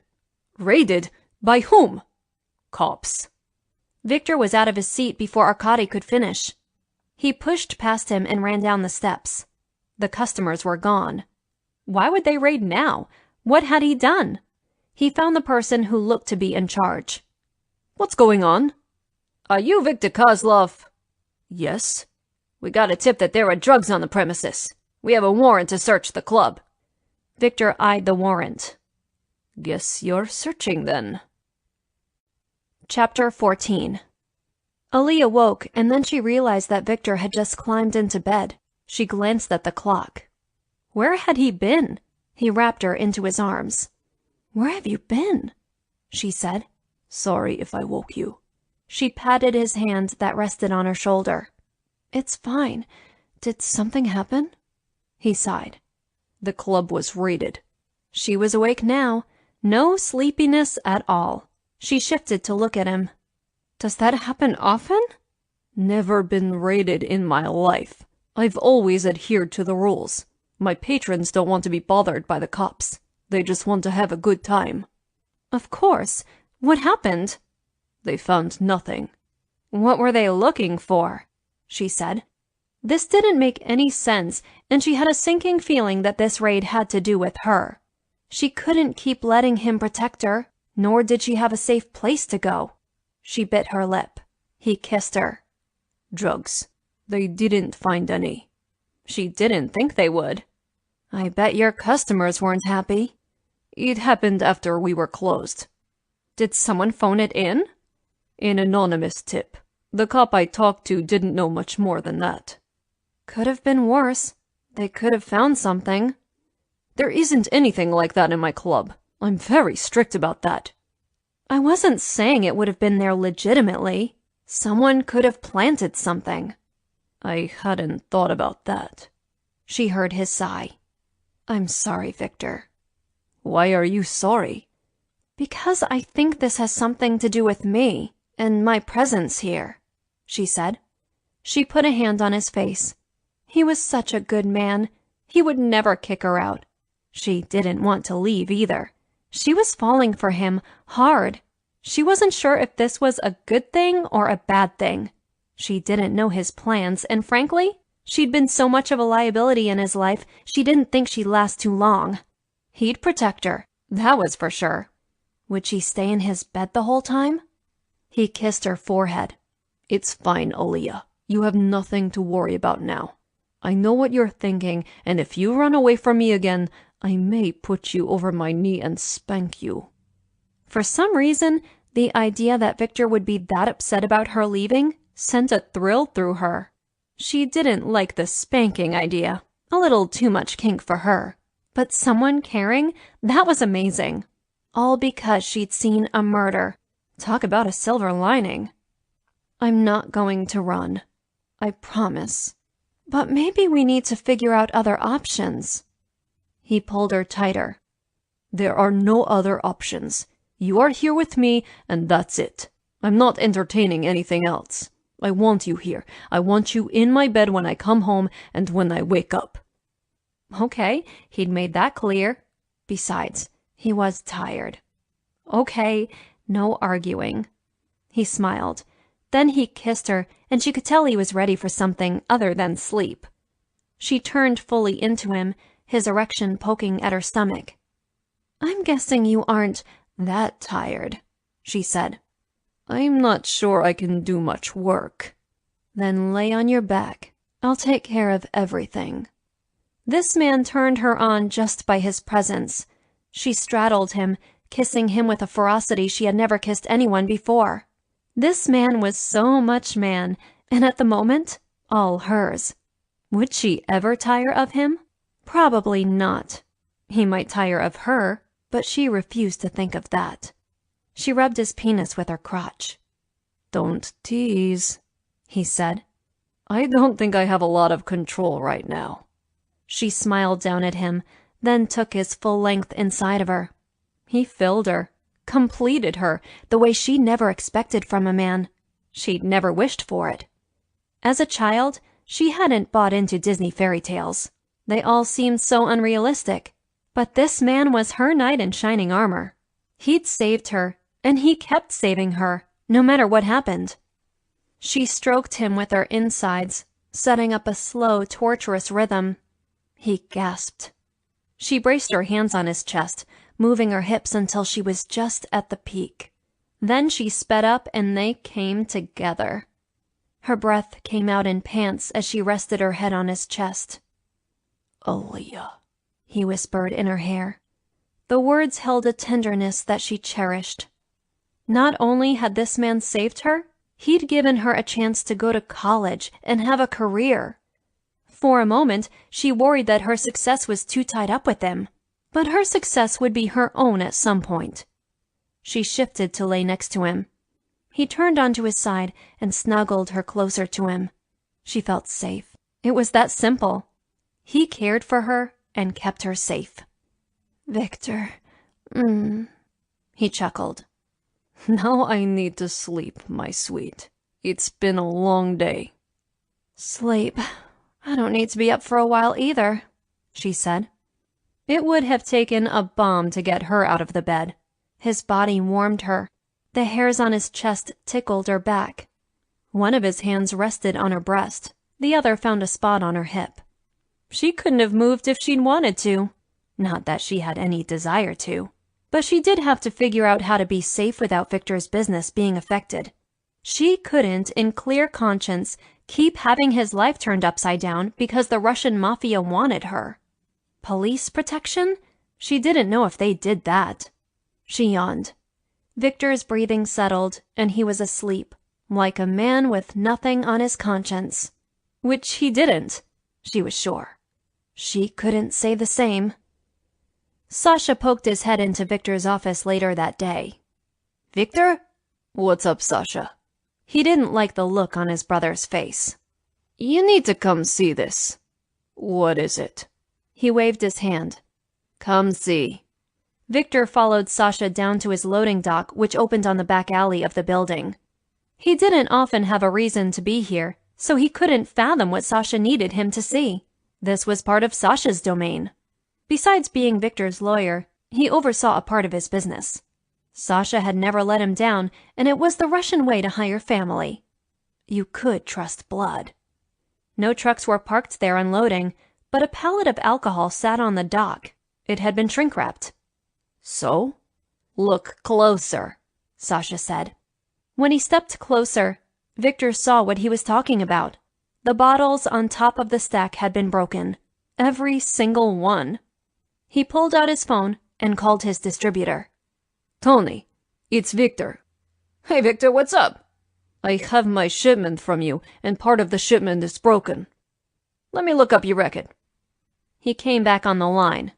Raided? By whom? Cops. Viktor was out of his seat before Arkady could finish. He pushed past him and ran down the steps. The customers were gone. Why would they raid now? What had he done? He found the person who looked to be in charge. What's going on? Are you Viktor Kozlov? Yes. We got a tip that there are drugs on the premises. We have a warrant to search the club. Viktor eyed the warrant. Guess you're searching then. Chapter 14. Aaliyah woke, and then she realized that Viktor had just climbed into bed. She glanced at the clock. Where had he been? He wrapped her into his arms. Where have you been? She said. Sorry if I woke you. She patted his hand that rested on her shoulder. It's fine. Did something happen? He sighed. The club was raided. She was awake now. No sleepiness at all. She shifted to look at him. Does that happen often? Never been raided in my life. I've always adhered to the rules. My patrons don't want to be bothered by the cops. They just want to have a good time. Of course. What happened? They found nothing. What were they looking for? She said. This didn't make any sense, and she had a sinking feeling that this raid had to do with her. She couldn't keep letting him protect her, nor did she have a safe place to go. She bit her lip. He kissed her. Drugs. They didn't find any. She didn't think they would. I bet your customers weren't happy. It happened after we were closed. Did someone phone it in? An anonymous tip. The cop I talked to didn't know much more than that. Could have been worse. They could have found something. There isn't anything like that in my club. I'm very strict about that. I wasn't saying it would have been there legitimately. Someone could have planted something. I hadn't thought about that. She heard his sigh. I'm sorry, Viktor. Why are you sorry? Because I think this has something to do with me and my presence here, she said. She put a hand on his face. He was such a good man. He would never kick her out. She didn't want to leave either. She was falling for him hard. She wasn't sure if this was a good thing or a bad thing. She didn't know his plans, and frankly, she'd been so much of a liability in his life, she didn't think she'd last too long. He'd protect her, that was for sure. Would she stay in his bed the whole time? He kissed her forehead. It's fine, Aaliyah. You have nothing to worry about now. I know what you're thinking, and if you run away from me again, I may put you over my knee and spank you. For some reason, the idea that Viktor would be that upset about her leaving sent a thrill through her. She didn't like the spanking idea, a little too much kink for her. But someone caring, that was amazing. All because she'd seen a murder. Talk about a silver lining. I'm not going to run. I promise. But maybe we need to figure out other options. He pulled her tighter. There are no other options. You are here with me, and that's it. I'm not entertaining anything else. I want you here. I want you in my bed when I come home and when I wake up. Okay, he'd made that clear. Besides, he was tired. Okay, no arguing. He smiled. Then he kissed her, and she could tell he was ready for something other than sleep. She turned fully into him, his erection poking at her stomach. I'm guessing you aren't that tired, she said. I'm not sure I can do much work. Then lay on your back. I'll take care of everything. This man turned her on just by his presence. She straddled him, kissing him with a ferocity she had never kissed anyone before. This man was so much man, and at the moment, all hers. Would she ever tire of him? Probably not. He might tire of her, but she refused to think of that. She rubbed his penis with her crotch. Don't tease, he said. I don't think I have a lot of control right now. She smiled down at him, then took his full length inside of her. He filled her, completed her, the way she never expected from a man. She'd never wished for it. As a child, she hadn't bought into Disney fairy tales. They all seemed so unrealistic. But this man was her knight in shining armor. He'd saved her, and he kept saving her, no matter what happened. She stroked him with her insides, setting up a slow, torturous rhythm. He gasped. She braced her hands on his chest, moving her hips until she was just at the peak. Then she sped up and they came together. Her breath came out in pants as she rested her head on his chest. Aaliyah, he whispered in her hair. The words held a tenderness that she cherished. Not only had this man saved her, he'd given her a chance to go to college and have a career. For a moment, she worried that her success was too tied up with him. But her success would be her own at some point. She shifted to lay next to him. He turned onto his side and snuggled her closer to him. She felt safe. It was that simple. He cared for her and kept her safe. Viktor, he chuckled. Now I need to sleep, my sweet. It's been a long day. Sleep. I don't need to be up for a while either, she said. It would have taken a bomb to get her out of the bed. His body warmed her. The hairs on his chest tickled her back. One of his hands rested on her breast. The other found a spot on her hip. She couldn't have moved if she'd wanted to. Not that she had any desire to. But she did have to figure out how to be safe without Viktor's business being affected. She couldn't, in clear conscience, keep having his life turned upside down because the Russian mafia wanted her. Police protection? She didn't know if they did that. She yawned. Viktor's breathing settled, and he was asleep, like a man with nothing on his conscience. Which he didn't, she was sure. She couldn't say the same. Sasha poked his head into Viktor's office later that day. Viktor? What's up, Sasha? He didn't like the look on his brother's face. You need to come see this. What is it? He waved his hand. Come see. Viktor followed Sasha down to his loading dock, which opened on the back alley of the building. He didn't often have a reason to be here, so he couldn't fathom what Sasha needed him to see. This was part of Sasha's domain. Besides being Viktor's lawyer, he oversaw a part of his business. Sasha had never let him down, and it was the Russian way to hire family. You could trust blood. No trucks were parked there unloading, but a pallet of alcohol sat on the dock. It had been shrink-wrapped. So? Look closer, Sasha said. When he stepped closer, Viktor saw what he was talking about. The bottles on top of the stack had been broken. Every single one. He pulled out his phone and called his distributor. Tony, it's Viktor. Hey Viktor, what's up? I have my shipment from you, and part of the shipment is broken. Let me look up your record. He came back on the line.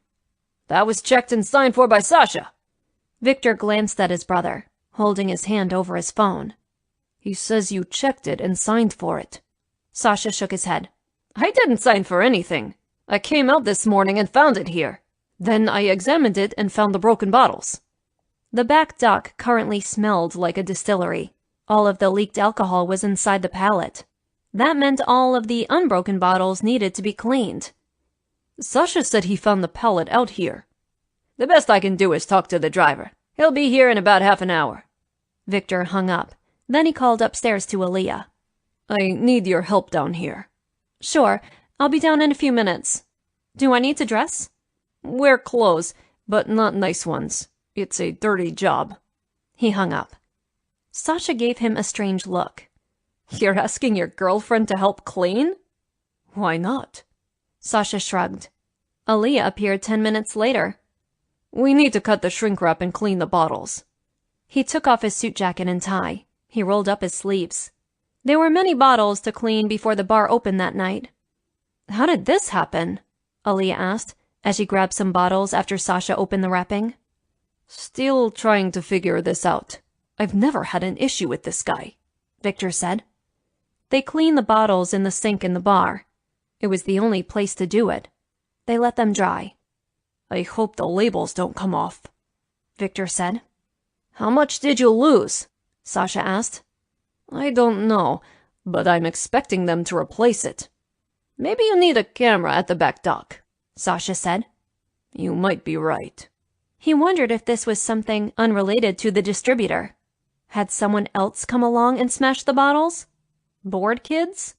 That was checked and signed for by Sasha. Viktor glanced at his brother, holding his hand over his phone. He says you checked it and signed for it. Sasha shook his head. I didn't sign for anything. I came out this morning and found it here. Then I examined it and found the broken bottles. The back dock currently smelled like a distillery. All of the leaked alcohol was inside the pallet. That meant all of the unbroken bottles needed to be cleaned. Sasha said he found the pallet out here. The best I can do is talk to the driver. He'll be here in about half an hour. Viktor hung up. Then he called upstairs to Aaliyah. I need your help down here. Sure, I'll be down in a few minutes. Do I need to dress? Wear clothes, but not nice ones. It's a dirty job. He hung up. Sasha gave him a strange look. You're asking your girlfriend to help clean? Why not? Sasha shrugged. Aaliyah appeared 10 minutes later. We need to cut the shrink wrap and clean the bottles. He took off his suit jacket and tie. He rolled up his sleeves. There were many bottles to clean before the bar opened that night. How did this happen? Aaliyah asked, as she grabbed some bottles after Sasha opened the wrapping. Still trying to figure this out. I've never had an issue with this guy, Viktor said. They cleaned the bottles in the sink in the bar. It was the only place to do it. They let them dry. I hope the labels don't come off, Viktor said. How much did you lose? Sasha asked. I don't know, but I'm expecting them to replace it. Maybe you need a camera at the back dock, Sasha said. You might be right. He wondered if this was something unrelated to the distributor. Had someone else come along and smashed the bottles? Bored kids?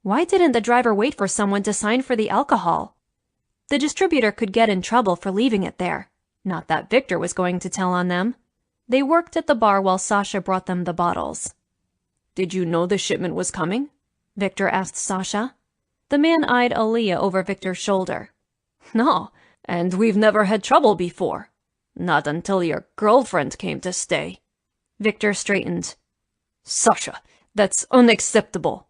Why didn't the driver wait for someone to sign for the alcohol? The distributor could get in trouble for leaving it there. Not that Viktor was going to tell on them. They worked at the bar while Sasha brought them the bottles. Did you know the shipment was coming? Viktor asked Sasha. The man eyed Aaliyah over Viktor's shoulder. No, and we've never had trouble before. Not until your girlfriend came to stay. Viktor straightened. Sasha, that's unacceptable.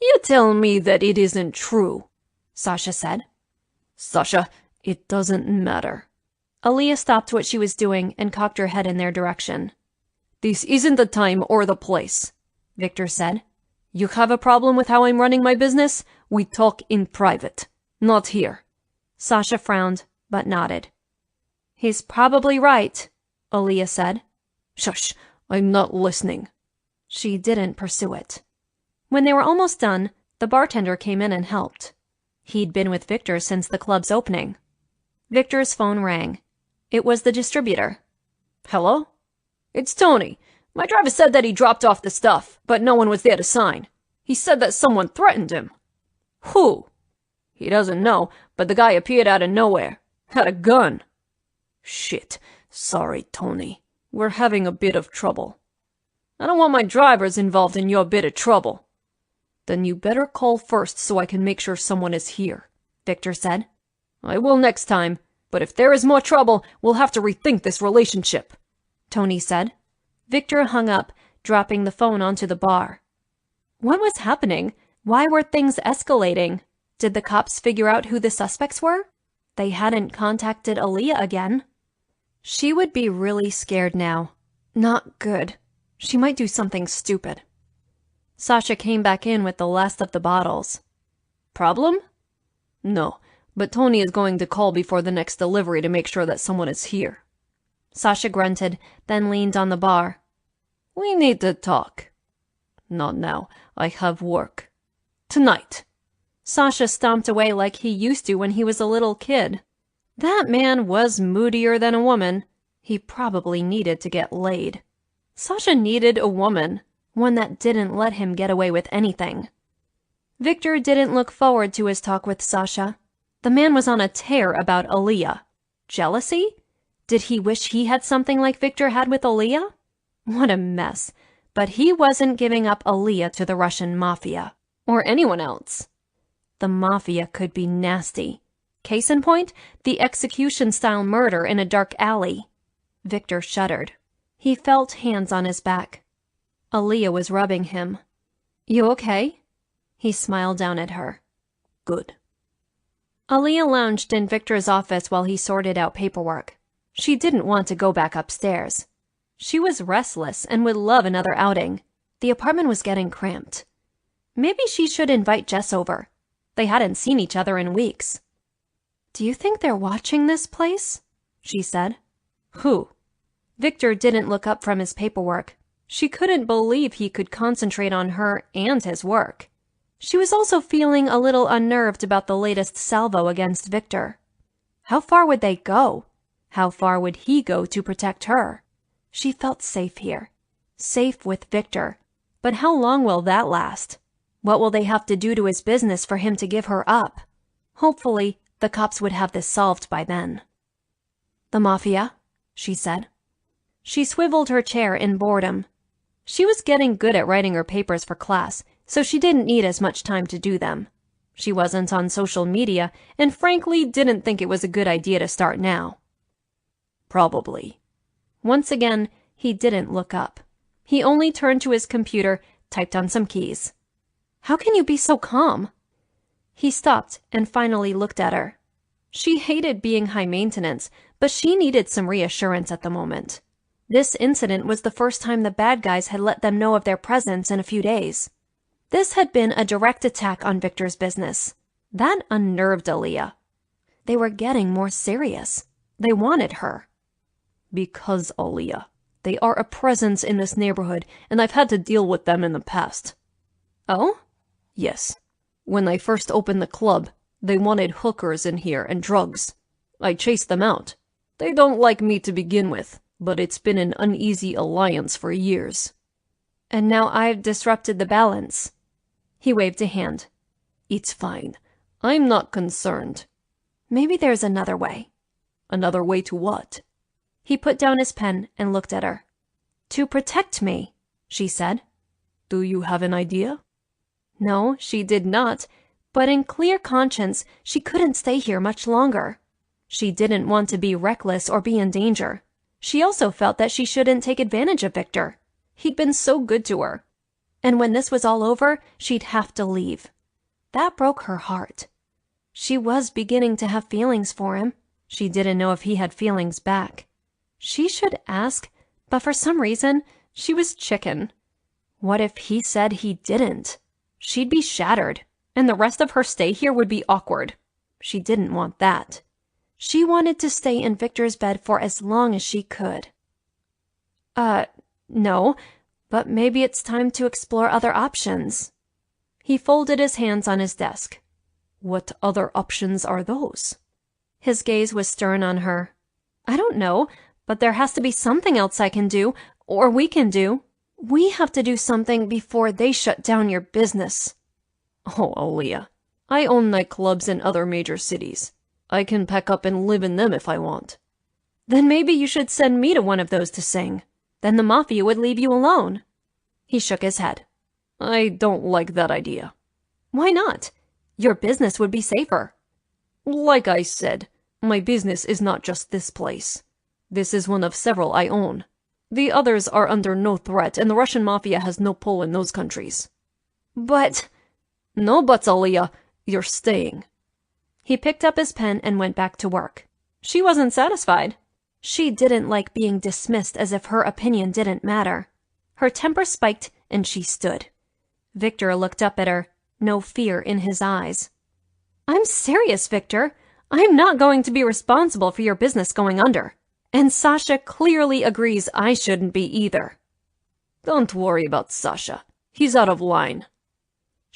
You tell me that it isn't true, Sasha said. Sasha, it doesn't matter. Aaliyah stopped what she was doing and cocked her head in their direction. This isn't the time or the place, Viktor said. You have a problem with how I'm running my business? We talk in private, not here. Sasha frowned, but nodded. He's probably right, Aaliyah said. Shush, I'm not listening. She didn't pursue it. When they were almost done, the bartender came in and helped. He'd been with Viktor since the club's opening. Viktor's phone rang. It was the distributor. Hello? It's Tony. My driver said that he dropped off the stuff, but no one was there to sign. He said that someone threatened him. Who? He doesn't know, but the guy appeared out of nowhere. Had a gun. Shit. Sorry, Tony. We're having a bit of trouble. I don't want my drivers involved in your bit of trouble. Then you better call first so I can make sure someone is here, Viktor said. I will next time, but if there is more trouble, we'll have to rethink this relationship, Tony said. Viktor hung up, dropping the phone onto the bar. What was happening? Why were things escalating? Did the cops figure out who the suspects were? They hadn't contacted Aaliyah again. She would be really scared now. Not good. She might do something stupid. Sasha came back in with the last of the bottles. Problem? No, but Tony is going to call before the next delivery to make sure that someone is here. Sasha grunted, then leaned on the bar. We need to talk. Not now. I have work. Tonight. Sasha stomped away like he used to when he was a little kid. That man was moodier than a woman. He probably needed to get laid. Sasha needed a woman, one that didn't let him get away with anything. Viktor didn't look forward to his talk with Sasha. The man was on a tear about Aaliyah. Jealousy? Did he wish he had something like Viktor had with Aaliyah? What a mess. But he wasn't giving up Aaliyah to the Russian mafia. Or anyone else. The mafia could be nasty. Case in point, the execution-style murder in a dark alley. Viktor shuddered. He felt hands on his back. Aaliyah was rubbing him. "You okay?" He smiled down at her. "Good." Aaliyah lounged in Viktor's office while he sorted out paperwork. She didn't want to go back upstairs. She was restless and would love another outing. The apartment was getting cramped. Maybe she should invite Jess over. They hadn't seen each other in weeks. "Do you think they're watching this place?" she said. "Who?" Viktor didn't look up from his paperwork. She couldn't believe he could concentrate on her and his work. She was also feeling a little unnerved about the latest salvo against Viktor. How far would they go? How far would he go to protect her? She felt safe here. Safe with Viktor. But how long will that last? What will they have to do to his business for him to give her up? Hopefully, the cops would have this solved by then. "The mafia," she said. She swiveled her chair in boredom. She was getting good at writing her papers for class, so she didn't need as much time to do them. She wasn't on social media, and frankly didn't think it was a good idea to start now. "Probably." Once again, he didn't look up. He only turned to his computer, typed on some keys. "How can you be so calm?" He stopped and finally looked at her. She hated being high maintenance, but she needed some reassurance at the moment. This incident was the first time the bad guys had let them know of their presence in a few days. This had been a direct attack on Viktor's business. That unnerved Aaliyah. They were getting more serious. They wanted her. "Because, Aaliyah, they are a presence in this neighborhood, and I've had to deal with them in the past." "Oh?" "Yes. When I first opened the club, they wanted hookers in here and drugs. I chased them out. They don't like me to begin with, but it's been an uneasy alliance for years." "And now I've disrupted the balance." He waved a hand. "It's fine. I'm not concerned." "Maybe there's another way." "Another way to what?" He put down his pen and looked at her. "To protect me," she said. "Do you have an idea?" No, she did not, but in clear conscience, she couldn't stay here much longer. She didn't want to be reckless or be in danger. She also felt that she shouldn't take advantage of Viktor. He'd been so good to her. And when this was all over, she'd have to leave. That broke her heart. She was beginning to have feelings for him. She didn't know if he had feelings back. She should ask, but for some reason, she was chicken. What if he said he didn't? She'd be shattered, and the rest of her stay here would be awkward. She didn't want that. She wanted to stay in Viktor's bed for as long as she could. No, but maybe it's time to explore other options." He folded his hands on his desk. "What other options are those?" His gaze was stern on her. "I don't know, but there has to be something else I can do, or we can do. We have to do something before they shut down your business." "Oh, Aaliyah, I own nightclubs in other major cities. I can pack up and live in them if I want." "Then maybe you should send me to one of those to sing. Then the mafia would leave you alone." He shook his head. "I don't like that idea." "Why not? Your business would be safer." "Like I said, my business is not just this place. This is one of several I own. The others are under no threat, and the Russian mafia has no pull in those countries." "But—" "No buts, Aaliyah. You're staying." He picked up his pen and went back to work. She wasn't satisfied. She didn't like being dismissed as if her opinion didn't matter. Her temper spiked and she stood. Viktor looked up at her, no fear in his eyes. "I'm serious, Viktor. I'm not going to be responsible for your business going under. And Sasha clearly agrees I shouldn't be either." "Don't worry about Sasha. He's out of line."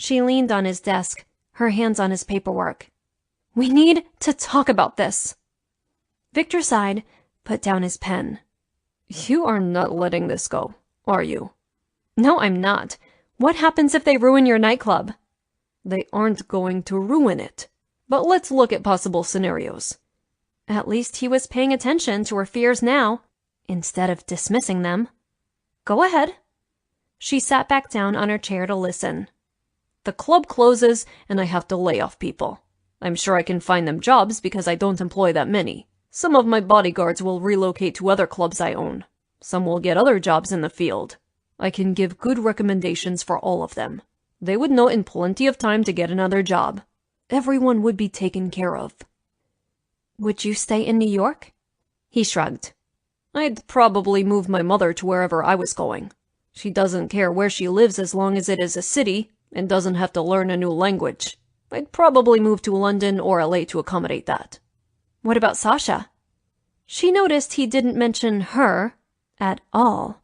She leaned on his desk, her hands on his paperwork. "We need to talk about this." Viktor sighed, put down his pen. You are not letting this go, are you? "No, I'm not. What happens if they ruin your nightclub?" They aren't going to ruin it. But let's look at possible scenarios. At least he was paying attention to her fears now, instead of dismissing them. "Go ahead." She sat back down on her chair to listen. The club closes and I have to lay off people. I'm sure I can find them jobs because I don't employ that many. Some of my bodyguards will relocate to other clubs I own. Some will get other jobs in the field. I can give good recommendations for all of them. They would know in plenty of time to get another job. Everyone would be taken care of. "Would you stay in New York?" He shrugged. I'd probably move my mother to wherever I was going. She doesn't care where she lives as long as it is a city and doesn't have to learn a new language. I'd probably move to London or LA to accommodate that. What about Sasha? She noticed he didn't mention her at all.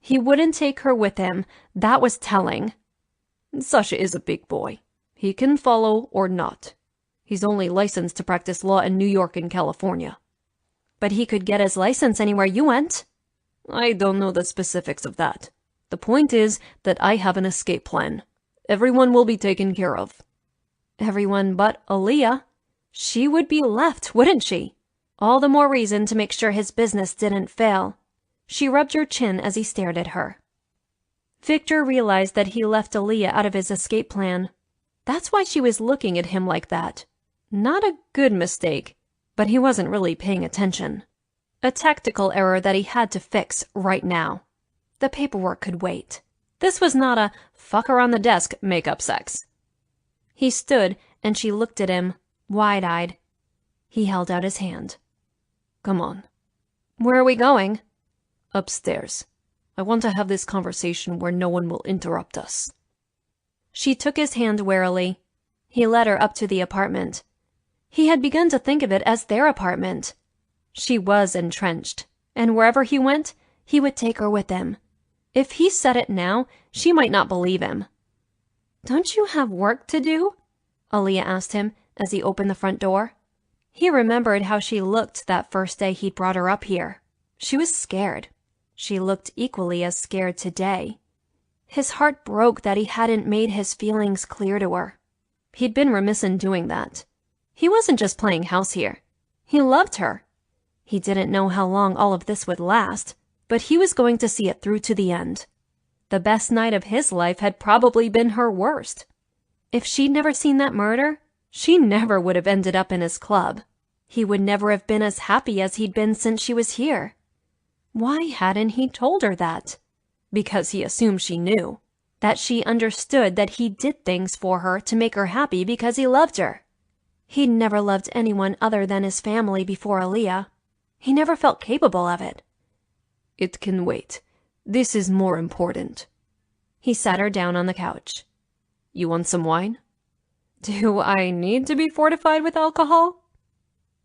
He wouldn't take her with him. That was telling. Sasha is a big boy. He can follow or not. He's only licensed to practice law in New York and California. But he could get his license anywhere you went. I don't know the specifics of that. The point is that I have an escape plan. Everyone will be taken care of. Everyone but Aaliyah. She would be left, wouldn't she? All the more reason to make sure his business didn't fail. She rubbed her chin as he stared at her. Viktor realized that he left Aaliyah out of his escape plan. That's why she was looking at him like that. Not a good mistake, but he wasn't really paying attention. A tactical error that he had to fix right now. The paperwork could wait. This was not a fuck her on the desk make-up sex. He stood and she looked at him, wide-eyed. He held out his hand. Come on. Where are we going? Upstairs. I want to have this conversation where no one will interrupt us. She took his hand warily. He led her up to the apartment. He had begun to think of it as their apartment. She was entrenched, and wherever he went, he would take her with him. If he said it now, she might not believe him. "Don't you have work to do?" Aaliyah asked him as he opened the front door. He remembered how she looked that first day he'd brought her up here. She was scared. She looked equally as scared today. His heart broke that he hadn't made his feelings clear to her. He'd been remiss in doing that. He wasn't just playing house here. He loved her. He didn't know how long all of this would last, but he was going to see it through to the end. The best night of his life had probably been her worst. If she'd never seen that murder, she never would have ended up in his club. He would never have been as happy as he'd been since she was here. Why hadn't he told her that? Because he assumed she knew. That she understood that he did things for her to make her happy because he loved her. He'd never loved anyone other than his family before Aaliyah. He never felt capable of it. It can wait. This is more important. He sat her down on the couch. You want some wine? Do I need to be fortified with alcohol?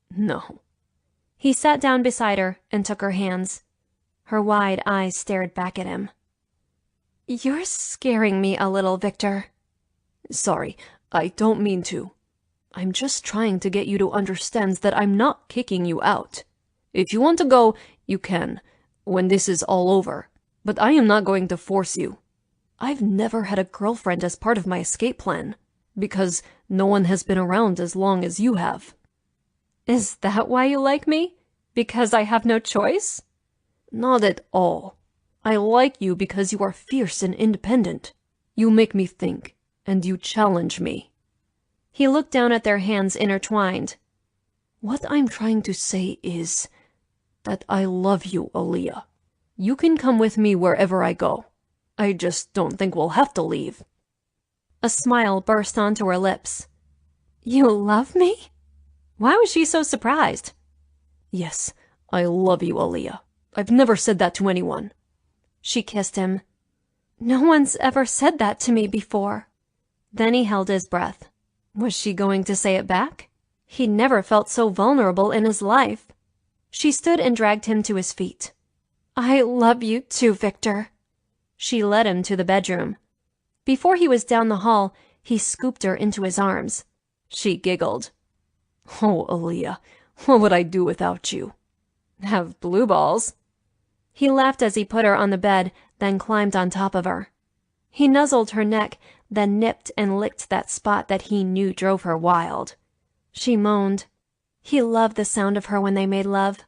No. He sat down beside her and took her hands. Her wide eyes stared back at him. You're scaring me a little, Viktor. Sorry, I don't mean to. I'm just trying to get you to understand that I'm not kicking you out. If you want to go, you can, when this is all over. But I am not going to force you. I've never had a girlfriend as part of my escape plan, because no one has been around as long as you have. Is that why you like me? Because I have no choice? Not at all. I like you because you are fierce and independent. You make me think, and you challenge me. He looked down at their hands intertwined. What I'm trying to say is that I love you, Aaliyah. You can come with me wherever I go. I just don't think we'll have to leave. A smile burst onto her lips. You love me? Why was she so surprised? Yes, I love you, Aaliyah. I've never said that to anyone. She kissed him. No one's ever said that to me before. Then he held his breath. Was she going to say it back? He'd never felt so vulnerable in his life. She stood and dragged him to his feet. I love you too, Viktor. She led him to the bedroom. Before he was down the hall, he scooped her into his arms. She giggled. Oh, Aaliyah, what would I do without you? Have blue balls. He laughed as he put her on the bed, then climbed on top of her. He nuzzled her neck, then nipped and licked that spot that he knew drove her wild. She moaned. He loved the sound of her when they made love.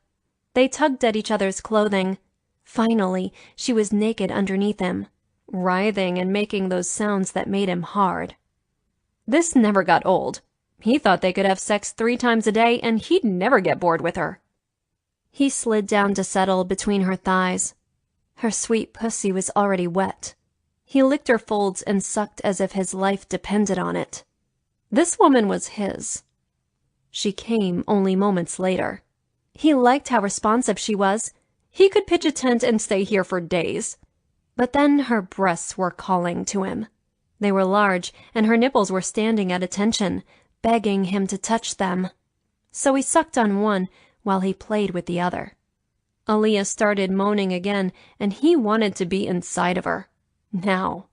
They tugged at each other's clothing. Finally, she was naked underneath him, writhing and making those sounds that made him hard. This never got old. He thought they could have sex 3 times a day and he'd never get bored with her. He slid down to settle between her thighs. Her sweet pussy was already wet. He licked her folds and sucked as if his life depended on it. This woman was his. She came only moments later. He liked how responsive she was. He could pitch a tent and stay here for days. But then her breasts were calling to him. They were large, and her nipples were standing at attention, begging him to touch them. So he sucked on one while he played with the other. Aaliyah started moaning again, and he wanted to be inside of her. Now.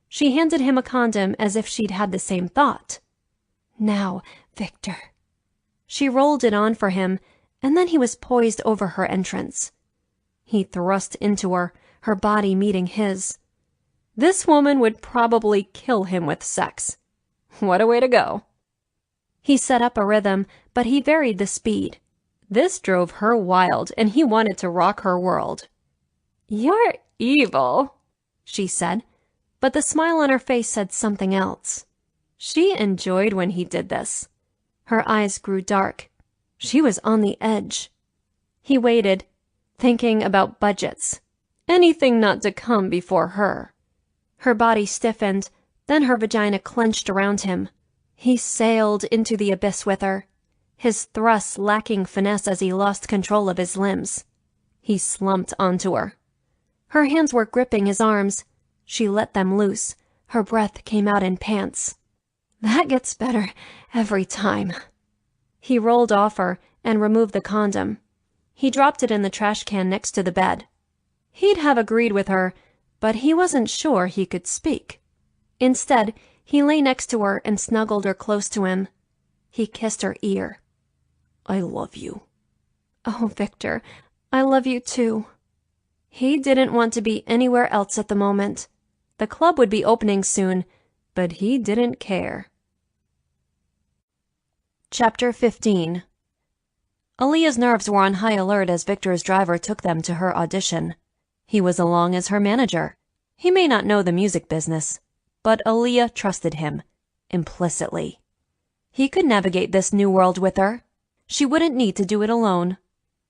She handed him a condom as if she'd had the same thought. Now, Viktor. She rolled it on for him, and then he was poised over her entrance. He thrust into her, her body meeting his. This woman would probably kill him with sex. What a way to go. He set up a rhythm, but he varied the speed. This drove her wild, and he wanted to rock her world. You're evil, she said, but the smile on her face said something else. She enjoyed when he did this. Her eyes grew dark. She was on the edge. He waited, thinking about budgets. Anything not to come before her. Her body stiffened, then her vagina clenched around him. He sailed into the abyss with her, his thrusts lacking finesse as he lost control of his limbs. He slumped onto her. Her hands were gripping his arms. She let them loose. Her breath came out in pants. That gets better every time. He rolled off her and removed the condom. He dropped it in the trash can next to the bed. He'd have agreed with her, but he wasn't sure he could speak. Instead, he lay next to her and snuggled her close to him. He kissed her ear. I love you. Oh, Viktor, I love you too. He didn't want to be anywhere else at the moment. The club would be opening soon, but he didn't care. Chapter 15. Aaliyah's nerves were on high alert as Viktor's driver took them to her audition. He was along as her manager. He may not know the music business, but Aaliyah trusted him, implicitly. He could navigate this new world with her. She wouldn't need to do it alone.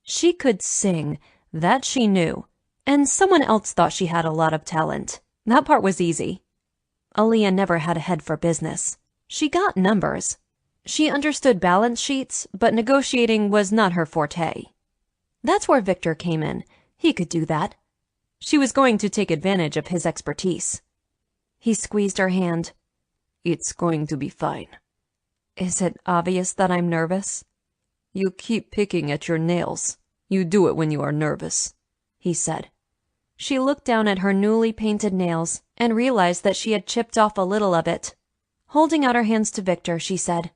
She could sing, that she knew, and someone else thought she had a lot of talent. That part was easy. Aaliyah never had a head for business. She got numbers. She understood balance sheets, but negotiating was not her forte. That's where Viktor came in. He could do that. She was going to take advantage of his expertise. He squeezed her hand. It's going to be fine. Is it obvious that I'm nervous? You keep picking at your nails. You do it when you are nervous, he said. She looked down at her newly painted nails and realized that she had chipped off a little of it. Holding out her hands to Viktor, she said,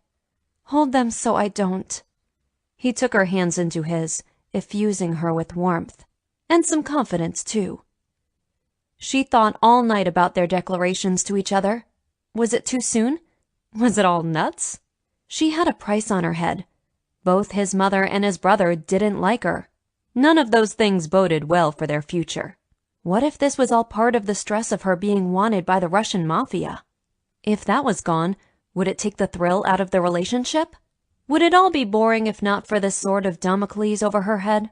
"Hold them so I don't." He took her hands into his, effusing her with warmth. And some confidence, too. She thought all night about their declarations to each other. Was it too soon? Was it all nuts? She had a price on her head. Both his mother and his brother didn't like her. None of those things boded well for their future. What if this was all part of the stress of her being wanted by the Russian mafia? If that was gone, would it take the thrill out of the relationship? Would it all be boring if not for the sword of Damocles over her head?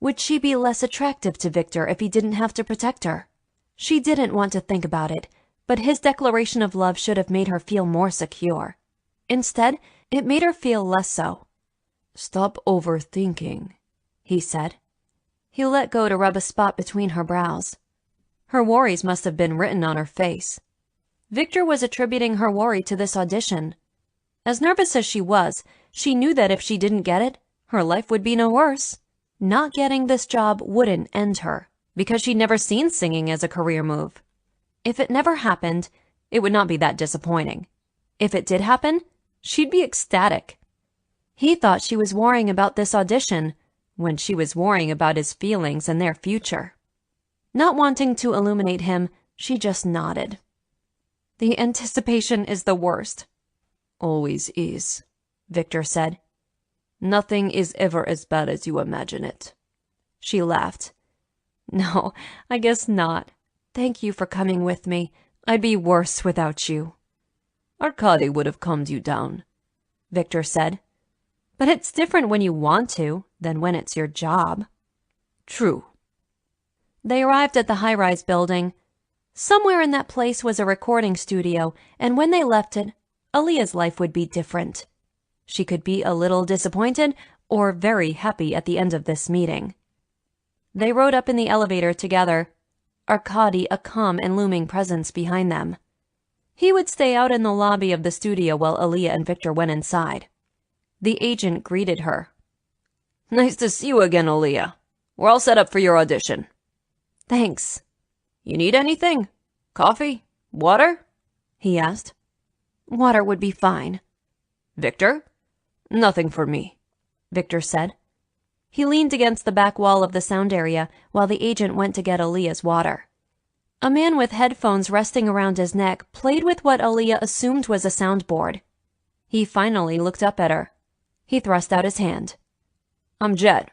Would she be less attractive to Viktor if he didn't have to protect her? She didn't want to think about it, but his declaration of love should have made her feel more secure. Instead, it made her feel less so. "Stop overthinking," he said. He let go to rub a spot between her brows. Her worries must have been written on her face. Viktor was attributing her worry to this audition. As nervous as she was, she knew that if she didn't get it, her life would be no worse. Not getting this job wouldn't end her, because she'd never seen singing as a career move. If it never happened, it would not be that disappointing. If it did happen, she'd be ecstatic. He thought she was worrying about this audition when she was worrying about his feelings and their future. Not wanting to illuminate him, she just nodded. The anticipation is the worst. Always is, Viktor said. Nothing is ever as bad as you imagine it. She laughed. No, I guess not. Thank you for coming with me. I'd be worse without you. Arkady would have calmed you down, Viktor said. But it's different when you want to than when it's your job. True. They arrived at the high-rise building. Somewhere in that place was a recording studio, and when they left it, Aaliyah's life would be different. She could be a little disappointed or very happy at the end of this meeting. They rode up in the elevator together, Arkady a calm and looming presence behind them. He would stay out in the lobby of the studio while Aaliyah and Viktor went inside. The agent greeted her. Nice to see you again, Aaliyah. We're all set up for your audition. Thanks. You need anything? Coffee? Water? He asked. Water would be fine. Viktor? Nothing for me, Viktor said. He leaned against the back wall of the sound area while the agent went to get Aaliyah's water. A man with headphones resting around his neck played with what Aaliyah assumed was a soundboard. He finally looked up at her. He thrust out his hand. I'm Jed.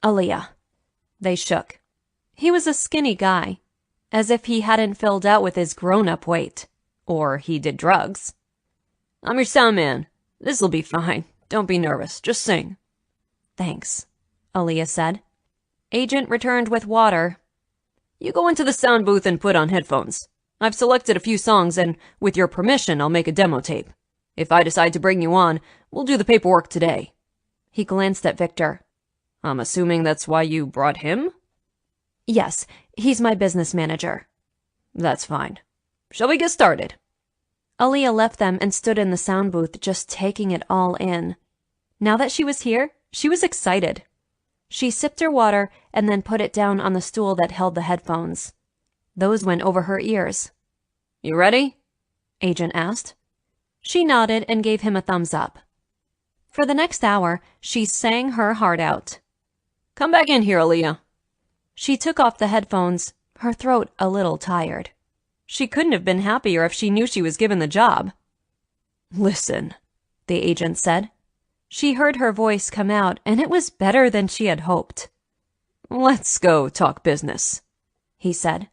Aaliyah. They shook. He was a skinny guy, as if he hadn't filled out with his grown-up weight. Or he did drugs. I'm your sound man. This'll be fine. Don't be nervous. Just sing. Thanks, Aaliyah said. Agent returned with water. You go into the sound booth and put on headphones. I've selected a few songs and, with your permission, I'll make a demo tape. If I decide to bring you on, we'll do the paperwork today. He glanced at Viktor. I'm assuming that's why you brought him? Yes, he's my business manager. That's fine. Shall we get started? Aaliyah left them and stood in the sound booth just taking it all in. Now that she was here, she was excited. She sipped her water and then put it down on the stool that held the headphones. Those went over her ears. You ready? Agent asked. She nodded and gave him a thumbs up. For the next hour, she sang her heart out. Come back in here, Aaliyah. She took off the headphones, her throat a little tired. She couldn't have been happier if she knew she was given the job. Listen, the agent said. She heard her voice come out, and it was better than she had hoped. Let's go talk business, he said.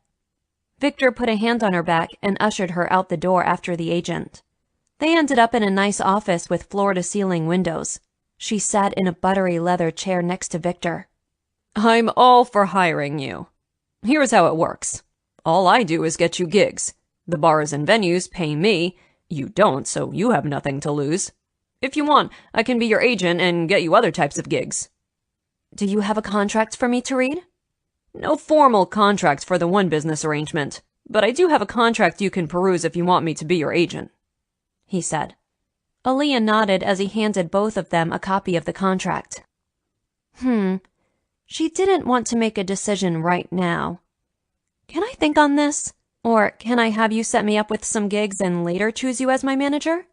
Viktor put a hand on her back and ushered her out the door after the agent. They ended up in a nice office with floor-to-ceiling windows. She sat in a buttery leather chair next to Viktor. I'm all for hiring you. Here's how it works. All I do is get you gigs. The bars and venues pay me. You don't, so you have nothing to lose. If you want, I can be your agent and get you other types of gigs. Do you have a contract for me to read? No formal contract for the one business arrangement, but I do have a contract you can peruse if you want me to be your agent, he said. Aaliyah nodded as he handed both of them a copy of the contract. She didn't want to make a decision right now. Can I think on this? Or can I have you set me up with some gigs and later choose you as my manager?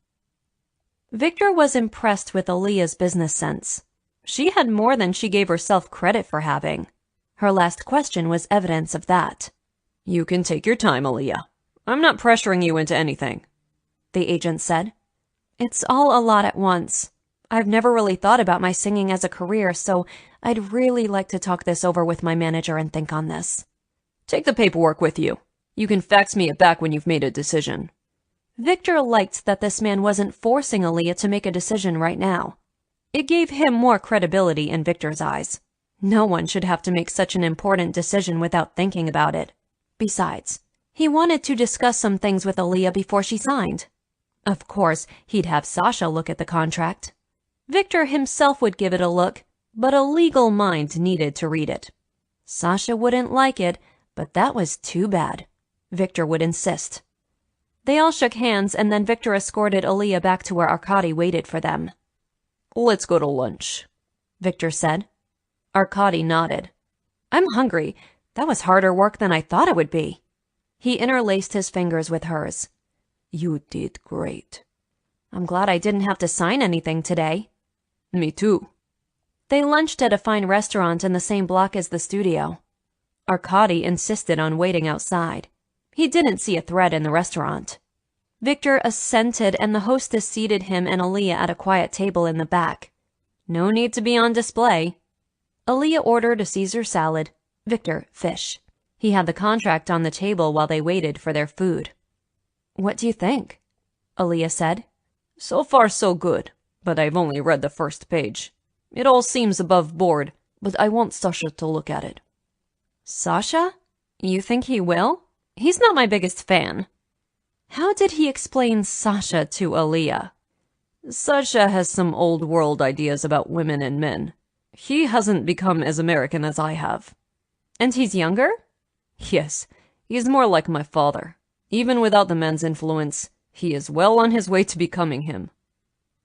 Viktor was impressed with Aaliyah's business sense. She had more than she gave herself credit for having. Her last question was evidence of that. You can take your time, Aaliyah. I'm not pressuring you into anything, the agent said. It's all a lot at once. I've never really thought about my singing as a career, so I'd really like to talk this over with my manager and think on this. Take the paperwork with you. You can fax me it back when you've made a decision. Viktor liked that this man wasn't forcing Aaliyah to make a decision right now. It gave him more credibility in Viktor's eyes. No one should have to make such an important decision without thinking about it. Besides, he wanted to discuss some things with Aaliyah before she signed. Of course, he'd have Sasha look at the contract. Viktor himself would give it a look, but a legal mind needed to read it. Sasha wouldn't like it, but that was too bad. Viktor would insist. They all shook hands, and then Viktor escorted Aaliyah back to where Arkady waited for them. Let's go to lunch, Viktor said. Arkady nodded. I'm hungry. That was harder work than I thought it would be. He interlaced his fingers with hers. You did great. I'm glad I didn't have to sign anything today. Me too. They lunched at a fine restaurant in the same block as the studio. Arkady insisted on waiting outside. He didn't see a threat in the restaurant. Viktor assented, and the hostess seated him and Aaliyah at a quiet table in the back. No need to be on display. Aaliyah ordered a Caesar salad, Viktor fish. He had the contract on the table while they waited for their food. What do you think? Aaliyah said. So far so good, but I've only read the first page. It all seems above board, but I want Sasha to look at it. Sasha? You think he will? He's not my biggest fan. How did he explain Sasha to Aaliyah? Sasha has some old world ideas about women and men. He hasn't become as American as I have. And he's younger? Yes, he's more like my father. Even without the man's influence, he is well on his way to becoming him.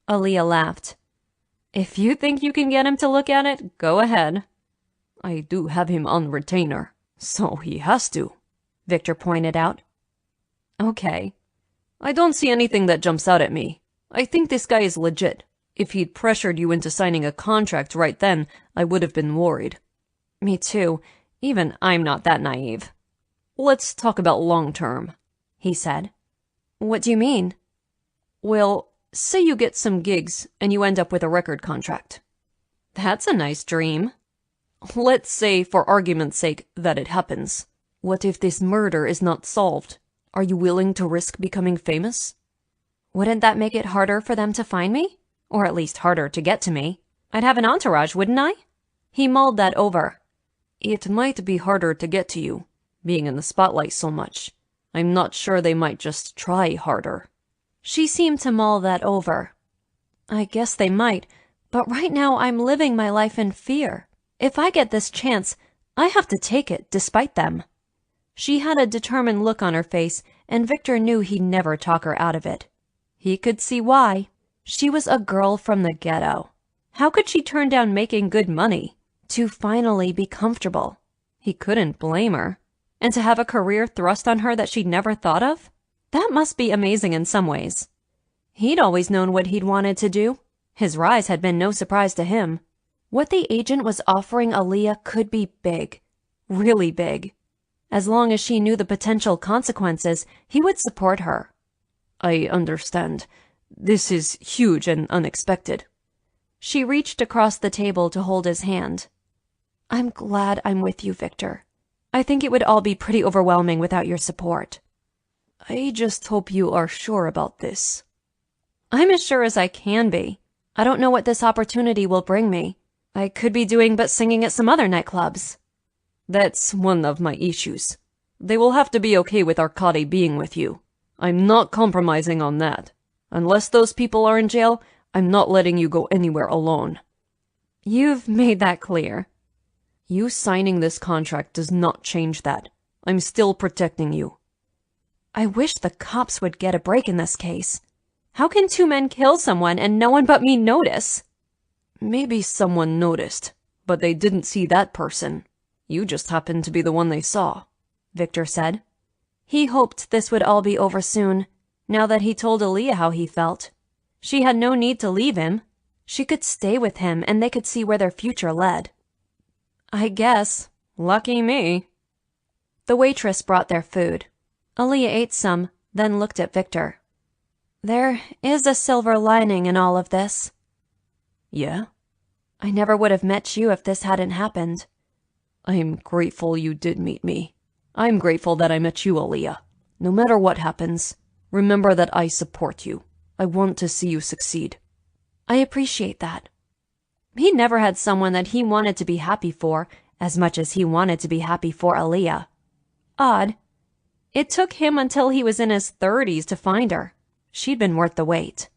Aaliyah laughed. If you think you can get him to look at it, go ahead. I do have him on retainer, so he has to, Viktor pointed out. Okay. I don't see anything that jumps out at me. I think this guy is legit. If he'd pressured you into signing a contract right then, I would have been worried. Me too. Even I'm not that naive. Let's talk about long term, he said. What do you mean? Well, say you get some gigs and you end up with a record contract. That's a nice dream. Let's say, for argument's sake, that it happens. What if this murder is not solved? Are you willing to risk becoming famous? Wouldn't that make it harder for them to find me? Or at least harder to get to me? I'd have an entourage, wouldn't I? He mulled that over. It might be harder to get to you, being in the spotlight so much. I'm not sure they might just try harder. She seemed to mull that over. I guess they might, but right now I'm living my life in fear. If I get this chance, I have to take it despite them. She had a determined look on her face, and Viktor knew he'd never talk her out of it. He could see why. She was a girl from the ghetto. How could she turn down making good money? To finally be comfortable. He couldn't blame her. And to have a career thrust on her that she'd never thought of? That must be amazing in some ways. He'd always known what he'd wanted to do. His rise had been no surprise to him. What the agent was offering Aaliyah could be big. Really big. As long as she knew the potential consequences, he would support her. I understand. This is huge and unexpected. She reached across the table to hold his hand. I'm glad I'm with you, Viktor. I think it would all be pretty overwhelming without your support. I just hope you are sure about this. I'm as sure as I can be. I don't know what this opportunity will bring me. I could be doing but singing at some other nightclubs. That's one of my issues. They will have to be okay with Arkady being with you. I'm not compromising on that. Unless those people are in jail, I'm not letting you go anywhere alone. You've made that clear. You signing this contract does not change that. I'm still protecting you. I wish the cops would get a break in this case. How can two men kill someone and no one but me notice? Maybe someone noticed, but they didn't see that person. You just happened to be the one they saw, Viktor said. He hoped this would all be over soon, now that he told Aaliyah how he felt. She had no need to leave him. She could stay with him and they could see where their future led. I guess. Lucky me. The waitress brought their food. Aaliyah ate some, then looked at Viktor. There is a silver lining in all of this. Yeah? I never would have met you if this hadn't happened. I'm grateful you did meet me. I'm grateful that I met you, Aaliyah. No matter what happens, remember that I support you. I want to see you succeed. I appreciate that. He never had someone that he wanted to be happy for as much as he wanted to be happy for Aaliyah. Odd. It took him until he was in his 30s to find her. She'd been worth the wait.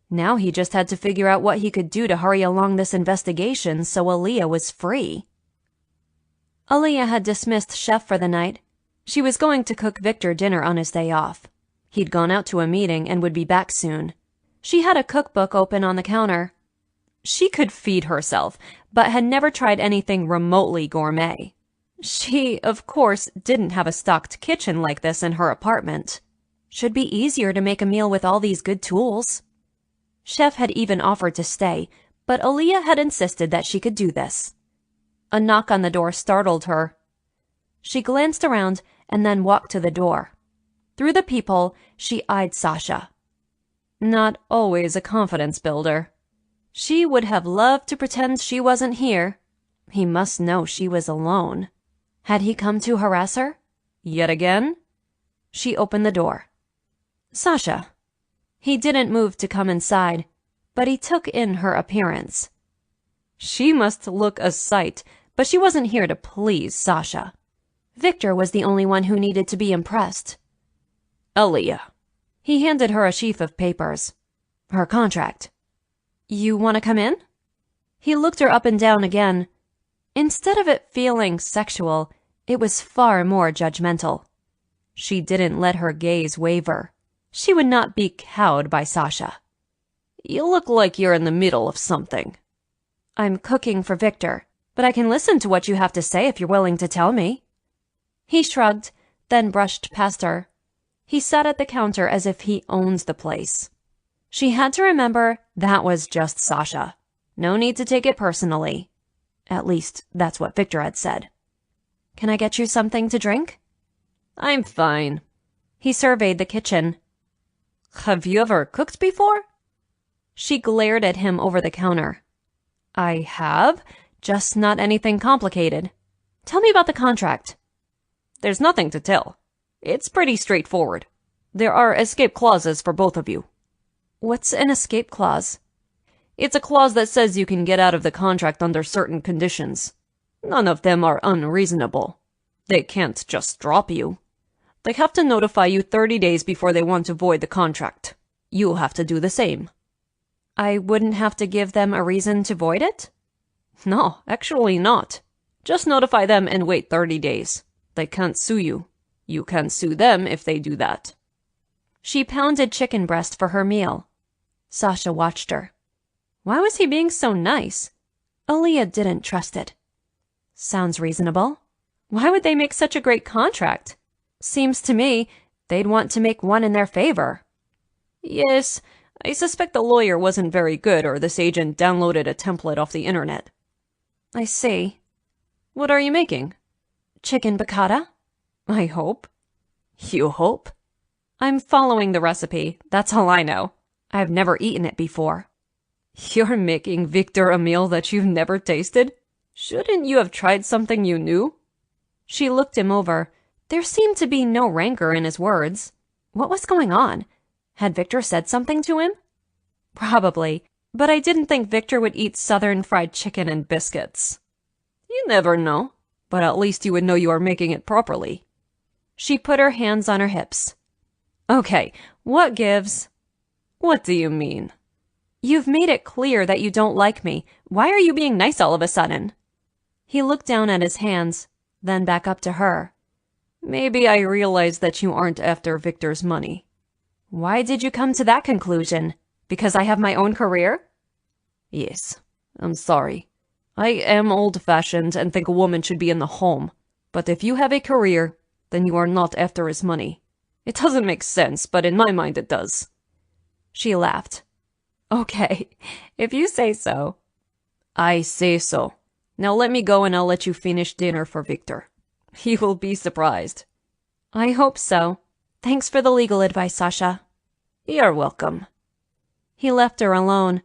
Now he just had to figure out what he could do to hurry along this investigation so Aaliyah was free. Aaliyah had dismissed Chef for the night. She was going to cook Viktor dinner on his day off. He'd gone out to a meeting and would be back soon. She had a cookbook open on the counter. She could feed herself, but had never tried anything remotely gourmet. She, of course, didn't have a stocked kitchen like this in her apartment. Should be easier to make a meal with all these good tools. Chef had even offered to stay, but Aaliyah had insisted that she could do this. A knock on the door startled her. She glanced around and then walked to the door. Through the peephole, she eyed Sasha. Not always a confidence builder. She would have loved to pretend she wasn't here. He must know she was alone. Had he come to harass her? Yet again? She opened the door. Sasha. He didn't move to come inside, but he took in her appearance. She must look a sight, but she wasn't here to please Sasha. Viktor was the only one who needed to be impressed. Aaliyah. He handed her a sheaf of papers. Her contract. You want to come in? He looked her up and down again. Instead of it feeling sexual, it was far more judgmental. She didn't let her gaze waver. She would not be cowed by Sasha. You look like you're in the middle of something. I'm cooking for Viktor, but I can listen to what you have to say if you're willing to tell me. He shrugged, then brushed past her. He sat at the counter as if he owns the place. She had to remember that was just Sasha. No need to take it personally. At least, that's what Viktor had said. Can I get you something to drink? I'm fine. He surveyed the kitchen. Have you ever cooked before? She glared at him over the counter. I have, just not anything complicated. Tell me about the contract. There's nothing to tell. It's pretty straightforward. There are escape clauses for both of you. What's an escape clause? It's a clause that says you can get out of the contract under certain conditions. None of them are unreasonable. They can't just drop you. They have to notify you 30 days before they want to void the contract. You'll have to do the same. I wouldn't have to give them a reason to void it? No, actually not. Just notify them and wait 30 days. They can't sue you. You can sue them if they do that. She pounded chicken breast for her meal. Sasha watched her. Why was he being so nice? Aaliyah didn't trust it. Sounds reasonable. Why would they make such a great contract? Seems to me they'd want to make one in their favor. Yes, I suspect the lawyer wasn't very good or this agent downloaded a template off the internet. I see. What are you making? Chicken piccata? I hope. You hope? I'm following the recipe, that's all I know. I've never eaten it before. You're making Viktor a meal that you've never tasted? Shouldn't you have tried something you knew? She looked him over. There seemed to be no rancor in his words. What was going on? Had Viktor said something to him? Probably, but I didn't think Viktor would eat southern fried chicken and biscuits. You never know, but at least you would know you are making it properly. She put her hands on her hips. Okay, what gives? What do you mean? You've made it clear that you don't like me. Why are you being nice all of a sudden? He looked down at his hands, then back up to her. Maybe I realized that you aren't after Viktor's money. Why did you come to that conclusion? Because I have my own career? Yes, I'm sorry. I am old-fashioned and think a woman should be in the home. But if you have a career, then you are not after his money. It doesn't make sense, but in my mind it does. She laughed. Okay, if you say so. I say so. Now let me go and I'll let you finish dinner for Viktor. He will be surprised. I hope so. Thanks for the legal advice, Sasha. You're welcome. He left her alone.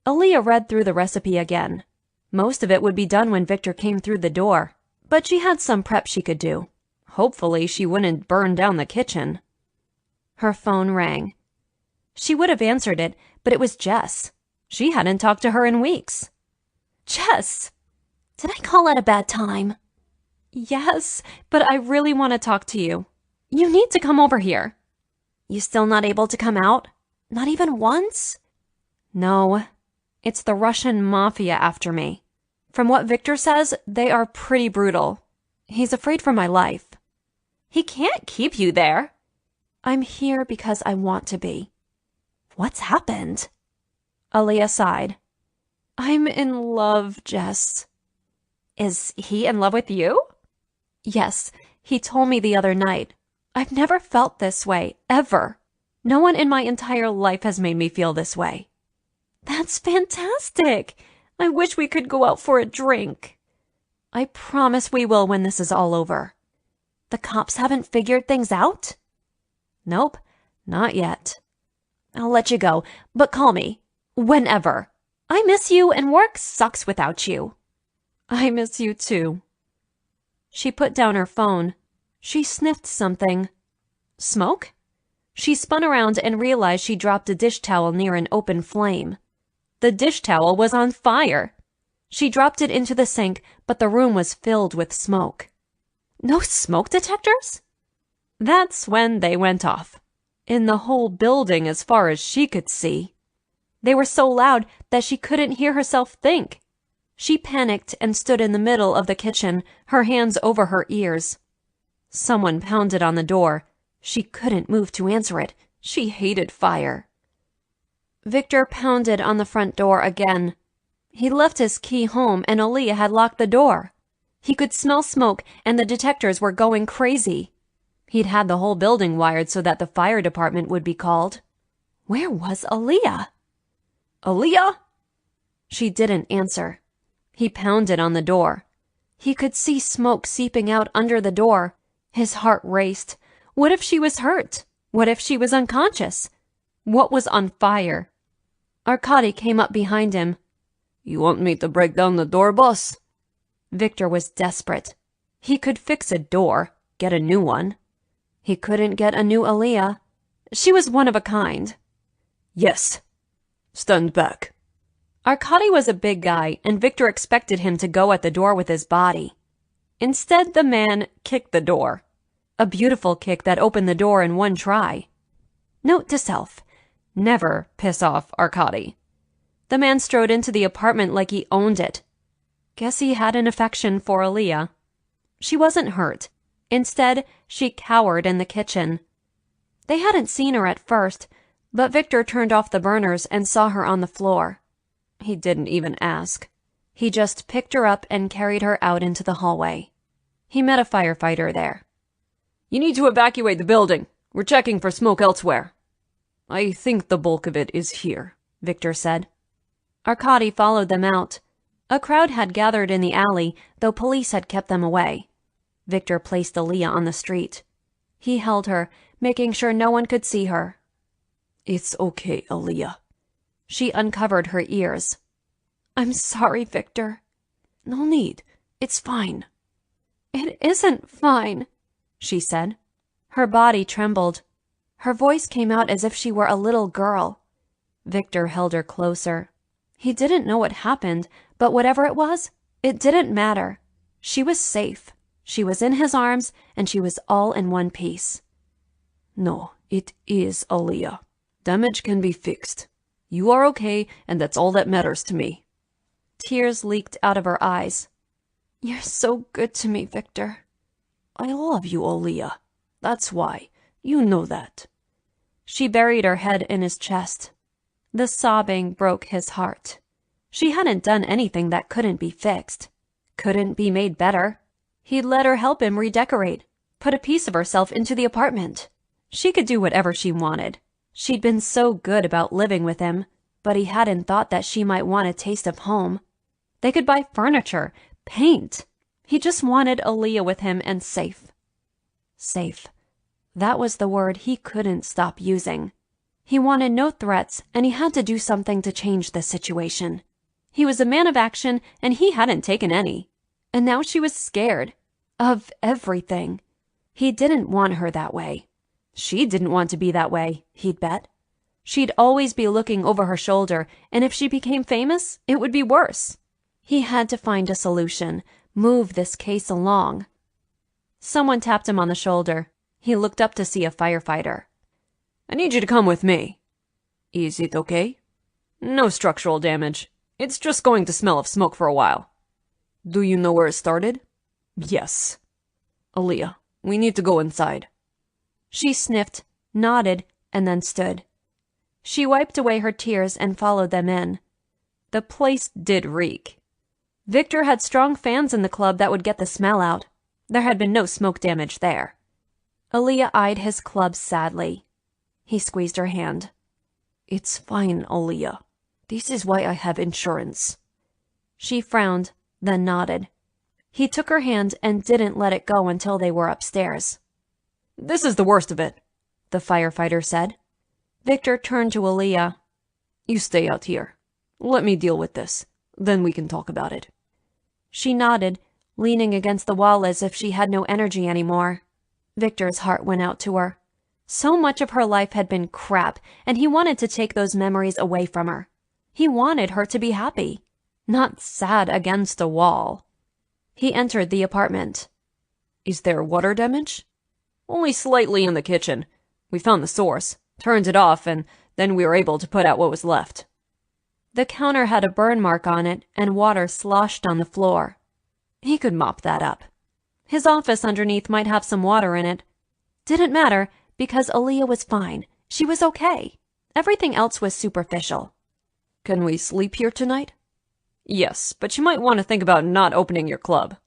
Aaliyah read through the recipe again. Most of it would be done when Viktor came through the door, but she had some prep she could do. Hopefully she wouldn't burn down the kitchen. Her phone rang. She would have answered it, but it was Jess. She hadn't talked to her in weeks. Jess! Did I call at a bad time? Yes, but I really want to talk to you. You need to come over here. You still not able to come out? Not even once? No. It's the Russian mafia after me. From what Viktor says, they are pretty brutal. He's afraid for my life. He can't keep you there. I'm here because I want to be. What's happened? Aaliyah sighed. I'm in love, Jess. Is he in love with you? Yes, he told me the other night. I've never felt this way, ever. No one in my entire life has made me feel this way. That's fantastic! I wish we could go out for a drink. I promise we will when this is all over. The cops haven't figured things out? Nope, not yet. I'll let you go, but call me. Whenever. I miss you and work sucks without you. I miss you too. She put down her phone. She sniffed something. Smoke? She spun around and realized she dropped a dish towel near an open flame. The dish towel was on fire. She dropped it into the sink, but the room was filled with smoke. No smoke detectors? That's when they went off. In the whole building as far as she could see. They were so loud that she couldn't hear herself think. She panicked and stood in the middle of the kitchen, her hands over her ears. Someone pounded on the door. She couldn't move to answer it. She hated fire. Viktor pounded on the front door again. He left his key home and Aaliyah had locked the door. He could smell smoke and the detectors were going crazy. He'd had the whole building wired so that the fire department would be called. Where was Aaliyah? Aaliyah? She didn't answer. He pounded on the door. He could see smoke seeping out under the door. His heart raced. What if she was hurt? What if she was unconscious? What was on fire? Arkady came up behind him. You want me to break down the door, boss? Viktor was desperate. He could fix a door, get a new one. He couldn't get a new Aaliyah. She was one of a kind. Yes. Stand back. Arkady was a big guy, and Viktor expected him to go at the door with his body. Instead, the man kicked the door. A beautiful kick that opened the door in one try. Note to self, never piss off Arkady. The man strode into the apartment like he owned it. Guess he had an affection for Aaliyah. She wasn't hurt. Instead, she cowered in the kitchen. They hadn't seen her at first, but Viktor turned off the burners and saw her on the floor. He didn't even ask. He just picked her up and carried her out into the hallway. He met a firefighter there. You need to evacuate the building. We're checking for smoke elsewhere. I think the bulk of it is here, Viktor said. Arkady followed them out. A crowd had gathered in the alley, though police had kept them away. Viktor placed Aaliyah on the street. He held her, making sure no one could see her. It's okay, Aaliyah. She uncovered her ears. I'm sorry, Viktor. No need. It's fine. It isn't fine, she said. Her body trembled. Her voice came out as if she were a little girl. Viktor held her closer. He didn't know what happened, but whatever it was, it didn't matter. She was safe. She was in his arms, and she was all in one piece. No, it is Aaliyah. Damage can be fixed. You are okay, and that's all that matters to me. Tears leaked out of her eyes. You're so good to me, Viktor. I love you, Aaliyah. That's why. You know that. She buried her head in his chest. The sobbing broke his heart. She hadn't done anything that couldn't be fixed, couldn't be made better. He'd let her help him redecorate, put a piece of herself into the apartment. She could do whatever she wanted. She'd been so good about living with him, but he hadn't thought that she might want a taste of home. They could buy furniture, paint. He just wanted Aaliyah with him and safe. Safe. That was the word he couldn't stop using. He wanted no threats, and he had to do something to change the situation. He was a man of action, and he hadn't taken any. And now she was scared. Of everything. He didn't want her that way. She didn't want to be that way, he'd bet. She'd always be looking over her shoulder, and if she became famous, it would be worse. He had to find a solution, move this case along. Someone tapped him on the shoulder. He looked up to see a firefighter. I need you to come with me. Is it okay? No structural damage. It's just going to smell of smoke for a while. Do you know where it started? Yes. Aaliyah, we need to go inside. She sniffed, nodded, and then stood. She wiped away her tears and followed them in. The place did reek. Viktor had strong fans in the club that would get the smell out. There had been no smoke damage there. Aaliyah eyed his club sadly. He squeezed her hand. It's fine, Aaliyah. This is why I have insurance. She frowned, then nodded. He took her hand and didn't let it go until they were upstairs. This is the worst of it, the firefighter said. Viktor turned to Aaliyah. You stay out here. Let me deal with this. Then we can talk about it. She nodded, leaning against the wall as if she had no energy anymore. Viktor's heart went out to her. So much of her life had been crap, and he wanted to take those memories away from her. He wanted her to be happy, not sad against a wall. He entered the apartment. Is there water damage? Only slightly in the kitchen. We found the source, turned it off, and then we were able to put out what was left. The counter had a burn mark on it, and water sloshed on the floor. He could mop that up. His office underneath might have some water in it. Didn't matter, because Aaliyah was fine. She was okay. Everything else was superficial. Can we sleep here tonight? Yes, but you might want to think about not opening your club.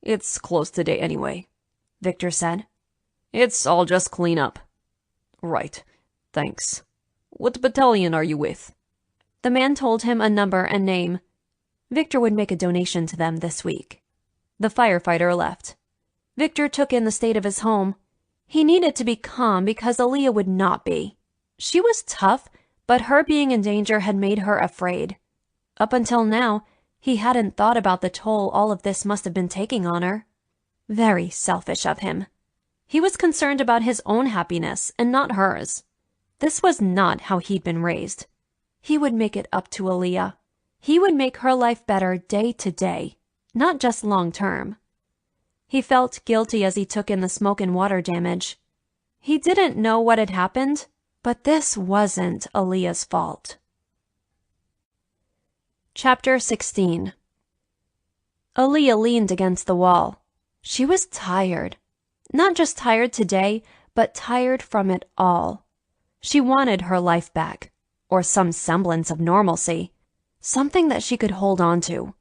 It's closed today anyway, Viktor said. It's all just clean up. Right, thanks. What battalion are you with? The man told him a number and name. Viktor would make a donation to them this week. The firefighter left. Viktor took in the state of his home. He needed to be calm because Aaliyah would not be. She was tough, but her being in danger had made her afraid. Up until now, he hadn't thought about the toll all of this must have been taking on her. Very selfish of him. He was concerned about his own happiness and not hers. This was not how he'd been raised. He would make it up to Aaliyah. He would make her life better day to day, not just long term. He felt guilty as he took in the smoke and water damage. He didn't know what had happened, but this wasn't Aaliyah's fault. Chapter 16. Aaliyah leaned against the wall. She was tired. Not just tired today, but tired from it all. She wanted her life back, or some semblance of normalcy, something that she could hold on to.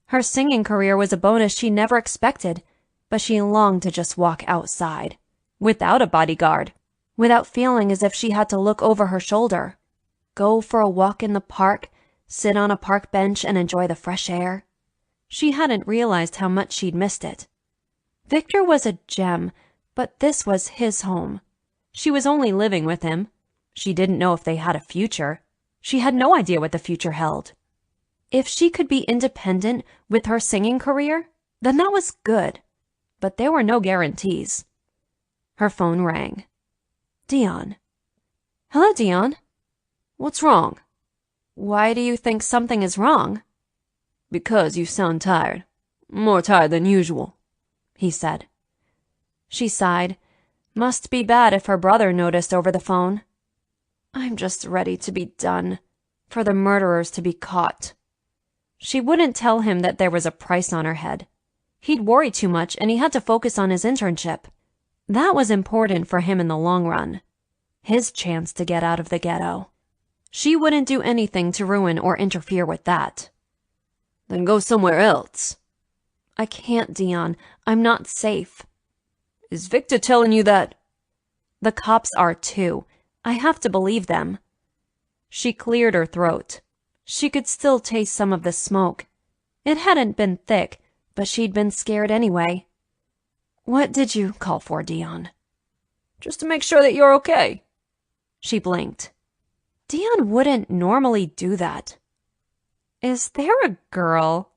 Her singing career was a bonus she never expected, but she longed to just walk outside, without a bodyguard, without feeling as if she had to look over her shoulder, go for a walk in the park, sit on a park bench and enjoy the fresh air. She hadn't realized how much she'd missed it. Viktor was a gem, but this was his home. She was only living with him. She didn't know if they had a future. She had no idea what the future held. If she could be independent with her singing career, then that was good. But there were no guarantees. Her phone rang. Dion. Hello, Dion. What's wrong? Why do you think something is wrong? Because you sound tired. More tired than usual, he said. She sighed. Must be bad if her brother noticed over the phone. I'm just ready to be done. For the murderers to be caught. She wouldn't tell him that there was a price on her head. He'd worry too much and he had to focus on his internship. That was important for him in the long run. His chance to get out of the ghetto. She wouldn't do anything to ruin or interfere with that. Then go somewhere else. I can't, Dion. I'm not safe. Is Viktor telling you that? The cops are too. I have to believe them. She cleared her throat. She could still taste some of the smoke. It hadn't been thick, but she'd been scared anyway. What did you call for, Dion? Just to make sure that you're okay. She blinked. Dion wouldn't normally do that. Is there a girl?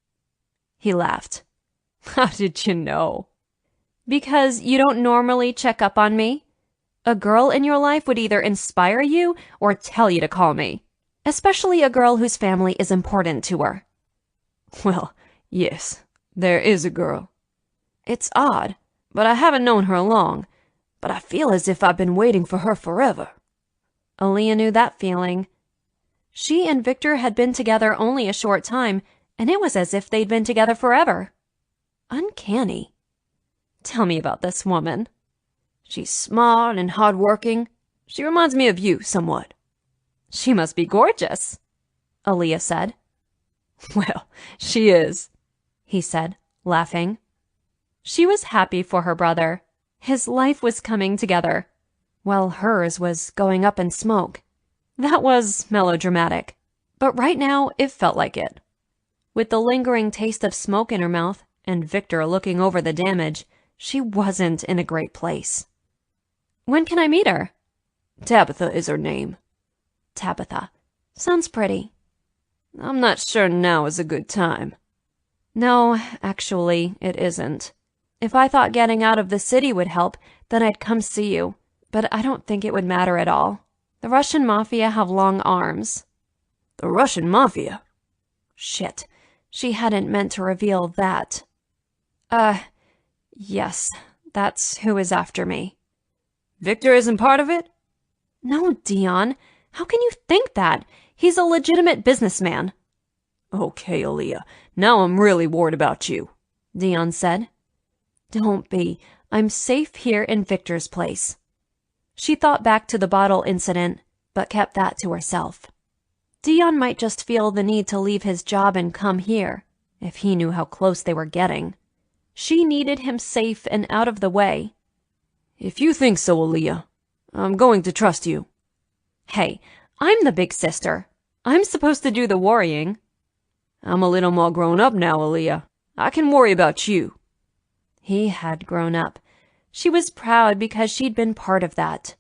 He laughed. How did you know? Because you don't normally check up on me. A girl in your life would either inspire you or tell you to call me. Especially a girl whose family is important to her. Well, yes, there is a girl. It's odd, but I haven't known her long. But I feel as if I've been waiting for her forever. Aaliyah knew that feeling. She and Viktor had been together only a short time, and it was as if they'd been together forever. Uncanny. Tell me about this woman. She's smart and hardworking. She reminds me of you somewhat. She must be gorgeous, Aaliyah said. Well, she is, he said, laughing. She was happy for her brother. His life was coming together, while hers was going up in smoke. That was melodramatic, but right now it felt like it. With the lingering taste of smoke in her mouth and Viktor looking over the damage, she wasn't in a great place. When can I meet her? Tabitha is her name. Tabitha. Sounds pretty. I'm not sure now is a good time. No, actually, it isn't. If I thought getting out of the city would help, then I'd come see you, but I don't think it would matter at all. The Russian mafia have long arms. The Russian mafia? Shit, she hadn't meant to reveal that. Yes, that's who is after me. Viktor isn't part of it? No, Dion. How can you think that? He's a legitimate businessman. Okay, Aaliyah. Now I'm really worried about you, Dion said. Don't be. I'm safe here in Viktor's place. She thought back to the bottle incident, but kept that to herself. Dion might just feel the need to leave his job and come here, if he knew how close they were getting. She needed him safe and out of the way. If you think so, Aaliyah, I'm going to trust you. Hey, I'm the big sister. I'm supposed to do the worrying. I'm a little more grown up now, Aaliyah. I can worry about you. He had grown up. She was proud because she'd been part of that.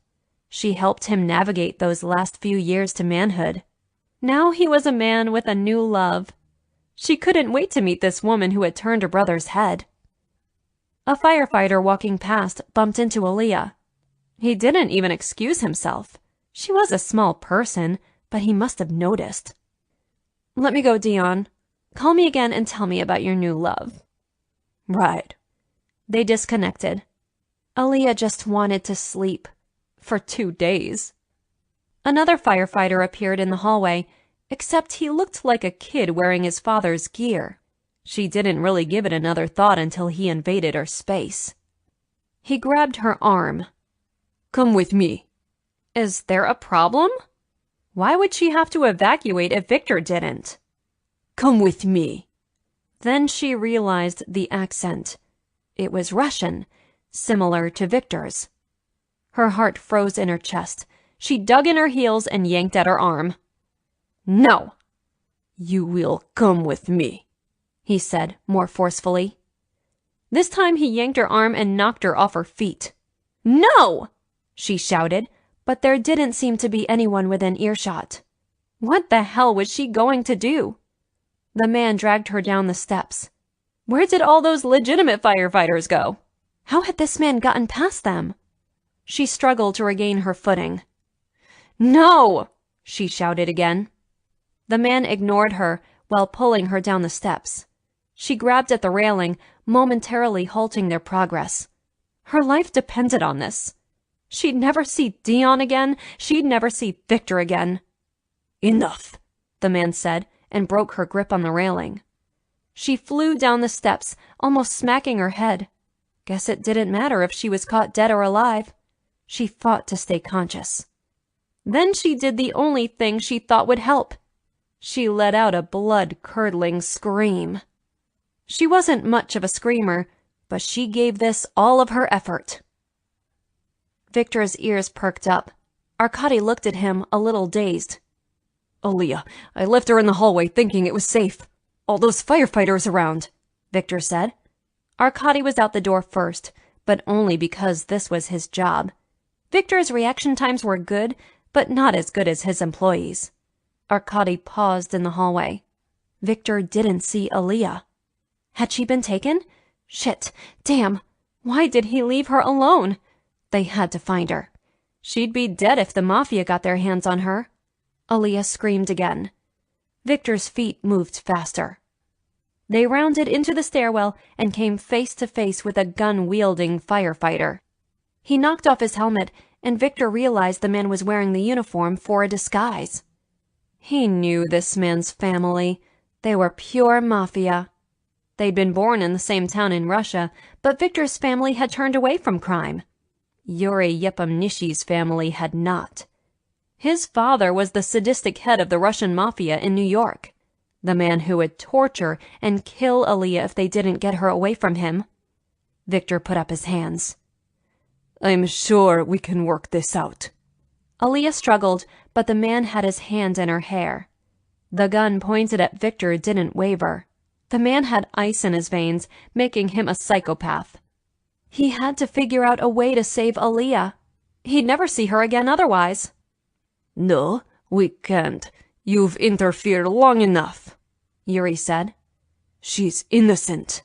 She helped him navigate those last few years to manhood. Now he was a man with a new love. She couldn't wait to meet this woman who had turned her brother's head. A firefighter walking past bumped into Aaliyah. He didn't even excuse himself. She was a small person, but he must have noticed. Let me go, Dion. Call me again and tell me about your new love. Right. They disconnected. Aaliyah just wanted to sleep. For 2 days. Another firefighter appeared in the hallway, except he looked like a kid wearing his father's gear. She didn't really give it another thought until he invaded her space. He grabbed her arm. Come with me. Is there a problem? Why would she have to evacuate if Viktor didn't? Come with me. Then she realized the accent. It was Russian, similar to Viktor's. Her heart froze in her chest. She dug in her heels and yanked at her arm. No! You will come with me, he said more forcefully. This time he yanked her arm and knocked her off her feet. No! She shouted, but there didn't seem to be anyone within earshot. What the hell was she going to do? The man dragged her down the steps. Where did all those legitimate firefighters go? How had this man gotten past them? She struggled to regain her footing. No! She shouted again. The man ignored her while pulling her down the steps. She grabbed at the railing, momentarily halting their progress. Her life depended on this. She'd never see Dion again. She'd never see Viktor again. Enough, the man said, and broke her grip on the railing. She flew down the steps, almost smacking her head. Guess it didn't matter if she was caught dead or alive. She fought to stay conscious. Then she did the only thing she thought would help. She let out a blood-curdling scream. She wasn't much of a screamer, but she gave this all of her effort. Viktor's ears perked up. Arkady looked at him, a little dazed. Aaliyah, I left her in the hallway thinking it was safe. All those firefighters around, Viktor said. Arkady was out the door first, but only because this was his job. Viktor's reaction times were good, but not as good as his employees. Arkady paused in the hallway. Viktor didn't see Aaliyah. Had she been taken? Shit, damn. Why did he leave her alone? They had to find her. She'd be dead if the mafia got their hands on her. Aaliyah screamed again. Viktor's feet moved faster. They rounded into the stairwell and came face to face with a gun-wielding firefighter. He knocked off his helmet, and Viktor realized the man was wearing the uniform for a disguise. He knew this man's family. They were pure mafia. They'd been born in the same town in Russia, but Viktor's family had turned away from crime. Yuri Yepomnishy's family had not. His father was the sadistic head of the Russian mafia in New York, the man who would torture and kill Aaliyah if they didn't get her away from him. Viktor put up his hands. I'm sure we can work this out. Aaliyah struggled, but the man had his hand in her hair. The gun pointed at Viktor didn't waver. The man had ice in his veins, making him a psychopath. He had to figure out a way to save Aaliyah. He'd never see her again otherwise. No, we can't. You've interfered long enough, Yuri said. She's innocent.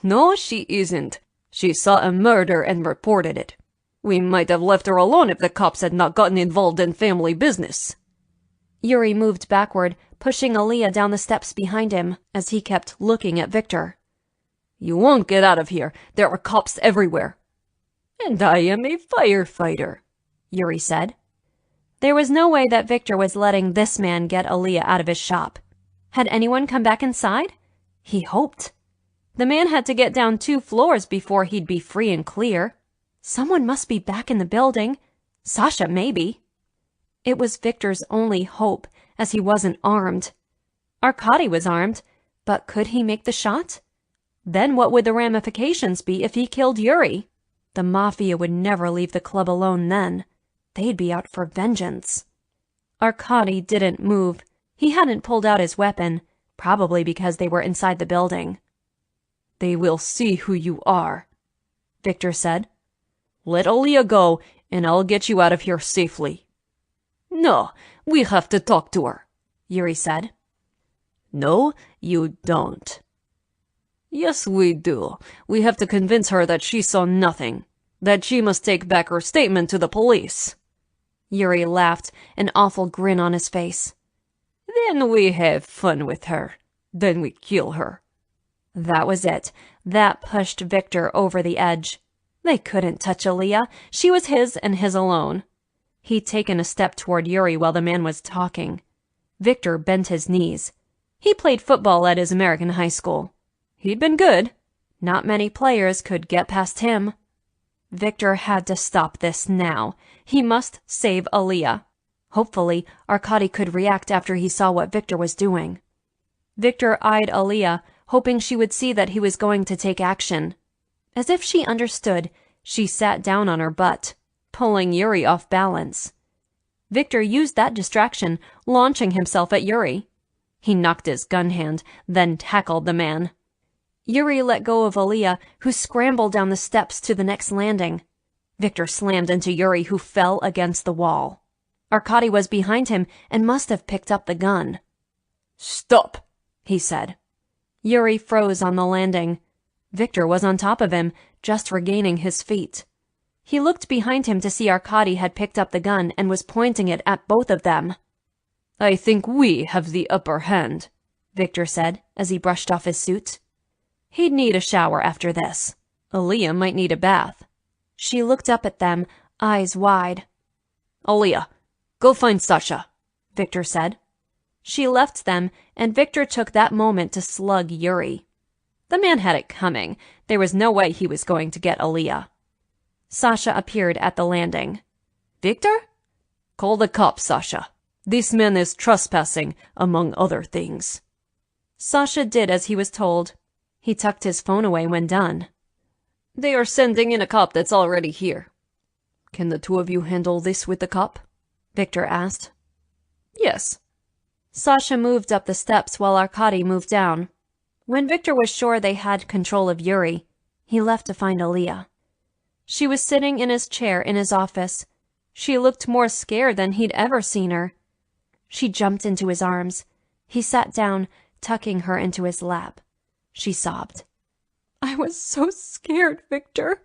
No, she isn't. She saw a murder and reported it. We might have left her alone if the cops had not gotten involved in family business. Yuri moved backward, pushing Aaliyah down the steps behind him as he kept looking at Viktor. You won't get out of here. There are cops everywhere. And I am a firefighter, Yuri said. There was no way that Viktor was letting this man get Aaliyah out of his shop. Had anyone come back inside? He hoped. The man had to get down 2 floors before he'd be free and clear. Someone must be back in the building. Sasha, maybe. It was Viktor's only hope, as he wasn't armed. Arkady was armed, but could he make the shot? Then what would the ramifications be if he killed Yuri? The Mafia would never leave the club alone then. They'd be out for vengeance. Arkady didn't move. He hadn't pulled out his weapon, probably because they were inside the building. They will see who you are, Viktor said. Let Aaliyah go, and I'll get you out of here safely. No, we have to talk to her, Yuri said. No, you don't. Yes, we do. We have to convince her that she saw nothing, that she must take back her statement to the police. Yuri laughed, an awful grin on his face. Then we have fun with her. Then we kill her. That was it. That pushed Viktor over the edge. They couldn't touch Aaliyah. She was his and his alone. He'd taken a step toward Yuri while the man was talking. Viktor bent his knees. He played football at his American high school. He'd been good. Not many players could get past him. Viktor had to stop this now. He must save Aaliyah. Hopefully, Arkady could react after he saw what Viktor was doing. Viktor eyed Aaliyah, hoping she would see that he was going to take action. As if she understood, she sat down on her butt, pulling Yuri off balance. Viktor used that distraction, launching himself at Yuri. He knocked his gun hand, then tackled the man. Yuri let go of Aaliyah, who scrambled down the steps to the next landing. Viktor slammed into Yuri, who fell against the wall. Arkady was behind him and must have picked up the gun. Stop, he said. Yuri froze on the landing. Viktor was on top of him, just regaining his feet. He looked behind him to see Arkady had picked up the gun and was pointing it at both of them. I think we have the upper hand, Viktor said as he brushed off his suit. He'd need a shower after this. Aaliyah might need a bath. She looked up at them, eyes wide. Aaliyah, go find Sasha, Viktor said. She left them, and Viktor took that moment to slug Yuri. The man had it coming. There was no way he was going to get Aaliyah. Sasha appeared at the landing. Viktor? Call the cops, Sasha. This man is trespassing, among other things. Sasha did as he was told. He tucked his phone away when done. They are sending in a cop that's already here. Can the 2 of you handle this with the cop? Viktor asked. Yes. Sasha moved up the steps while Arkady moved down. When Viktor was sure they had control of Yuri, he left to find Aaliyah. She was sitting in his chair in his office. She looked more scared than he'd ever seen her. She jumped into his arms. He sat down, tucking her into his lap. She sobbed. I was so scared, Viktor.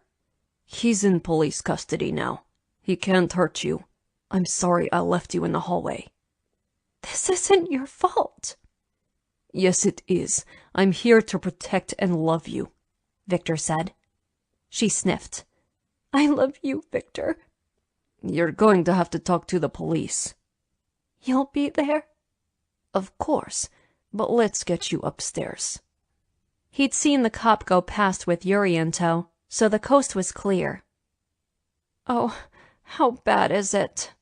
He's in police custody now. He can't hurt you. I'm sorry I left you in the hallway. This isn't your fault. Yes, it is. I'm here to protect and love you, Viktor said. She sniffed. I love you, Viktor. You're going to have to talk to the police. You'll be there? Of course, but let's get you upstairs. He'd seen the cop go past with Yuri in tow, so the coast was clear. Oh, how bad is it?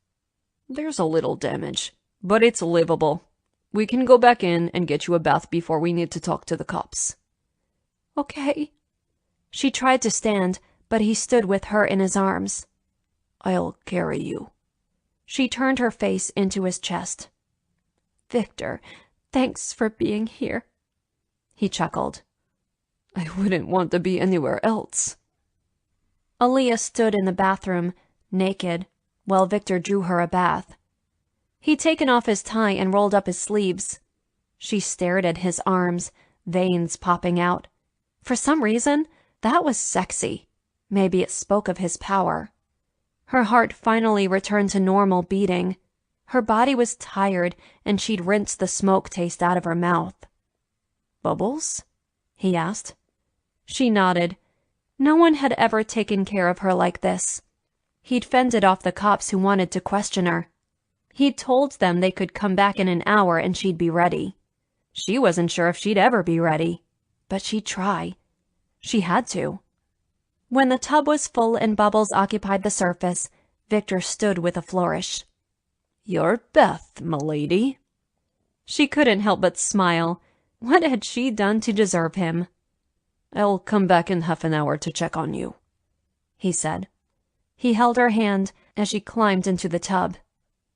There's a little damage, but it's livable. We can go back in and get you a bath before we need to talk to the cops. Okay. She tried to stand, but he stood with her in his arms. I'll carry you. She turned her face into his chest. Viktor, thanks for being here. He chuckled. I wouldn't want to be anywhere else. Aaliyah stood in the bathroom, naked, while Viktor drew her a bath. He'd taken off his tie and rolled up his sleeves. She stared at his arms, veins popping out. For some reason, that was sexy. Maybe it spoke of his power. Her heart finally returned to normal beating. Her body was tired, and she'd rinsed the smoke taste out of her mouth. Bubbles? He asked. She nodded. No one had ever taken care of her like this. He'd fended off the cops who wanted to question her. He'd told them they could come back in an hour and she'd be ready. She wasn't sure if she'd ever be ready, but she'd try. She had to. When the tub was full and bubbles occupied the surface, Viktor stood with a flourish. Your bath, m'lady. She couldn't help but smile. What had she done to deserve him? I'll come back in half an hour to check on you, he said. He held her hand as she climbed into the tub.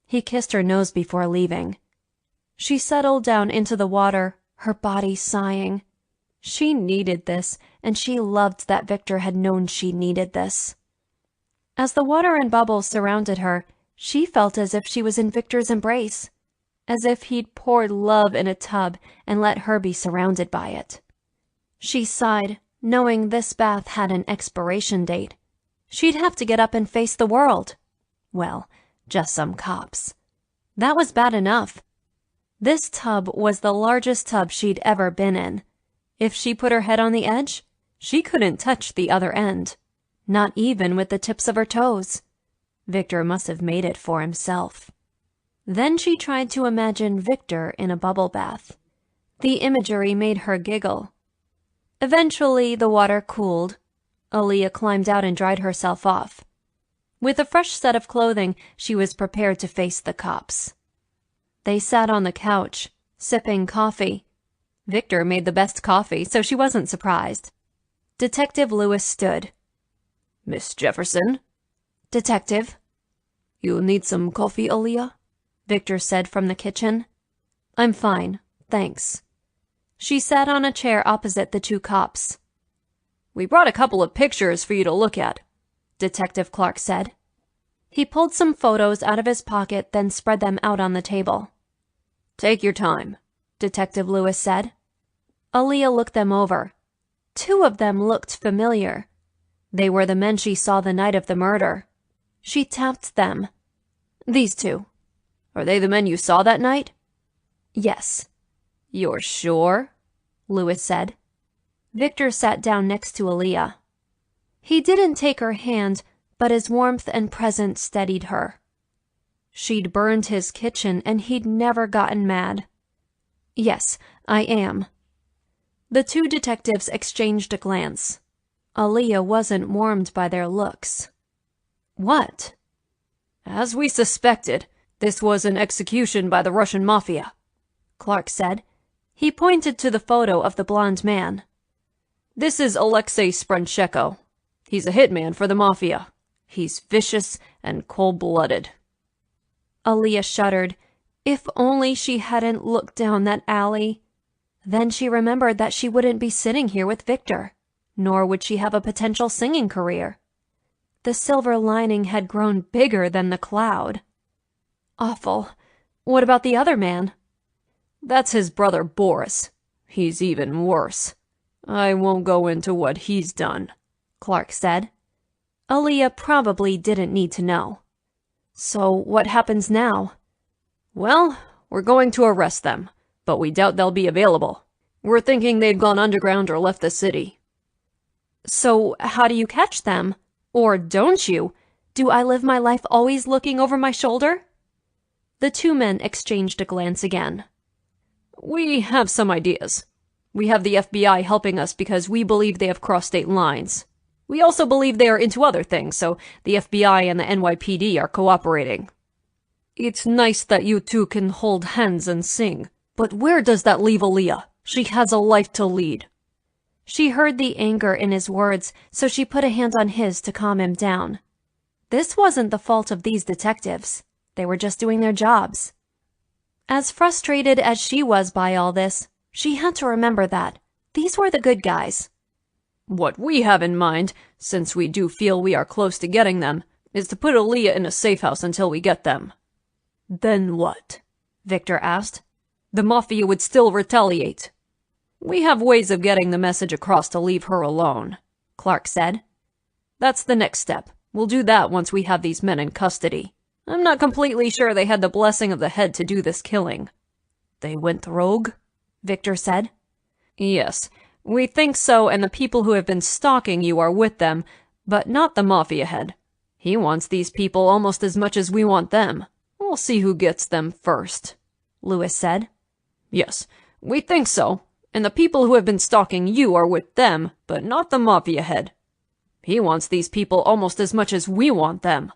He kissed her nose before leaving. She settled down into the water, her body sighing. She needed this, and she loved that Viktor had known she needed this. As the water and bubbles surrounded her, she felt as if she was in Viktor's embrace, as if he'd poured love in a tub and let her be surrounded by it. She sighed, knowing this bath had an expiration date. She'd have to get up and face the world. Well, just some cops. That was bad enough. This tub was the largest tub she'd ever been in. If she put her head on the edge, she couldn't touch the other end, not even with the tips of her toes. Viktor must have made it for himself. Then she tried to imagine Viktor in a bubble bath. The imagery made her giggle. Eventually, the water cooled. Aaliyah climbed out and dried herself off. With a fresh set of clothing, she was prepared to face the cops. They sat on the couch, sipping coffee. Viktor made the best coffee, so she wasn't surprised. Detective Lewis stood. Miss Jefferson? Detective. You need some coffee, Aaliyah? Viktor said from the kitchen. I'm fine, thanks. She sat on a chair opposite the two cops. We brought a couple of pictures for you to look at, Detective Clark said. He pulled some photos out of his pocket, then spread them out on the table. Take your time, Detective Lewis said. Aaliyah looked them over. 2 of them looked familiar. They were the men she saw the night of the murder. She tapped them. These 2. Are they the men you saw that night? Yes. You're sure? Lewis said. Viktor sat down next to Aaliyah. He didn't take her hand, but his warmth and presence steadied her. She'd burned his kitchen, and he'd never gotten mad. Yes, I am. The 2 detectives exchanged a glance. Aaliyah wasn't warmed by their looks. What? As we suspected, this was an execution by the Russian mafia, Clark said. He pointed to the photo of the blonde man. This is Alexei Sprencheko. He's a hitman for the mafia. He's vicious and cold-blooded. Aaliyah shuddered. If only she hadn't looked down that alley. Then she remembered that she wouldn't be sitting here with Viktor, nor would she have a potential singing career. The silver lining had grown bigger than the cloud. Awful. What about the other man? That's his brother Boris. He's even worse. I won't go into what he's done, Clark said. Aaliyah probably didn't need to know. So what happens now? Well, we're going to arrest them, but we doubt they'll be available. We're thinking they'd gone underground or left the city. So how do you catch them? Or don't you? Do I live my life always looking over my shoulder? The 2 men exchanged a glance again. We have some ideas. We have the FBI helping us because we believe they have crossed state lines. We also believe they are into other things, so the FBI and the NYPD are cooperating. It's nice that you 2 can hold hands and sing, but where does that leave Aaliyah? She has a life to lead. She heard the anger in his words, so she put a hand on his to calm him down. This wasn't the fault of these detectives. They were just doing their jobs. As frustrated as she was by all this, she had to remember that these were the good guys. What we have in mind, since we do feel we are close to getting them, is to put Aaliyah in a safe house until we get them. Then what? Viktor asked. The Mafia would still retaliate. We have ways of getting the message across to leave her alone, Clark said. That's the next step. We'll do that once we have these men in custody. I'm not completely sure they had the blessing of the head to do this killing. They went rogue? Viktor said. Yes, we think so, and the people who have been stalking you are with them, but not the Mafia head. He wants these people almost as much as we want them. We'll see who gets them first, Lewis said. Yes, we think so, and the people who have been stalking you are with them, but not the Mafia head. He wants these people almost as much as we want them.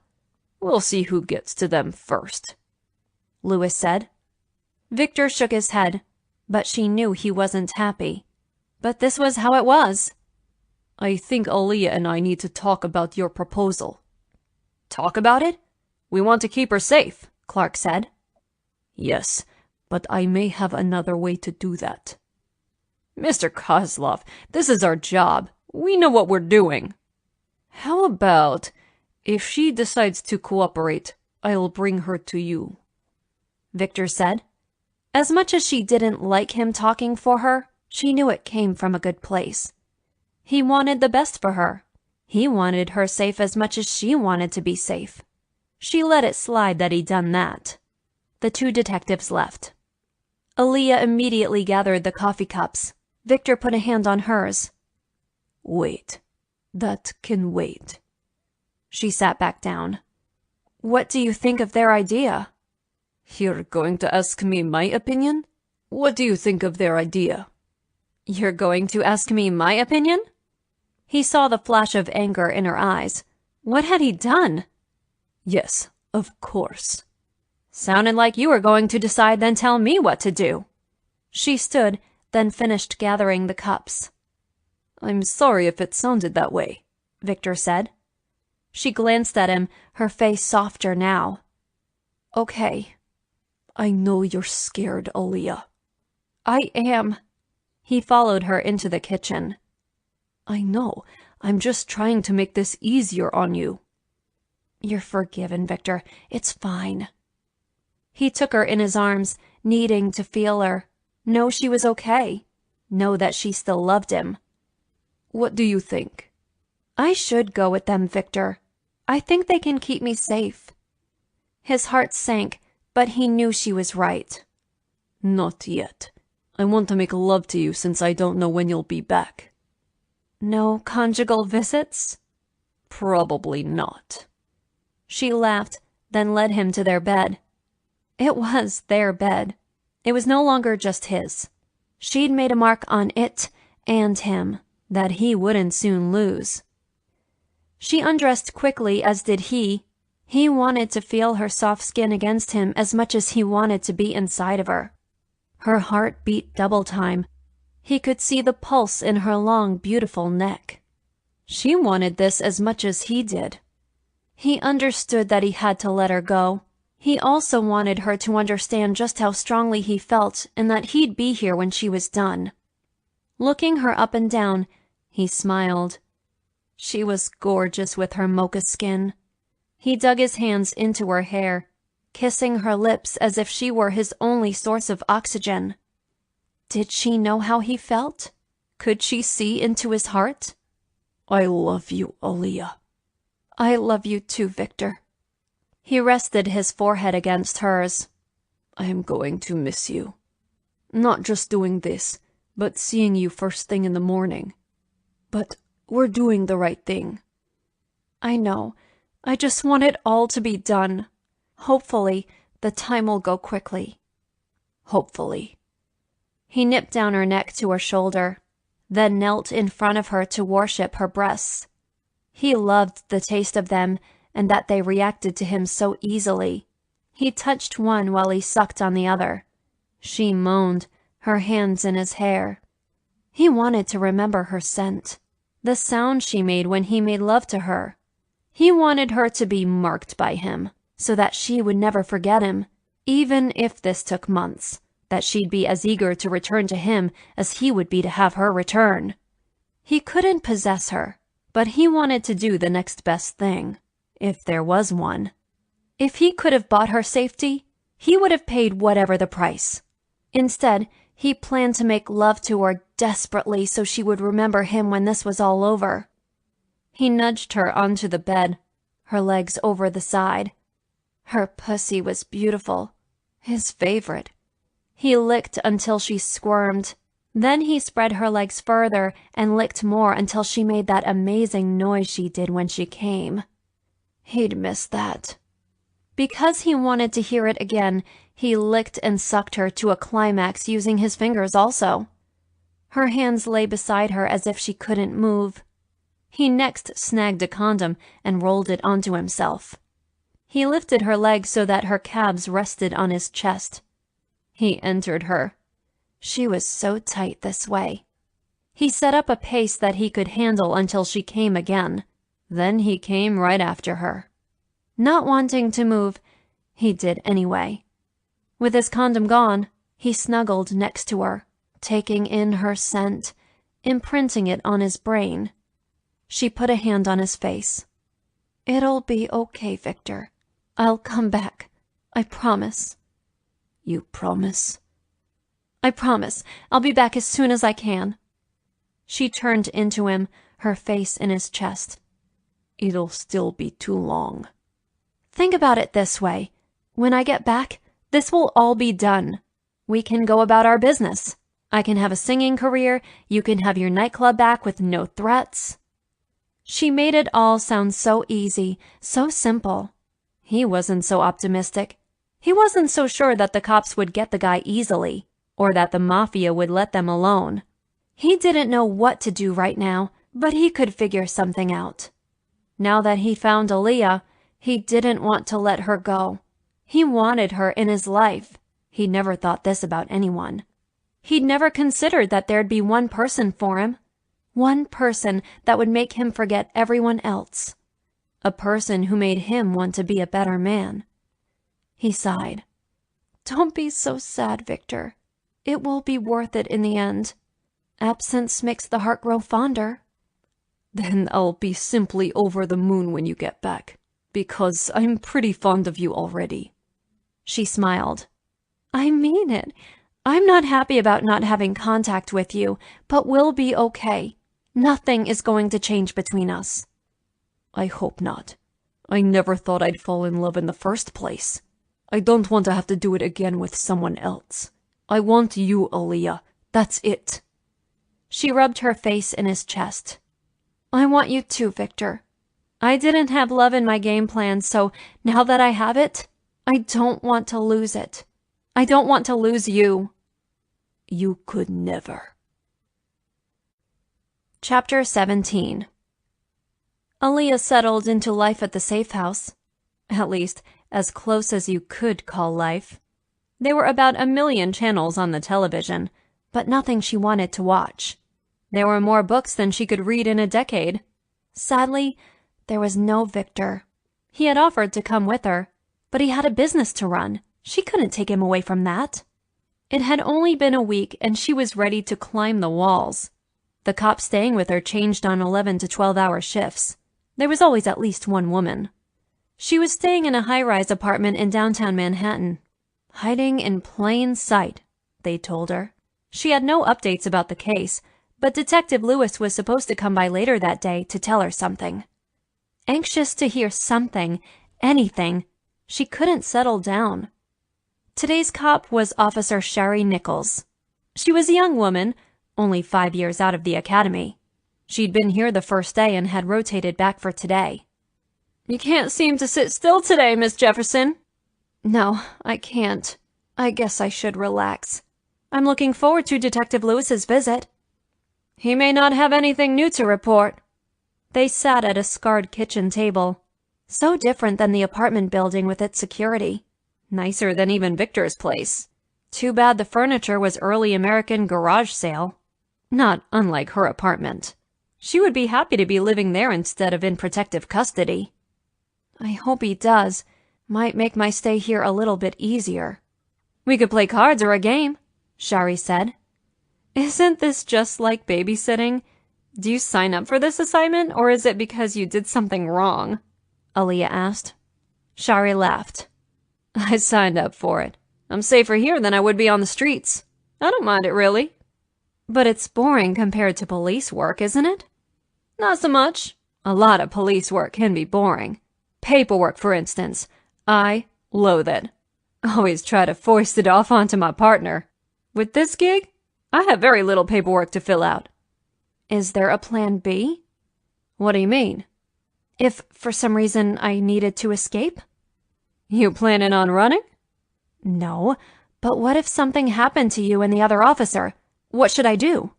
We'll see who gets to them first, Lewis said. Viktor shook his head, but she knew he wasn't happy. But this was how it was. I think Aaliyah and I need to talk about your proposal. Talk about it? We want to keep her safe, Clark said. Yes, but I may have another way to do that. Mr. Kozlov, this is our job. We know what we're doing. How about, if she decides to cooperate, I'll bring her to you, Viktor said. As much as she didn't like him talking for her, she knew it came from a good place. He wanted the best for her. He wanted her safe as much as she wanted to be safe. She let it slide that he'd done that. The two detectives left. Aaliyah immediately gathered the coffee cups. Viktor put a hand on hers. Wait. That can wait. She sat back down. What do you think of their idea? You're going to ask me my opinion? What do you think of their idea? You're going to ask me my opinion? He saw the flash of anger in her eyes. What had he done? Yes, of course. Sounded like you were going to decide then tell me what to do. She stood, then finished gathering the cups. I'm sorry if it sounded that way, Viktor said. She glanced at him, her face softer now. Okay. I know you're scared, Aaliyah. I am. He followed her into the kitchen. I know. I'm just trying to make this easier on you. You're forgiven, Viktor. It's fine. He took her in his arms, needing to feel her, know she was okay, know that she still loved him. What do you think? I should go with them, Viktor. I think they can keep me safe. His heart sank, but he knew she was right. Not yet. I want to make love to you since I don't know when you'll be back. No conjugal visits? Probably not. She laughed, then led him to their bed. It was their bed. It was no longer just his. She'd made a mark on it and him that he wouldn't soon lose. She undressed quickly, as did he. He wanted to feel her soft skin against him as much as he wanted to be inside of her. Her heart beat double time. He could see the pulse in her long, beautiful neck. She wanted this as much as he did. He understood that he had to let her go. He also wanted her to understand just how strongly he felt and that he'd be here when she was done. Looking her up and down, he smiled. She was gorgeous with her mocha skin. He dug his hands into her hair, kissing her lips as if she were his only source of oxygen. Did she know how he felt? Could she see into his heart? I love you, Aaliyah. I love you too, Viktor. He rested his forehead against hers. I am going to miss you. Not just doing this, but seeing you first thing in the morning. But we're doing the right thing. I know. I just want it all to be done. Hopefully, the time will go quickly. Hopefully. He nipped down her neck to her shoulder, then knelt in front of her to worship her breasts. He loved the taste of them and that they reacted to him so easily. He touched one while he sucked on the other. She moaned, her hands in his hair. He wanted to remember her scent, the sound she made when he made love to her. He wanted her to be marked by him, so that she would never forget him, even if this took months, that she'd be as eager to return to him as he would be to have her return. He couldn't possess her, but he wanted to do the next best thing, if there was one. If he could have bought her safety, he would have paid whatever the price. Instead, he planned to make love to her desperately so she would remember him when this was all over. He nudged her onto the bed, her legs over the side. Her pussy was beautiful, his favorite. He licked until she squirmed. Then he spread her legs further and licked more until she made that amazing noise she did when she came. He'd miss that. Because he wanted to hear it again, he licked and sucked her to a climax using his fingers also. Her hands lay beside her as if she couldn't move. He next snagged a condom and rolled it onto himself. He lifted her legs so that her calves rested on his chest. He entered her. She was so tight this way. He set up a pace that he could handle until she came again. Then he came right after her. Not wanting to move, he did anyway. With his condom gone, he snuggled next to her, taking in her scent, imprinting it on his brain. She put a hand on his face. "It'll be okay, Viktor. I'll come back. I promise." "You promise?" "I promise. I'll be back as soon as I can." She turned into him, her face in his chest. "It'll still be too long." "Think about it this way. When I get back, this will all be done. We can go about our business. I can have a singing career. You can have your nightclub back with no threats." She made it all sound so easy, so simple. He wasn't so optimistic. He wasn't so sure that the cops would get the guy easily, or that the mafia would let them alone. He didn't know what to do right now, but he could figure something out. Now that he found Aaliyah, he didn't want to let her go. He wanted her in his life. He'd never thought this about anyone. He'd never considered that there'd be one person for him. One person that would make him forget everyone else. A person who made him want to be a better man. He sighed. "Don't be so sad, Viktor. It will be worth it in the end. Absence makes the heart grow fonder." "Then I'll be simply over the moon when you get back, because I'm pretty fond of you already." She smiled. "I mean it. I'm not happy about not having contact with you, but we'll be okay. Nothing is going to change between us." "I hope not. I never thought I'd fall in love in the first place. I don't want to have to do it again with someone else. I want you, Aaliyah. That's it." She rubbed her face in his chest. "I want you too, Viktor. I didn't have love in my game plan, so now that I have it, I don't want to lose it. I don't want to lose you." "You could never." Chapter 17. Aaliyah settled into life at the safe house. At least, as close as you could call life. There were about 1,000,000 channels on the television, but nothing she wanted to watch. There were more books than she could read in a decade. Sadly, there was no Viktor. He had offered to come with her, but he had a business to run. She couldn't take him away from that. It had only been a week, and she was ready to climb the walls. The cops staying with her changed on 11 to 12-hour shifts. There was always at least one woman. She was staying in a high-rise apartment in downtown Manhattan. Hiding in plain sight, they told her. She had no updates about the case, but Detective Lewis was supposed to come by later that day to tell her something. Anxious to hear something, anything, she couldn't settle down. Today's cop was Officer Sherry Nichols. She was a young woman, only 5 years out of the academy. She'd been here the first day and had rotated back for today. "You can't seem to sit still today, Miss Jefferson." "No, I can't. I guess I should relax. I'm looking forward to Detective Lewis's visit." "He may not have anything new to report." They sat at a scarred kitchen table. So different than the apartment building with its security. Nicer than even Viktor's place. Too bad the furniture was early American garage sale. Not unlike her apartment. She would be happy to be living there instead of in protective custody. I hope he does. Might make my stay here a little bit easier. We could play cards or a game, Shari said. Isn't this just like babysitting? Do you sign up for this assignment, or is it because you did something wrong? Aaliyah asked. Shari laughed. I signed up for it. I'm safer here than I would be on the streets. I don't mind it, really. But it's boring compared to police work, isn't it? Not so much. A lot of police work can be boring. Paperwork, for instance. I loathe it. Always try to foist it off onto my partner. With this gig, I have very little paperwork to fill out. Is there a plan B? What do you mean? If, for some reason, I needed to escape? You planning on running? No, but what if something happened to you and the other officer? What should I do?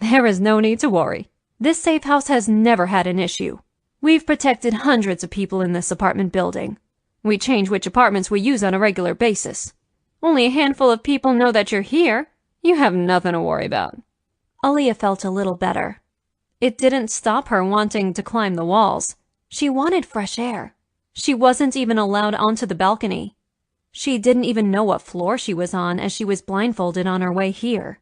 There is no need to worry. This safe house has never had an issue. We've protected hundreds of people in this apartment building. We change which apartments we use on a regular basis. Only a handful of people know that you're here. You have nothing to worry about. Aaliyah felt a little better. It didn't stop her wanting to climb the walls. She wanted fresh air. She wasn't even allowed onto the balcony. She didn't even know what floor she was on as she was blindfolded on her way here.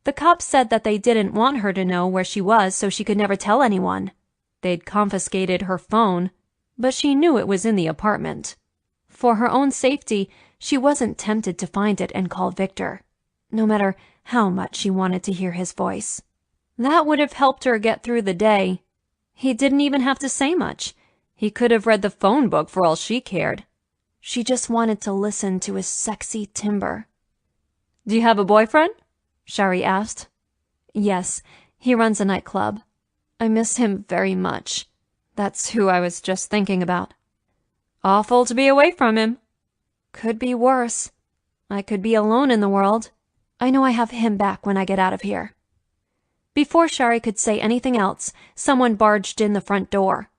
The cops said that they didn't want her to know where she was so she could never tell anyone. They'd confiscated her phone, but she knew it was in the apartment. For her own safety, she wasn't tempted to find it and call Viktor, no matter how much she wanted to hear his voice. That would have helped her get through the day. He didn't even have to say much. He could have read the phone book for all she cared. She just wanted to listen to his sexy timbre. Do you have a boyfriend? Shari asked. Yes, he runs a nightclub. I miss him very much. That's who I was just thinking about. Awful to be away from him. Could be worse. I could be alone in the world. I know I have him back when I get out of here. Before Shari could say anything else, someone barged in the front door.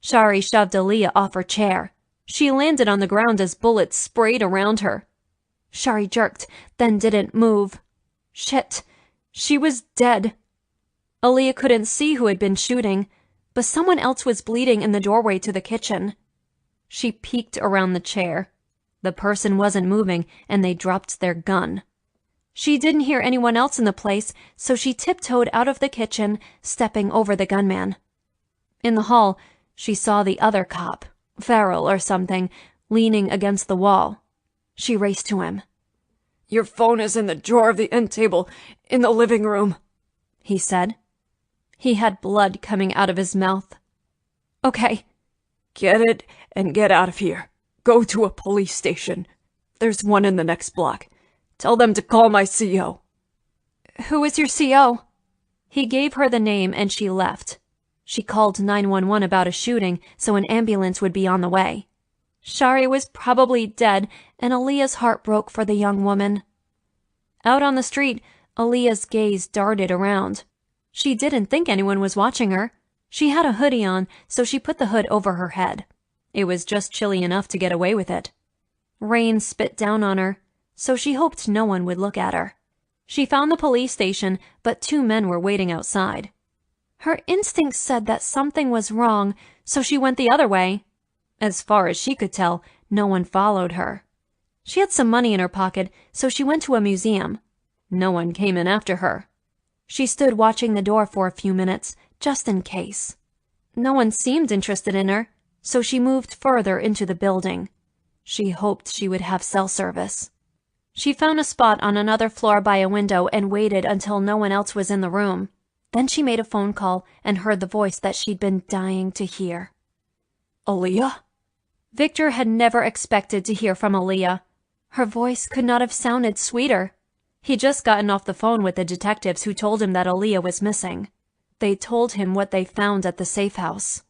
Shari shoved Aaliyah off her chair. She landed on the ground as bullets sprayed around her. Shari jerked, then didn't move. Shit, she was dead. Aaliyah couldn't see who had been shooting, but someone else was bleeding in the doorway to the kitchen. She peeked around the chair. The person wasn't moving, and they dropped their gun. She didn't hear anyone else in the place, so she tiptoed out of the kitchen, stepping over the gunman. In the hall, she saw the other cop, Farrell or something, leaning against the wall. She raced to him. Your phone is in the drawer of the end table, in the living room, he said. He had blood coming out of his mouth. Okay. Get it and get out of here. Go to a police station. There's one in the next block. Tell them to call my CO. Who is your CO? He gave her the name and she left. She called 911 about a shooting so an ambulance would be on the way. Shari was probably dead and Aaliyah's heart broke for the young woman. Out on the street, Aaliyah's gaze darted around. She didn't think anyone was watching her. She had a hoodie on, so she put the hood over her head. It was just chilly enough to get away with it. Rain spit down on her, so she hoped no one would look at her. She found the police station, but 2 men were waiting outside. Her instincts said that something was wrong, so she went the other way. As far as she could tell, no one followed her. She had some money in her pocket, so she went to a museum. No one came in after her. She stood watching the door for a few minutes, just in case. No one seemed interested in her, so she moved further into the building. She hoped she would have cell service. She found a spot on another floor by a window and waited until no one else was in the room. Then she made a phone call and heard the voice that she'd been dying to hear. Aaliyah? Viktor had never expected to hear from Aaliyah. Her voice could not have sounded sweeter. He'd just gotten off the phone with the detectives who told him that Aaliyah was missing. They told him what they found at the safe house.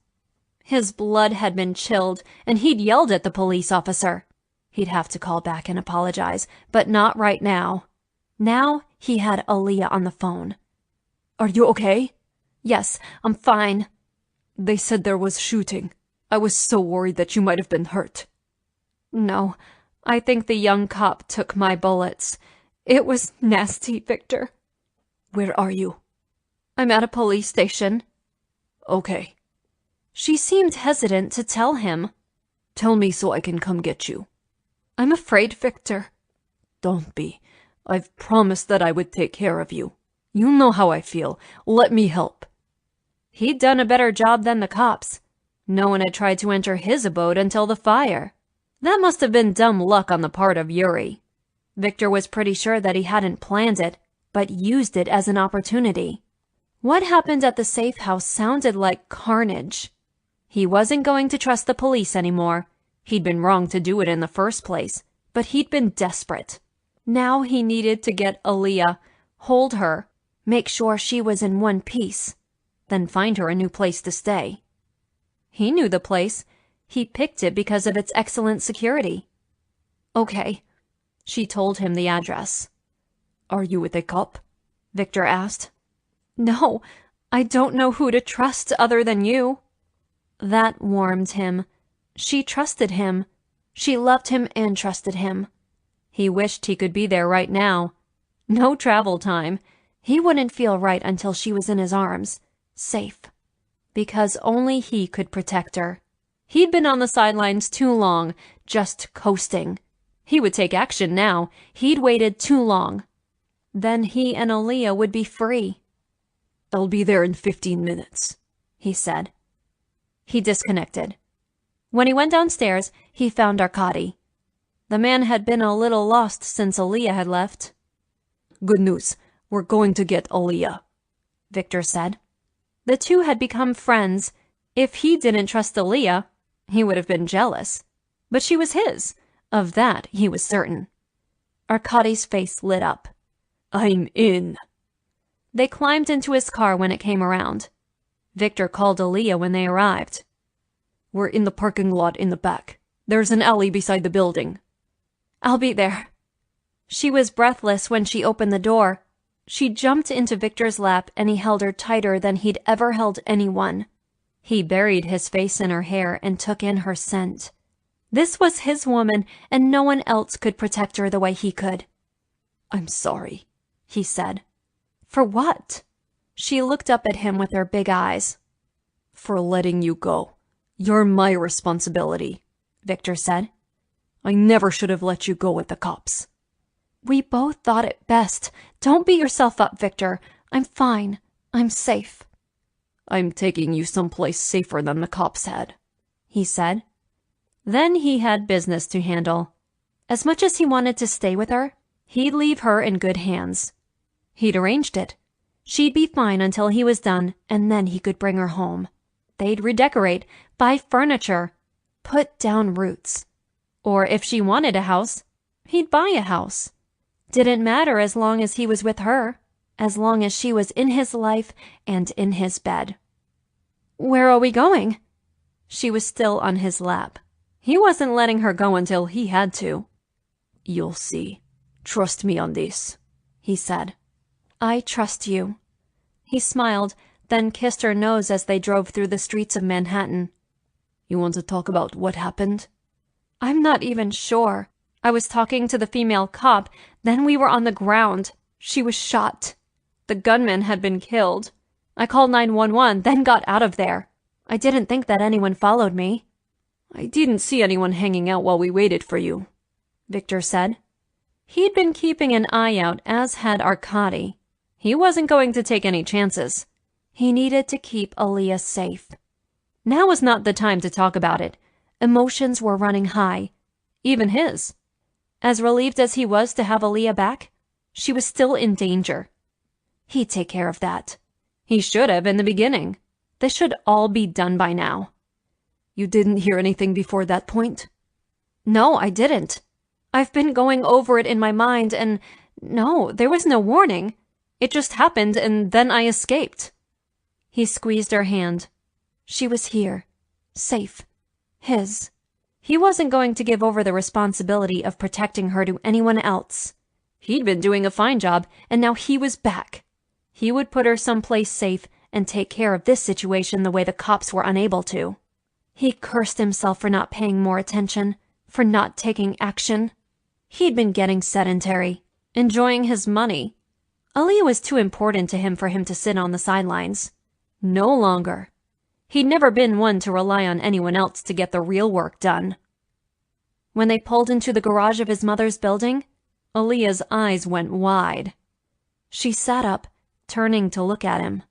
His blood had been chilled, and he'd yelled at the police officer. He'd have to call back and apologize, but not right now. Now he had Aaliyah on the phone. Are you okay? Yes, I'm fine. They said there was shooting. I was so worried that you might have been hurt. No, I think the young cop took my bullets. It was nasty, Viktor. Where are you? I'm at a police station. Okay. She seemed hesitant to tell him. Tell me so I can come get you. I'm afraid, Viktor. Don't be. I've promised that I would take care of you. You know how I feel. Let me help. He'd done a better job than the cops. No one had tried to enter his abode until the fire. That must have been dumb luck on the part of Yuri. Viktor was pretty sure that he hadn't planned it, but used it as an opportunity. What happened at the safe house sounded like carnage. He wasn't going to trust the police anymore. He'd been wrong to do it in the first place, but he'd been desperate. Now he needed to get Aaliyah, hold her, make sure she was in one piece, then find her a new place to stay. He knew the place. He picked it because of its excellent security. Okay. She told him the address. Are you with a cop? Viktor asked. No, I don't know who to trust other than you. That warmed him. She trusted him. She loved him and trusted him. He wished he could be there right now. No travel time. He wouldn't feel right until she was in his arms, safe. Because only he could protect her. He'd been on the sidelines too long, just coasting. He would take action now. He'd waited too long. Then he and Aaliyah would be free. I'll be there in 15 minutes, he said. He disconnected. When he went downstairs, he found Arkady. The man had been a little lost since Aaliyah had left. Good news. We're going to get Aaliyah, Viktor said. The two had become friends. If he didn't trust Aaliyah, he would have been jealous. But she was his. Of that, he was certain. Arkady's face lit up. I'm in. They climbed into his car when it came around. Viktor called Aaliyah when they arrived. We're in the parking lot in the back. There's an alley beside the building. I'll be there. She was breathless when she opened the door. She jumped into Viktor's lap and he held her tighter than he'd ever held anyone. He buried his face in her hair and took in her scent. This was his woman, and no one else could protect her the way he could. I'm sorry, he said. For what? She looked up at him with her big eyes. For letting you go. You're my responsibility, Viktor said. I never should have let you go with the cops. We both thought it best. Don't beat yourself up, Viktor. I'm fine. I'm safe. I'm taking you someplace safer than the cops had, he said. Then he had business to handle. As much as he wanted to stay with her, he'd leave her in good hands. He'd arranged it. She'd be fine until he was done, and then he could bring her home. They'd redecorate, buy furniture, put down roots. Or if she wanted a house, he'd buy a house. Didn't matter as long as he was with her, as long as she was in his life and in his bed. Where are we going? She was still on his lap. He wasn't letting her go until he had to. You'll see. Trust me on this, he said. I trust you. He smiled, then kissed her nose as they drove through the streets of Manhattan. You want to talk about what happened? I'm not even sure. I was talking to the female cop, then we were on the ground. She was shot. The gunman had been killed. I called 911, then got out of there. I didn't think that anyone followed me. I didn't see anyone hanging out while we waited for you, Viktor said. He'd been keeping an eye out, as had Arkady. He wasn't going to take any chances. He needed to keep Aaliyah safe. Now was not the time to talk about it. Emotions were running high. Even his. As relieved as he was to have Aaliyah back, she was still in danger. He'd take care of that. He should have in the beginning. This should all be done by now. You didn't hear anything before that point? No, I didn't. I've been going over it in my mind and no, there was no warning. It just happened and then I escaped. He squeezed her hand. She was here. Safe. His. He wasn't going to give over the responsibility of protecting her to anyone else. He'd been doing a fine job, and now he was back. He would put her someplace safe and take care of this situation the way the cops were unable to. He cursed himself for not paying more attention, for not taking action. He'd been getting sedentary, enjoying his money. Aaliyah was too important to him for him to sit on the sidelines. No longer. He'd never been one to rely on anyone else to get the real work done. When they pulled into the garage of his mother's building, Aaliyah's eyes went wide. She sat up, turning to look at him.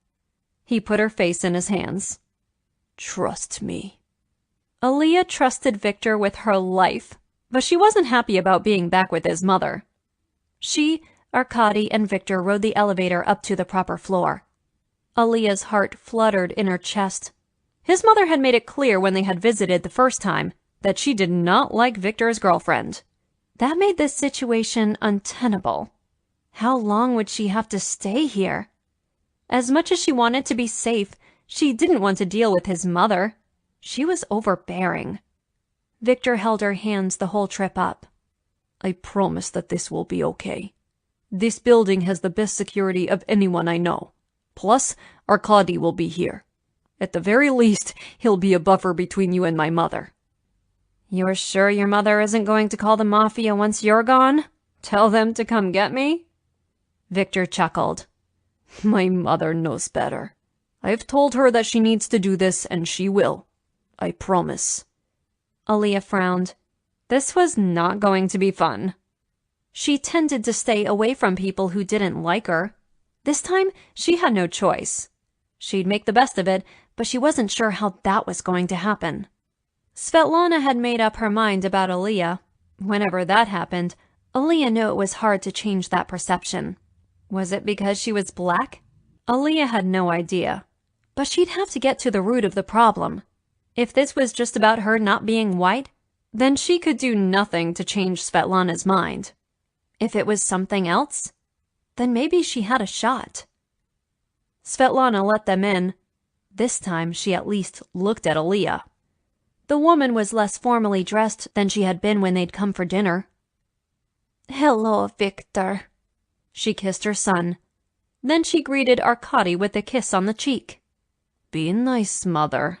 He put her face in his hands. Trust me. Aaliyah trusted Viktor with her life, but she wasn't happy about being back with his mother. She, Arkady, and Viktor rode the elevator up to the proper floor. Aaliyah's heart fluttered in her chest. His mother had made it clear when they had visited the first time that she did not like Viktor's girlfriend. That made this situation untenable. How long would she have to stay here? As much as she wanted to be safe, she didn't want to deal with his mother. She was overbearing. Viktor held her hands the whole trip up. I promise that this will be okay. This building has the best security of anyone I know. Plus, Arkady will be here. At the very least, he'll be a buffer between you and my mother. You're sure your mother isn't going to call the mafia once you're gone? Tell them to come get me? Viktor chuckled. My mother knows better. I've told her that she needs to do this, and she will. I promise. Aaliyah frowned. This was not going to be fun. She tended to stay away from people who didn't like her. This time, she had no choice. She'd make the best of it, but she wasn't sure how that was going to happen. Svetlana had made up her mind about Aaliyah. Whenever that happened, Aaliyah knew it was hard to change that perception. Was it because she was black? Aaliyah had no idea. But she'd have to get to the root of the problem. If this was just about her not being white, then she could do nothing to change Svetlana's mind. If it was something else, then maybe she had a shot. Svetlana let them in. This time she at least looked at Aaliyah. The woman was less formally dressed than she had been when they'd come for dinner. Hello, Viktor. She kissed her son. Then she greeted Arkady with a kiss on the cheek. Be nice, mother,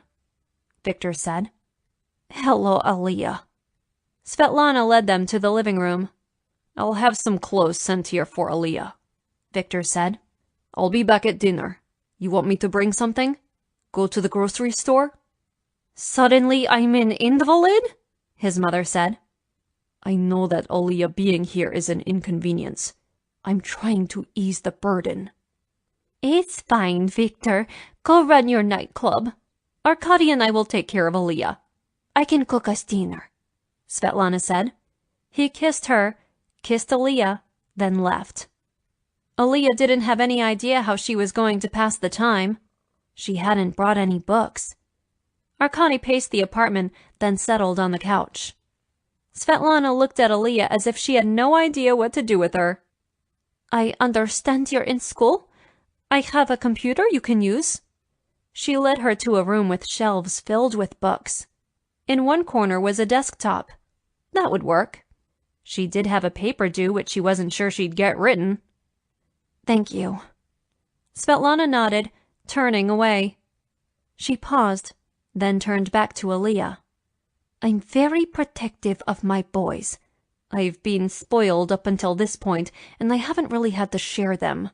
Viktor said. Hello, Aaliyah. Svetlana led them to the living room. I'll have some clothes sent here for Aaliyah, Viktor said. I'll be back at dinner. You want me to bring something? Go to the grocery store? Suddenly I'm an invalid? His mother said. I know that Aaliyah being here is an inconvenience. I'm trying to ease the burden. It's fine, Viktor. Go run your nightclub. Arkady and I will take care of Aaliyah. I can cook us dinner, Svetlana said. He kissed her, kissed Aaliyah, then left. Aaliyah didn't have any idea how she was going to pass the time. She hadn't brought any books. Arkady paced the apartment, then settled on the couch. Svetlana looked at Aaliyah as if she had no idea what to do with her. I understand you're in school? I have a computer you can use. She led her to a room with shelves filled with books. In one corner was a desktop. That would work. She did have a paper due which she wasn't sure she'd get written. Thank you. Svetlana nodded, turning away. She paused, then turned back to Aaliyah. I'm very protective of my boys. I've been spoiled up until this point, and I haven't really had to share them.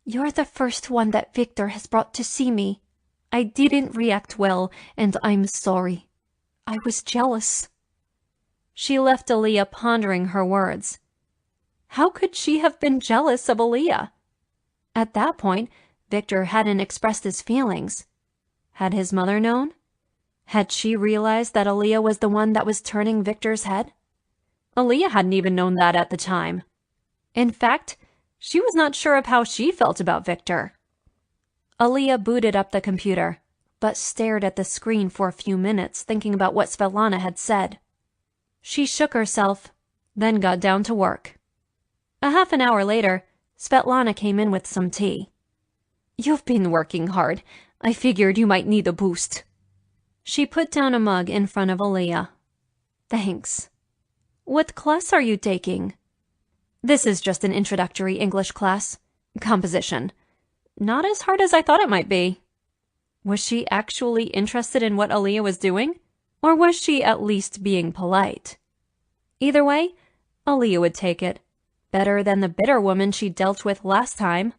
You're the first one that Viktor has brought to see me. I didn't react well, and I'm sorry. I was jealous. She left Aaliyah pondering her words. How could she have been jealous of Aaliyah? At that point, Viktor hadn't expressed his feelings. Had his mother known? Had she realized that Aaliyah was the one that was turning Viktor's head? Aaliyah hadn't even known that at the time. In fact, she was not sure of how she felt about Viktor. Aaliyah booted up the computer, but stared at the screen for a few minutes thinking about what Svetlana had said. She shook herself, then got down to work. A half an hour later, Svetlana came in with some tea. You've been working hard. I figured you might need a boost. She put down a mug in front of Aaliyah. Thanks. What class are you taking? This is just an introductory English class. Composition. Not as hard as I thought it might be. Was she actually interested in what Aaliyah was doing? Or was she at least being polite? Either way, Aaliyah would take it. Better than the bitter woman she dealt with last time.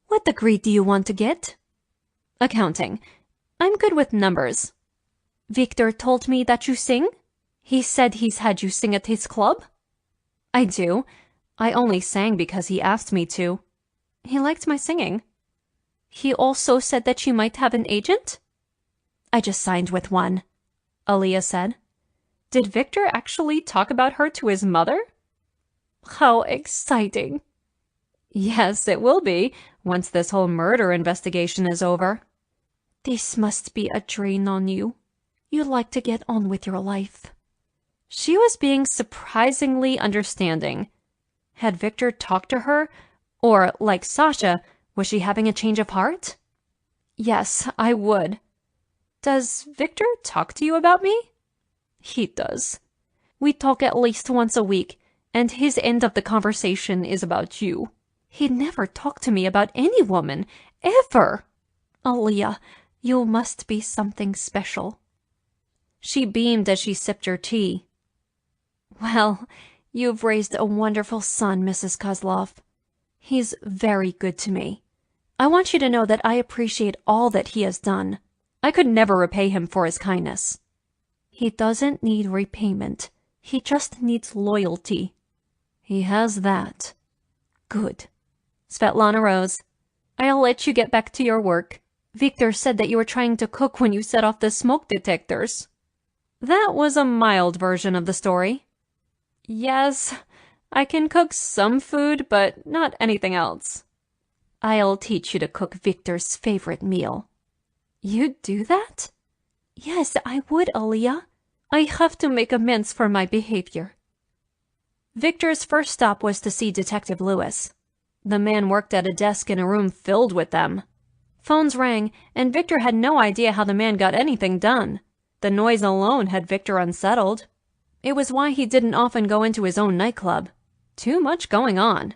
What degree do you want to get? Accounting. I'm good with numbers. Viktor told me that you sing? He said he's had you sing at his club? I do. I only sang because he asked me to. He liked my singing. He also said that you might have an agent? I just signed with one, Aaliyah said. Did Viktor actually talk about her to his mother? How exciting. Yes, it will be, once this whole murder investigation is over. This must be a drain on you. You'd like to get on with your life. She was being surprisingly understanding. Had Viktor talked to her? Or, like Sasha, was she having a change of heart? Yes, I would. Does Viktor talk to you about me? He does. We talk at least once a week, and his end of the conversation is about you. He'd never talked to me about any woman, ever. Aaliyah, you must be something special. She beamed as she sipped her tea. Well, you've raised a wonderful son, Mrs. Kozlov. He's very good to me. I want you to know that I appreciate all that he has done. I could never repay him for his kindness. He doesn't need repayment. He just needs loyalty. He has that. Good. Svetlana rose. I'll let you get back to your work. Viktor said that you were trying to cook when you set off the smoke detectors. That was a mild version of the story. Yes, I can cook some food, but not anything else. I'll teach you to cook Viktor's favorite meal. You'd do that? Yes, I would, Aaliyah. I have to make amends for my behavior. Viktor's first stop was to see Detective Lewis. The man worked at a desk in a room filled with them. Phones rang, and Viktor had no idea how the man got anything done. The noise alone had Viktor unsettled. It was why he didn't often go into his own nightclub. Too much going on.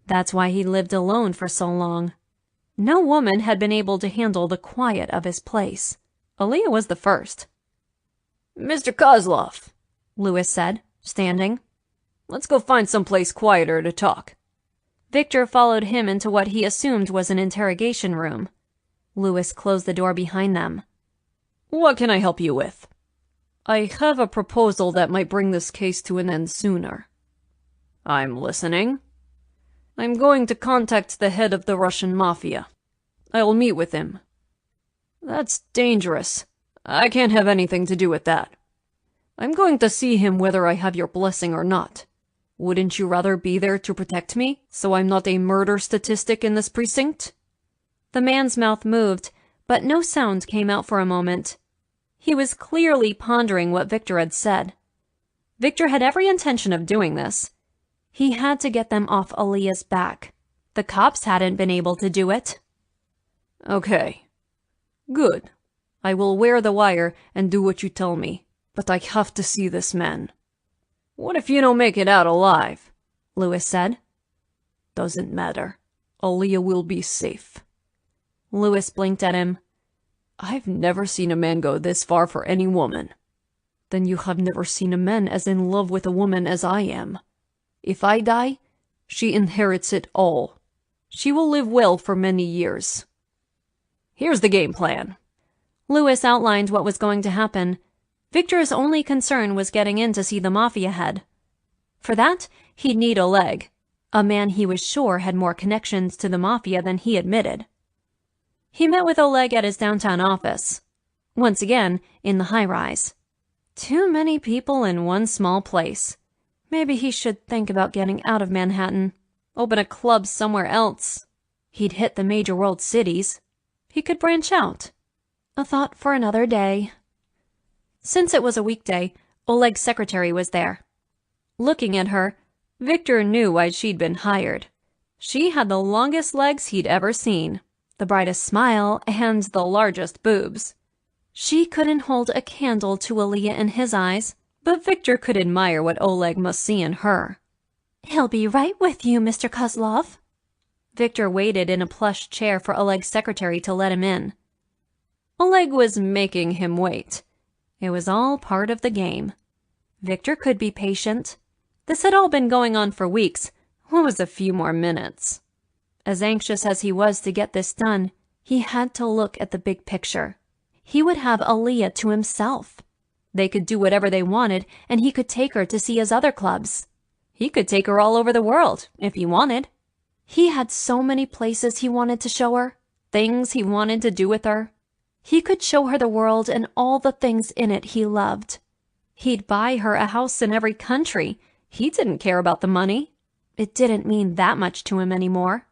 That's why he lived alone for so long. No woman had been able to handle the quiet of his place. Aaliyah was the first. Mr. Kozlov, Lewis said, standing. Let's go find someplace quieter to talk. Viktor followed him into what he assumed was an interrogation room. Lewis closed the door behind them. What can I help you with? I have a proposal that might bring this case to an end sooner. I'm listening. I'm going to contact the head of the Russian mafia. I'll meet with him. That's dangerous. I can't have anything to do with that. I'm going to see him whether I have your blessing or not. Wouldn't you rather be there to protect me, so I'm not a murder statistic in this precinct? The man's mouth moved, but no sound came out for a moment. He was clearly pondering what Viktor had said. Viktor had every intention of doing this. He had to get them off Aaliyah's back. The cops hadn't been able to do it. Okay. Good. I will wear the wire and do what you tell me, but I have to see this man. What if you don't make it out alive? Lewis said. Doesn't matter. Aaliyah will be safe. Lewis blinked at him. I've never seen a man go this far for any woman. Then you have never seen a man as in love with a woman as I am. If I die, she inherits it all. She will live well for many years. Here's the game plan. Lewis outlined what was going to happen. Viktor's only concern was getting in to see the mafia head. For that, he'd need Oleg, a man he was sure had more connections to the mafia than he admitted. He met with Oleg at his downtown office. Once again, in the high-rise. Too many people in one small place. Maybe he should think about getting out of Manhattan. Open a club somewhere else. He'd hit the major world cities. He could branch out. A thought for another day. Since it was a weekday, Oleg's secretary was there. Looking at her, Viktor knew why she'd been hired. She had the longest legs he'd ever seen, the brightest smile, and the largest boobs. She couldn't hold a candle to Aaliyah in his eyes, but Viktor could admire what Oleg must see in her. He'll be right with you, Mr. Kozlov. Viktor waited in a plush chair for Oleg's secretary to let him in. Oleg was making him wait. It was all part of the game. Viktor could be patient. This had all been going on for weeks. What was a few more minutes? As anxious as he was to get this done, he had to look at the big picture. He would have Aaliyah to himself. They could do whatever they wanted, and he could take her to see his other clubs. He could take her all over the world, if he wanted. He had so many places he wanted to show her, things he wanted to do with her. He could show her the world and all the things in it he loved. He'd buy her a house in every country. He didn't care about the money. It didn't mean that much to him anymore.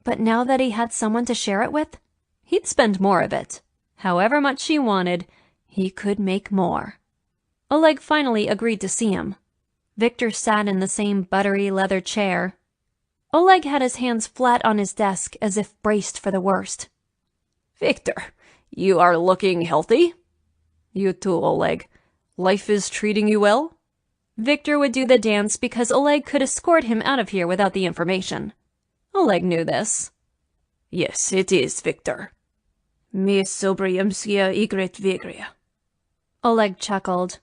But now that he had someone to share it with, he'd spend more of it. However much she wanted, he could make more. Oleg finally agreed to see him. Viktor sat in the same buttery leather chair. Oleg had his hands flat on his desk as if braced for the worst. Viktor, you are looking healthy. You too, Oleg. Life is treating you well? Viktor would do the dance because Oleg could escort him out of here without the information. Oleg knew this. Yes, it is, Viktor. Me sobriemskia igret vigria. Oleg chuckled.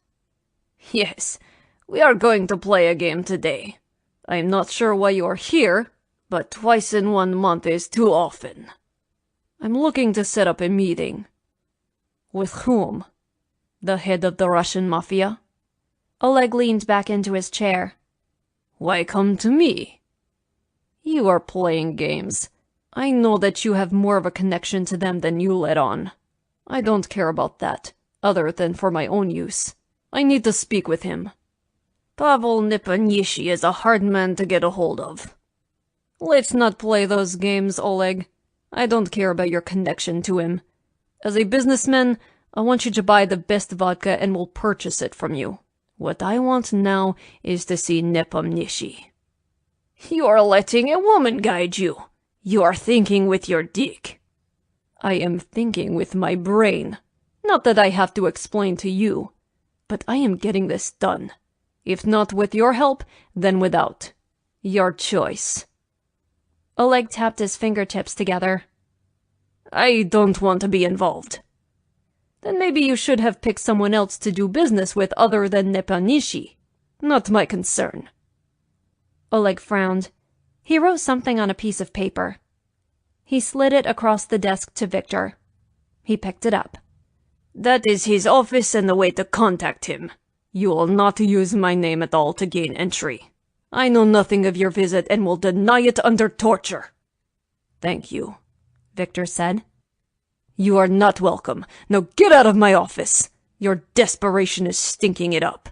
Yes, we are going to play a game today. I am not sure why you are here, but twice in 1 month is too often. I'm looking to set up a meeting. With whom? The head of the Russian mafia? Oleg leaned back into his chair. Why come to me? You are playing games. I know that you have more of a connection to them than you let on. I don't care about that, other than for my own use. I need to speak with him. Pavel Niponishi is a hard man to get a hold of. Let's not play those games, Oleg. I don't care about your connection to him. As a businessman, I want you to buy the best vodka and we'll purchase it from you. What I want now is to see Nepomniachtchi. You are letting a woman guide you. You are thinking with your dick. I am thinking with my brain. Not that I have to explain to you, but I am getting this done. If not with your help, then without. Your choice. Oleg tapped his fingertips together. I don't want to be involved. Then maybe you should have picked someone else to do business with other than Nepomniachtchi. Not my concern. Oleg frowned. He wrote something on a piece of paper. He slid it across the desk to Viktor. He picked it up. That is his office and the way to contact him. You will not use my name at all to gain entry. I know nothing of your visit and will deny it under torture. Thank you, Viktor said. You are not welcome. Now get out of my office. Your desperation is stinking it up.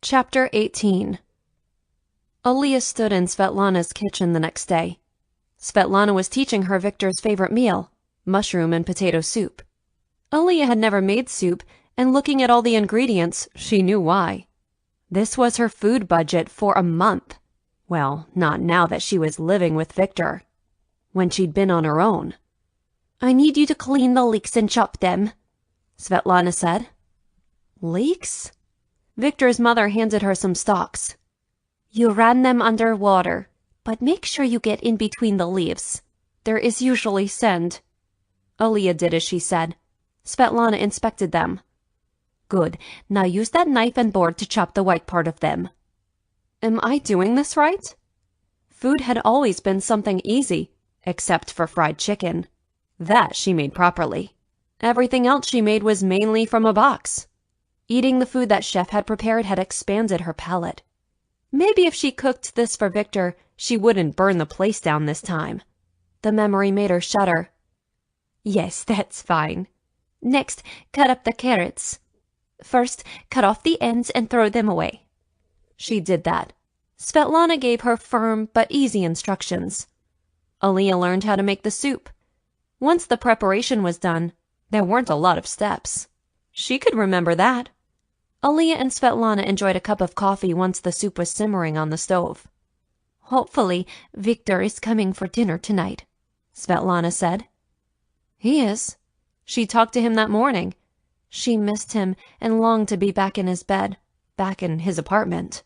Chapter 18. Aaliyah stood in Svetlana's kitchen the next day. Svetlana was teaching her Viktor's favorite meal, mushroom and potato soup. Aaliyah had never made soup, and looking at all the ingredients, she knew why. This was her food budget for a month. Well, not now that she was living with Viktor. When she'd been on her own. I need you to clean the leeks and chop them, Svetlana said. Leeks? Viktor's mother handed her some stalks. You ran them under water, but make sure you get in between the leaves. There is usually sand. Aaliyah did as she said. Svetlana inspected them. Good. Now use that knife and board to chop the white part of them. Am I doing this right? Food had always been something easy, except for fried chicken. That she made properly. Everything else she made was mainly from a box. Eating the food that Chef had prepared had expanded her palate. Maybe if she cooked this for Viktor, she wouldn't burn the place down this time. The memory made her shudder. Yes, that's fine. Next, cut up the carrots. First, cut off the ends and throw them away. She did that. Svetlana gave her firm but easy instructions. Aaliyah learned how to make the soup. Once the preparation was done, there weren't a lot of steps. She could remember that. Aaliyah and Svetlana enjoyed a cup of coffee once the soup was simmering on the stove. Hopefully, Viktor is coming for dinner tonight, Svetlana said. He is. She talked to him that morning. She missed him and longed to be back in his bed, back in his apartment.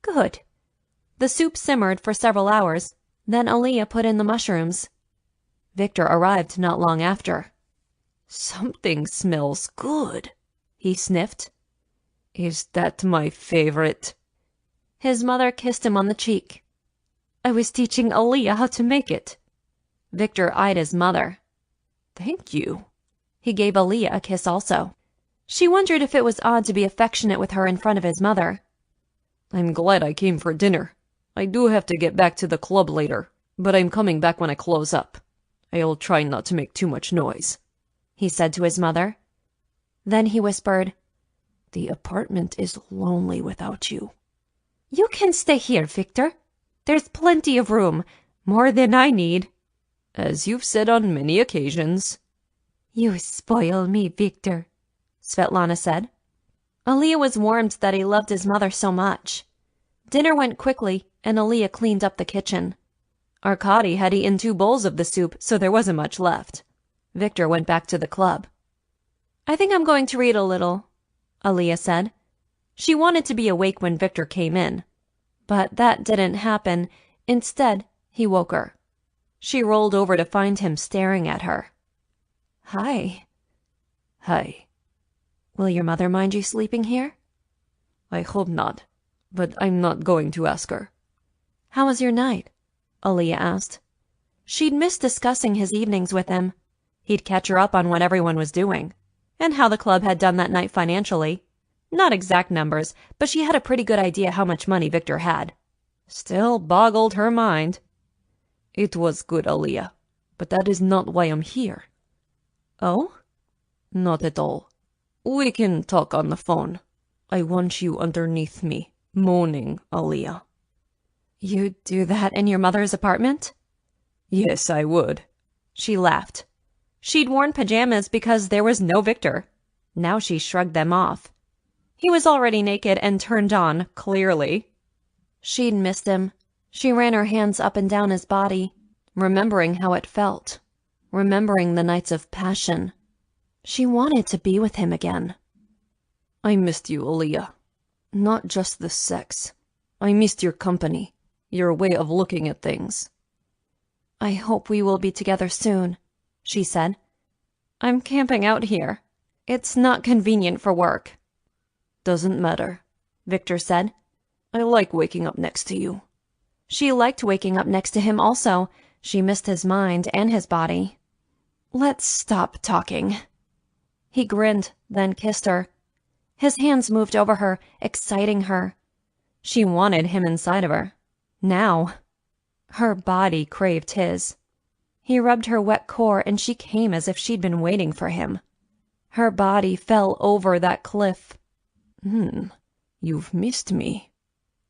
Good. The soup simmered for several hours. Then Aaliyah put in the mushrooms. Viktor arrived not long after. Something smells good, he sniffed. Is that my favorite? His mother kissed him on the cheek. I was teaching Aaliyah how to make it. Viktor eyed his mother. Thank you. He gave Aaliyah a kiss also. She wondered if it was odd to be affectionate with her in front of his mother. I'm glad I came for dinner. I do have to get back to the club later, but I'm coming back when I close up. I'll try not to make too much noise, he said to his mother. Then he whispered, The apartment is lonely without you. You can stay here, Viktor. There's plenty of room, more than I need. As you've said on many occasions. You spoil me, Viktor, Svetlana said. Aaliyah was warmed that he loved his mother so much. Dinner went quickly, and Aaliyah cleaned up the kitchen. Arkady had eaten 2 bowls of the soup, so there wasn't much left. Viktor went back to the club. I think I'm going to read a little, Aaliyah said. She wanted to be awake when Viktor came in. But that didn't happen. Instead, he woke her. She rolled over to find him staring at her. Hi. Hi. Will your mother mind you sleeping here? I hope not, but I'm not going to ask her. How was your night? Aaliyah asked. She'd missed discussing his evenings with him. He'd catch her up on what everyone was doing, and how the club had done that night financially. Not exact numbers, but she had a pretty good idea how much money Viktor had. Still boggled her mind. It was good, Aaliyah, but that is not why I'm here. Oh? Not at all. We can talk on the phone. I want you underneath me, moaning, Aaliyah. You'd do that in your mother's apartment? Yes, I would. She laughed. She'd worn pajamas because there was no Viktor. Now she shrugged them off. He was already naked and turned on, clearly. She'd missed him. She ran her hands up and down his body, remembering how it felt, remembering the nights of passion. She wanted to be with him again. I missed you, Aaliyah. Not just the sex. I missed your company, your way of looking at things. I hope we will be together soon, she said. I'm camping out here. It's not convenient for work. Doesn't matter, Viktor said. I like waking up next to you. She liked waking up next to him also. She missed his mind and his body. Let's stop talking. He grinned, then kissed her. His hands moved over her, exciting her. She wanted him inside of her. Now. Her body craved his. He rubbed her wet core and she came as if she'd been waiting for him. Her body fell over that cliff. You've missed me,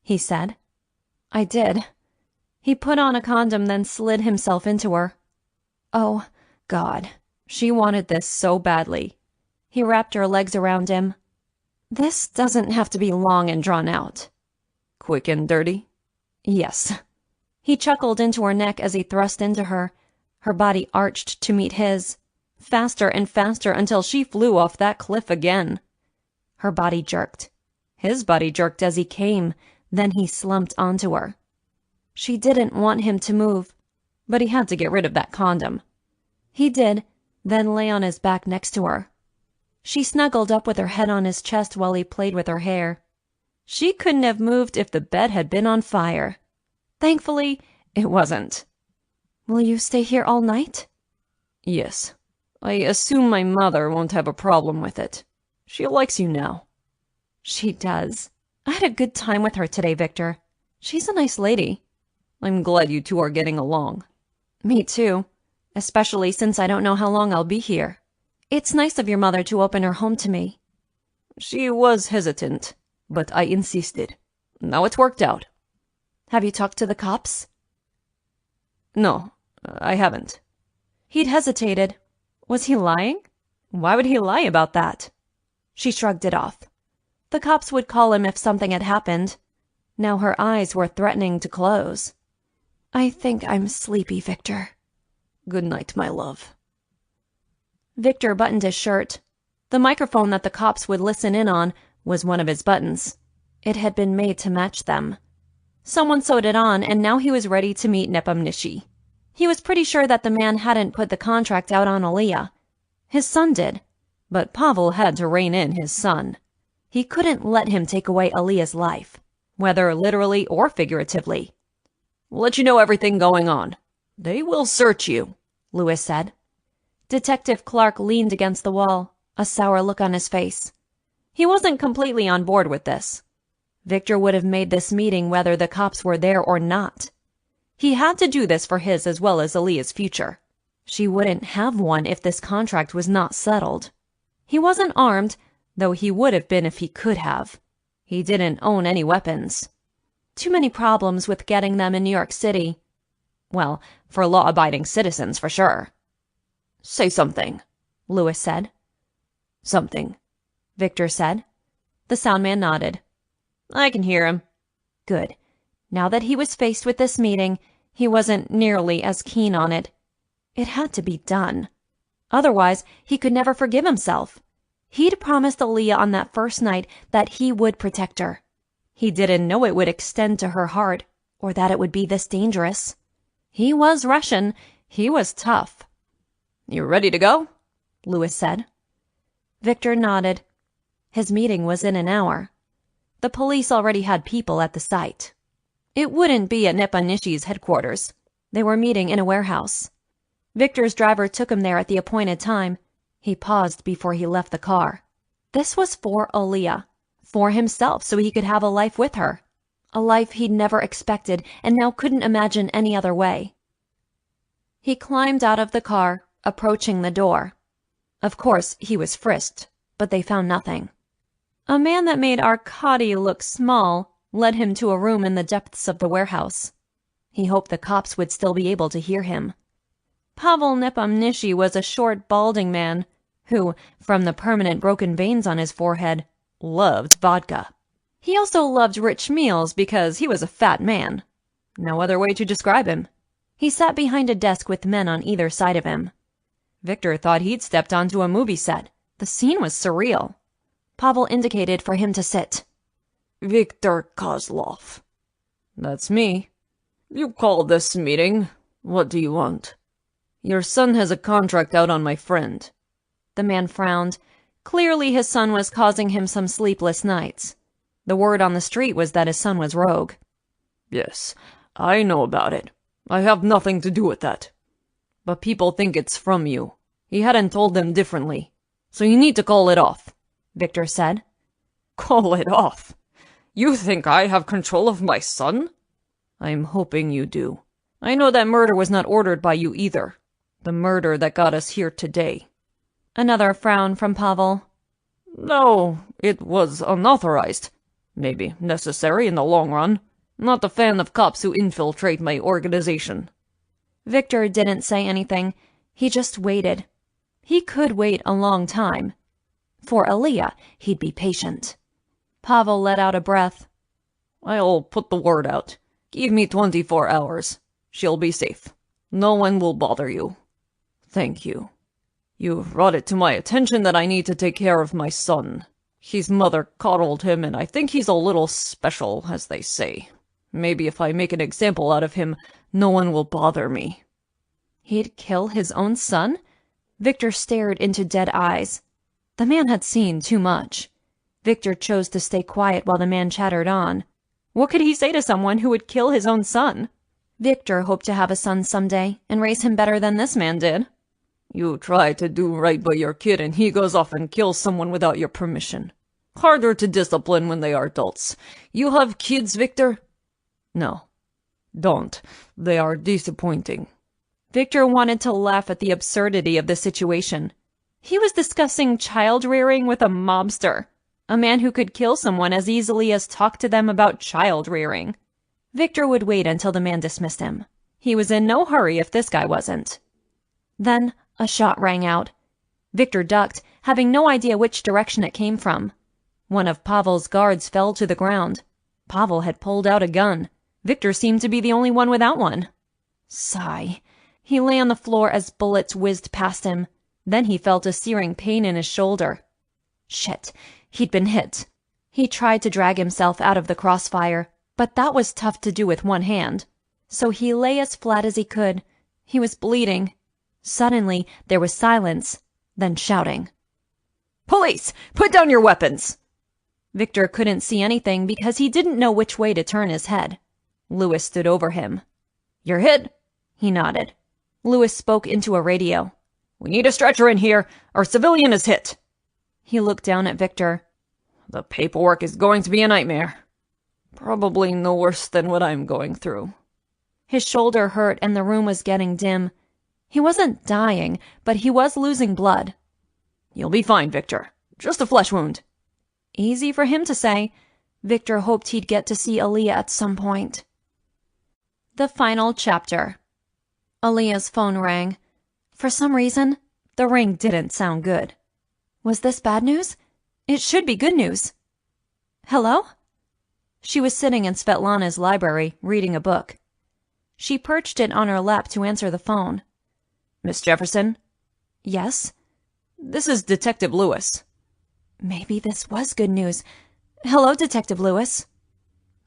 he said. I did. He put on a condom, then slid himself into her. Oh, God. She wanted this so badly. He wrapped her legs around him. This doesn't have to be long and drawn out. Quick and dirty? Yes. He chuckled into her neck as he thrust into her. Her body arched to meet his. Faster and faster until she flew off that cliff again. Her body jerked. His body jerked as he came. Then he slumped onto her. She didn't want him to move, but he had to get rid of that condom. He did, then lay on his back next to her. She snuggled up with her head on his chest while he played with her hair. She couldn't have moved if the bed had been on fire. Thankfully, it wasn't. Will you stay here all night? Yes. I assume my mother won't have a problem with it. She likes you now. She does. I had a good time with her today, Viktor. She's a nice lady. I'm glad you two are getting along. Me too. Especially since I don't know how long I'll be here. It's nice of your mother to open her home to me. She was hesitant, but I insisted. Now it's worked out. Have you talked to the cops? No, I haven't. He'd hesitated. Was he lying? Why would he lie about that? She shrugged it off. The cops would call him if something had happened. Now her eyes were threatening to close. I think I'm sleepy, Viktor. Good night, my love. Viktor buttoned his shirt. The microphone that the cops would listen in on was one of his buttons. It had been made to match them. Someone sewed it on, and now he was ready to meet Nepomniachtchi. He was pretty sure that the man hadn't put the contract out on Aaliyah. His son did, but Pavel had to rein in his son. He couldn't let him take away Aaliyah's life, whether literally or figuratively. We'll let you know everything going on. They will search you, Lewis said. Detective Clark leaned against the wall, a sour look on his face. He wasn't completely on board with this. Viktor would have made this meeting whether the cops were there or not. He had to do this for his as well as Aaliyah's future. She wouldn't have one if this contract was not settled. He wasn't armed, though he would have been if he could have. He didn't own any weapons. Too many problems with getting them in New York City. Well, for law-abiding citizens, for sure. Say something, Lewis said. Something, Viktor said. The soundman nodded. I can hear him. Good. Now that he was faced with this meeting, he wasn't nearly as keen on it. It had to be done. Otherwise, he could never forgive himself. He'd promised Aaliyah on that first night that he would protect her. He didn't know it would extend to her heart, or that it would be this dangerous. He was Russian. He was tough. You ready to go? Lewis said. Viktor nodded. His meeting was in an hour. The police already had people at the site. It wouldn't be at Nepanishi's headquarters. They were meeting in a warehouse. Viktor's driver took him there at the appointed time. He paused before he left the car. This was for Aaliyah, for himself so he could have a life with her. A life he'd never expected and now couldn't imagine any other way. He climbed out of the car, approaching the door. Of course, he was frisked, but they found nothing. A man that made Arkady look small led him to a room in the depths of the warehouse. He hoped the cops would still be able to hear him. Pavel Nepomniachtchi was a short, balding man who, from the permanent broken veins on his forehead, loved vodka. He also loved rich meals because he was a fat man. No other way to describe him. He sat behind a desk with men on either side of him. Viktor thought he'd stepped onto a movie set. The scene was surreal. Pavel indicated for him to sit. Viktor Kozlov. That's me. You called this meeting. What do you want? Your son has a contract out on my friend. The man frowned. Clearly his son was causing him some sleepless nights. The word on the street was that his son was rogue. Yes, I know about it. I have nothing to do with that. But people think it's from you. He hadn't told them differently. So you need to call it off, Viktor said. Call it off? You think I have control of my son? I'm hoping you do. I know that murder was not ordered by you either. The murder that got us here today. Another frown from Pavel. No, it was unauthorized. Maybe necessary in the long run. Not a fan of cops who infiltrate my organization. Viktor didn't say anything. He just waited. He could wait a long time. For Aaliyah, he'd be patient. Pavel let out a breath. I'll put the word out. Give me 24 hours. She'll be safe. No one will bother you. Thank you. You've brought it to my attention that I need to take care of my son. His mother coddled him, and I think he's a little special, as they say. Maybe if I make an example out of him, no one will bother me. He'd kill his own son? Viktor stared into dead eyes. The man had seen too much. Viktor chose to stay quiet while the man chattered on. What could he say to someone who would kill his own son? Viktor hoped to have a son someday and raise him better than this man did. You try to do right by your kid and he goes off and kills someone without your permission. Harder to discipline when they are adults. You have kids, Viktor? No. Don't. They are disappointing. Viktor wanted to laugh at the absurdity of the situation. He was discussing child rearing with a mobster, a man who could kill someone as easily as talk to them about child rearing. Viktor would wait until the man dismissed him. He was in no hurry if this guy wasn't. Then a shot rang out. Viktor ducked, having no idea which direction it came from. One of Pavel's guards fell to the ground. Pavel had pulled out a gun. Viktor seemed to be the only one without one. Sigh. He lay on the floor as bullets whizzed past him. Then he felt a searing pain in his shoulder. Shit, he'd been hit. He tried to drag himself out of the crossfire, but that was tough to do with one hand. So he lay as flat as he could. He was bleeding. Suddenly, there was silence, then shouting. Police! Put down your weapons! Viktor couldn't see anything because he didn't know which way to turn his head. Louis stood over him. "You're hit?" He nodded. Louis spoke into a radio. "We need a stretcher in here. Our civilian is hit." He looked down at Viktor. "The paperwork is going to be a nightmare. Probably no worse than what I'm going through." His shoulder hurt and the room was getting dim. He wasn't dying, but he was losing blood. "You'll be fine, Viktor. Just a flesh wound." Easy for him to say. Viktor hoped he'd get to see Aaliyah at some point. The final chapter. Aaliyah's phone rang. For some reason, the ring didn't sound good. Was this bad news? It should be good news. Hello? She was sitting in Svetlana's library, reading a book. She perched it on her lap to answer the phone. "Miss Jefferson?" "Yes?" "This is Detective Lewis." Maybe this was good news. "Hello, Detective Lewis."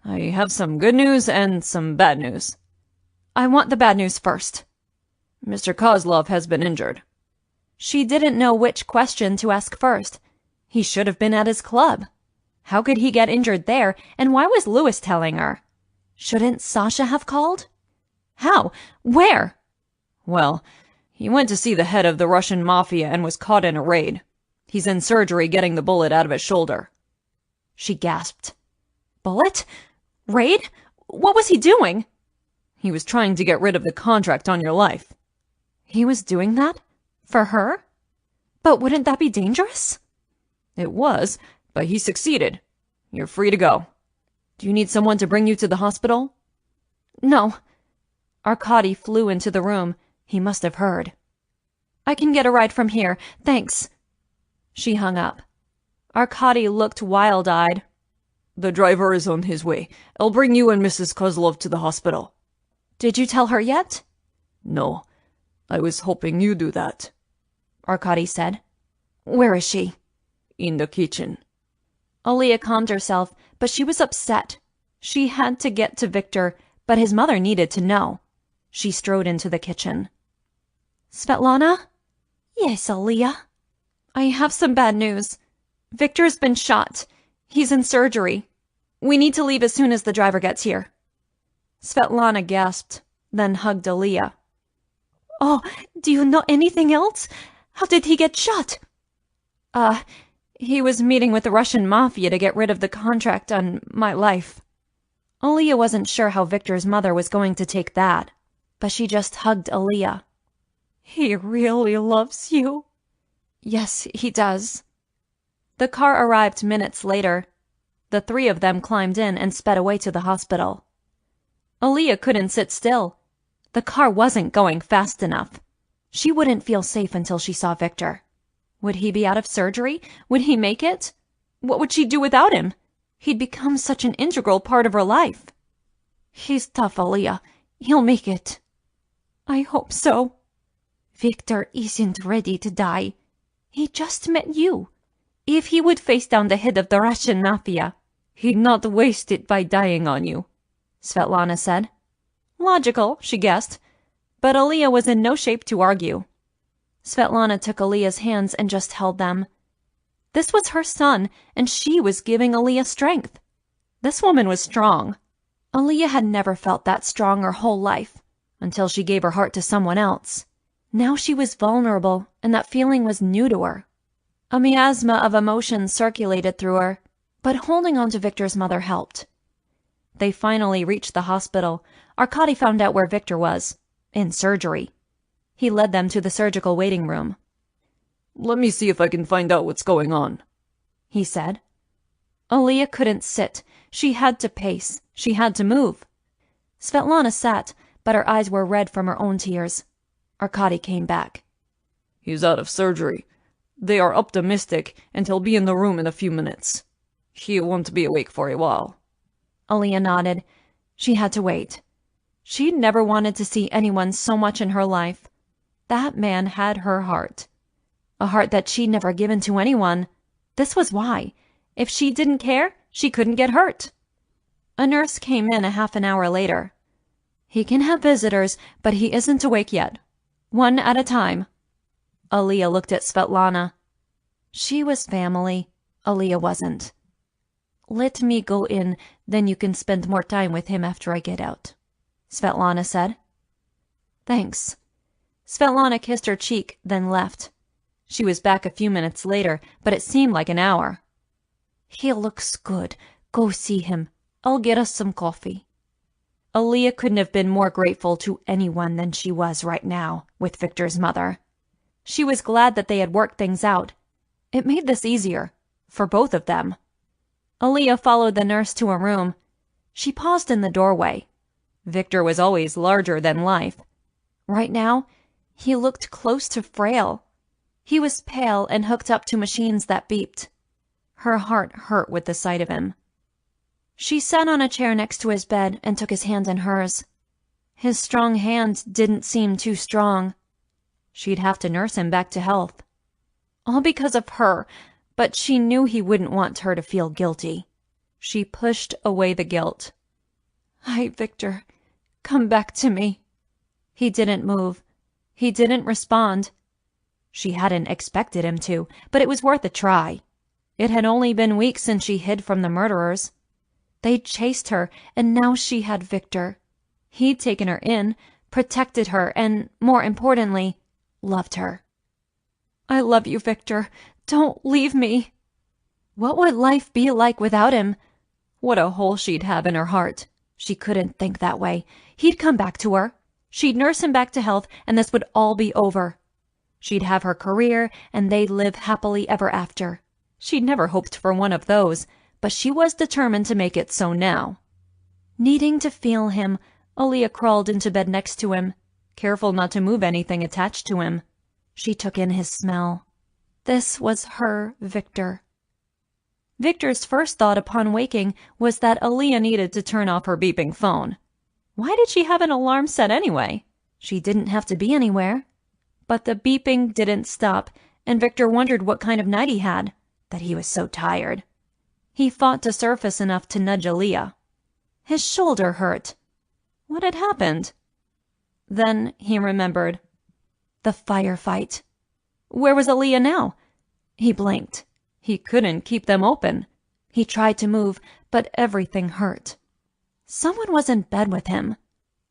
"I have some good news and some bad news." "I want the bad news first." "Mr. Kozlov has been injured." She didn't know which question to ask first. He should have been at his club. How could he get injured there, and why was Louis telling her? Shouldn't Sasha have called? How? Where? "Well, he went to see the head of the Russian mafia and was caught in a raid. He's in surgery getting the bullet out of his shoulder." She gasped. "Bullet? Raid? What was he doing?" "He was trying to get rid of the contract on your life." He was doing that? For her? But wouldn't that be dangerous? It was, but he succeeded. You're free to go. Do you need someone to bring you to the hospital? No. Arkady flew into the room. He must have heard. "I can get a ride from here. Thanks." She hung up. Arkady looked wild-eyed. "The driver is on his way. I'll bring you and Mrs. Kozlov to the hospital." "Did you tell her yet?" "No. I was hoping you'd do that," Arkady said. "Where is she?" "In the kitchen." Aaliyah calmed herself, but she was upset. She had to get to Viktor, but his mother needed to know. She strode into the kitchen. "Svetlana?" "Yes, Aaliyah." "I have some bad news. Viktor's been shot. He's in surgery. We need to leave as soon as the driver gets here." Svetlana gasped, then hugged Aaliyah. "Oh, do you know anything else? How did he get shot?" He was meeting with the Russian mafia to get rid of the contract on my life." Aaliyah wasn't sure how Viktor's mother was going to take that, but she just hugged Aaliyah. "He really loves you." "Yes, he does." The car arrived minutes later. The three of them climbed in and sped away to the hospital. Aaliyah couldn't sit still. The car wasn't going fast enough. She wouldn't feel safe until she saw Viktor. Would he be out of surgery? Would he make it? What would she do without him? He'd become such an integral part of her life. "He's tough, Aaliyah. He'll make it." "I hope so." "Viktor isn't ready to die. He just met you. If he would face down the head of the Russian mafia, he'd not waste it by dying on you," Svetlana said. Logical, she guessed, but Aaliyah was in no shape to argue. Svetlana took Aaliyah's hands and just held them. This was her son, and she was giving Aaliyah strength. This woman was strong. Aaliyah had never felt that strong her whole life, until she gave her heart to someone else. Now she was vulnerable, and that feeling was new to her. A miasma of emotion circulated through her, but holding on to Viktor's mother helped. They finally reached the hospital. Arkady found out where Viktor was, in surgery. He led them to the surgical waiting room. "Let me see if I can find out what's going on," he said. Aaliyah couldn't sit. She had to pace. She had to move. Svetlana sat, but her eyes were red from her own tears. Arkady came back. "He's out of surgery. They are optimistic, and he'll be in the room in a few minutes. He won't be awake for a while." Aaliyah nodded. She had to wait. She'd never wanted to see anyone so much in her life. That man had her heart. A heart that she'd never given to anyone. This was why. If she didn't care, she couldn't get hurt. A nurse came in a half an hour later. "He can have visitors, but he isn't awake yet. One at a time." Aaliyah looked at Svetlana. She was family. Aaliyah wasn't. Let me go in, then you can spend more time with him after I get out, Svetlana said. Thanks. Svetlana kissed her cheek, then left. She was back a few minutes later, but it seemed like an hour. He looks good. Go see him. I'll get us some coffee. Aaliyah couldn't have been more grateful to anyone than she was right now with Viktor's mother. She was glad that they had worked things out. It made this easier, for both of them. Aaliyah followed the nurse to a room. She paused in the doorway. Viktor was always larger than life. Right now, he looked close to frail. He was pale and hooked up to machines that beeped. Her heart hurt with the sight of him. She sat on a chair next to his bed and took his hand in hers. His strong hand didn't seem too strong. She'd have to nurse him back to health. All because of her, but she knew he wouldn't want her to feel guilty. She pushed away the guilt. Hi, Viktor. Come back to me. He didn't move. He didn't respond. She hadn't expected him to, but it was worth a try. It had only been weeks since she hid from the murderers. They'd chased her, and now she had Viktor. He'd taken her in, protected her, and, more importantly, loved her. I love you, Viktor. Don't leave me. What would life be like without him? What a hole she'd have in her heart. She couldn't think that way. He'd come back to her. She'd nurse him back to health, and this would all be over. She'd have her career, and they'd live happily ever after. She'd never hoped for one of those, but she was determined to make it so now. Needing to feel him, Aaliyah crawled into bed next to him, careful not to move anything attached to him. She took in his smell. This was her Viktor. Viktor's first thought upon waking was that Aaliyah needed to turn off her beeping phone. Why did she have an alarm set anyway? She didn't have to be anywhere. But the beeping didn't stop, and Viktor wondered what kind of night he had, that he was so tired. He fought to surface enough to nudge Aaliyah. His shoulder hurt. What had happened? Then he remembered. The firefight. Where was Aaliyah now? He blinked. He couldn't keep them open. He tried to move, but everything hurt. Someone was in bed with him.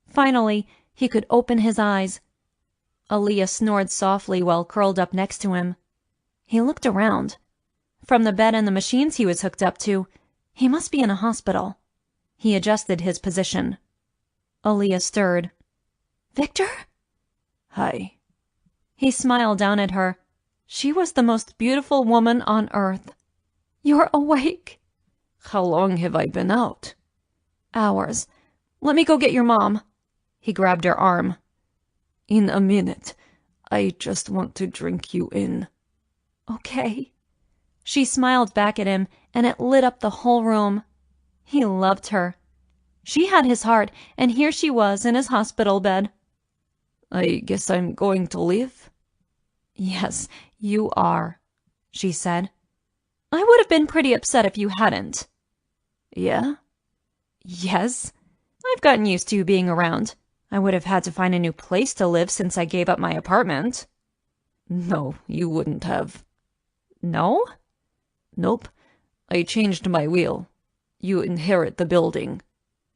Finally, he could open his eyes. Aaliyah snored softly while curled up next to him. He looked around. From the bed and the machines he was hooked up to, he must be in a hospital. He adjusted his position. Aaliyah stirred. Viktor? Hi. He smiled down at her. She was the most beautiful woman on earth. You're awake. How long have I been out? Hours. Let me go get your mom. He grabbed her arm. In a minute. I just want to drink you in. Okay. She smiled back at him, and it lit up the whole room. He loved her. She had his heart, and here she was in his hospital bed. I guess I'm going to leave? Yes, you are, she said. I would have been pretty upset if you hadn't. Yeah? Yes. I've gotten used to you being around. I would have had to find a new place to live since I gave up my apartment. No, you wouldn't have. No? Nope. I changed my will. You inherit the building,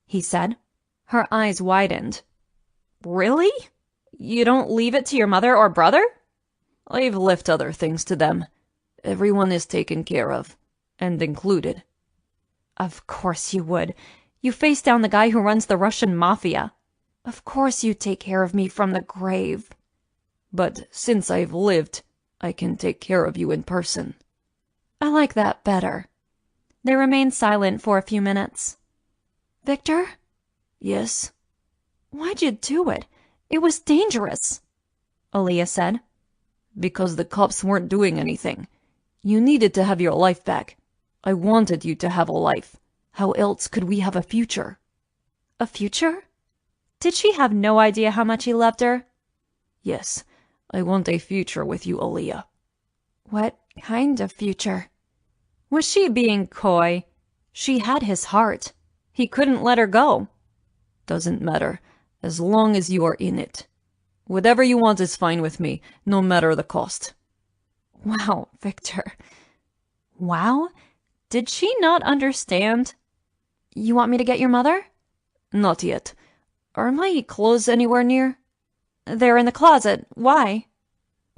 he said. Her eyes widened. Really? You don't leave it to your mother or brother? I've left other things to them. Everyone is taken care of, and included. Of course you would. You face down the guy who runs the Russian mafia. Of course you'd take care of me from the grave. But since I've lived, I can take care of you in person. I like that better. They remained silent for a few minutes. Viktor? Yes? Why'd you do it? It was dangerous, Aaliyah said. Because the cops weren't doing anything. You needed to have your life back. I wanted you to have a life. How else could we have a future? A future? Did she have no idea how much he loved her? Yes, I want a future with you, Aaliyah. What kind of future? Was she being coy? She had his heart. He couldn't let her go. Doesn't matter, as long as you are in it. Whatever you want is fine with me, no matter the cost. Wow, Viktor. Wow? Did she not understand? You want me to get your mother? Not yet. Are my clothes anywhere near? They're in the closet. Why?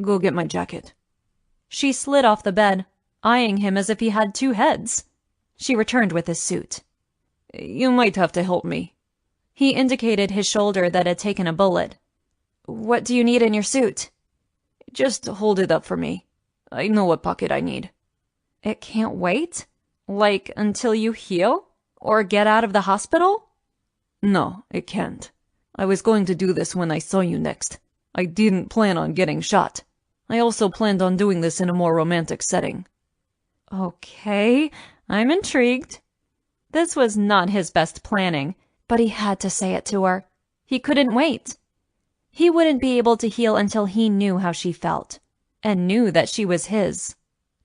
Go get my jacket. She slid off the bed, eyeing him as if he had two heads. She returned with his suit. You might have to help me. He indicated his shoulder that had taken a bullet. What do you need in your suit? Just hold it up for me. I know what pocket I need. It can't wait? Like, until you heal? Or get out of the hospital? No, it can't. I was going to do this when I saw you next. I didn't plan on getting shot. I also planned on doing this in a more romantic setting. Okay, I'm intrigued. This was not his best planning, but he had to say it to her. He couldn't wait. He wouldn't be able to heal until he knew how she felt, and knew that she was his.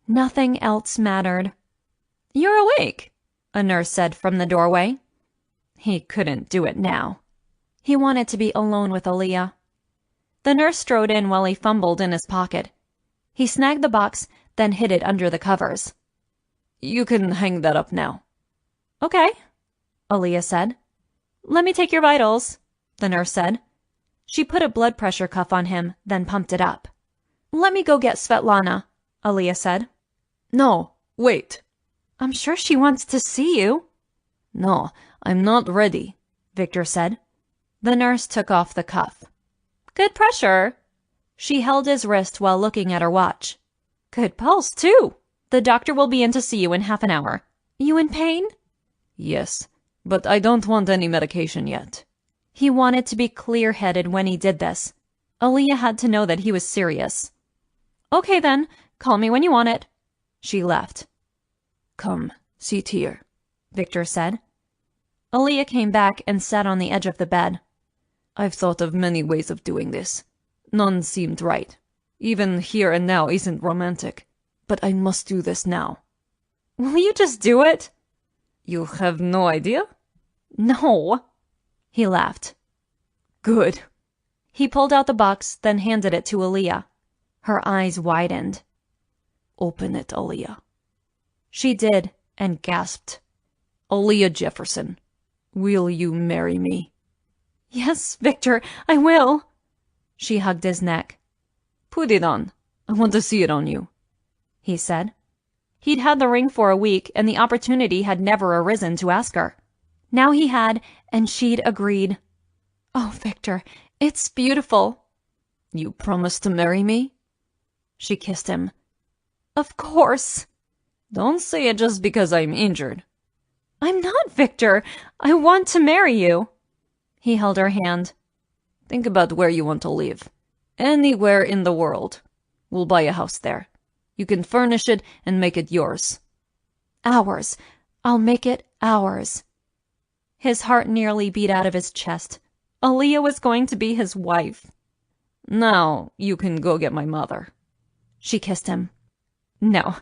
Nothing else mattered. You're awake, a nurse said from the doorway. He couldn't do it now. He wanted to be alone with Aaliyah. The nurse strode in while he fumbled in his pocket. He snagged the box, then hid it under the covers. You can hang that up now. Okay, Aaliyah said. Let me take your vitals, the nurse said. She put a blood pressure cuff on him, then pumped it up. Let me go get Svetlana, Aaliyah said. No, wait. I'm sure she wants to see you. No, I'm not ready, Viktor said. The nurse took off the cuff. Good pressure. She held his wrist while looking at her watch. Good pulse, too. The doctor will be in to see you in half an hour. You in pain? Yes, but I don't want any medication yet. He wanted to be clear-headed when he did this. Aaliyah had to know that he was serious. Okay then, call me when you want it. She left. Come, sit here, Viktor said. Aaliyah came back and sat on the edge of the bed. I've thought of many ways of doing this. None seemed right. Even here and now isn't romantic. But I must do this now. Will you just do it? You have no idea? No. He laughed. Good. He pulled out the box, then handed it to Aaliyah. Her eyes widened. Open it, Aaliyah. She did, and gasped. Aaliyah Jefferson, will you marry me? Yes, Viktor, I will. She hugged his neck. Put it on. I want to see it on you, he said. He'd had the ring for a week, and the opportunity had never arisen to ask her. Now he had, and she'd agreed. Oh, Viktor, it's beautiful. You promise to marry me? She kissed him. Of course. Don't say it just because I'm injured. I'm not, Viktor. I want to marry you. He held her hand. Think about where you want to live. Anywhere in the world. We'll buy a house there. You can furnish it and make it yours. Ours. I'll make it ours. His heart nearly beat out of his chest. Aaliyah was going to be his wife. Now you can go get my mother. She kissed him. No,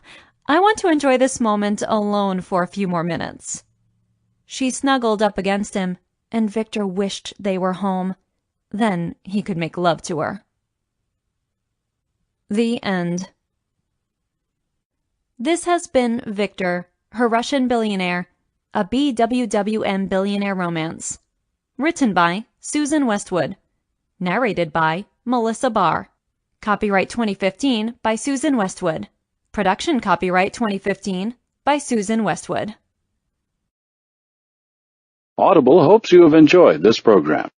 I want to enjoy this moment alone for a few more minutes. She snuggled up against him, and Viktor wished they were home. Then he could make love to her. The end. This has been Viktor, Her Russian Billionaire, a BWWM billionaire romance. Written by Susan Westwood. Narrated by Melissa Barr. Copyright 2015 by Susan Westwood. Production copyright 2015 by Susan Westwood. Audible hopes you have enjoyed this program.